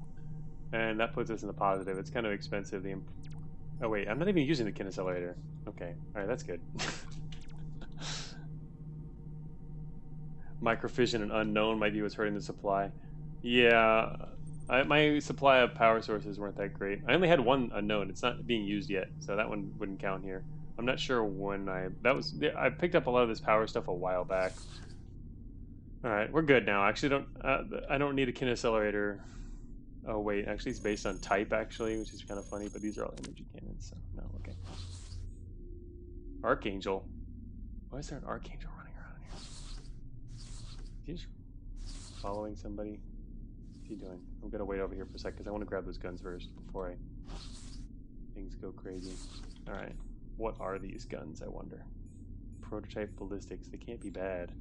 And that puts us in the positive. It's kind of expensive. Oh wait, I'm not even using the kinaccelerator. Okay, alright, that's good. Microfission and unknown might be what's hurting the supply. Yeah, My supply of power sources weren't that great. I only had one unknown. It's not being used yet, so that one wouldn't count here. I'm not sure when I picked up a lot of this power stuff a while back. All right, we're good now. Actually, I don't need a kin accelerator. Oh wait, actually it's based on type actually, which is kind of funny. But these are all energy cannons, so no, okay. Archangel. Why is there an archangel running around here? Is he just following somebody? What's he doing? I'm gonna wait over here for a sec because I want to grab those guns first before things go crazy. All right, what are these guns? I wonder. Prototype ballistics. They can't be bad.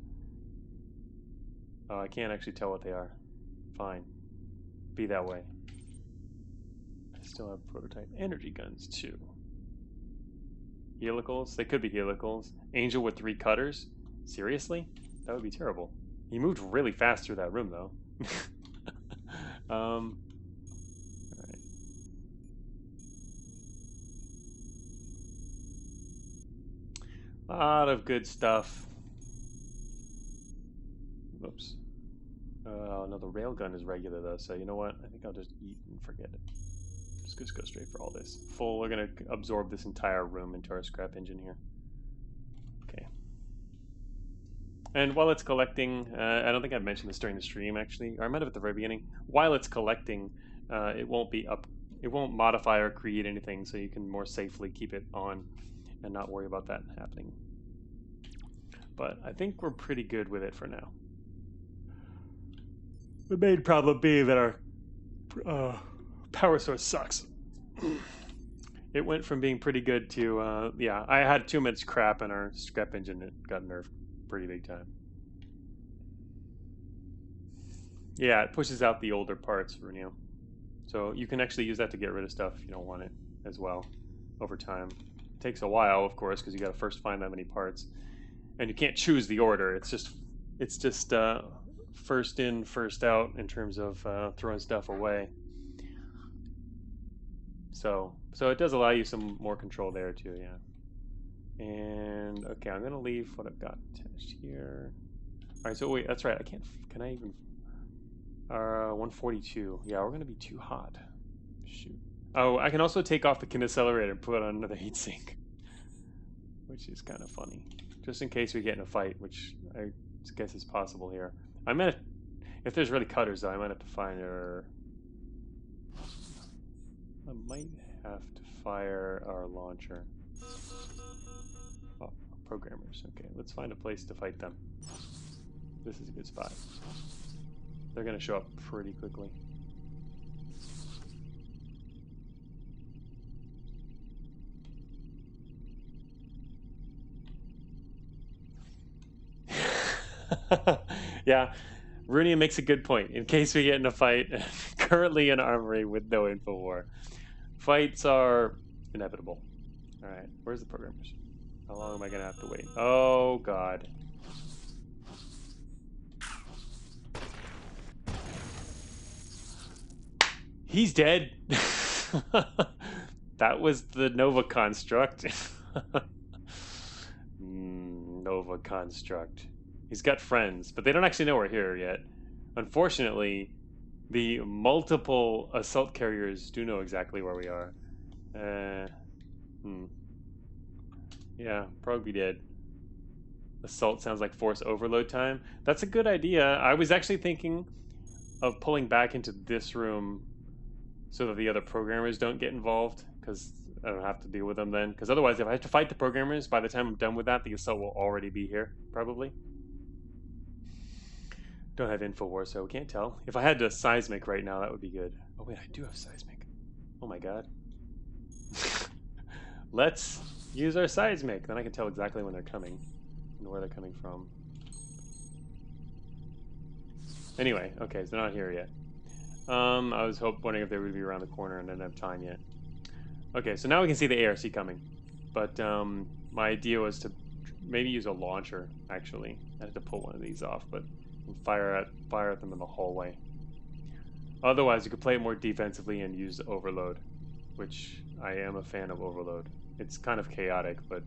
Oh, I can't actually tell what they are. Fine. Be that way. I still have prototype energy guns too. Helicals? They could be helicals. Angel with 3 cutters? Seriously? That would be terrible. He moved really fast through that room though. Alright. A lot of good stuff. Whoops. No, the railgun is regular though, so you know what? I think I'll just eat and forget it. Just go straight for all this. We're gonna absorb this entire room into our scrap engine here. Okay. And while it's collecting, I don't think I mentioned this during the stream actually, or I might have at the very beginning. While it's collecting, it won't modify or create anything, so you can more safely keep it on and not worry about that happening. But I think we're pretty good with it for now. The main problem being that our power source sucks. It went from being pretty good to, yeah, I had too much crap in our scrap engine. It got nerfed pretty big time. Yeah, it pushes out the older parts, Runio. So you can actually use that to get rid of stuff if you don't want it as well over time. It takes a while, of course, because you got to first find that many parts. And you can't choose the order. It's just first in, first out in terms of throwing stuff away. So it does allow you some more control there too, yeah. And okay, I'm gonna leave what I've got attached here. All right, so wait, that's right. Can I even? 142. Yeah, we're gonna be too hot. Shoot. Oh, I can also take off the kin accelerator and put on another heatsink, which is kind of funny, just in case we get in a fight, which I guess is possible here. If there's really cutters though, I might have to find her. I might have to fire our launcher. Oh, programmers. Okay, let's find a place to fight them. This is a good spot. They're going to show up pretty quickly. Yeah, Runia makes a good point. In case we get in a fight, currently in armory with no info war. Fights are inevitable. Alright, where's the programmers? How long am I gonna have to wait? Oh god. He's dead! That was the Nova Construct. Nova Construct. He's got friends, but they don't actually know we're here yet. Unfortunately, the multiple assault carriers do know exactly where we are. Yeah, probably be dead. Assault sounds like force overload time. That's a good idea. I was actually thinking of pulling back into this room so that the other programmers don't get involved, because I don't have to deal with them then. Because otherwise, if I have to fight the programmers, by the time I'm done with that, the assault will already be here, probably. Don't have InfoWar, so we can't tell. If I had a seismic right now, that would be good. Oh wait, I do have seismic. Oh my god. Let's use our seismic. Then I can tell exactly when they're coming and where they're coming from. Anyway, okay, so they're not here yet. I was wondering if they would be around the corner and didn't have time yet. Okay, so now we can see the ARC coming. But my idea was to maybe use a launcher, actually. I had to pull one of these off, but fire at them in the hallway. Otherwise, you could play it more defensively and use overload, which I am a fan of overload. It's kind of chaotic, but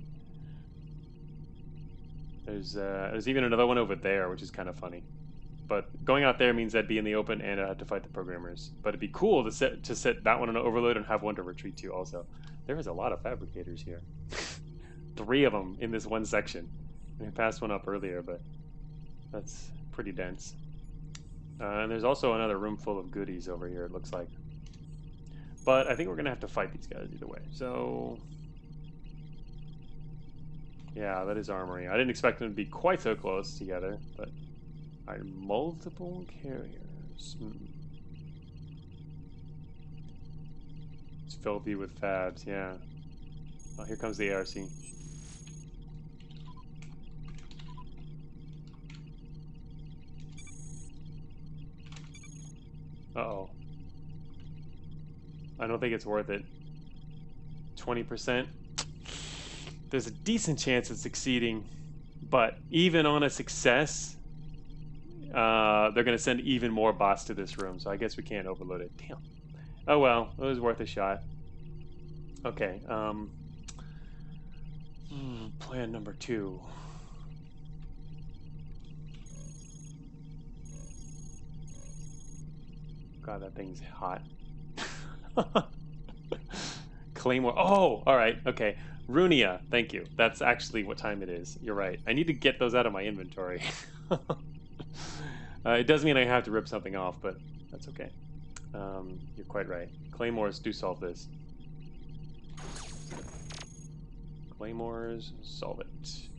there's even another one over there, which is kind of funny. But going out there means I'd be in the open and I'd have to fight the programmers. But it'd be cool to set that one on overload and have one to retreat to also. There is a lot of fabricators here. 3 of them in this one section. I passed one up earlier, but that's pretty dense. And there's also another room full of goodies over here, it looks like. But I think we're going to have to fight these guys either way. So, yeah, that is armory. I didn't expect them to be quite so close together, but multiple carriers. It's filthy with fabs, yeah. Oh, here comes the ARC. Uh-oh. I don't think it's worth it. 20%. There's a decent chance of succeeding, but even on a success, they're going to send even more bots to this room, so I guess we can't overload it. Damn. Oh well, it was worth a shot. Okay, plan number 2. God, that thing's hot. Claymore. Oh, all right. Okay. Runia. Thank you. That's actually what time it is. You're right. I need to get those out of my inventory. It does mean I have to rip something off, but that's okay. You're quite right. Claymores do solve this. Claymores solve it.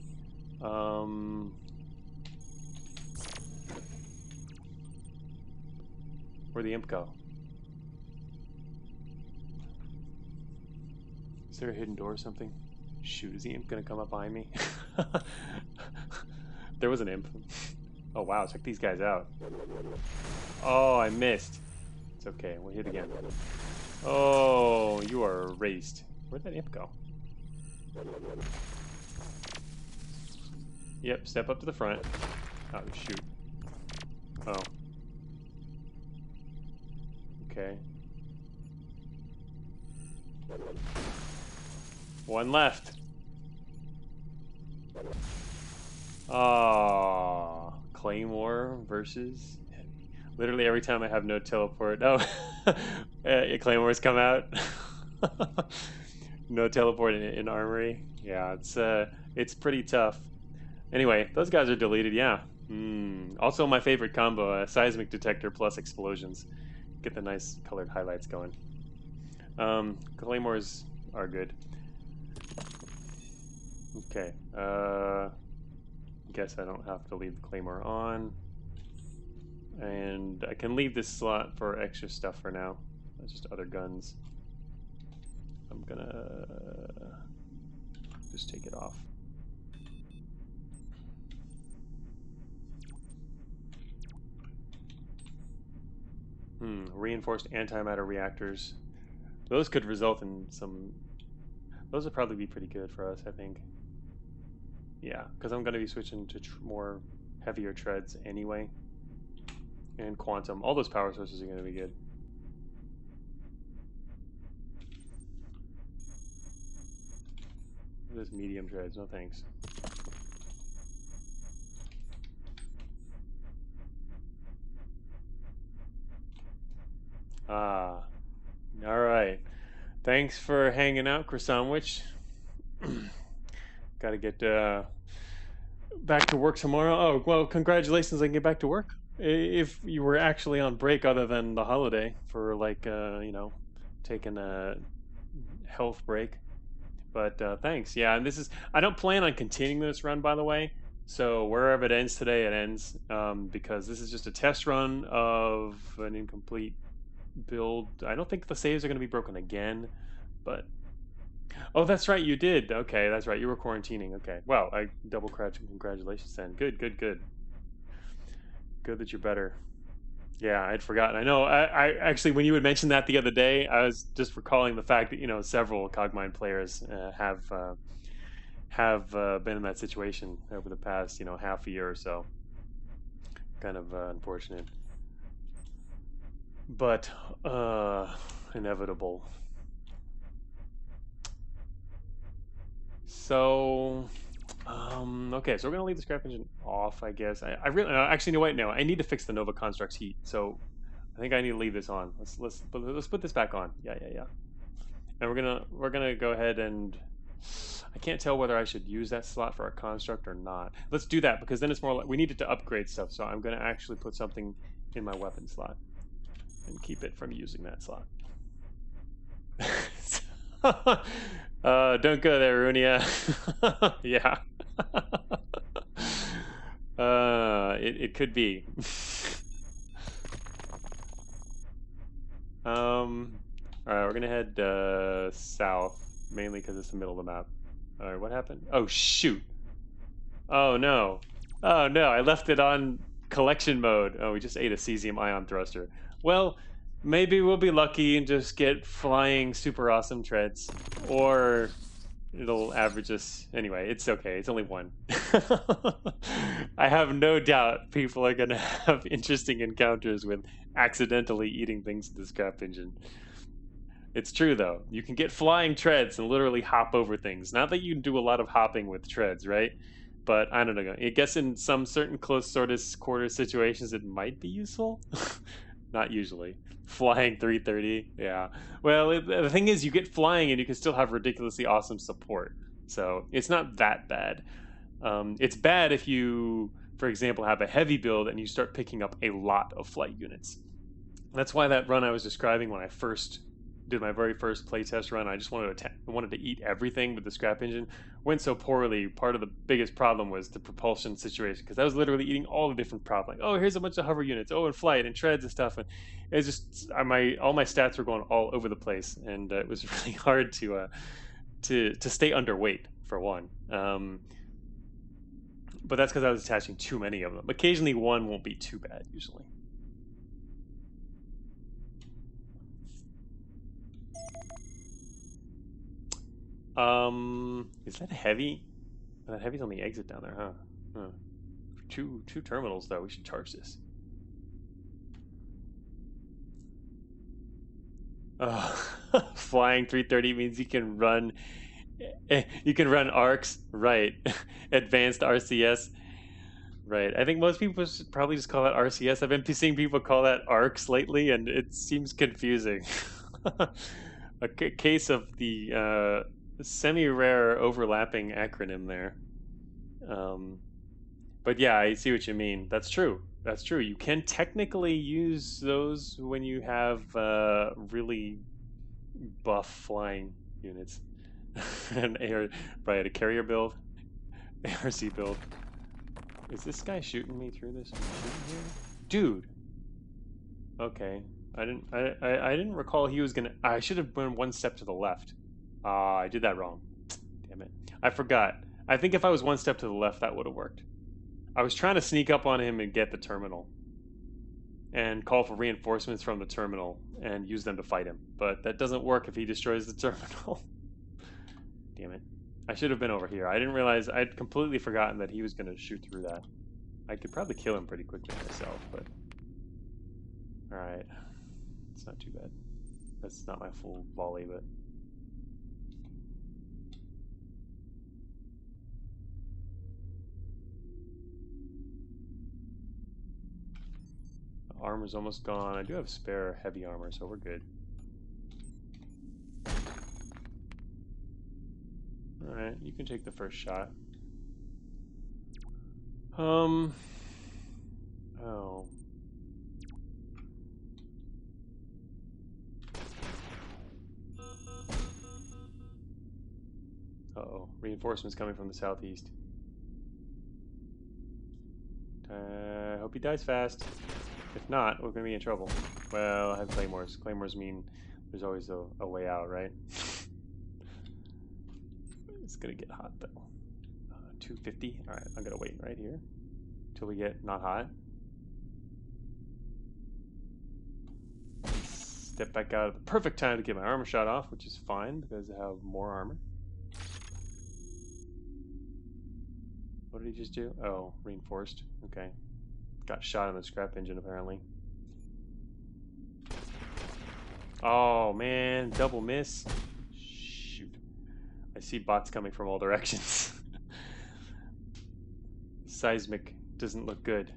Where'd the imp go? Is there a hidden door or something? Shoot, is the imp gonna come up behind me? There was an imp. Oh wow, check these guys out. Oh, I missed. It's okay, we'll hit again. Oh, you are erased. Where'd that imp go? Yep, step up to the front. Oh, shoot. Oh. Okay. One left. Ah, Claymore versus heavy. Literally every time I have no teleport. Oh, Claymores come out. No teleport in armory. Yeah, it's pretty tough. Anyway, those guys are deleted. Yeah. Also, my favorite combo: seismic detector plus explosions. Get the nice colored highlights going. Claymores are good. Okay. Guess I don't have to leave the Claymore on. And I can leave this slot for extra stuff for now. That's just other guns. I'm gonna just take it off. Reinforced antimatter reactors. Those could result in some... Those would probably be pretty good for us, I think. Yeah, because I'm going to be switching to more heavier treads anyway. And quantum. All those power sources are going to be good. Those medium treads, no thanks. Ah, all right. Thanks for hanging out, Croissantwich. Got to get back to work tomorrow. Oh, well, congratulations on getting back to work. If you were actually on break other than the holiday for like, you know, taking a health break. But thanks. Yeah, and this is, I don't plan on continuing this run, by the way. So wherever it ends today, it ends, because this is just a test run of an incomplete build. I don't think the saves are going to be broken again, but oh, that's right, you did. Okay, that's right, you were quarantining. Okay, well, I double congratulations then. Good that you're better. Yeah, I'd forgotten. I know. I actually, when you had mentioned that the other day, I was just recalling the fact that, you know, several Cogmind players have been in that situation over the past, you know, half a year or so. Kind of unfortunate, but inevitable. So Okay, so we're gonna leave the scrap engine off, I guess. I really actually no wait no. I need to fix the Nova Construct's heat, so I think I need to leave this on. Let's put this back on. Yeah. And we're gonna go ahead and I can't tell whether I should use that slot for a construct or not. Let's do that because then it's more like we need it to upgrade stuff. So I'm gonna actually put something in my weapon slot and keep it from using that slot. Don't go there, Runia. Yeah. It could be. All right, we're gonna head south, mainly because it's the middle of the map. All right, what happened? Oh shoot! Oh no! Oh no! I left it on collection mode. Oh, we just ate a cesium ion thruster. Well, maybe we'll be lucky and just get flying super awesome treads, or it'll average us anyway. It's okay. It's only one. I have no doubt people are gonna have interesting encounters with accidentally eating things in the scrap engine. It's true though. You can get flying treads and literally hop over things. Not that you do a lot of hopping with treads, right? But I don't know. I guess in some certain close sort of quarter situations, it might be useful. Not usually. Flying 330, yeah. Well, the thing is, you get flying and you can still have ridiculously awesome support. So it's not that bad. It's bad if you, for example, have a heavy build and you start picking up a lot of flight units. That's why that run I was describing when I first did my very first playtest run, I just wanted to eat everything with the scrap engine. Went so poorly. Part of the biggest problem was the propulsion situation because I was literally eating all the different props. Like, oh, here's a bunch of hover units. Oh, and flight and treads and stuff. And it's just all my stats were going all over the place, and it was really hard to stay underweight for one. But that's because I was attaching too many of them. Occasionally, one won't be too bad. Usually. Is that heavy? That heavy's on the exit down there, huh? Two terminals though. We should charge this. Flying 330 means you can run. You can run arcs, right? Advanced RCS, right? I think most people should probably just call that RCS. I've been seeing people call that arcs lately, and it seems confusing. A case of the semi-rare overlapping acronym there. But yeah, I see what you mean. That's true. That's true. You can technically use those when you have really buff flying units. An air, right? A carrier build, ARC build. Is this guy shooting me through this? Dude. Okay. I didn't recall he was gonna. I should have been one step to the left. I did that wrong. Damn it. I forgot. I think if I was one step to the left, that would have worked. I was trying to sneak up on him and get the terminal. And call for reinforcements from the terminal and use them to fight him. But that doesn't work if he destroys the terminal. Damn it. I should have been over here. I didn't realize. I'd completely forgotten that he was going to shoot through that. I could probably kill him pretty quickly myself, but... Alright. It's not too bad. That's not my full volley, but... Armor's almost gone. I do have spare heavy armor, so we're good. Alright, you can take the first shot. Oh. Uh-oh. Reinforcements coming from the southeast. I hope he dies fast. If not, we're going to be in trouble. Well, I have claymores. Claymores mean there's always a way out, right? It's going to get hot, though. 250. Alright, I'm going to wait right here until we get not hot. Step back out at the perfect time to get my armor shot off, which is fine because I have more armor. What did he just do? Oh, reinforced. Okay. Got shot in the scrap engine, apparently. Oh, man. Double miss. Shoot. I see bots coming from all directions. seismic doesn't look good.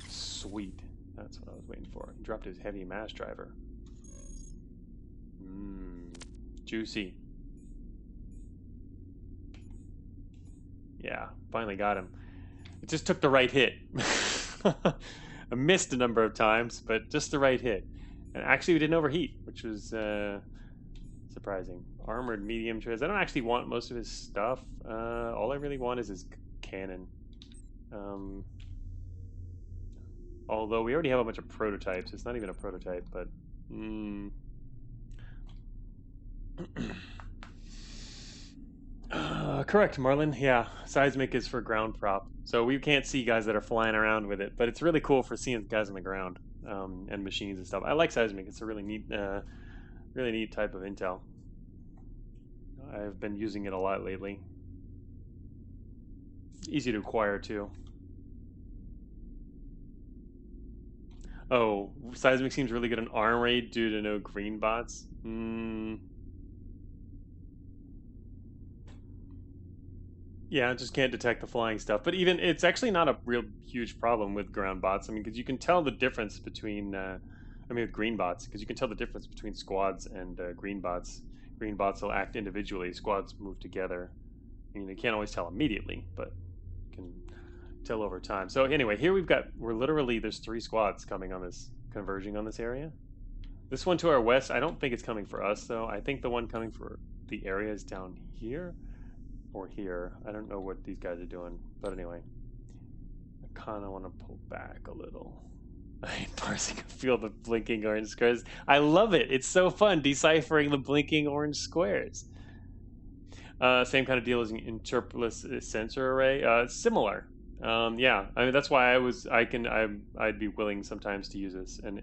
Sweet. That's what I was waiting for. He dropped his heavy mass driver. Juicy. Yeah, finally got him. It just took the right hit. I missed a number of times, but just the right hit. And actually, we didn't overheat, which was surprising. Armored medium treads. I don't actually want most of his stuff. All I really want is his cannon. Although we already have a bunch of prototypes. It's not even a prototype, but... correct, Marlin. Yeah, seismic is for ground prop. So we can't see guys that are flying around with it, but it's really cool for seeing guys on the ground and machines and stuff. I like seismic. It's a really neat type of intel. I've been using it a lot lately. It's easy to acquire too. Oh, seismic seems really good on armory due to no green bots. Yeah, it just can't detect the flying stuff. But even it's actually not a real huge problem with ground bots. I mean, because you can tell the difference between, with green bots, because you can tell the difference between squads and green bots. Green bots will act individually. Squads move together. I mean, you can't always tell immediately, but you can tell over time. So anyway, here there's 3 squads coming on this, converging on this area. This one to our west, I don't think it's coming for us, though. I think the one coming for the area is down here. Or here. I don't know what these guys are doing. But anyway. I kind of want to pull back a little. I'm parsing a field of blinking orange squares. I love it. It's so fun deciphering the blinking orange squares. Same kind of deal as an interpolus sensor array. Similar. Yeah. I mean, that's why I'd be willing sometimes to use this and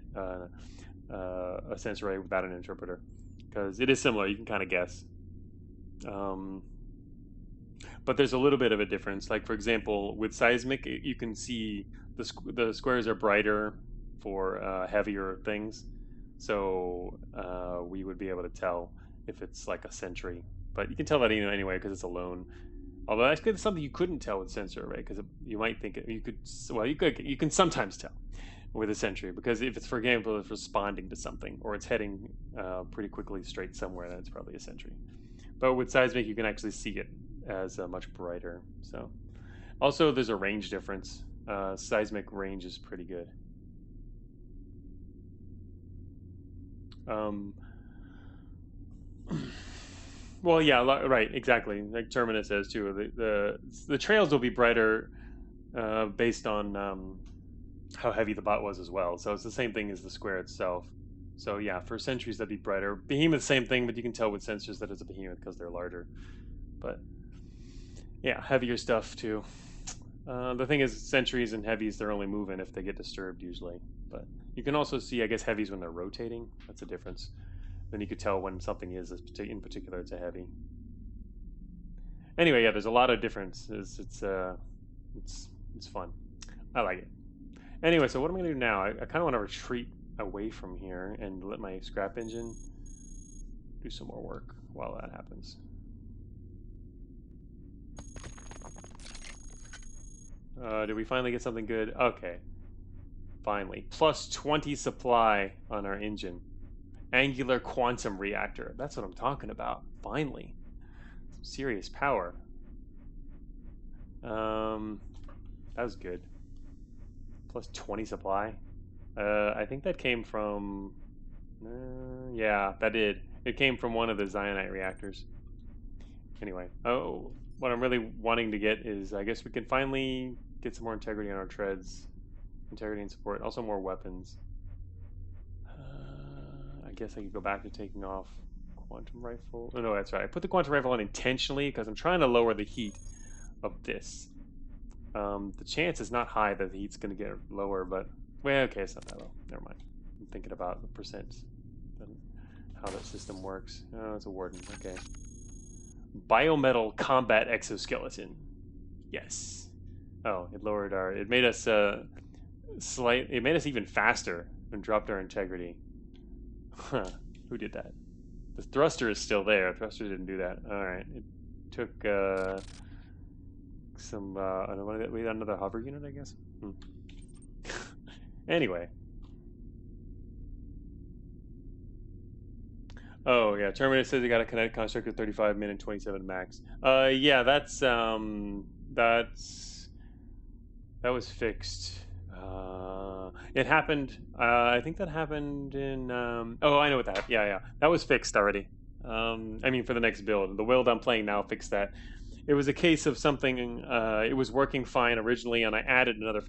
a sensor array without an interpreter. Because it is similar. You can kind of guess. But there's a little bit of a difference. Like, for example, with seismic, you can see the squares are brighter for heavier things. So we would be able to tell if it's like a sentry. But you can tell that anyway because it's alone. Although that's something you couldn't tell with sensor array because you might think you could. Well, you can sometimes tell with a sentry because if it's, for example, it's responding to something or it's heading pretty quickly straight somewhere, then it's probably a sentry. But with seismic, you can actually see it as much brighter. So, also there's a range difference. Seismic range is pretty good. Well, yeah, right, exactly. Like Terminus says too. The trails will be brighter based on how heavy the bot was as well. So it's the same thing as the square itself. So yeah, for sentries that'd be brighter. Behemoth, same thing, but you can tell with sensors that it's a behemoth because they're larger. But yeah, heavier stuff too. The thing is, sentries and heavies, they're only moving if they get disturbed usually. But you can also see, I guess, heavies when they're rotating. That's a difference. Then you could tell when something is, in particular, it's a heavy. Anyway, yeah, there's a lot of differences. It's fun. I like it. Anyway, so what am I gonna do now? I kind of want to retreat away from here and let my scrap engine do some more work while that happens. Did we finally get something good? Okay. Finally. Plus 20 supply on our engine. Angular quantum reactor. That's what I'm talking about. Finally. Some serious power. That was good. Plus 20 supply. I think that came from... yeah, that did. It came from one of the Zionite reactors. Anyway. Oh, what I'm really wanting to get is, I guess we can finally get some more integrity on our treads. Integrity and support. Also more weapons. I guess I could go back to taking off quantum rifle. Oh, no, that's right. I put the quantum rifle on intentionally because I'm trying to lower the heat of this. The chance is not high that the heat's going to get lower, but... well, okay, it's not that low. Never mind. I'm thinking about the percent and how that system works. Oh, it's a warden. Okay. Biometal combat exoskeleton. Yes. Oh, it lowered our... it made us it made us even faster and dropped our integrity. Huh. Who did that? The thruster is still there. The thruster didn't do that. All right. It took some. We got another hover unit, I guess. Anyway. Oh yeah, Terminator says they got a kinetic construct of 35 min and 27 max. Yeah, that was fixed. It happened. I think that happened in. Oh, I know what that. Yeah, that was fixed already. I mean, for the next build, the build I'm playing now fixed that. It was a case of something. It was working fine originally, and I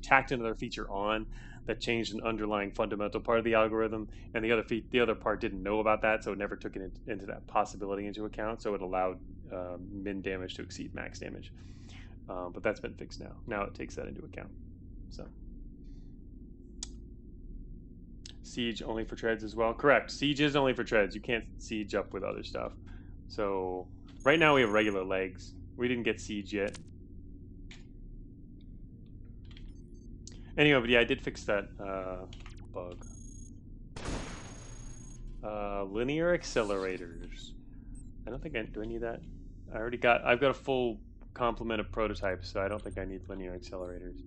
tacked another feature on that changed an underlying fundamental part of the algorithm, and the other part didn't know about that, so it never took it into that possibility into account. So it allowed min damage to exceed max damage. But that's been fixed now. Now it takes that into account. So siege only for treads as well. Correct. Siege is only for treads. You can't siege up with other stuff. So right now we have regular legs. We didn't get siege yet. Anyway, but yeah, I did fix that bug. Linear accelerators. I don't think do I need that? I've got a full complement of prototypes, so I don't think I need linear accelerators.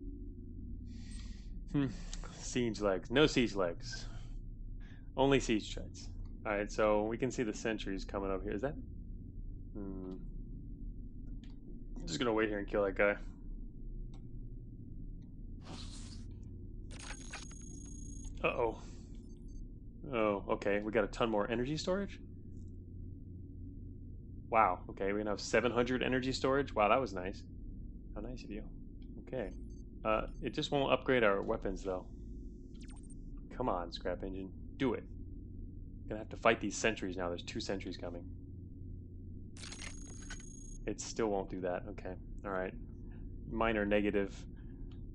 Siege legs. No siege legs. Only siege treads. Alright, so we can see the sentries coming over here. Is that? I'm just gonna wait here and kill that guy. Uh-oh. Oh, okay. We got a ton more energy storage? Wow. Okay, we can have 700 energy storage. Wow, that was nice. How nice of you. Okay. It just won't upgrade our weapons, though. Come on, scrap engine. Do it. Gonna have to fight these sentries now. There's 2 sentries coming. It still won't do that. Okay. Alright. Minor negative.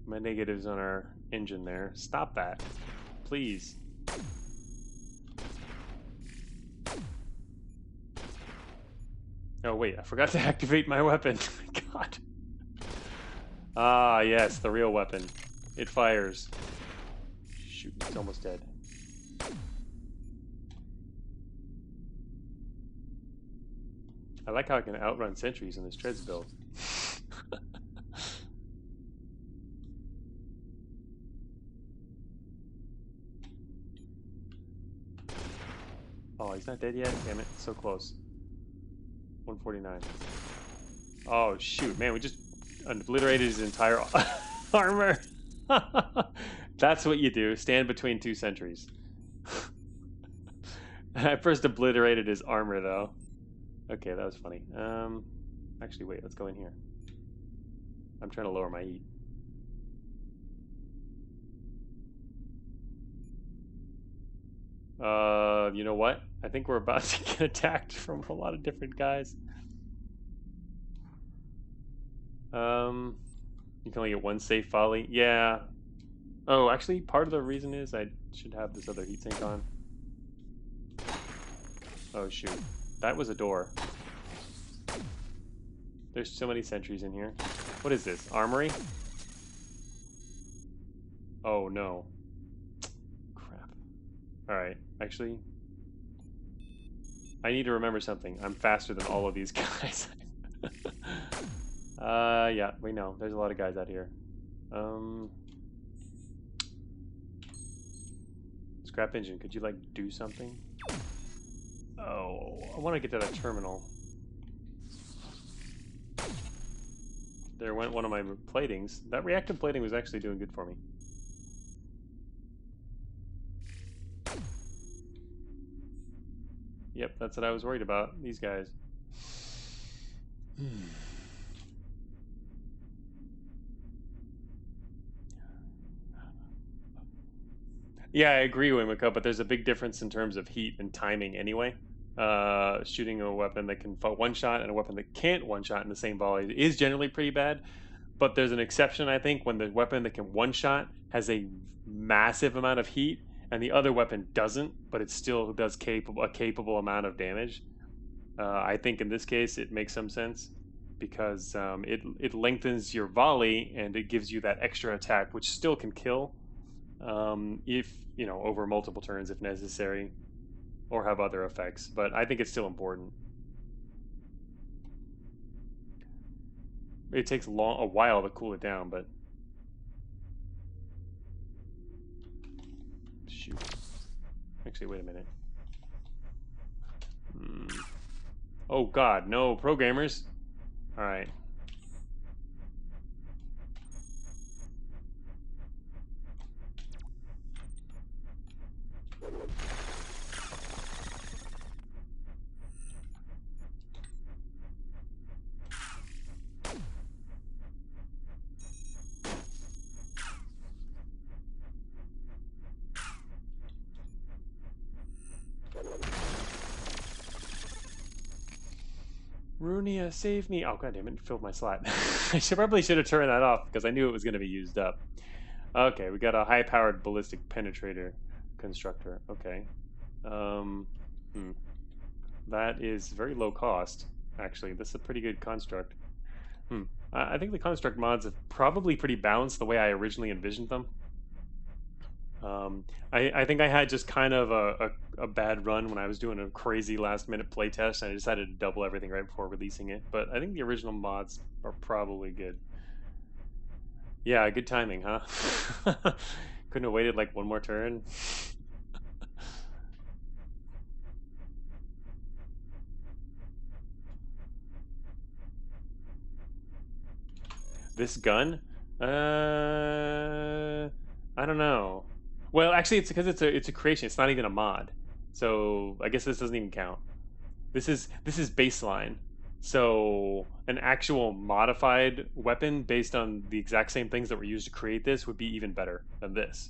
My negatives on our engine there. Stop that. Please. Oh wait, I forgot to activate my weapon. God. Ah, yes, the real weapon. It fires. Shoot, it's almost dead. I like how I can outrun sentries in this treads build. Oh, he's not dead yet? Damn it, so close. 149. Oh, shoot. Man, we just obliterated his entire armor. That's what you do. Stand between 2 sentries. I first obliterated his armor, though. Okay, that was funny. Actually, wait. Let's go in here. I'm trying to lower my heat. You know what? I think we're about to get attacked from a lot of different guys. You can only get 1 safe volley. Yeah. Oh, actually, part of the reason is I should have this other heatsink on. Oh, shoot. That was a door. There's so many sentries in here. What is this? Armory? Oh, no. Crap. Alright, actually, I need to remember something. I'm faster than all of these guys. Yeah, we know. There's a lot of guys out here. Scrap engine, could you, like, do something? Oh, I want to get to that terminal. There went one of my platings. That reactive plating was actually doing good for me. Yep, that's what I was worried about. These guys. Yeah, I agree, Wimiko, but there's a big difference in terms of heat and timing anyway. Shooting a weapon that can one-shot and a weapon that can't one-shot in the same volley is generally pretty bad, but there's an exception, I think, when the weapon that can one-shot has a massive amount of heat and the other weapon doesn't, but it still does a capable amount of damage. I think in this case it makes some sense because it lengthens your volley and it gives you that extra attack, which still can kill if, you know, over multiple turns if necessary. or have other effects, but I think it's still important. It takes a while to cool it down, but shoot. Actually, wait a minute. Oh God, no, programmers. All right. Runia, save me. Oh, God damn it, filled my slot. I probably should have turned that off because I knew it was going to be used up. Okay, we got a high-powered ballistic penetrator constructor. Okay. Um, That is very low cost, actually. This is a pretty good construct. I think the construct mods have probably pretty balanced the way I originally envisioned them. I think I had just kind of a bad run when I was doing a crazy last minute playtest, and I decided to double everything right before releasing it. But I think the original mods are probably good. Yeah, good timing, huh? Couldn't have waited like one more turn. This gun? I don't know. Well, actually, it's because it's a creation. It's not even a mod, so I guess this doesn't even count. This is baseline. So an actual modified weapon based on the exact same things that were used to create this would be even better than this.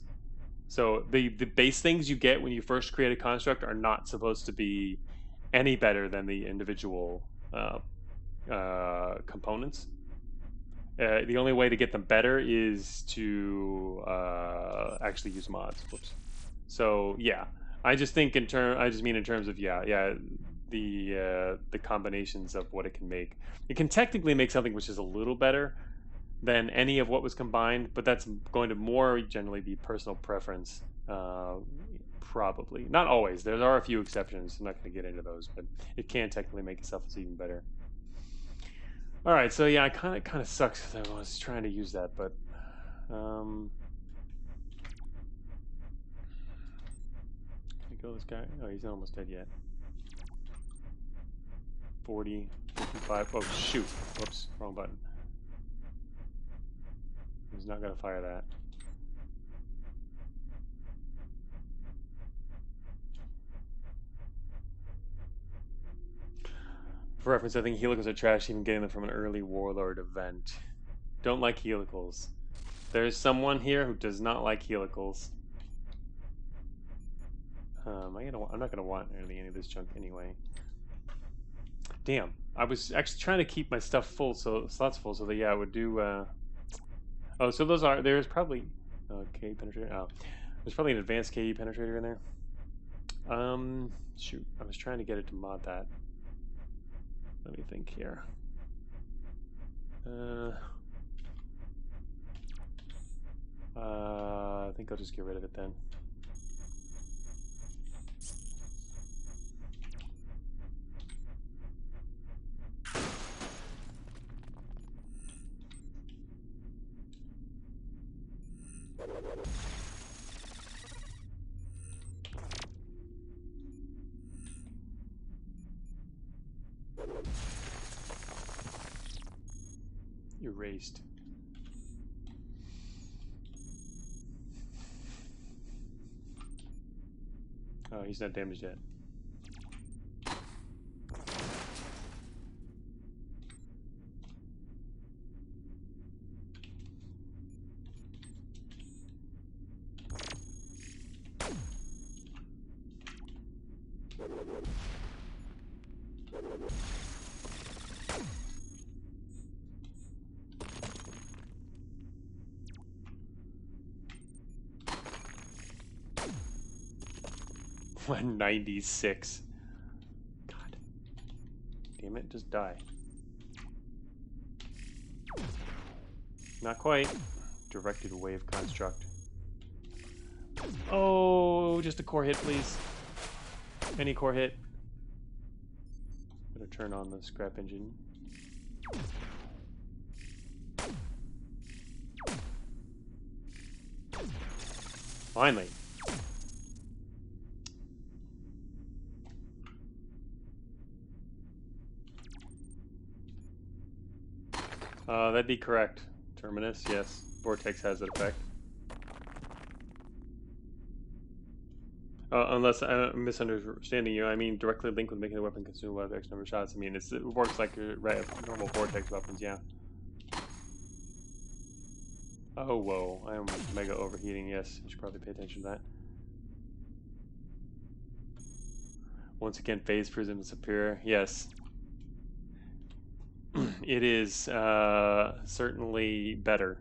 So the base things you get when you first create a construct are not supposed to be any better than the individual components. The only way to get them better is to actually use mods. Whoops. So yeah, I just think in term. I just mean in terms of the combinations of what it can make. It can technically make something which is a little better than any of what was combined, but that's going to more generally be personal preference. Probably not always. There are a few exceptions. I'm not going to get into those, but it can technically make itself even better. All right, so yeah, it kind of sucks because I was trying to use that, but can I kill this guy? Oh, he's almost dead yet. 40, 55. Oh shoot! Whoops, wrong button. He's not gonna fire that. For reference, I think helicals are trash, even getting them from an early Warlord event. Don't like helicals. There's someone here who does not like helicals. I'm not gonna want any of this junk anyway. Damn, I was actually trying to keep my stuff full, so slots full, so that yeah, I would do. Oh, so there's probably KE penetrator. Oh, there's probably an advanced KE penetrator in there. Shoot, I was trying to get it to mod that. Let me think here. I think I'll just get rid of it then. Erased. Oh, he's not damaged yet. $196. God. Damn it, just die. Not quite. Directed wave construct. Oh, just a core hit, please. Any core hit. Gonna turn on the scrap engine. Finally. That'd be correct. Terminus, yes. Vortex has that effect. Unless I'm misunderstanding you, I mean directly linked with making the weapon consume by X number of shots. I mean, it works like normal Vortex weapons, yeah. Oh, whoa. I am mega overheating, yes. I should probably pay attention to that. Once again, phase prism is superior. Yes. It is certainly better.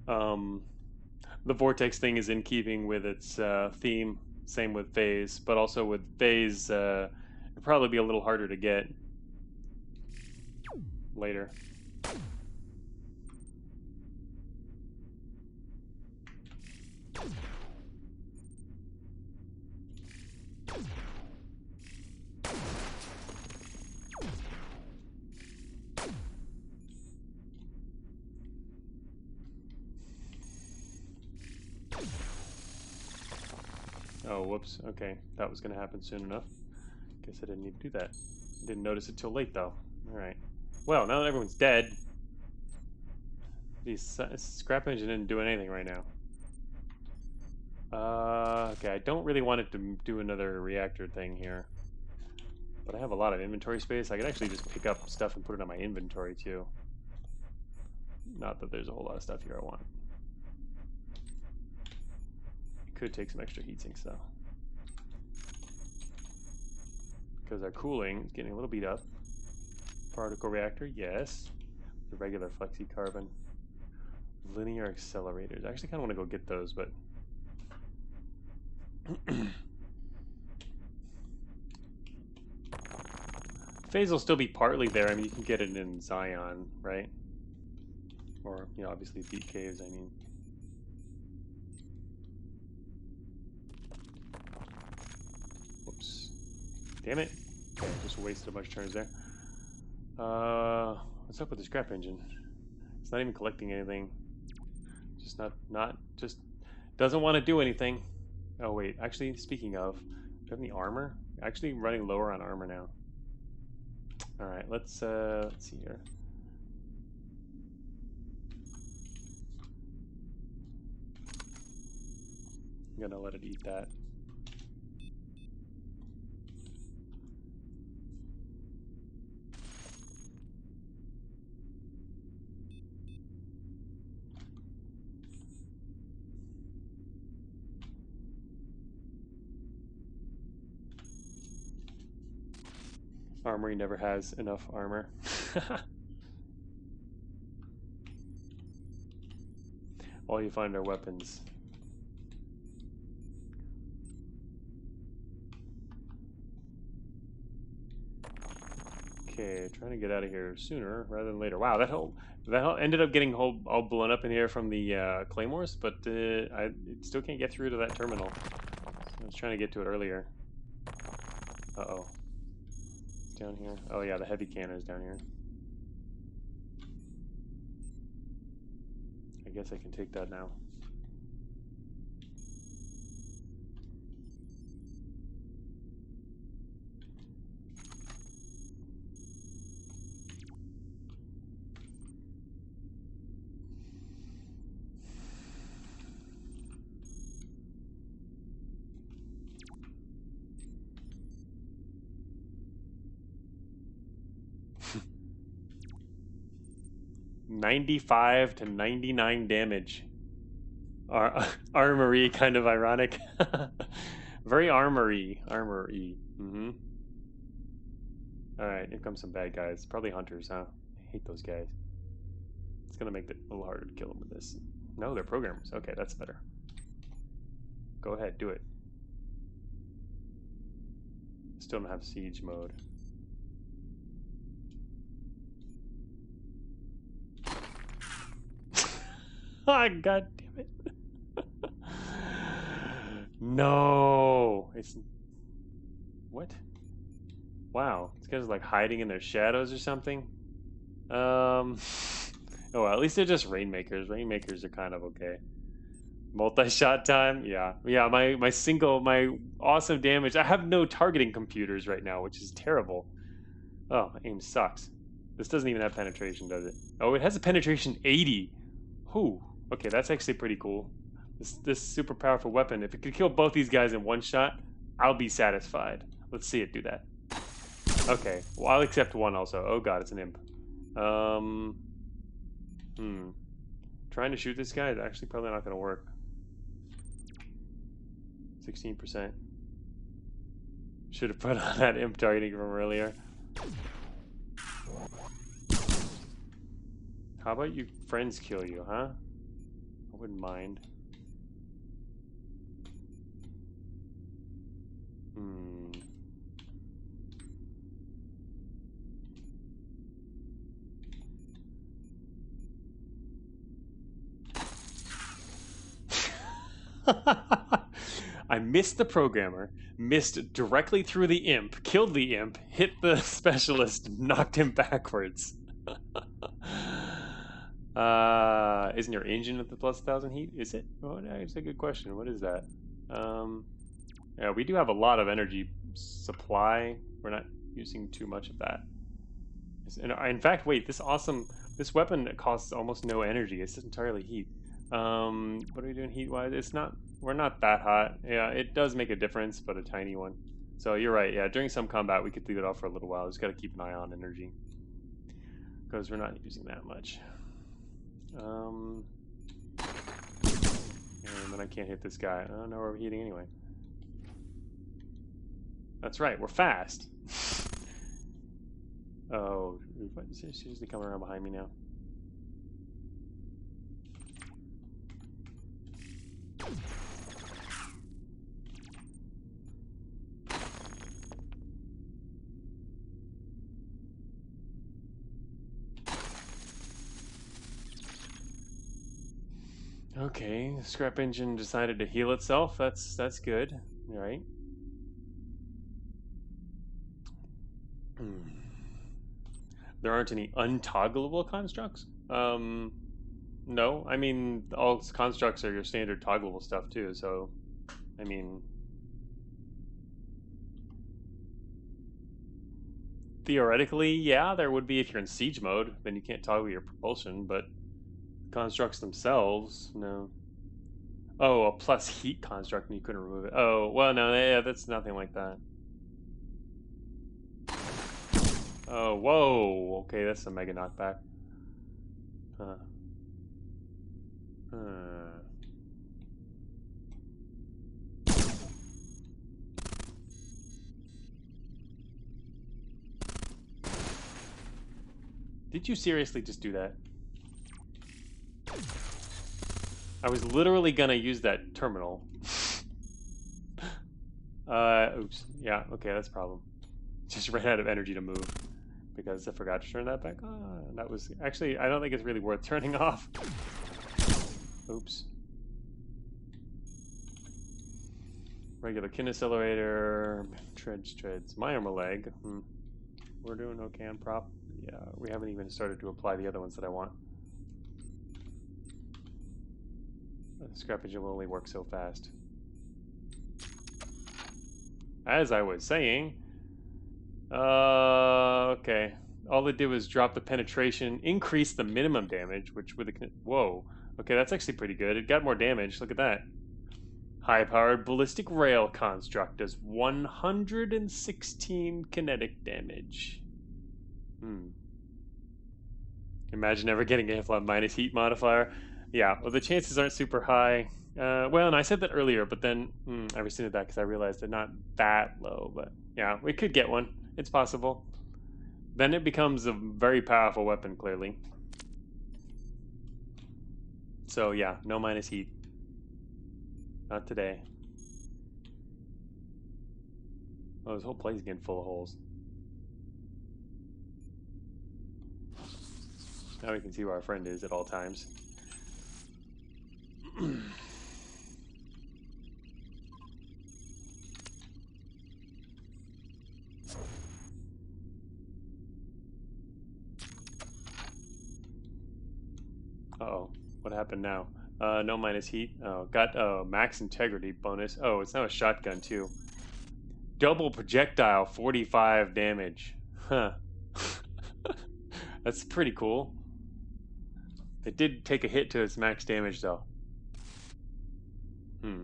The Vortex thing is in keeping with its theme. Same with phase, but also with phase, it'd probably be a little harder to get later. Oh, whoops. Okay, that was going to happen soon enough. Guess I didn't need to do that. I didn't notice it till late, though. Alright. Well, now that everyone's dead, the scrap engine isn't doing anything right now. Okay, I don't really want it to do another reactor thing here. But I have a lot of inventory space. I could actually just pick up stuff and put it on my inventory, too. Not that there's a whole lot of stuff here I want. Could take some extra heat sinks though, because our cooling is getting a little beat up. Particle reactor, yes. The regular flexi carbon. Linear accelerators. I actually kind of want to go get those, but phase will still be partly there. I mean, you can get it in Zion, right? Or, you know, obviously Deep Caves, I mean. Whoops. Damn it. Okay, just wasted a bunch of turns there. What's up with the scrap engine? It's not even collecting anything. Just just doesn't want to do anything. Oh wait, actually, speaking of, do you have any armor? Actually running lower on armor now. Alright, let's see here. I'm gonna let it eat that. Armory never has enough armor. All you find are weapons. Okay, trying to get out of here sooner rather than later. Wow, that ended up getting all blown up in here from the claymores, but I still can't get through to that terminal. I was trying to get to it earlier. Uh-oh. Down here. Oh yeah, the heavy cannon is down here. I guess I can take that now. $95 to $99 damage. Armory, kind of ironic. Very armory. Mm-hmm. Alright, here comes some bad guys. Probably hunters, huh? I hate those guys. It's gonna make it a little harder to kill them with this. No, they're programmers. Okay, that's better. Go ahead, do it. Still don't have siege mode. Ah, god damn it. No! It's... What? Wow. These guys are like hiding in their shadows or something? Oh, well, at least they're just Rainmakers. Rainmakers are kind of okay. Multi-shot time? Yeah. Yeah, my awesome damage. I have no targeting computers right now, which is terrible. Oh, my aim sucks. This doesn't even have penetration, does it? Oh, it has a penetration 80. Whew. Okay, that's actually pretty cool. This super powerful weapon, if it could kill both these guys in one shot, I'll be satisfied. Let's see it do that. Okay, well, I'll accept one also. Oh god, it's an imp. Trying to shoot this guy is actually probably not going to work. 16%. Should have put on that imp targeting from earlier. How about you friends kill you, huh? I wouldn't mind. I missed the programmer, missed directly through the imp, killed the imp, hit the specialist, knocked him backwards. Isn't your engine at the plus 1,000 heat? Is it? Oh, that's a good question. What is that? Yeah, we do have a lot of energy supply. We're not using too much of that. In fact, wait, this weapon costs almost no energy. It's entirely heat. What are we doing heat-wise? We're not that hot. Yeah, it does make a difference, but a tiny one. So you're right, yeah, during some combat we could leave it off for a little while. Just gotta keep an eye on energy. Because we're not using that much. And then I can't hit this guy. I don't know where we're hitting anyway. That's right, we're fast. Oh, she's seriously coming around behind me now. Okay, the scrap engine decided to heal itself. That's good. All right. There aren't any untoggleable constructs? No. I mean, all constructs are your standard toggleable stuff too, so, I mean... Theoretically, yeah, there would be if you're in siege mode, then you can't toggle your propulsion, but constructs themselves, no. Oh, a plus heat construct and you couldn't remove it. Oh, well, no, yeah, that's nothing like that. Oh, whoa! Okay, that's a mega knockback. Huh. Did you seriously just do that? I was literally gonna use that terminal. Oops. Yeah, okay, that's a problem. Just ran out of energy to move because I forgot to turn that back on. That was actually, I don't think it's really worth turning off. Oops. Regular kinecillerator, treads. My armor leg. We're doing okay on prop. Yeah, we haven't even started to apply the other ones that I want. The scrap engine will only work so fast. As I was saying, okay. All it did was drop the penetration, increase the minimum damage, which with the... Whoa. Okay, that's actually pretty good. It got more damage. Look at that. High-powered ballistic rail construct does 116 kinetic damage. Imagine ever getting a Heflon minus heat modifier. Yeah, well, the chances aren't super high. Well, and I said that earlier, but then I rescinded that because I realized they're not that low. But yeah, we could get one. It's possible. Then it becomes a very powerful weapon, clearly. So yeah, no minus heat. Not today. Oh, this whole place is getting full of holes. Now we can see where our friend is at all times. Uh-oh. What happened now? No minus heat. Oh, got max integrity bonus. Oh, it's now a shotgun too. Double projectile, 45 damage. Huh. That's pretty cool. It did take a hit to its max damage though. Hmm.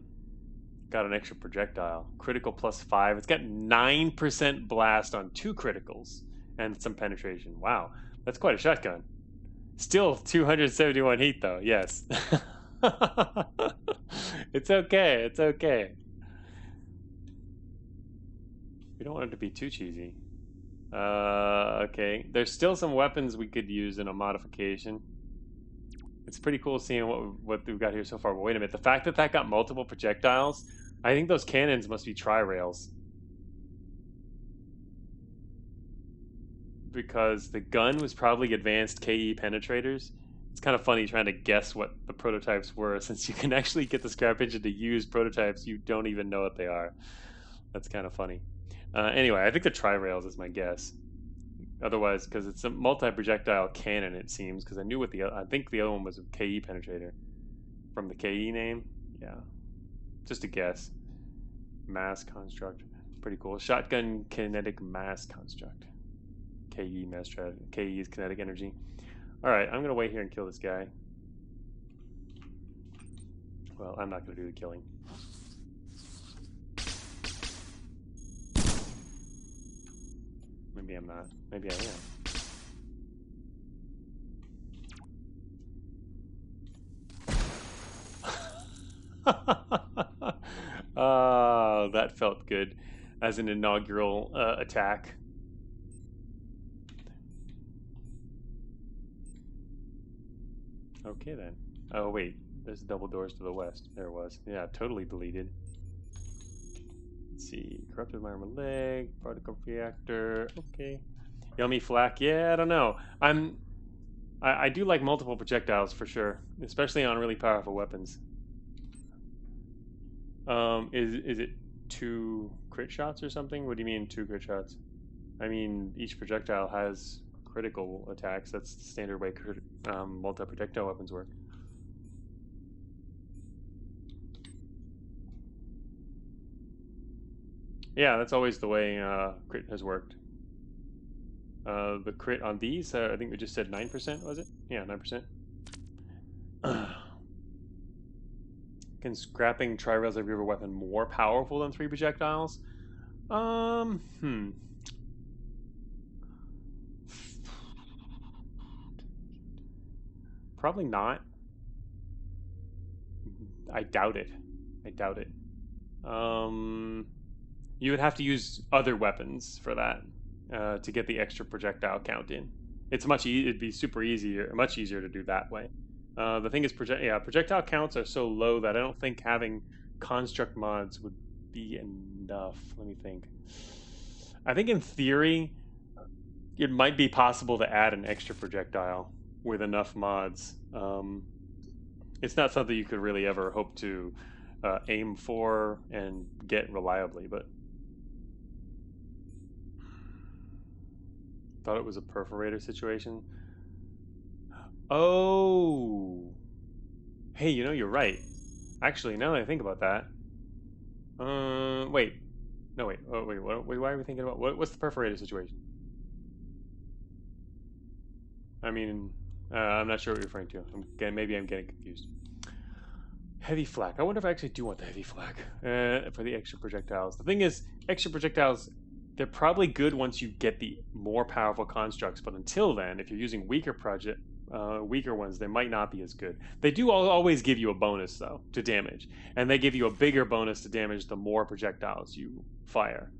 Got an extra projectile. Critical +5. It's got 9% blast on 2 criticals and some penetration. Wow. That's quite a shotgun. Still 271 heat though. Yes. It's okay. It's okay. We don't want it to be too cheesy. Okay. There's still some weapons we could use in a modification. It's pretty cool seeing what we've got here so far. But wait a minute. The fact that that got multiple projectiles, I think those cannons must be tri-rails. Because the gun was probably advanced KE penetrators. It's kind of funny trying to guess what the prototypes were since you can actually get the scrap engine to use prototypes you don't even know what they are. That's kind of funny. Anyway, I think the tri-rails is my guess. Otherwise, because it's a multi-projectile cannon, it seems. Because I knew what I think the other one was a KE penetrator from the KE name. Yeah, just a guess. Mass construct, pretty cool. Shotgun kinetic mass construct. KE mass strategy. KE is kinetic energy. All right, I'm gonna wait here and kill this guy. Well, I'm not gonna do the killing. Maybe I'm not. Maybe I am. That felt good as an inaugural attack. Okay then. Oh wait, there's double doors to the west. There it was. Yeah, totally deleted. Let's see. Corrupted armor leg, particle reactor. Okay. Yummy flak. Yeah, I don't know. I do like multiple projectiles for sure, especially on really powerful weapons. Is it 2 crit shots or something? What do you mean 2 crit shots? I mean each projectile has critical attacks. That's the standard way multi-projectile weapons work. Yeah, that's always the way crit has worked. The crit on these, I think we just said 9%, was it? Yeah, 9%. Can scrapping tri-rails of your weapon more powerful than 3 projectiles? Hmm. Probably not. I doubt it. I doubt it. You would have to use other weapons for that to get the extra projectile count in. It's it'd be super easier, much easier to do that way. The thing is, projectile counts are so low that I don't think having construct mods would be enough. Let me think. I think in theory, it might be possible to add an extra projectile with enough mods. It's not something you could really ever hope to aim for and get reliably, but thought it was a perforator situation. Oh, hey, you're right. Actually, now that I think about that, wait, no, wait, oh, wait, why are we thinking about what's the perforator situation? I mean, I'm not sure what you're referring to. Maybe I'm getting confused. Heavy flak. I wonder if I actually do want the heavy flak for the extra projectiles. The thing is, extra projectiles, they're probably good once you get the more powerful constructs. But until then, if you're using weaker ones, they might not be as good. They do always give you a bonus though to damage, and they give you a bigger bonus to damage the more projectiles you fire,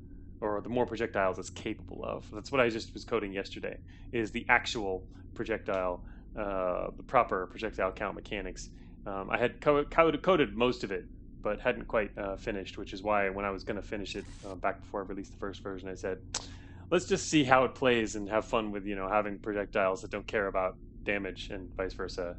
or the more projectiles it's capable of. That's what I just was coding yesterday. Is the actual projectile, the proper projectile count mechanics. I had coded most of it, but hadn't quite finished, which is why when I was going to finish it back before I released the first version, I said, let's just see how it plays and have fun with having projectiles that don't care about damage and vice versa.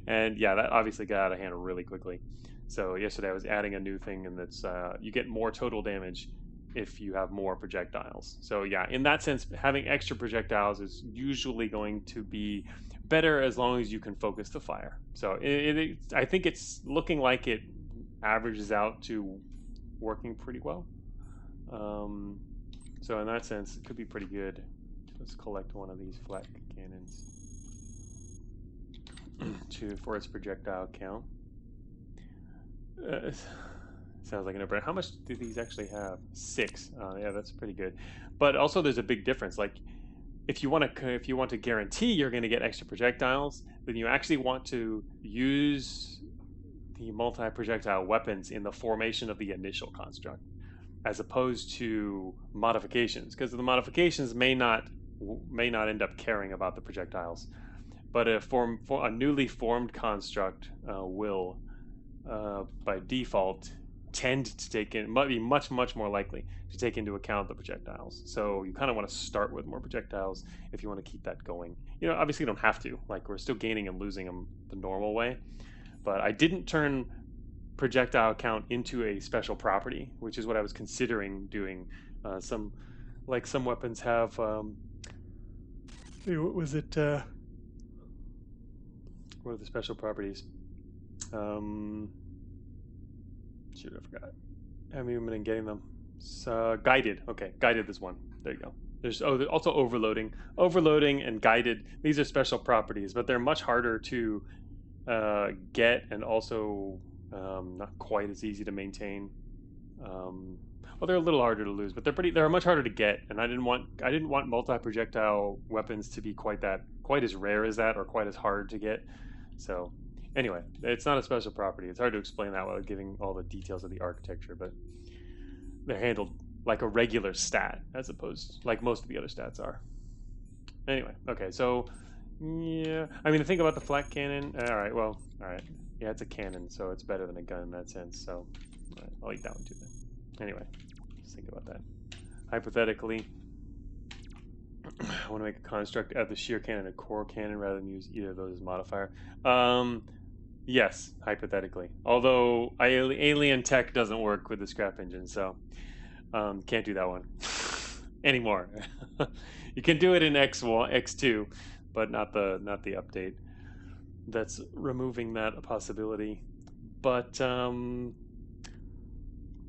And yeah, that obviously got out of hand really quickly. So yesterday I was adding a new thing, and that's you get more total damage if you have more projectiles. So yeah, in that sense, having extra projectiles is usually going to be better as long as you can focus the fire. So I think it's looking like it averages out to working pretty well. Um, so in that sense, it could be pretty good. Let's collect one of these flak cannons for its projectile count. Sounds like a no-brainer. How much do these actually have? 6. Yeah, that's pretty good. But also, there's a big difference. Like, if you want to guarantee you're going to get extra projectiles, then you actually want to use the multi-projectile weapons in the formation of the initial construct, as opposed to modifications, because the modifications may not end up caring about the projectiles, but a newly formed construct will, by default, tend to might be much more likely to take into account the projectiles. So you kind of want to start with more projectiles if you want to keep that going. Obviously you don't have to. Like, we're still gaining and losing them the normal way, but I didn't turn projectile count into a special property, which is what I was considering doing. Some weapons have. What was it? What are the special properties? Shoot, I forgot. I haven't even been getting them. Guided. Okay, guided is one. There you go. There's also overloading. Overloading and guided. These are special properties, but they're much harder to get, and also not quite as easy to maintain. Well, they're a little harder to lose, but they're much harder to get. And I didn't want multi-projectile weapons to be quite as rare as that, or quite as hard to get. So anyway, it's not a special property. It's hard to explain that without giving all the details of the architecture, but they're handled like a regular stat, as opposed like most of the other stats are. Anyway, okay, so yeah, I mean, the thing about the flak cannon. All right, well, all right, yeah, it's a cannon, so it's better than a gun in that sense. So all right, I'll eat that one too then. Anyway, just think about that. Hypothetically, I want to make a construct out of the shear cannon and core cannon rather than use either of those as modifier. Yes, hypothetically. Although alien tech doesn't work with the scrap engine, so can't do that one anymore. You can do it in X1, X2, but not the update. That's removing that possibility. But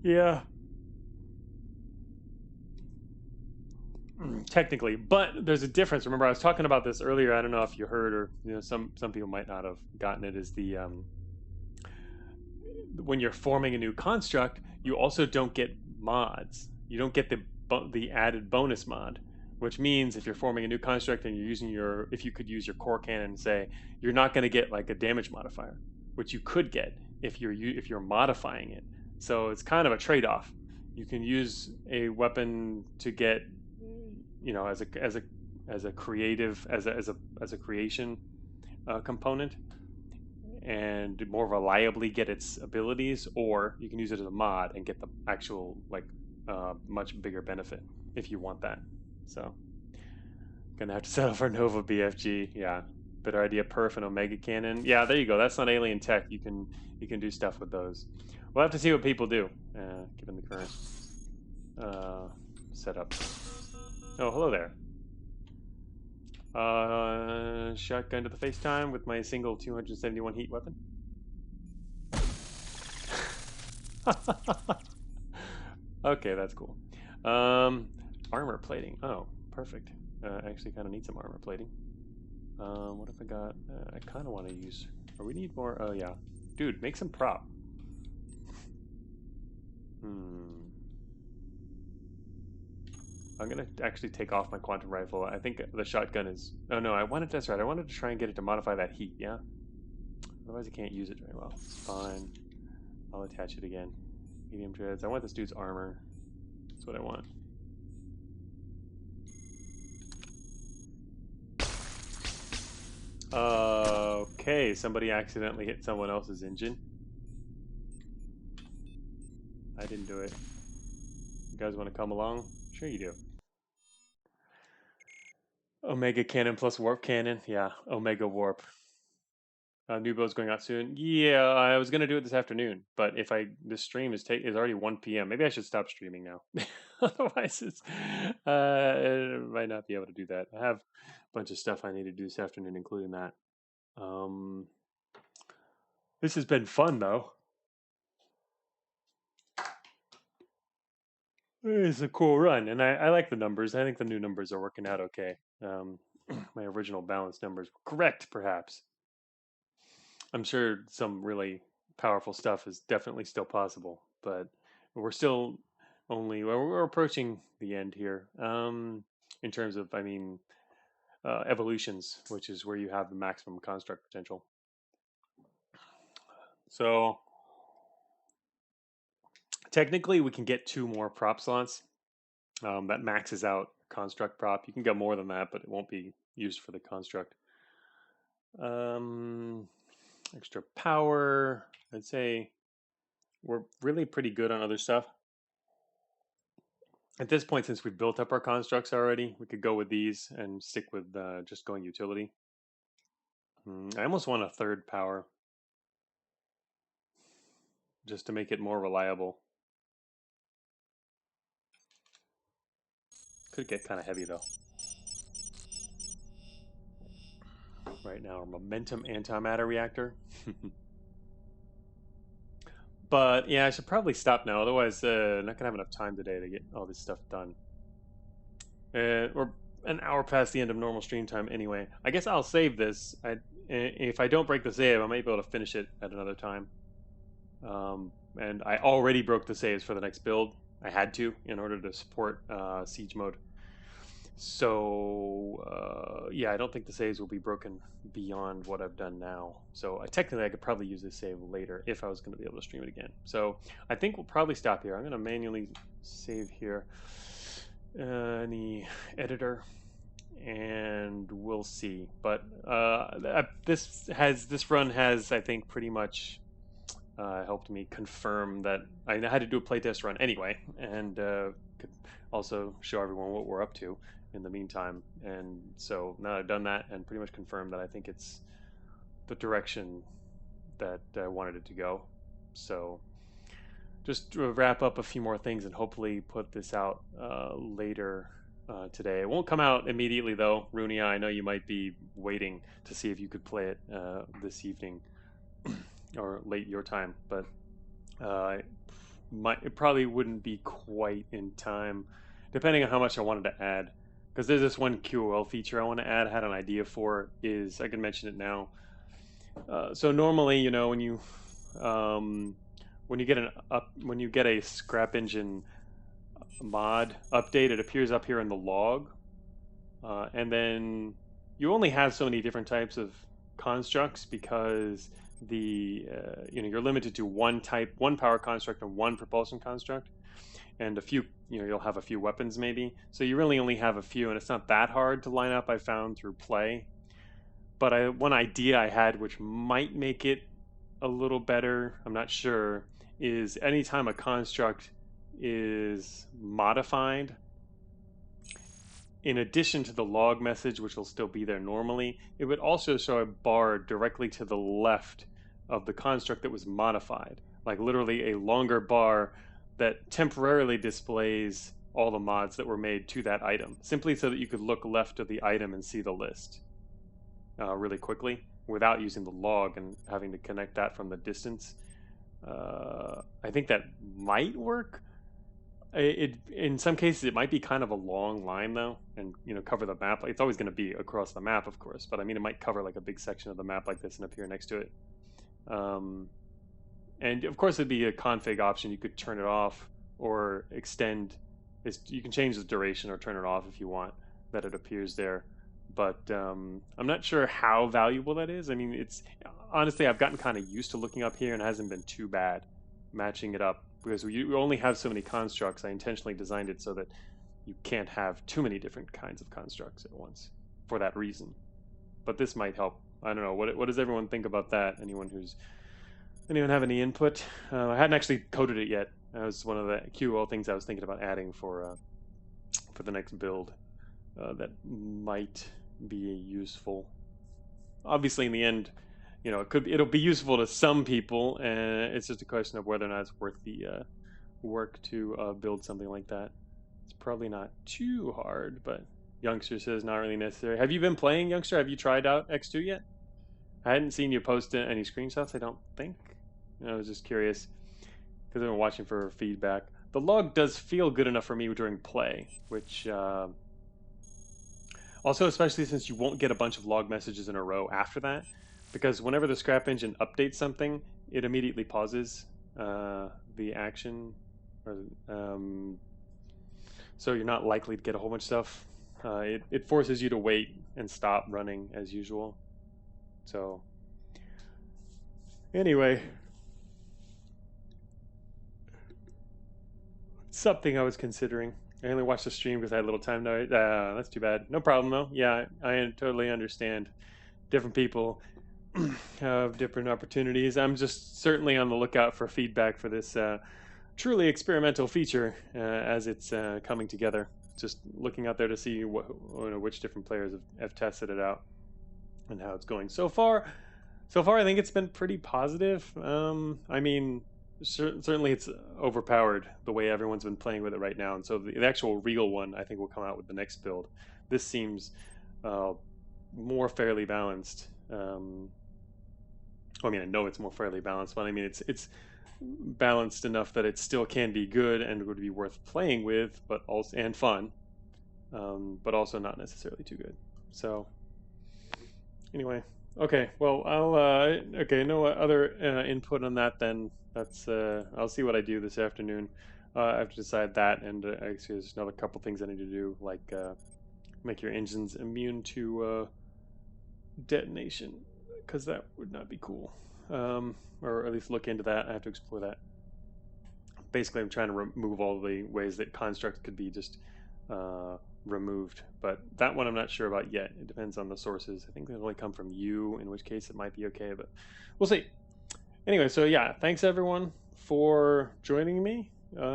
yeah. Technically, but there's a difference. Remember, I was talking about this earlier. I don't know if you heard, or some people might not have gotten it. Is the when you're forming a new construct, you also don't get mods. You don't get the added bonus mod, which means if you're forming a new construct and you're using if you could use your core cannon, say, you're not going to get like a damage modifier, which you could get if you're modifying it. So it's kind of a trade-off. You can use a weapon to get, as a creation component, and more reliably get its abilities, or you can use it as a mod and get the actual much bigger benefit if you want that. So gonna have to settle for Nova BFG. Yeah, better idea. Perf and Omega Cannon. Yeah, there you go. That's not alien tech. You can do stuff with those. We'll have to see what people do given the current setup. Oh, hello there. Shotgun to the face time with my single 271 heat weapon. Okay, that's cool. Armor plating. Oh, perfect. I actually kind of need some armor plating. What if I got... I kind of want to use... Or we need more... Oh, yeah. Dude, make some prop. I'm going to actually take off my quantum rifle. I think the shotgun is... Oh, no, that's right. I wanted to try and get it to modify that heat, yeah? Otherwise, I can't use it very well. It's fine. I'll attach it again. Medium dreads. I want this dude's armor. That's what I want. Okay, somebody accidentally hit someone else's engine. I didn't do it. You guys want to come along? Sure you do. Omega Cannon plus Warp Cannon. Yeah, Omega Warp. New build's going out soon. Yeah, I was gonna do it this afternoon, but if this stream is already 1 p.m. Maybe I should stop streaming now. Otherwise, I might not be able to do that. I have a bunch of stuff I need to do this afternoon, including that. Um, this has been fun though. It's a cool run, and I like the numbers. I think the new numbers are working out okay. My original balance numbers were correct, perhaps. I'm sure some really powerful stuff is definitely still possible, but we're still we're approaching the end here. In terms of, I mean, evolutions, which is where you have the maximum construct potential. So technically, we can get 2 more prop slots. That maxes out construct prop. You can get more than that, but it won't be used for the construct. Extra power. I'd say we're really pretty good on other stuff. At this point, since we've built up our constructs already, we could go with these and stick with just going utility. I almost want a 3rd power just to make it more reliable. Could get kind of heavy though. Right now, our momentum antimatter reactor. But yeah, I should probably stop now. Otherwise, I'm not gonna have enough time today to get all this stuff done. We're an hour past the end of normal stream time anyway. I guess I'll save this. If I don't break the save, I might be able to finish it at another time. And I already broke the saves for the next build. I had to in order to support siege mode. So yeah, I don't think the saves will be broken beyond what I've done now. So technically, I could probably use this save later if I was going to be able to stream it again. So I think we'll probably stop here. I'm going to manually save here in the editor, and we'll see. But this run has, I think, pretty much helped me confirm that I had to do a playtest run anyway, and could also show everyone what we're up to in the meantime. And so now I've done that and pretty much confirmed that I think it's the direction that I wanted it to go. So just to wrap up a few more things and hopefully put this out later today. It won't come out immediately though. Runia, I know you might be waiting to see if you could play it this evening or late your time, but it probably wouldn't be quite in time, depending on how much I wanted to add. Because there's this one QOL feature I want to add. I had an idea for is I can mention it now. So normally, you know, when you get a scrap engine mod update, it appears up here in the log, and then you only have so many different types of constructs because you're limited to one power construct and one propulsion construct, and a few, you'll have a few weapons maybe. So you really only have a few, and it's not that hard to line up, I found through play. But one idea I had, which might make it a little better, I'm not sure, is anytime a construct is modified, in addition to the log message, which will still be there normally, it would also show a bar directly to the left of the construct that was modified, like literally a longer bar that temporarily displays all the mods that were made to that item, simply so that you could look left of the item and see the list really quickly without using the log and having to connect that from the distance. I think that might work. In some cases it might be kind of a long line though, and cover the map. It's always going to be across the map, of course, but I mean it might cover like a big section of the map like this and appear next to it. And of course it'd be a config option. You could turn it off or extend. You can change the duration or turn it off if you want that it appears there. But I'm not sure how valuable that is. I mean, honestly, I've gotten kind of used to looking up here and it hasn't been too bad matching it up, because we only have so many constructs. I intentionally designed it so that you can't have too many different kinds of constructs at once for that reason. But this might help. I don't know. What does everyone think about that? Anyone have any input? I hadn't actually coded it yet. That was one of the QOL things I was thinking about adding for the next build. That might be useful. Obviously, in the end, you know, it'll be useful to some people, and it's just a question of whether or not it's worth the work to build something like that. It's probably not too hard, but Youngster says not really necessary. Have you been playing, Youngster? Have you tried out X2 yet? I hadn't seen you post any screenshots, I don't think. I was just curious because I've been watching for feedback. The log does feel good enough for me during play, which also, especially since you won't get a bunch of log messages in a row after that, because whenever the scrap engine updates something, it immediately pauses the action, or, so you're not likely to get a whole bunch of stuff. It forces you to wait and stop running as usual. So, anyway, something I was considering. I only watched the stream because I had a little time now. That's too bad. No problem though. Yeah, I totally understand. Different people have different opportunities. I'm just certainly on the lookout for feedback for this truly experimental feature as it's coming together. Just looking out there to see which different players have tested it out and how it's going so far. So far, I think it's been pretty positive. I mean, certainly it's overpowered the way everyone's been playing with it right now, and so the actual real one I think will come out with the next build. This seems more fairly balanced. I mean, I know it's more fairly balanced, but I mean it's balanced enough that it still can be good and would be worth playing with, but also and fun, but also not necessarily too good. So anyway, okay, well I'll okay, no other input on that then. That's I'll see what I do this afternoon. I have to decide that, and actually there's another couple things I need to do, like make your engines immune to detonation, because that would not be cool. Or at least look into that. I have to explore that. Basically, I'm trying to remove all the ways that constructs could be just removed, but that one I'm not sure about yet. It depends on the sources. I think they only come from you, in which case it might be okay, but we'll see. Anyway, so yeah, thanks everyone for joining me. That's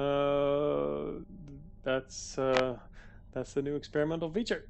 the new experimental feature.